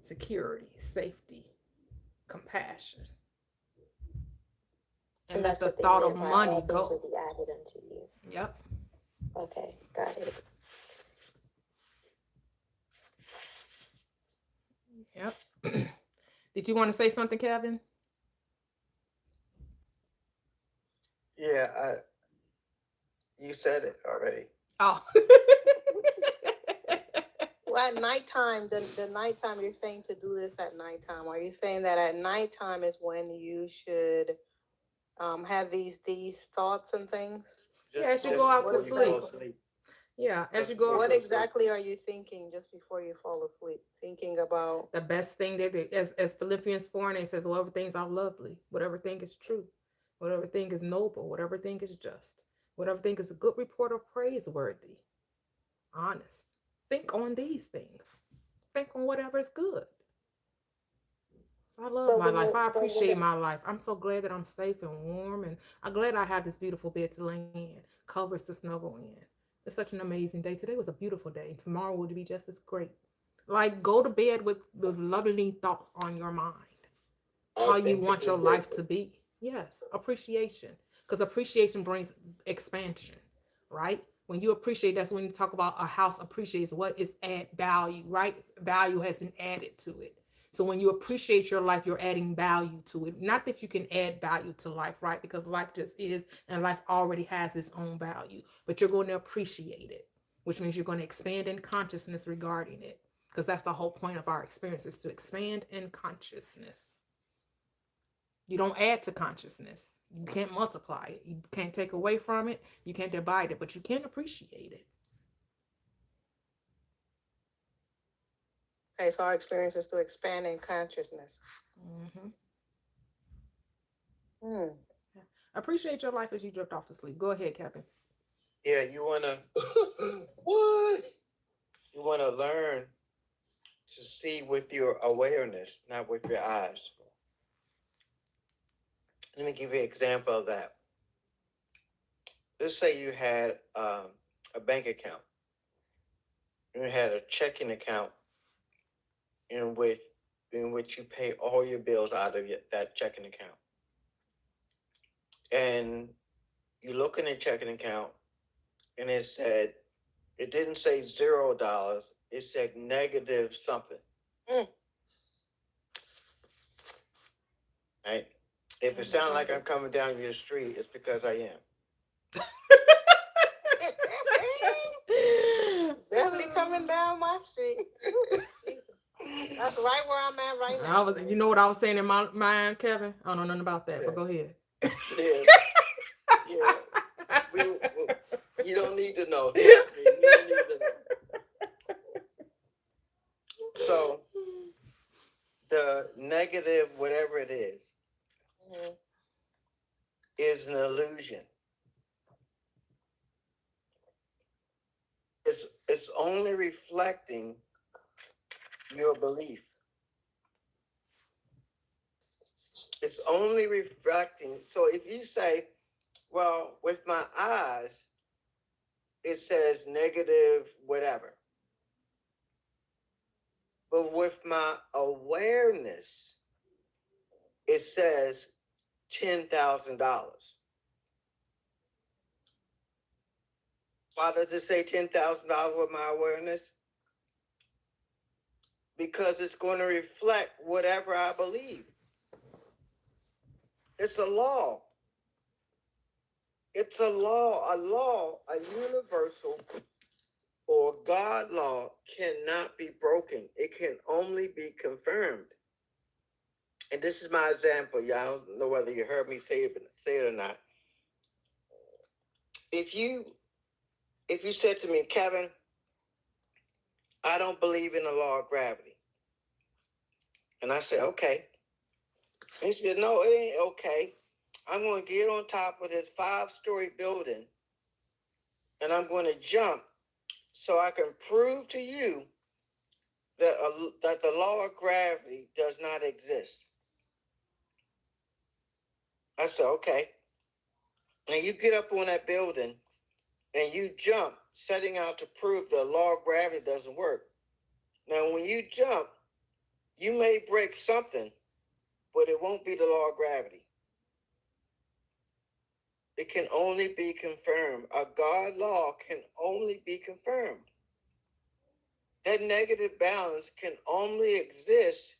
Speaker 1: security, safety, compassion. And let the thought of money go.
Speaker 3: Will be added unto you.
Speaker 1: Yep.
Speaker 3: Okay, got it.
Speaker 1: Yep. Did you want to say something, Kevin?
Speaker 10: Yeah, you said it already.
Speaker 1: Oh.
Speaker 7: Well, at nighttime, the nighttime, you're saying to do this at nighttime. Are you saying that at nighttime is when you should have these thoughts and things?
Speaker 1: Yeah, as you go out to sleep. Yeah, as you go out.
Speaker 7: What exactly are you thinking just before you fall asleep? Thinking about
Speaker 1: the best thing that as Philippians 4:8 says, whatever things are lovely, whatever thing is true, whatever thing is noble, whatever thing is just, whatever thing is a good report or praiseworthy, honest. Think on these things. Think on whatever is good. So I love my life. I appreciate my life. I'm so glad that I'm safe and warm, and I'm glad I have this beautiful bed to lay in, covers to snuggle in. It's such an amazing day. Today was a beautiful day. Tomorrow will be just as great. Like, go to bed with the lovely thoughts on your mind. How you want your life to be. Yes, appreciation. Because appreciation brings expansion. right? When you appreciate, that's when you talk about a house appreciates what is add value, right? Value has been added to it. So when you appreciate your life, you're adding value to it. Not that you can add value to life, right? Because life just is, and life already has its own value, but you're going to appreciate it, which means you're going to expand in consciousness regarding it. Because that's the whole point of our experience, is to expand in consciousness. You don't add to consciousness. You can't multiply it. You can't take away from it. You can't divide it, but you can appreciate it.
Speaker 7: Okay, so our experience is to expand in consciousness.
Speaker 1: Appreciate your life as you drift off to sleep. Go ahead, Kevin.
Speaker 10: Yeah, you wanna
Speaker 12: What?
Speaker 10: you wanna learn to see with your awareness, not with your eyes. Let me give you an example of that. Let's say you had a bank account. You had a checking account in which you pay all your bills out of that checking account. And you look in the checking account, and it didn't say $0. It said negative something. Right? If it sounds like I'm coming down your street, it's because I am.
Speaker 7: Definitely coming down my street. That's right where I'm at right now.
Speaker 1: You know what I was saying in my mind, Kevin? I don't know nothing about that, but go ahead.
Speaker 10: Yeah. You don't need to know. Trust me, you don't need to know. So the negative, whatever it is an illusion. It's only reflecting your belief. It's only reflecting. So if you say, well, with my eyes, it says negative whatever. But with my awareness, it says $10,000. Why does it say $10,000 with my awareness? Because it's going to reflect whatever I believe. It's a law. It's a law, a universal or God law cannot be broken. It can only be confirmed. And this is my example. Y'all don't know whether you heard me say it or not. If you said to me, Kevin, I don't believe in the law of gravity. And I said, okay. And he said, no, it ain't okay. I'm going to get on top of this 5-story building and I'm going to jump so I can prove to you that the law of gravity does not exist. I said, okay. And you get up on that building and you jump, setting out to prove the law of gravity doesn't work. Now, when you jump, you may break something, but it won't be the law of gravity. It can only be confirmed. A God law can only be confirmed. That negative balance can only exist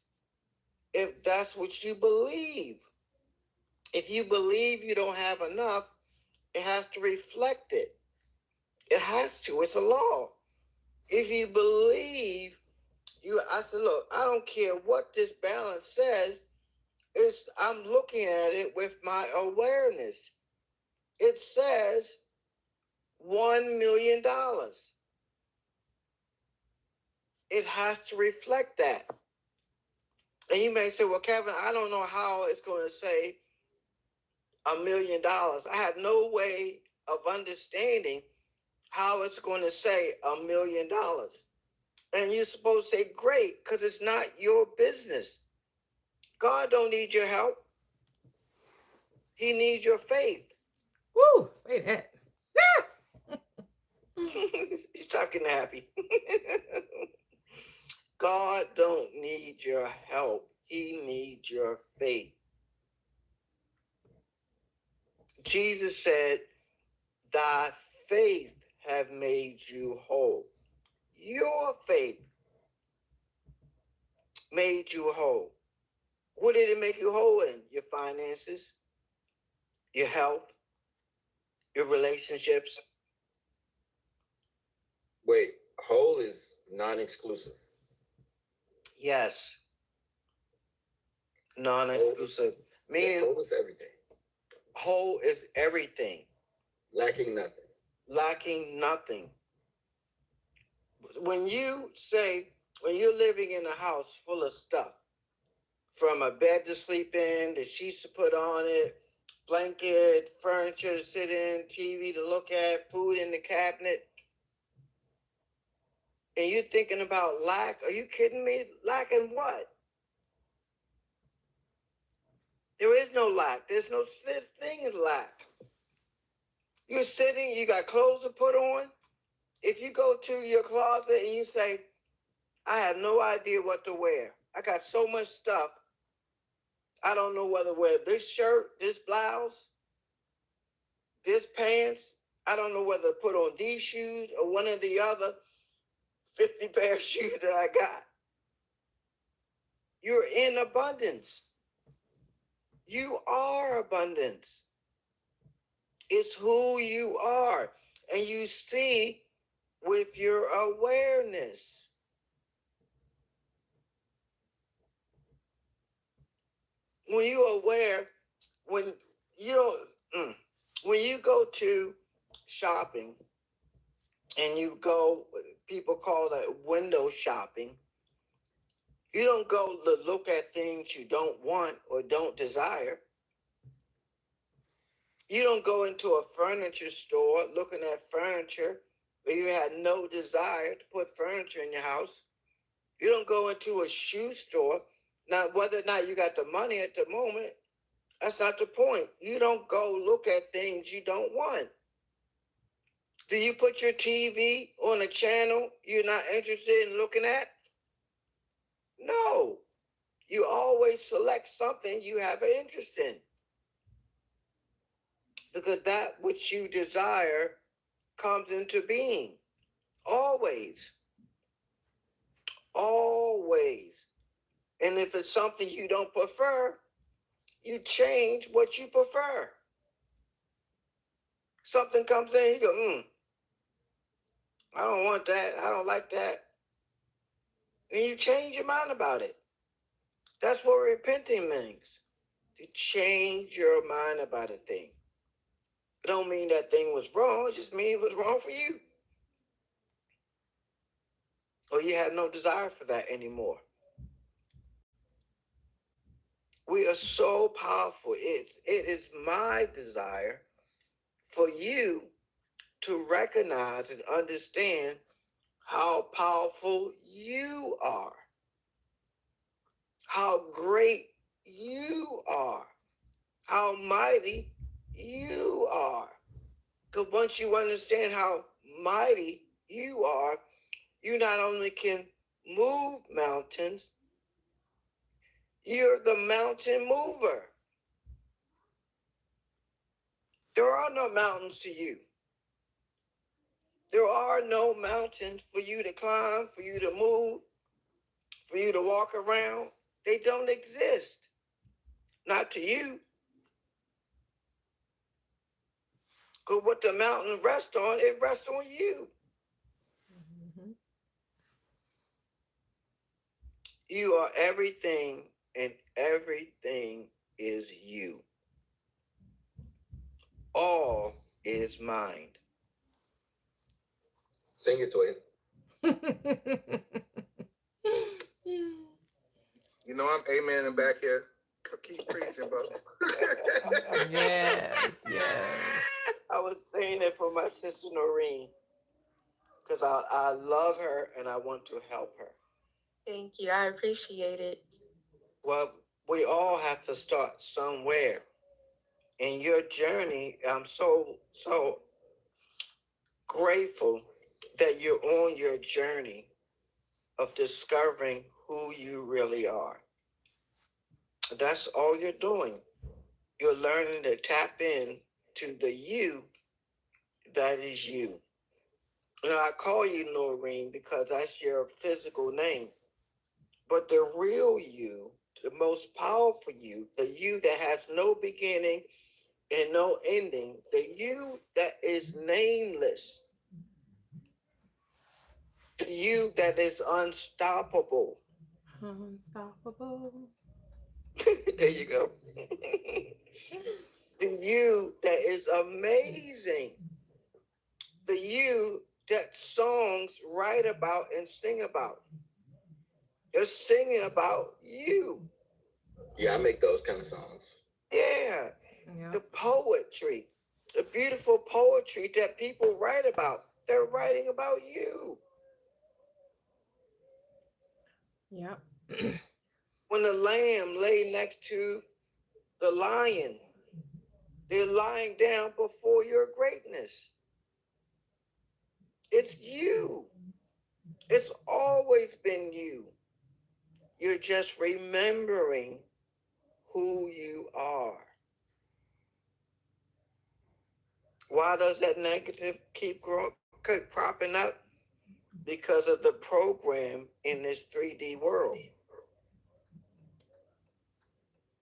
Speaker 10: if that's what you believe. If you believe you don't have enough, it has to reflect it. It has to. It's a law. If you believe I said, look, I don't care what this balance says. I'm looking at it with my awareness. It says $1 million. It has to reflect that. And you may say, well, Kevin, I don't know how it's going to say $1 million. I have no way of understanding how it's going to say $1 million. And you're supposed to say, great, because it's not your business. God don't need your help. He needs your faith.
Speaker 1: Woo, say that.
Speaker 10: He's talking happy. God don't need your help. He needs your faith. Jesus said, thy faith have made you whole. Your faith made you whole. What did it make you whole in? Your finances, your health, your relationships.
Speaker 12: Wait, whole is non-exclusive.
Speaker 10: Yes, non-exclusive. Meaning
Speaker 12: whole is everything.
Speaker 10: Whole is everything.
Speaker 12: Lacking nothing.
Speaker 10: Lacking nothing. When you're living in a house full of stuff, from a bed to sleep in, the sheets to put on it, blanket, furniture to sit in, TV to look at, food in the cabinet, and you're thinking about lack, are you kidding me? Lacking what? There is no lack. There's no such thing as lack. You're sitting, you got clothes to put on. If you go to your closet and you say, I have no idea what to wear. I got so much stuff. I don't know whether to wear this shirt, this blouse, this pants. I don't know whether to put on these shoes or one or the other 50 pair of shoes that I got. You're in abundance. You are abundance. It's who you are. And you see with your awareness. When you're aware, when you go to shopping and you go, people call that window shopping. You don't go to look at things you don't want or don't desire. You don't go into a furniture store looking at furniture where you had no desire to put furniture in your house. You don't go into a shoe store. Now, whether or not you got the money at the moment, that's not the point. You don't go look at things you don't want. Do you put your TV on a channel you're not interested in looking at? No. You always select something you have an interest in. Because that which you desire comes into being. Always. Always. And if it's something you don't prefer, you change what you prefer. Something comes in, you go, I don't want that. I don't like that. And you change your mind about it. That's what repenting means. To change your mind about a thing. It don't mean that thing was wrong. It just means it was wrong for you. Or you have no desire for that anymore. We are so powerful. It is my desire for you to recognize and understand how powerful you are. How great you are. How mighty you are. Because once you understand how mighty you are, you not only can move mountains, you're the mountain mover. There are no mountains to you. There are no mountains for you to climb, for you to move, for you to walk around. They don't exist. Not to you. Because what the mountain rests on, it rests on you.
Speaker 1: Mm-hmm.
Speaker 10: You are everything, and everything is you. All is mind.
Speaker 12: Sing it, Toyia.
Speaker 11: You know I'm amening back here. Keep preaching, bro.
Speaker 1: Yes, yes.
Speaker 10: I was saying it for my sister Noreen because I love her and I want to help her.
Speaker 3: Thank you. I appreciate it.
Speaker 10: Well, we all have to start somewhere. In your journey, I'm so grateful that you're on your journey of discovering who you really are. That's all you're doing. You're learning to tap in to the you that is you. You know, I call you Noreen because that's your physical name. But the real you, the most powerful you, the you that has no beginning and no ending, the you that is nameless, the you that is unstoppable.
Speaker 1: Unstoppable.
Speaker 10: There you go. The you that is amazing. The you that songs write about and sing about. They're singing about you.
Speaker 12: Yeah, I make those kind of songs.
Speaker 10: Yeah.
Speaker 1: Yeah.
Speaker 10: The poetry, the beautiful poetry that people write about. They're writing about you.
Speaker 1: Yep.
Speaker 10: When the lamb lay next to the lion, they're lying down before your greatness. It's you. It's always been you. You're just remembering who you are. Why does that negative keep cropping up? Because of the program in this 3D world.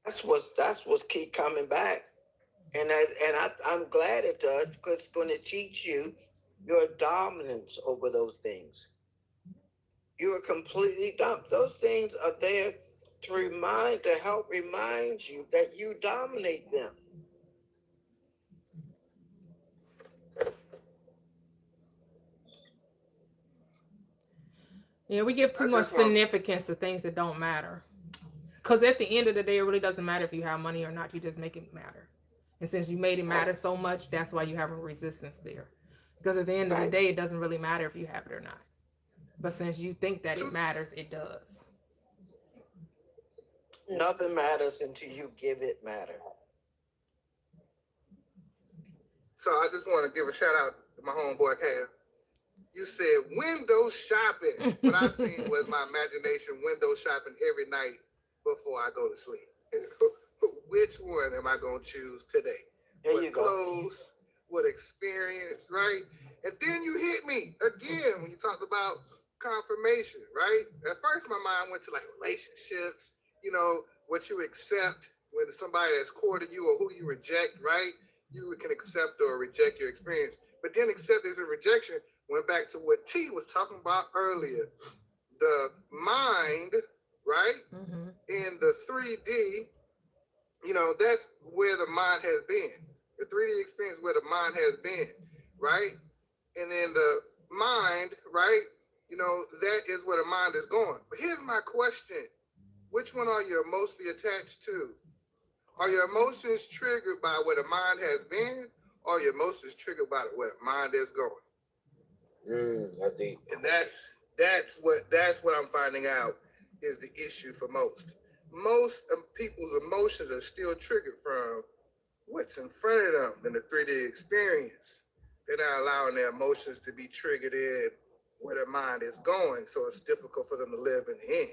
Speaker 10: That's what's keep coming back, and I'm glad it does because it's going to teach you your dominance over those things. You are completely dumb. Those things are there to help remind you that you dominate them.
Speaker 1: Yeah, we give too much significance to things that don't matter. Because at the end of the day, it really doesn't matter if you have money or not. You just make it matter. And since you made it matter so much, that's why you have a resistance there. Because at the end of the day, it doesn't really matter if you have it or not. But since you think that it matters, it does.
Speaker 10: Nothing matters until you give it matter.
Speaker 11: So I just want to give a shout out to my homeboy Cam. You said window shopping. What I seen was my imagination window shopping every night before I go to sleep. Which one am I going to choose today? What clothes, what experience, right? And then you hit me again when you talked about confirmation, right? At first, my mind went to like relationships, you know, what you accept when somebody that's courted you or who you reject, right? You can accept or reject your experience. But then acceptance and rejection went back to what T was talking about earlier. The mind, right?
Speaker 1: Mm-hmm.
Speaker 11: In the 3D, you know, that's where the mind has been. The 3D experience where the mind has been, right? And then the mind, right? You know, that is where the mind is going. But here's my question. Which one are you mostly attached to? Are your emotions triggered by where the mind has been, or are your emotions triggered by where the mind is going?
Speaker 12: That's deep.
Speaker 11: And that's what I'm finding out is the issue for most. Most people's emotions are still triggered from what's in front of them in the 3D experience. They're not allowing their emotions to be triggered in where their mind is going, so it's difficult for them to live in the end.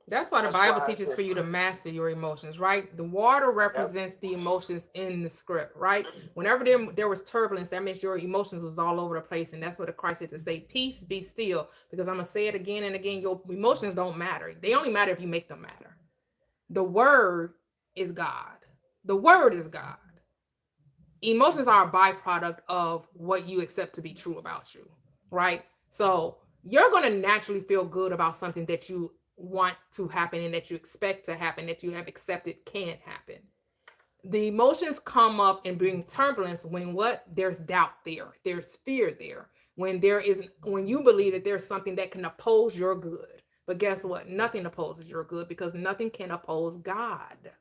Speaker 1: That's why the Bible teaches for you to master your emotions, right? The water represents the emotions in the script, right? Whenever there was turbulence, that means your emotions was all over the place. And that's what the Christ had to say, peace, be still. Because I'm going to say it again and again, your emotions don't matter. They only matter if you make them matter. The word is God. The word is God. Emotions are a byproduct of what you accept to be true about you, right? So you're going to naturally feel good about something that you want to happen and that you expect to happen, that you have accepted can happen. The emotions come up and bring turbulence when there's doubt there, there's fear there, when you believe that there's something that can oppose your good. But guess what? Nothing opposes your good because nothing can oppose God.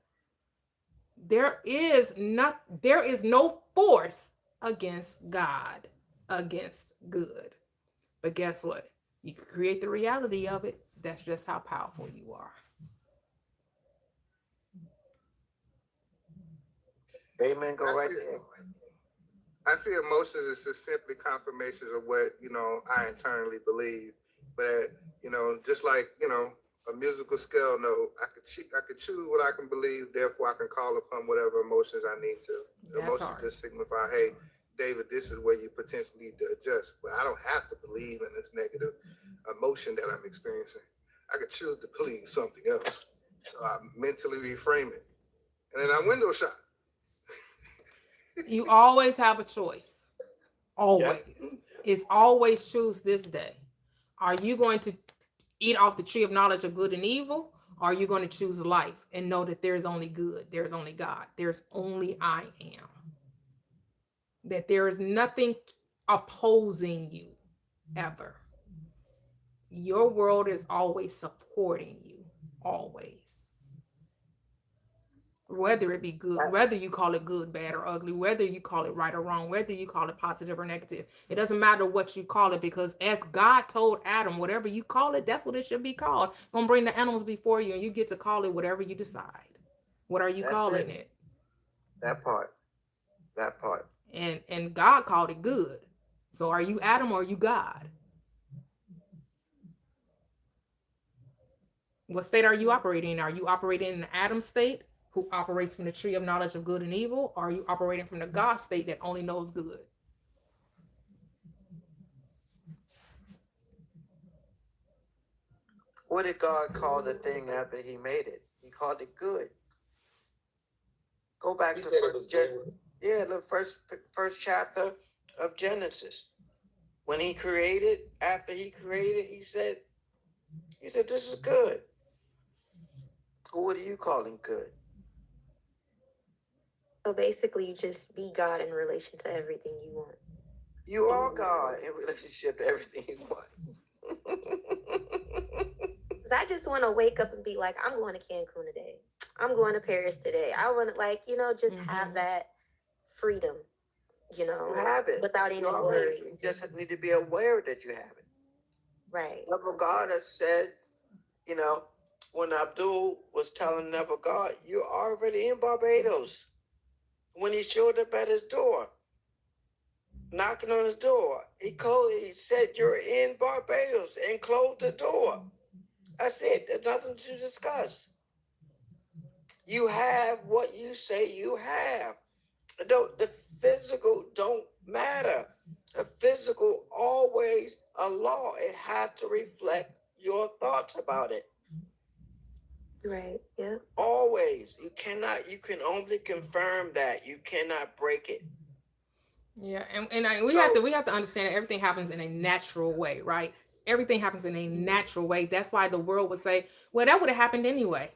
Speaker 1: There is no force against God, against good. But guess what? You can create the reality of it. That's just how powerful you are.
Speaker 10: Amen. Go right there.
Speaker 11: I see emotions as just simply confirmations of what, you know, I internally believe. But, you know, just like, you know,
Speaker 13: a musical scale note. I could choose what I can believe, therefore I can call upon whatever emotions I need to.
Speaker 1: That
Speaker 13: Emotions
Speaker 1: part.
Speaker 13: just signify, hey, David, this is where you potentially need to adjust. But I don't have to believe in this negative emotion that I'm experiencing. I could choose to believe something else. So I mentally reframe it. And then I window shop.
Speaker 1: You always have a choice. Always. It's always choose this day. Are you going to eat off the tree of knowledge of good and evil? Or are you going to choose life and know that there's only good, there's only God, there's only I am? That there is nothing opposing you ever. Your world is always supporting you, always. Whether it be good, whether you call it good, bad, or ugly, whether you call it right or wrong, whether you call it positive or negative, it doesn't matter what you call it, because as God told Adam, whatever you call it, that's what it should be called. Gonna bring the animals before you, and you get to call it whatever you decide. What are you calling it?
Speaker 10: That part.
Speaker 1: And God called it good. So are you Adam or are you God? What state are you operating in? Are you operating in the Adam state, who operates from the tree of knowledge of good and evil? Or are you operating from the God state that only knows good?
Speaker 10: What did God call the thing after he made it? He called it good. Go back to the first chapter of Genesis. When he created, after he created, he said, this is good. What are you calling good?
Speaker 3: So basically, you just be God in relation to everything you want.
Speaker 10: You are God in relationship to everything you want.
Speaker 3: Because I just want to wake up and be like, I'm going to Cancun today. I'm going to Paris today. I want to, just have that freedom,
Speaker 10: You have it.
Speaker 3: without any worries.
Speaker 10: You just need to be aware that you have it.
Speaker 3: Right.
Speaker 10: Never God has said, when Abdul was telling Never God, you're already in Barbados. When he showed up at his door, knocking on his door, he said, you're in Barbados, and closed the door. That's it. There's nothing to discuss. You have what you say you have. The physical don't matter. The physical always a law. It has to reflect your thoughts about it.
Speaker 3: Right. Yeah.
Speaker 10: Always. You can only confirm that. You cannot break it.
Speaker 1: Yeah, and we have to understand that everything happens in a natural way, right? Everything happens in a natural way. That's why the world would say, well, that would have happened anyway.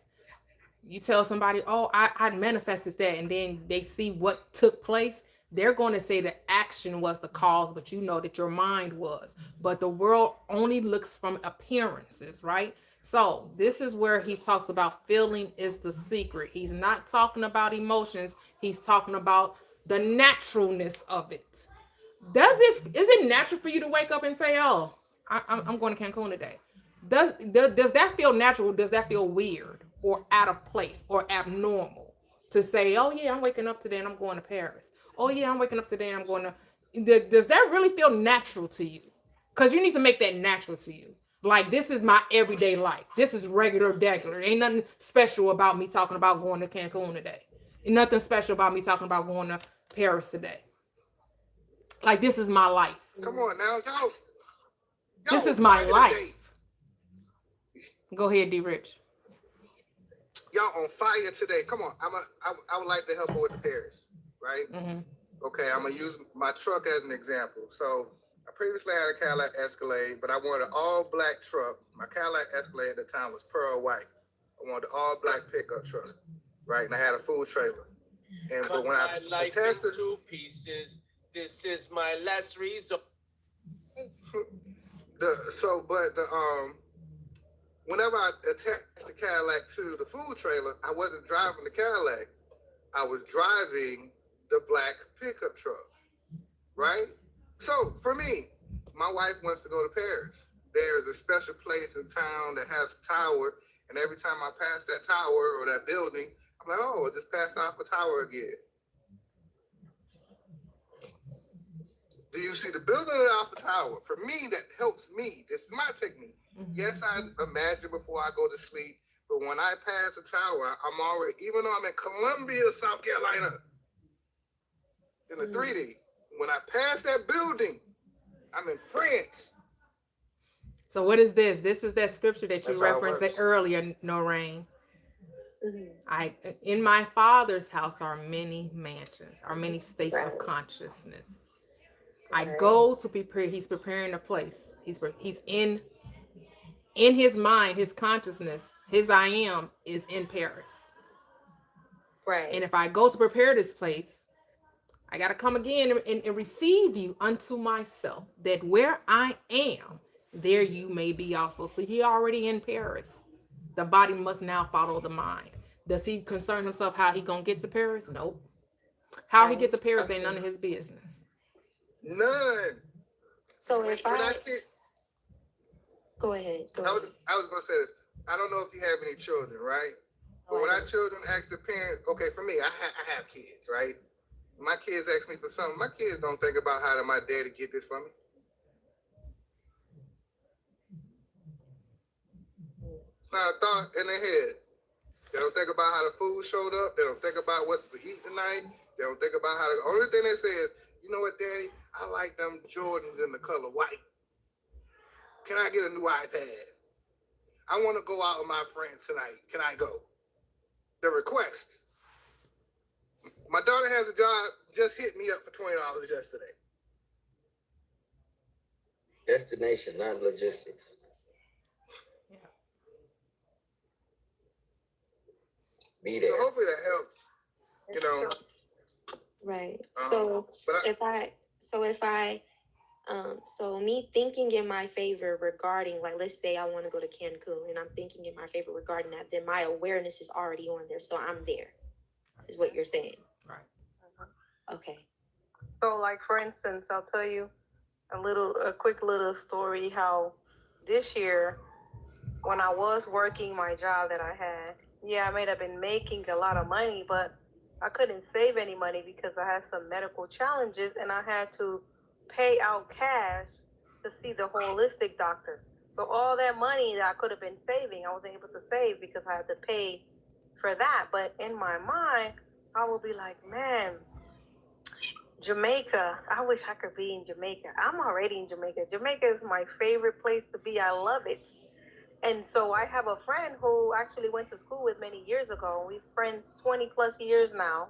Speaker 1: You tell somebody, oh, I manifested that, and then they see what took place, they're going to say the action was the cause, but you know that your mind was. But the world only looks from appearances, right? So this is where he talks about feeling is the secret. He's not talking about emotions. He's talking about the naturalness of it. Is it natural for you to wake up and say, oh, I'm going to Cancun today? Does that feel natural? Does that feel weird or out of place or abnormal to say, oh yeah, I'm waking up today and I'm going to Paris? Oh yeah, I'm waking up today and I'm going to. Does that really feel natural to you? Because you need to make that natural to you. Like, this is my everyday life. This is regular. Ain't nothing special about me talking about going to Cancun today. Ain't nothing special about me talking about going to Paris today. Like, this is my life.
Speaker 13: Come on now, y'all.
Speaker 1: This is my life. Go ahead, D. Rich.
Speaker 13: Y'all on fire today. Come on. I would like to help her with the Paris, right?
Speaker 1: Mm-hmm.
Speaker 13: Okay, I'm gonna use my truck as an example. So I previously had a Cadillac Escalade, but I wanted an all-black truck. My Cadillac Escalade at the time was pearl white. I wanted an all-black pickup truck, right? And I had a food trailer. And but when I attached the
Speaker 14: 2 pieces, this is my last resort.
Speaker 13: Whenever I attached the Cadillac to the food trailer, I wasn't driving the Cadillac. I was driving the black pickup truck, right? So for me, my wife wants to go to Paris. There is a special place in town that has a tower, and every time I pass that tower or that building, I'm like, oh, I just passed off a tower again. Do you see the building of the tower? For me, that helps me. This is my technique. Yes, I imagine before I go to sleep, but when I pass the tower, I'm already, even though I'm in Columbia, South Carolina, in the 3D, when I pass that building, I'm in France.
Speaker 1: So what is this? This is that scripture that you
Speaker 10: That's how it
Speaker 1: referenced
Speaker 10: works.
Speaker 1: earlier, Noreen.
Speaker 3: Mhm.
Speaker 1: In my Father's house are many mansions, are many states of
Speaker 3: Right.
Speaker 1: consciousness. I
Speaker 3: Right.
Speaker 1: go to prepare. He's preparing a place. He's in his mind, his consciousness, his I am is in Paris.
Speaker 3: Right.
Speaker 1: And if I go to prepare this place, I got to come again and receive you unto myself, that where I am, there you may be also. So he already in Paris. The body must now follow the mind. Does he concern himself how he gonna get to Paris? Nope. How he
Speaker 3: Right.
Speaker 1: gets to Paris ain't none of his business.
Speaker 13: None.
Speaker 3: So
Speaker 13: When
Speaker 3: if
Speaker 13: I
Speaker 3: I
Speaker 13: think,
Speaker 3: go ahead, go
Speaker 13: I
Speaker 3: ahead.
Speaker 13: was gonna say this. I don't know if you have any children, right? But
Speaker 3: Oh,
Speaker 13: when
Speaker 3: I
Speaker 13: our
Speaker 3: don't.
Speaker 13: children ask the parents, okay, for me, I have kids, right? My kids ask me for something. My kids don't think about how did my daddy get this for me. It's not a thought in their head. They don't think about how the food showed up. They don't think about what's to eat tonight. They don't think about how the only thing they say is, you know what, Daddy? I like them Jordans in the color white. Can I get a new iPad? I want to go out with my friends tonight. Can I go? The request. My daughter has a job, just hit me up for $20 yesterday.
Speaker 12: Destination, not logistics. Be
Speaker 13: So
Speaker 12: there.
Speaker 13: hopefully that helps. You know.
Speaker 3: Right. So so me thinking in my favor regarding, like, let's say I want to go to Cancun and I'm thinking in my favor regarding that, then my awareness is already on there. So I'm there, is what you're saying.
Speaker 1: Right.
Speaker 3: Okay.
Speaker 7: So, like, for instance, I'll tell you a quick little story how this year, when I was working my job that I had, I may have been making a lot of money, but I couldn't save any money because I had some medical challenges and I had to pay out cash to see the holistic doctor. So all that money that I could have been saving, I wasn't able to save because I had to pay for that. But in my mind, I will be like, man, Jamaica, I wish I could be in Jamaica. I'm already in Jamaica. Jamaica is my favorite place to be. I love it. And so I have a friend who actually went to school with many years ago. We're friends 20 plus years now.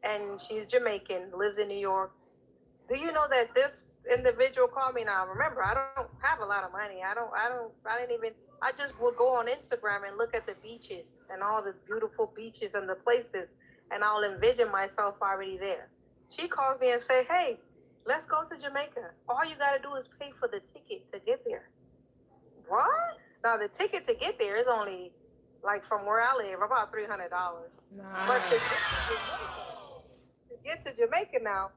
Speaker 7: And she's Jamaican, lives in New York. Do you know that this individual called me now? Remember, I don't have a lot of money. I just would go on Instagram and look at the beaches and all the beautiful beaches and the places. And I'll envision myself already there. She calls me and say, hey, let's go to Jamaica. All you got to do is pay for the ticket to get there. What? Now, the ticket to get there is only, like, from where I live, about $300.
Speaker 1: Nice.
Speaker 7: But to get to Jamaica now,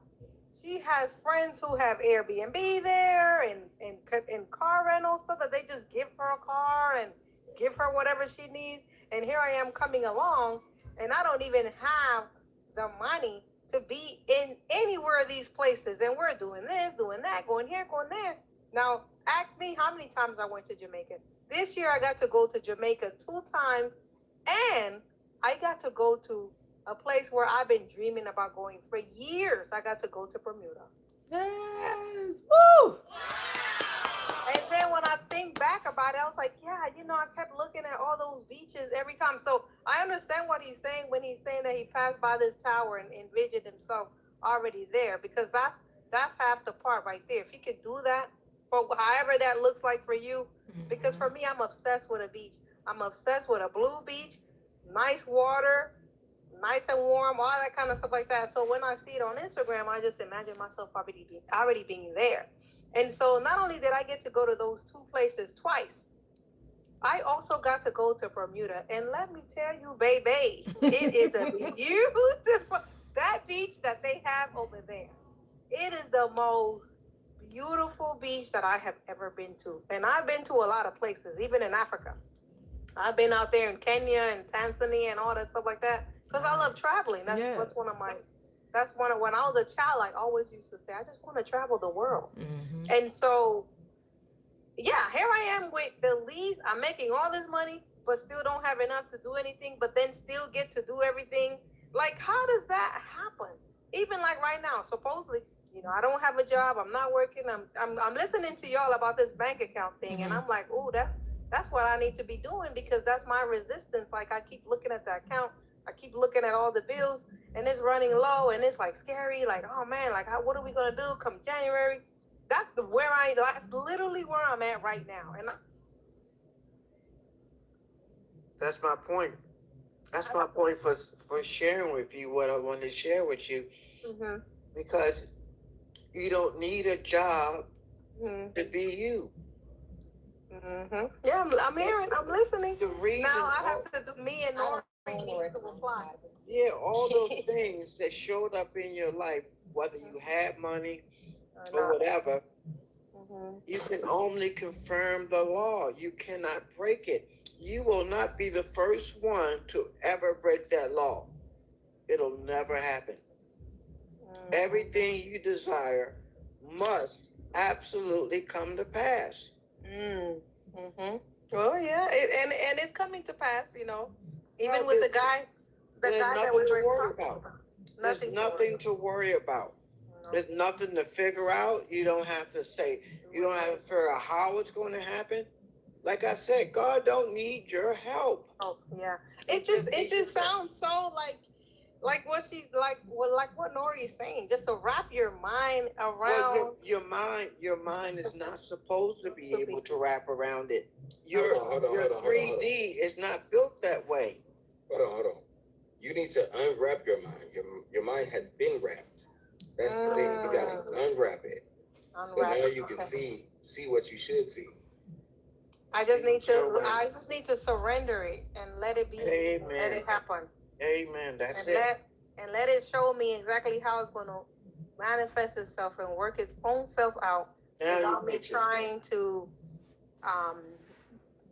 Speaker 7: she has friends who have Airbnb there and car rental stuff that they just give her a car and give her whatever she needs. And here I am coming along, and I don't even have the money to be in anywhere of these places. And we're doing this, doing that, going here, going there. Now, ask me how many times I went to Jamaica. This year, I got to go to Jamaica 2 times, and I got to go to a place where I've been dreaming about going for years. I got to go to Bermuda.
Speaker 1: Yes. Woo!
Speaker 7: And then when I think back about it, I was like, I kept looking at all those beaches every time. So I understand what he's saying when he's saying that he passed by this tower and envisioned himself already there, because that's half the part right there. If he could do that, but however that looks like for you, because for me, I'm obsessed with a beach. I'm obsessed with a blue beach, nice water, nice and warm, all that kind of stuff like that. So when I see it on Instagram, I just imagine myself already being there. And so not only did I get to go to those 2 places twice, I also got to go to Bermuda. And let me tell you, baby, it is a beautiful, that beach that they have over there. It is the most beautiful beach that I have ever been to. And I've been to a lot of places, even in Africa. I've been out there in Kenya and Tanzania and all that stuff like that, because I love traveling. That's when I was a child, I always used to say, I just want to travel the world. And so yeah, here I am with the least. I'm making all this money, but still don't have enough to do anything, but then still get to do everything. Like, how does that happen? Even like right now, supposedly, I don't have a job. I'm not working. I'm listening to y'all about this bank account thing, and I'm like, oh, that's what I need to be doing, because that's my resistance. Like, I keep looking at the account. I keep looking at all the bills, and it's running low, and it's like scary. Like, oh man, like what are we gonna do come January? That's literally where I'm at right now. And
Speaker 10: That's my point. That's my point for sharing with you what I want to share with you. Because you don't need a job to be you.
Speaker 7: Yeah, I'm hearing, I'm listening.
Speaker 10: The reason
Speaker 7: now I have to do, me and Nora need to reply.
Speaker 10: Yeah, all those things that showed up in your life, whether you had money or whatever, you can only confirm the law. You cannot break it. You will not be the first one to ever break that law. It'll never happen. Everything you desire must absolutely come to pass.
Speaker 7: Well, yeah, and it's coming to pass, even with the guy that we were talking about.
Speaker 10: There's nothing to worry about. There's nothing to figure out. You don't have to say, you don't have to figure out how it's going to happen. Like I said, God don't need your help.
Speaker 7: Oh, yeah. It just sounds so like what she's like what Nori is saying. Just to wrap your mind around.
Speaker 10: Well, your mind is not supposed to be able to wrap around it. Your 3D is not built that way.
Speaker 12: Hold on. You need to unwrap your mind. Your mind has been wrapped. That's the thing. You gotta unwrap it. But now you can see what you should see.
Speaker 7: I just need to surrender it and let it be.
Speaker 10: Amen.
Speaker 7: Let it happen.
Speaker 10: Amen. That's it.
Speaker 7: Let it show me exactly how it's going to manifest itself and work its own self out without me trying to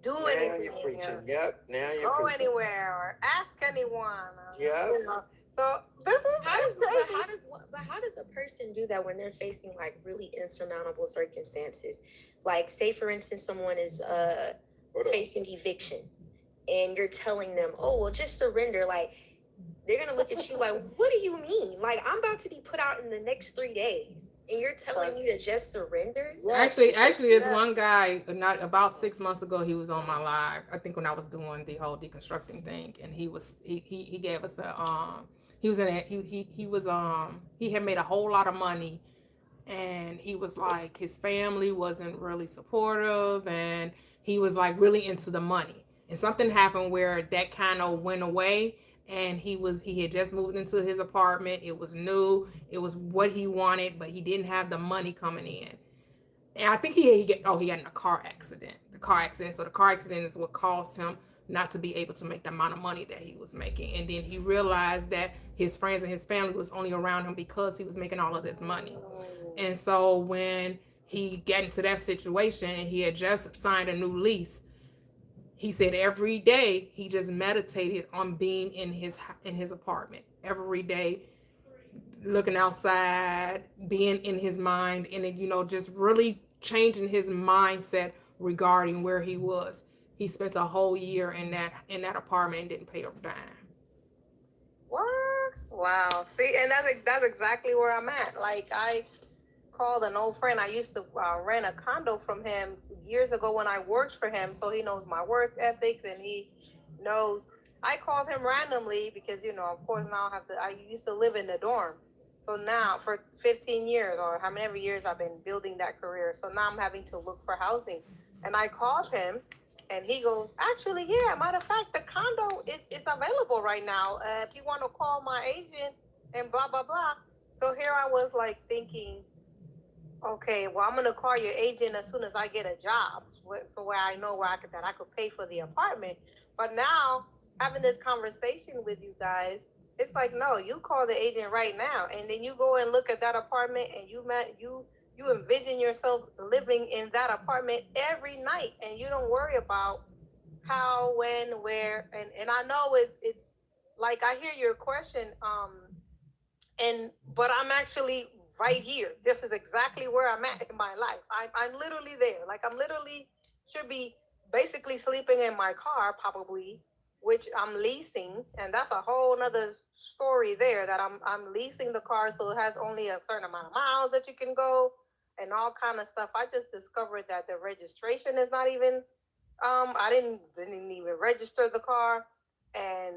Speaker 7: do anything.
Speaker 10: Yep. Now you're
Speaker 7: go anywhere or ask anyone.
Speaker 10: Yep.
Speaker 7: So this is
Speaker 3: how does a person do that when they're facing like really insurmountable circumstances? Like, say for instance, someone is facing eviction, and you're telling them, "Oh, well, just surrender." Like, they're gonna look at you like, "What do you mean? Like, I'm about to be put out in the next 3 days, and you're telling me to just surrender?"
Speaker 1: Actually, it's one guy. Not about 6 months ago, he was on my live. I think when I was doing the whole deconstructing thing, and he gave us a he had made a whole lot of money, and he was like, his family wasn't really supportive, and he was like really into the money, and something happened where that kind of went away, and he had just moved into his apartment. It was new, it was what he wanted, but he didn't have the money coming in. And I think he got in a car accident. So the car accident is what caused him not to be able to make the amount of money that he was making. And then he realized that his friends and his family was only around him because he was making all of this money. And so when he got into that situation and he had just signed a new lease, he said every day he just meditated on being in his apartment every day, looking outside, being in his mind, and it, just really changing his mindset regarding where he was. He spent the whole year in that apartment and didn't pay a dime.
Speaker 7: What? Wow. See, and that's exactly where I'm at. Like, I called an old friend. I used to rent a condo from him years ago when I worked for him, so he knows my work ethics, and he knows. I called him randomly because, of course, now I used to live in the dorm. So now for 15 years or how many years I've been building that career. So now I'm having to look for housing. And I called him, and he goes, actually, yeah, matter of fact, the condo is available right now. If you want to call my agent and blah, blah, blah. So here I was like thinking, okay, well, I'm going to call your agent as soon as I get a job. So where I know that I could pay for the apartment. But now having this conversation with you guys, it's like, no, you call the agent right now. And then you go and look at that apartment, and you envision yourself living in that apartment every night, and you don't worry about how, when, where. And I know it's like, I hear your question, but I'm actually right here. This is exactly where I'm at in my life. I'm literally there. Like I'm literally should be basically sleeping in my car probably, which I'm leasing, and that's a whole nother story there. That I'm leasing the car, so it has only a certain amount of miles that you can go, and all kind of stuff. I just discovered that the registration is not even. I didn't even register the car, and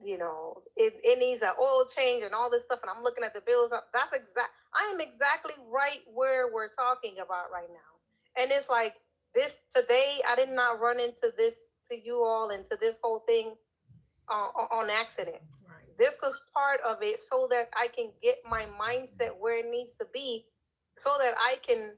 Speaker 7: you know it needs an oil change and all this stuff. And I'm looking at the bills. I am exactly right where we're talking about right now, and it's like this today. I did not run into this to you all into this whole thing on accident. Right. This is part of it so that I can get my mindset where it needs to be, so that I can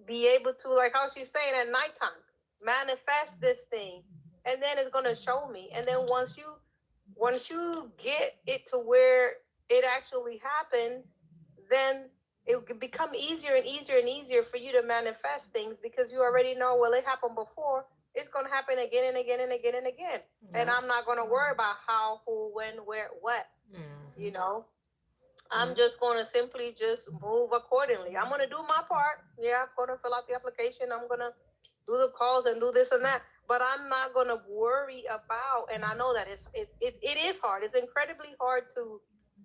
Speaker 7: be able to, like how she's saying, at nighttime manifest this thing, and then it's gonna show me. And then once you get it to where it actually happens, then it will become easier and easier and easier for you to manifest things, because you already know, well, it happened before, it's gonna happen again and again and again and again. Yeah. And I'm not gonna worry about how, who, when, where, what. You know, I'm just going to simply just move accordingly. I'm going to do my part. Yeah, I'm going to fill out the application. I'm going to do the calls and do this and that. But I'm not going to worry about, and I know that it is hard. It's incredibly hard to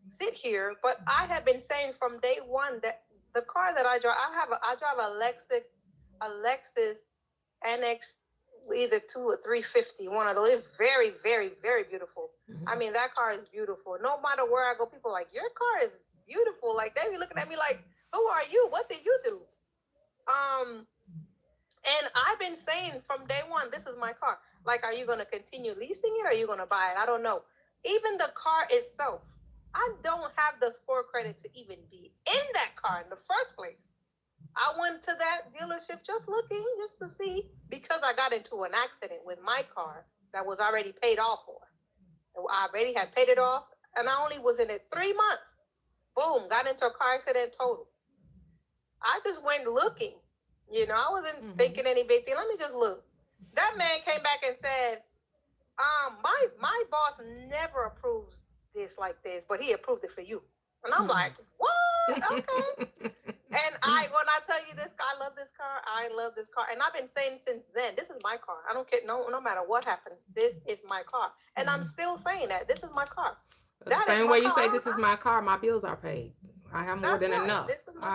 Speaker 7: sit here. But I have been saying from day one that the car that I drive, I drive a Lexus NX, either 2 or 350, one of those. It's very, very, very beautiful. I mean, that car is beautiful. No matter where I go, people are like, your car is beautiful. Like, they be looking at me like, who are you? What did you do? And I've been saying from day one, this is my car. Like, are you going to continue leasing it, or are you going to buy it? I don't know. Even the car itself, I don't have the score credit to even be in that car in the first place. I went to that dealership just looking, just to see, because I got into an accident with my car that was already paid off for. I already had paid it off, and I only was in it 3 months. Boom, got into a car accident total. I just went looking. You know, I wasn't thinking any big thing. Let me just look. That man came back and said, my boss never approves this like this, but he approved it for you. And I'm like, what? Okay. And when I tell you this, I love this car. I love this car. And I've been saying since then, this is my car. I don't care. No matter what happens, this is my car. And I'm still saying that this is my car.
Speaker 1: The same way you say this is my car, my bills are paid. I have more than enough.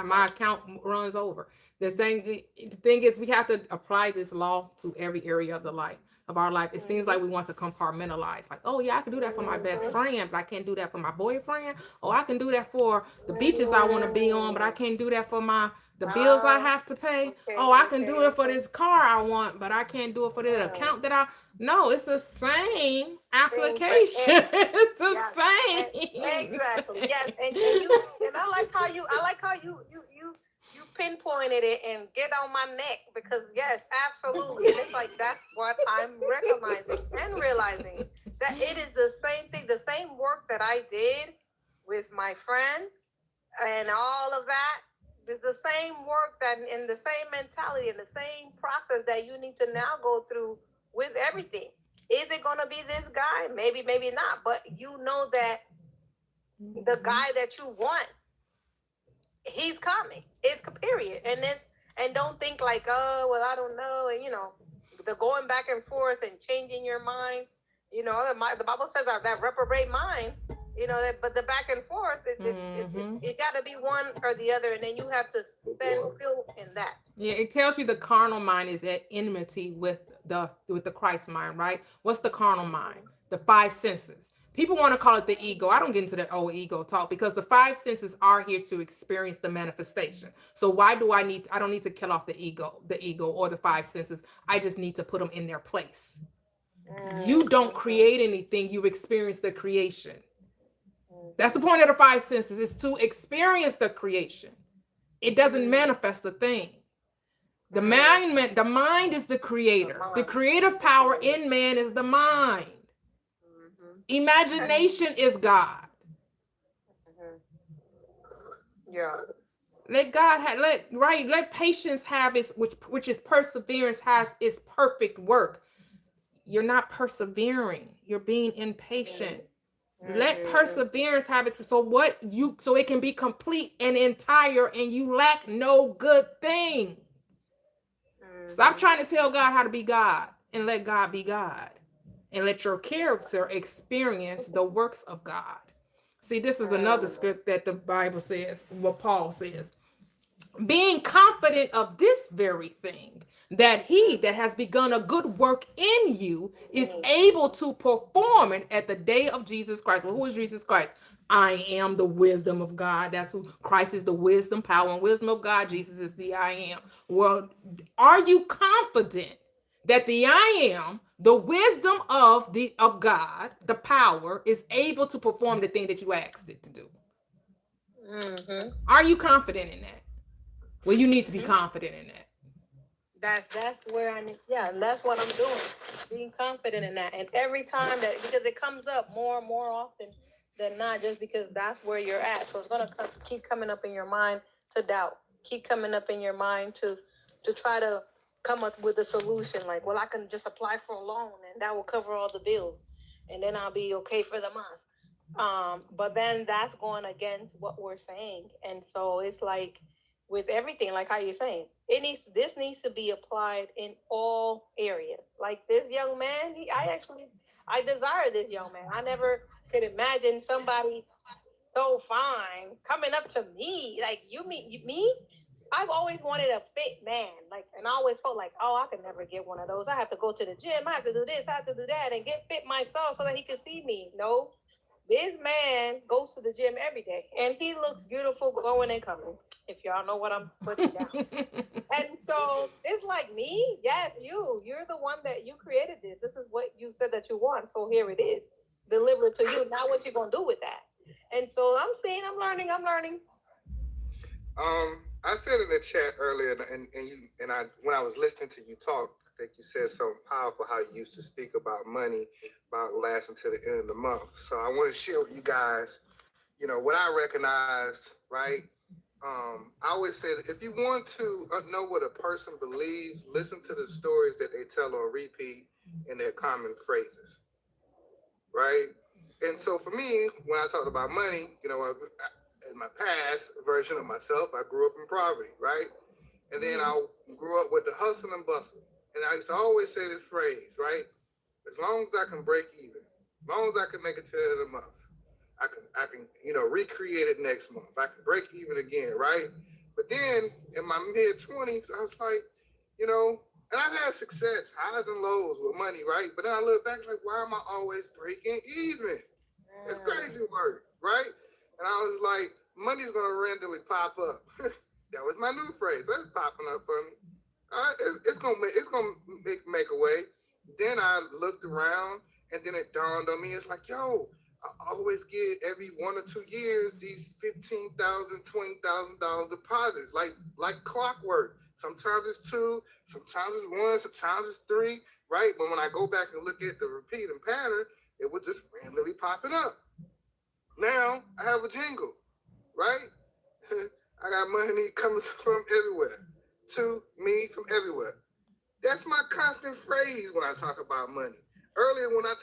Speaker 1: My account runs over. The thing is, we have to apply this law to every area of our life. It seems like we want to compartmentalize. Like, oh yeah, I can do that for my best friend, but I can't do that for my boyfriend. Oh, I can do that for the beaches I want to be on, but I can't do that for the bills I have to pay. Oh, I can do it for this car I want, but I can't do it for the account that No, it's the same application. It's the same.
Speaker 7: Exactly. Yes. And I like how you pinpointed it and get on my neck, because yes, absolutely. And it's like, that's what I'm recognizing and realizing, that it is the same thing, the same work that I did with my friend and all of that is the same work, that in the same mentality and the same process that you need to now go through with everything. Is it going to be this guy? Maybe, maybe not. But you know that the guy that you want, he's coming. It's period. And don't think like, oh, well, I don't know. And, you know, the going back and forth and changing your mind. You know, the Bible says that reprobate mind, you know, but the back and forth, it got to be one or the other. And then you have to stand still in that.
Speaker 1: Yeah, it tells you the carnal mind is at enmity with the Christ mind, right? What's the carnal mind? The 5 senses. People want to call it the ego. I don't get into that old ego talk, because the 5 senses are here to experience the manifestation. So why do I don't need to kill off the ego or the 5 senses. I just need to put them in their place. You don't create anything, you experience the creation. That's the point of the 5 senses, is to experience the creation. It doesn't manifest a thing. The mind is the creator. The creative power in man is the mind. Imagination is God.
Speaker 7: Yeah.
Speaker 1: Let patience have its, which is perseverance, has its perfect work. You're not persevering. You're being impatient. Let perseverance have its so it can be complete and entire, and you lack no good thing. Stop trying to tell God how to be God and let God be God. And let your character experience the works of God. See, this is another script that the Bible says, what Paul says. Being confident of this very thing, that he that has begun a good work in you is able to perform it at the day of Jesus Christ. Well, who is Jesus Christ? I am the wisdom of God. That's who Christ is, the wisdom, power, and wisdom of God. Jesus is the I am. Well, are you confident that the I am, the wisdom of God, the power, is able to perform the thing that you asked it to do? Are you confident in that? Well, you need to be confident in that.
Speaker 7: That's where I need, yeah, and that's what I'm doing. Being confident in that. And every time that, because it comes up more and more often than not, just because that's where you're at. So it's gonna keep coming up in your mind to doubt. Keep coming up in your mind to try to come up with a solution. Like, well, I can just apply for a loan and that will cover all the bills, and then I'll be okay for the month. But then that's going against what we're saying. And so it's like, with everything, like how you're saying, this needs to be applied in all areas. Like this young man, I desire this young man. I never could imagine somebody so fine coming up to me. Like, me? I've always wanted a fit man. Like, and I always felt like, oh, I could never get one of those. I have to go to the gym. I have to do this. I have to do that and get fit myself so that he can see me. No, this man goes to the gym every day and he looks beautiful going and coming. If y'all know what I'm putting down. And so it's like, me, yes, you're the one that you created this. This is what you said that you want. So here it is, delivered to you. Now what you gonna do with that? And so I'm learning.
Speaker 13: I said in the chat earlier, and when I was listening to you talk, I think you said something powerful, how you used to speak about money, about lasting to the end of the month. So I want to share with you guys, what I recognized, right? I always say that if you want to know what a person believes, listen to the stories that they tell on repeat and their common phrases, right? And so for me, when I talk about money, in my past version of myself, I grew up in poverty, right? And then I grew up with the hustle and bustle. And I used to always say this phrase, right? As long as I can break even, as long as I can make it to the end of the month, I can recreate it next month. I can break even again, right? But then in my mid-20s, I was like, and I've had success, highs and lows with money, right? But then I look back like, why am I always breaking even? It's crazy work, right? And I was like, money's gonna randomly pop up. That was my new phrase. That's popping up for me. It's gonna make a way. Then I looked around, and then it dawned on me. It's like, yo, I always get every 1 or 2 years these $15,000, $20,000 deposits, like clockwork. Sometimes it's 2, sometimes it's 1, sometimes it's 3, right? But when I go back and look at the repeating pattern, it was just randomly popping up. Now I have a jingle, right? I got money coming from everywhere, to me from everywhere. That's my constant phrase when I talk about money. Earlier, when I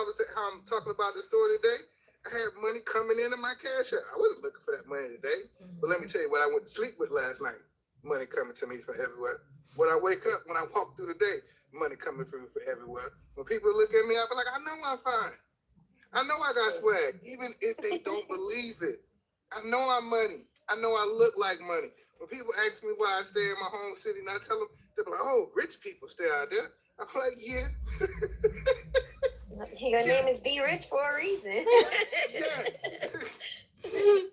Speaker 13: was how I'm talking about the story today, I had money coming into my cash app. I wasn't looking for that money today, but let me tell you what I went to sleep with last night. Money coming to me from everywhere. When I wake up, when I walk through the day, money coming through from everywhere. When people look at me, I be like, I know I'm fine. I know I got swag, even if they don't believe it. I know I'm money. I know I look like money. When people ask me why I stay in my home city, and I tell them, they're like, oh, rich people stay out there. I'm like, yeah.
Speaker 3: Your name is D Rich for a reason.
Speaker 13: Yes.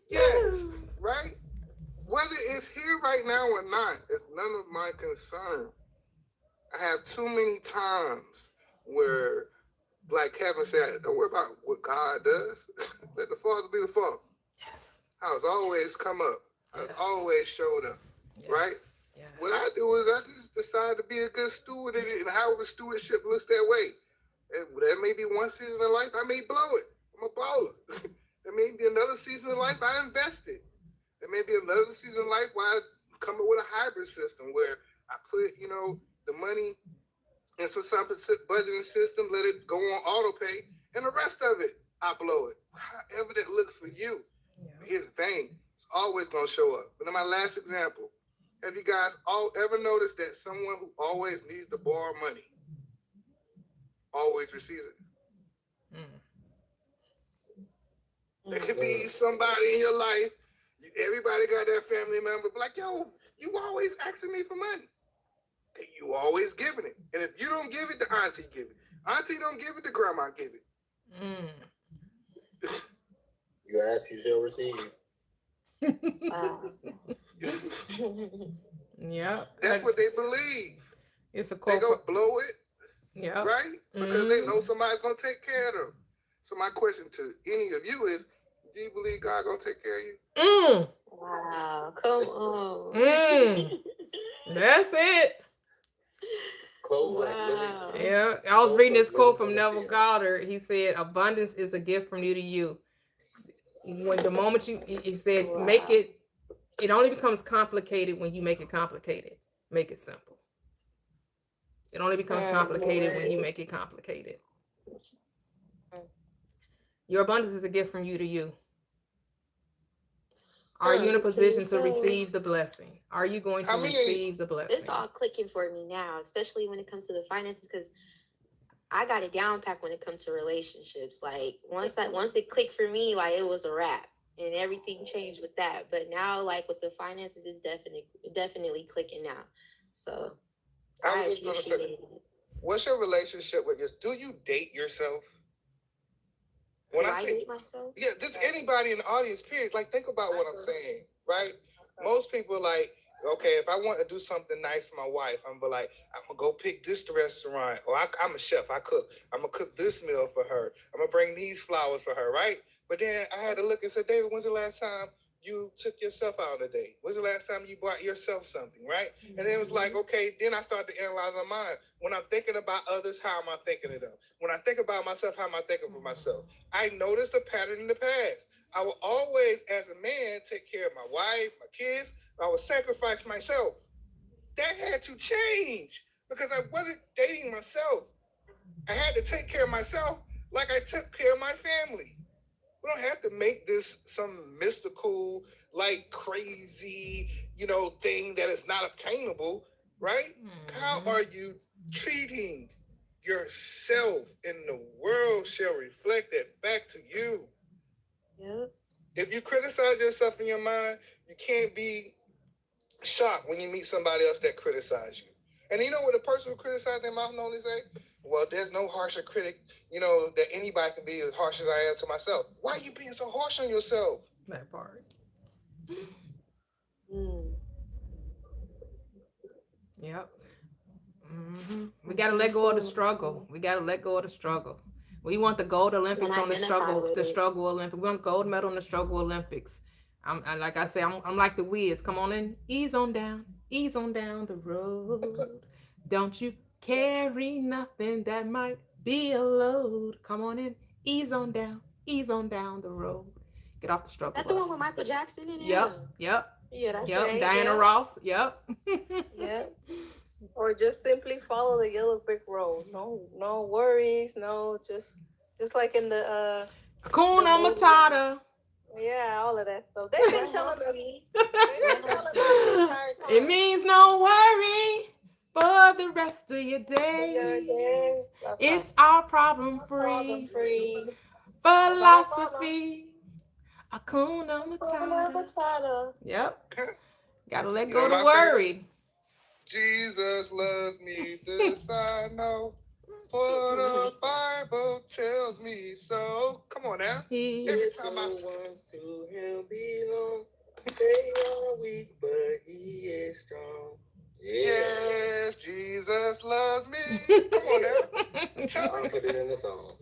Speaker 13: Yes, right? Whether it's here right now or not, it's none of my concern. I have too many times where, like Kevin said, don't worry about what God does. Let the Father be the Father.
Speaker 1: Yes.
Speaker 13: How it's always come up. How it's always showed up, right?
Speaker 1: Yes.
Speaker 13: What I do is I just decide to be a good steward in it, and however stewardship looks that way. And there may be one season of life I may blow it. I'm a baller. There may be another season of life I invested. There may be another season of life where I come up with a hybrid system where I put, the money into some budgeting system, let it go on auto pay, and the rest of it I blow it. However that looks for you.
Speaker 1: Yeah.
Speaker 13: Here's the thing. It's always going to show up. But in my last example, have you guys all ever noticed that someone who always needs to borrow money always receives it? There could be somebody in your life. Everybody got that family member, like, yo, you always asking me for money. And you always giving it. And if you don't give it, the auntie give it. Auntie don't give it, the grandma give it.
Speaker 12: You ask, you shall receive.
Speaker 1: Yeah.
Speaker 13: That's what they believe.
Speaker 1: It's a
Speaker 13: They go blow it.
Speaker 1: Yeah.
Speaker 13: Right? Because they know somebody's going to take care of them. So my question to any of you is, do you believe God going to take care of you?
Speaker 3: Wow. Come on.
Speaker 1: That's it.
Speaker 3: Wow.
Speaker 1: Yeah. I was reading this quote from Neville Goddard. He said, abundance is a gift from you to you. When the moment he said, make it only becomes complicated when you make it complicated. Make it simple. It only becomes complicated when you make it complicated. Your abundance is a gift from you to you. Are you in a position to receive the blessing? Are you going to receive the blessing?
Speaker 3: It's all clicking for me now, especially when it comes to the finances, because I got it down packed when it comes to relationships. Like once it clicked for me, like it was a wrap, and everything changed with that. But now, like with the finances, it's definitely clicking now. So
Speaker 13: I was just gonna say, what's your relationship with do you date yourself? When I say,
Speaker 3: date myself?
Speaker 13: Yeah, just anybody in the audience, period. Like, think about what I'm saying, right? Most people like, okay, if I want to do something nice for my wife, I'm gonna be like, I'm gonna go pick this restaurant, or I'm a chef, I cook. I'm gonna cook this meal for her. I'm gonna bring these flowers for her, right? But then I had to look and say, David, when's the last time you took yourself out on a date? When's the last time you bought yourself something, right? And then it was like, okay, then I started to analyze my mind. When I'm thinking about others, how am I thinking of them? When I think about myself, how am I thinking for myself? I noticed a pattern in the past. I will always, as a man, take care of my wife, my kids. I would sacrifice myself. That had to change because I wasn't dating myself. I had to take care of myself like I took care of my family. We don't have to make this some mystical, like crazy, thing that is not obtainable, right? How are you treating yourself? And the world shall reflect that back to you.
Speaker 3: Yep.
Speaker 13: If you criticize yourself in your mind, you can't be shocked when you meet somebody else that criticizes you. And you know what a person who criticizes their mouth normally say? Well, there's no harsher critic, that anybody can be as harsh as I am to myself. Why are you being so harsh on yourself?
Speaker 1: That part. Yep. We got to let go of the struggle. We want the gold Olympics on the struggle Olympics. We want the gold medal in the struggle Olympics. And like I say, I'm like the Wiz. Come on in, ease on down the road. Don't you carry nothing that might be a load. Come on in, ease on down the road. Get off the struggle bus.
Speaker 3: That's the one with Michael Jackson in it?
Speaker 1: Yep.
Speaker 3: Yeah, that's right.
Speaker 1: Diana Ross. Yep.
Speaker 7: Yep. Or just simply follow the yellow brick road. No worries. No, just like in the
Speaker 1: Hakuna Matata.
Speaker 7: Yeah, all of that stuff. They've been telling me.
Speaker 1: It means no worry for the rest of your days. It's our problem free philosophy. Hakuna Matata. Yep. Gotta let go of the worry.
Speaker 13: Jesus loves me, this I know. For the Bible tells me so. Come on now. Every time I
Speaker 12: ones to him belong. They are weak, but he is strong.
Speaker 13: Yes, Jesus loves me. Come on now.
Speaker 12: I'll put it in the song.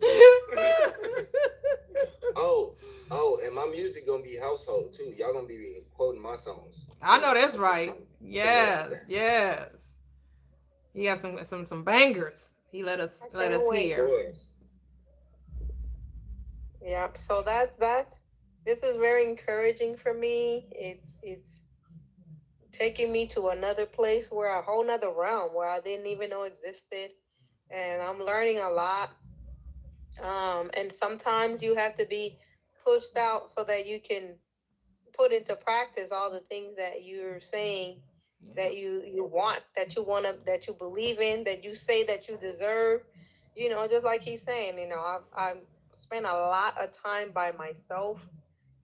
Speaker 12: Oh, and my music gonna be household too. Y'all gonna be quoting my songs.
Speaker 1: I know that's right. Yes. He got some bangers. He let us hear.
Speaker 7: Yep. So that's this is very encouraging for me. It's taking me to another place where a whole nother realm where I didn't even know existed, and I'm learning a lot. And sometimes you have to be pushed out so that you can put into practice all the things that you're saying that you want, that you believe in, that you say that you deserve. Just like he's saying, I've spent a lot of time by myself,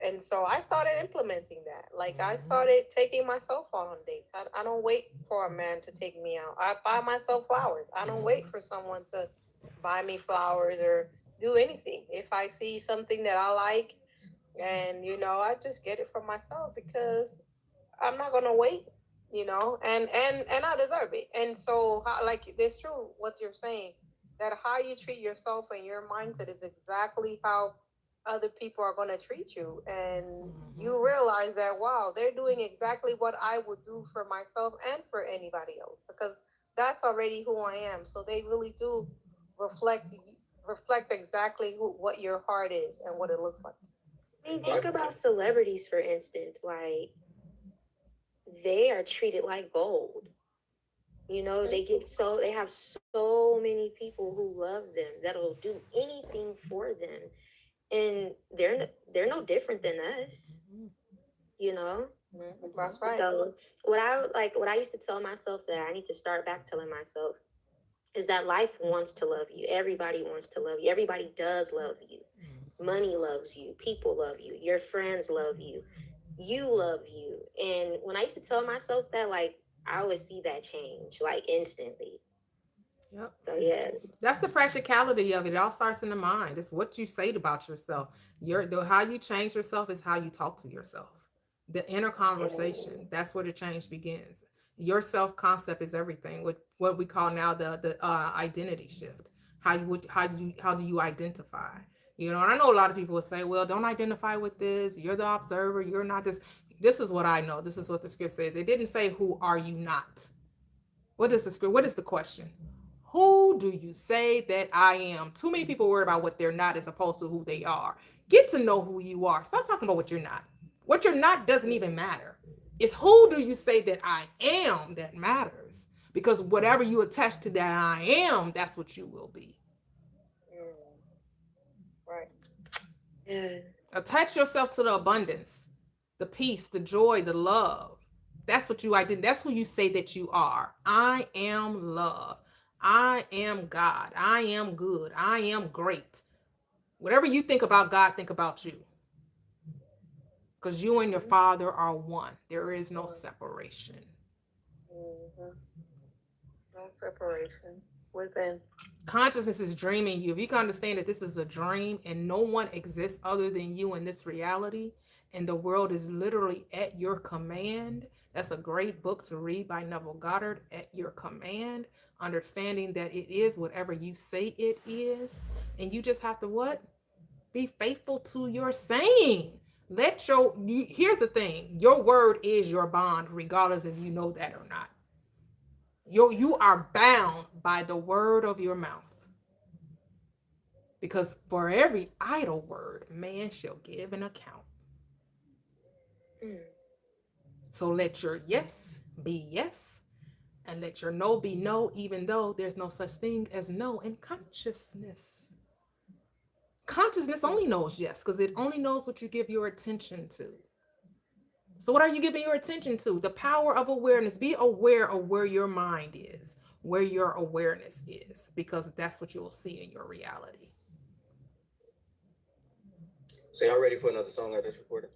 Speaker 7: and so I started implementing that. Like, I started taking myself out on dates. I don't wait for a man to take me out. I buy myself flowers. I don't wait for someone to buy me flowers or do anything. If I see something that I like, and I just get it for myself, because I'm not gonna wait, and I deserve it. And so, like, it's true what you're saying, that how you treat yourself and your mindset is exactly how other people are gonna treat you. And you realize that, wow, they're doing exactly what I would do for myself and for anybody else, because that's already who I am. So they really do reflect exactly what your heart is and what it looks like.
Speaker 3: I mean, think about celebrities, for instance. Like, they are treated like gold. They have so many people who love them, that'll do anything for them, and they're no different than us.
Speaker 7: That's right.
Speaker 3: So what I used to tell myself, that I need to start back telling myself, is that life wants to love you. Everybody wants to love you. Everybody does love you. Money loves you. People love you. Your friends love you. You love you. And when I used to tell myself that, like, I would see that change, like, instantly.
Speaker 1: Yep.
Speaker 3: So yeah,
Speaker 1: That's the practicality of it. It all starts in the mind. It's what you say about yourself. How you change yourself is how you talk to yourself. The inner conversation. That's where the change begins. Your self concept is everything. What we call now the identity shift. How do you identify? And I know a lot of people will say, well, don't identify with this. You're the observer. You're not this. This is what I know. This is what the script says. It didn't say, who are you not? What is the script? What is the question? Who do you say that I am? Too many people worry about what they're not as opposed to who they are. Get to know who you are. Stop talking about what you're not. What you're not doesn't even matter. It's who do you say that I am that matters. Because whatever you attach to that I am, that's what you will be.
Speaker 7: Right.
Speaker 3: yeah.
Speaker 1: Attach yourself to the abundance, the peace, the joy, the love. That's what you identify. That's who you say that you are. I am love. I am God. I am good. I am great. Whatever you think about God, think about you. Because you and your Father are one. There is no separation.
Speaker 7: No separation within.
Speaker 1: Consciousness is dreaming you. If you can understand that this is a dream and no one exists other than you in this reality, and the world is literally at your command. That's a great book to read by Neville Goddard, At Your Command. Understanding that it is whatever you say it is. And you just have to what? Be faithful to your saying. Here's the thing. Your word is your bond, regardless if you know that or not. You are bound by the word of your mouth. Because for every idle word, man shall give an account. So let your yes be yes, and let your no be no, even though there's no such thing as no in consciousness. Consciousness only knows yes, because it only knows what you give your attention to. So what are you giving your attention to? The power of awareness. Be aware of where your mind is, where your awareness is, because that's what you will see in your reality.
Speaker 12: So y'all ready for another song I just recorded?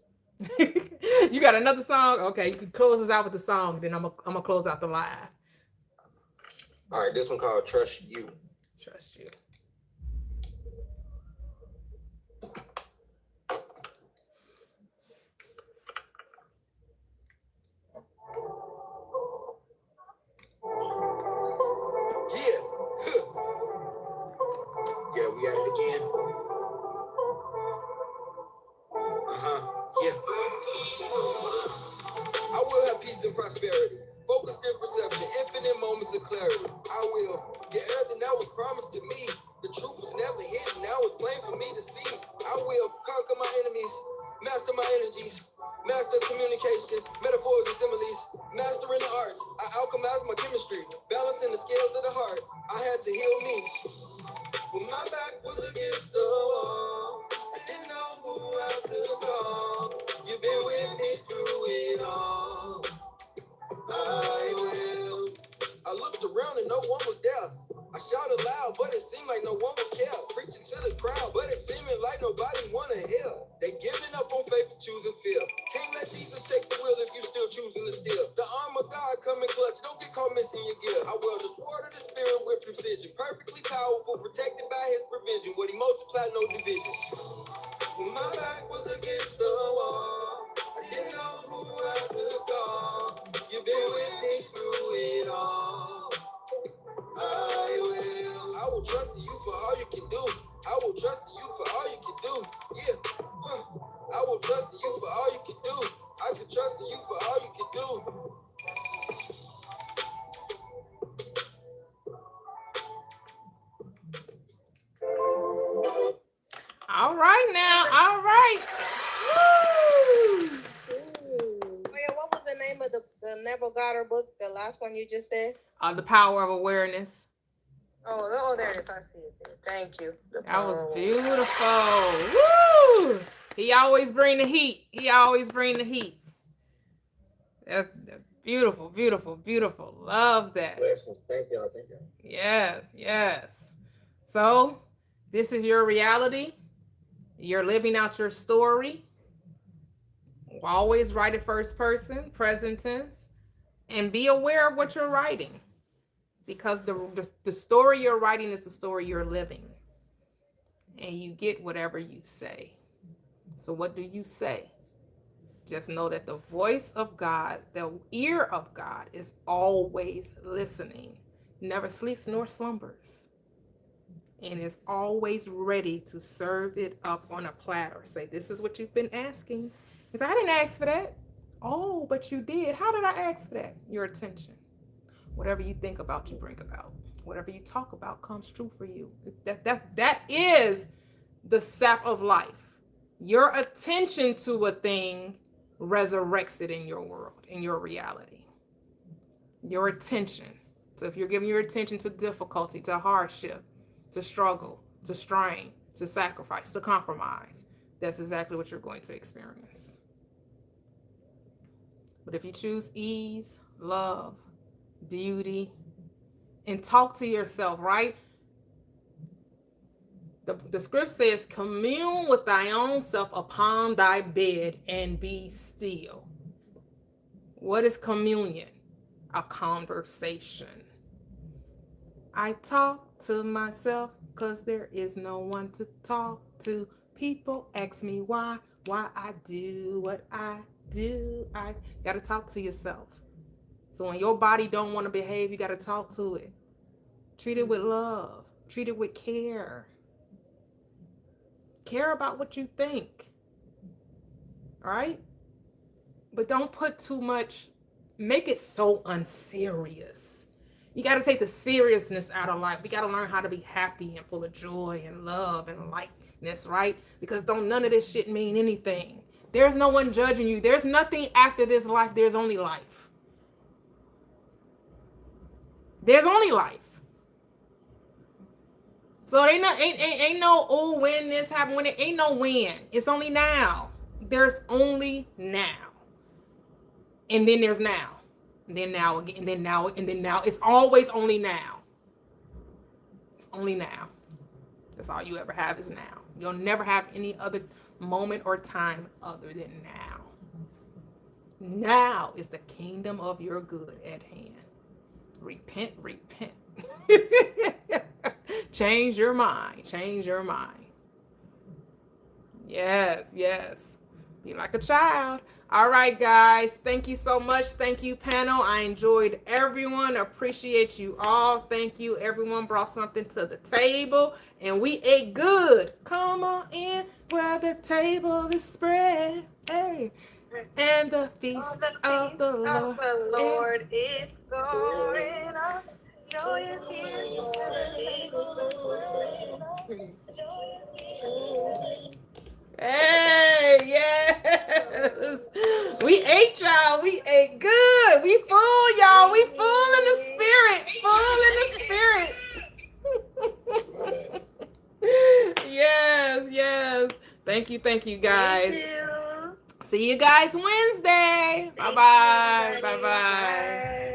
Speaker 1: You got another song? Okay, you can close us out with the song, then I'm gonna close out the live.
Speaker 12: All right, this one called Trust You.
Speaker 1: Trust You.
Speaker 12: Yeah, we at it again. Yeah. I will have peace and prosperity, focused in perception, infinite moments of clarity. I will get everything that was promised to me. The truth was never hidden, now it's plain for me to see. I will conquer my enemies, master my energies, master communication, metaphors and similes, mastering the arts. I alchemize my chemistry, balancing the scales of the heart. I had to heal me. When my back was against but it's seeming like nobody wanna hear. They giving up on faith and choosing fear. Can't let Jesus take the wheel if you still choosing to steal. The arm of God coming clutch, don't get caught missing your gear. I wear the sword of the spirit with precision, perfectly powerful, protected by his provision. What he multiplied, no division. When my back was against the wall, I didn't know who I could call. You've been with me through it all. I will trust in you for all you can do. I will trust in you for all you can do. Yeah. I will trust in you for all you can do. I can trust in you for all you can do.
Speaker 1: All right now. All right. Woo!
Speaker 7: Toya, what was the name of the Neville Goddard book? The last one you just said?
Speaker 1: The Power of Awareness.
Speaker 7: Oh, there it is. I see it there. Thank you.
Speaker 1: That was beautiful. Woo! He always bring the heat. He always bring the heat. That's beautiful, beautiful, beautiful. Love that.
Speaker 12: Blessings. Thank y'all. Thank y'all.
Speaker 1: Yes, yes. So, this is your reality. You're living out your story. Always write it first person, present tense, and be aware of what you're writing. Because the story you're writing is the story you're living. And you get whatever you say. So what do you say? Just know that the voice of God, the ear of God, is always listening, never sleeps nor slumbers, and is always ready to serve it up on a platter. Say, this is what you've been asking. He said, I didn't ask for that. Oh, but you did. How did I ask for that? Your attention. Whatever you think about, you bring about. Whatever you talk about comes true for you. That is the sap of life. Your attention to a thing resurrects it in your world, in your reality. Your attention. So if you're giving your attention to difficulty, to hardship, to struggle, to strain, to sacrifice, to compromise, that's exactly what you're going to experience. But if you choose ease, love, beauty, and talk to yourself, right? The script says, commune with thy own self upon thy bed and be still. What is communion? A conversation. I talk to myself because there is no one to talk to. People ask me why I do what I do. I gotta talk to yourself. So when your body don't want to behave, you gotta talk to it. Treat it with love. Treat it with care. Care about what you think. All right? But don't put too much, make it so unserious. You got to take the seriousness out of life. We got to learn how to be happy and full of joy and love and lightness, right? Because don't none of this shit mean anything. There's no one judging you. There's nothing after this life. There's only life. There's only life. So ain't no, oh, when this happened, when it ain't no when. It's only now. There's only now. And then there's now. And then now again, and then now, and then now. It's always only now. It's only now. That's all you ever have is now. You'll never have any other moment or time other than now. Now is the kingdom of your good at hand. Repent, repent. Change your mind. Change your mind. Yes, yes. Be like a child. All right, guys. Thank you so much. Thank you, panel. I enjoyed everyone. Appreciate you all. Thank you. Everyone brought something to the table, and we ate good. Come on in where the table is spread. Hey. And the feast of the Lord
Speaker 7: is going on. Joy is here.
Speaker 1: Hey, yes. We ate, y'all. We ate good. We full, y'all. We full in the spirit. Full in the spirit. Yes, yes. Thank you, guys.
Speaker 7: Thank you.
Speaker 1: See you guys Wednesday. Bye-bye. Bye-bye.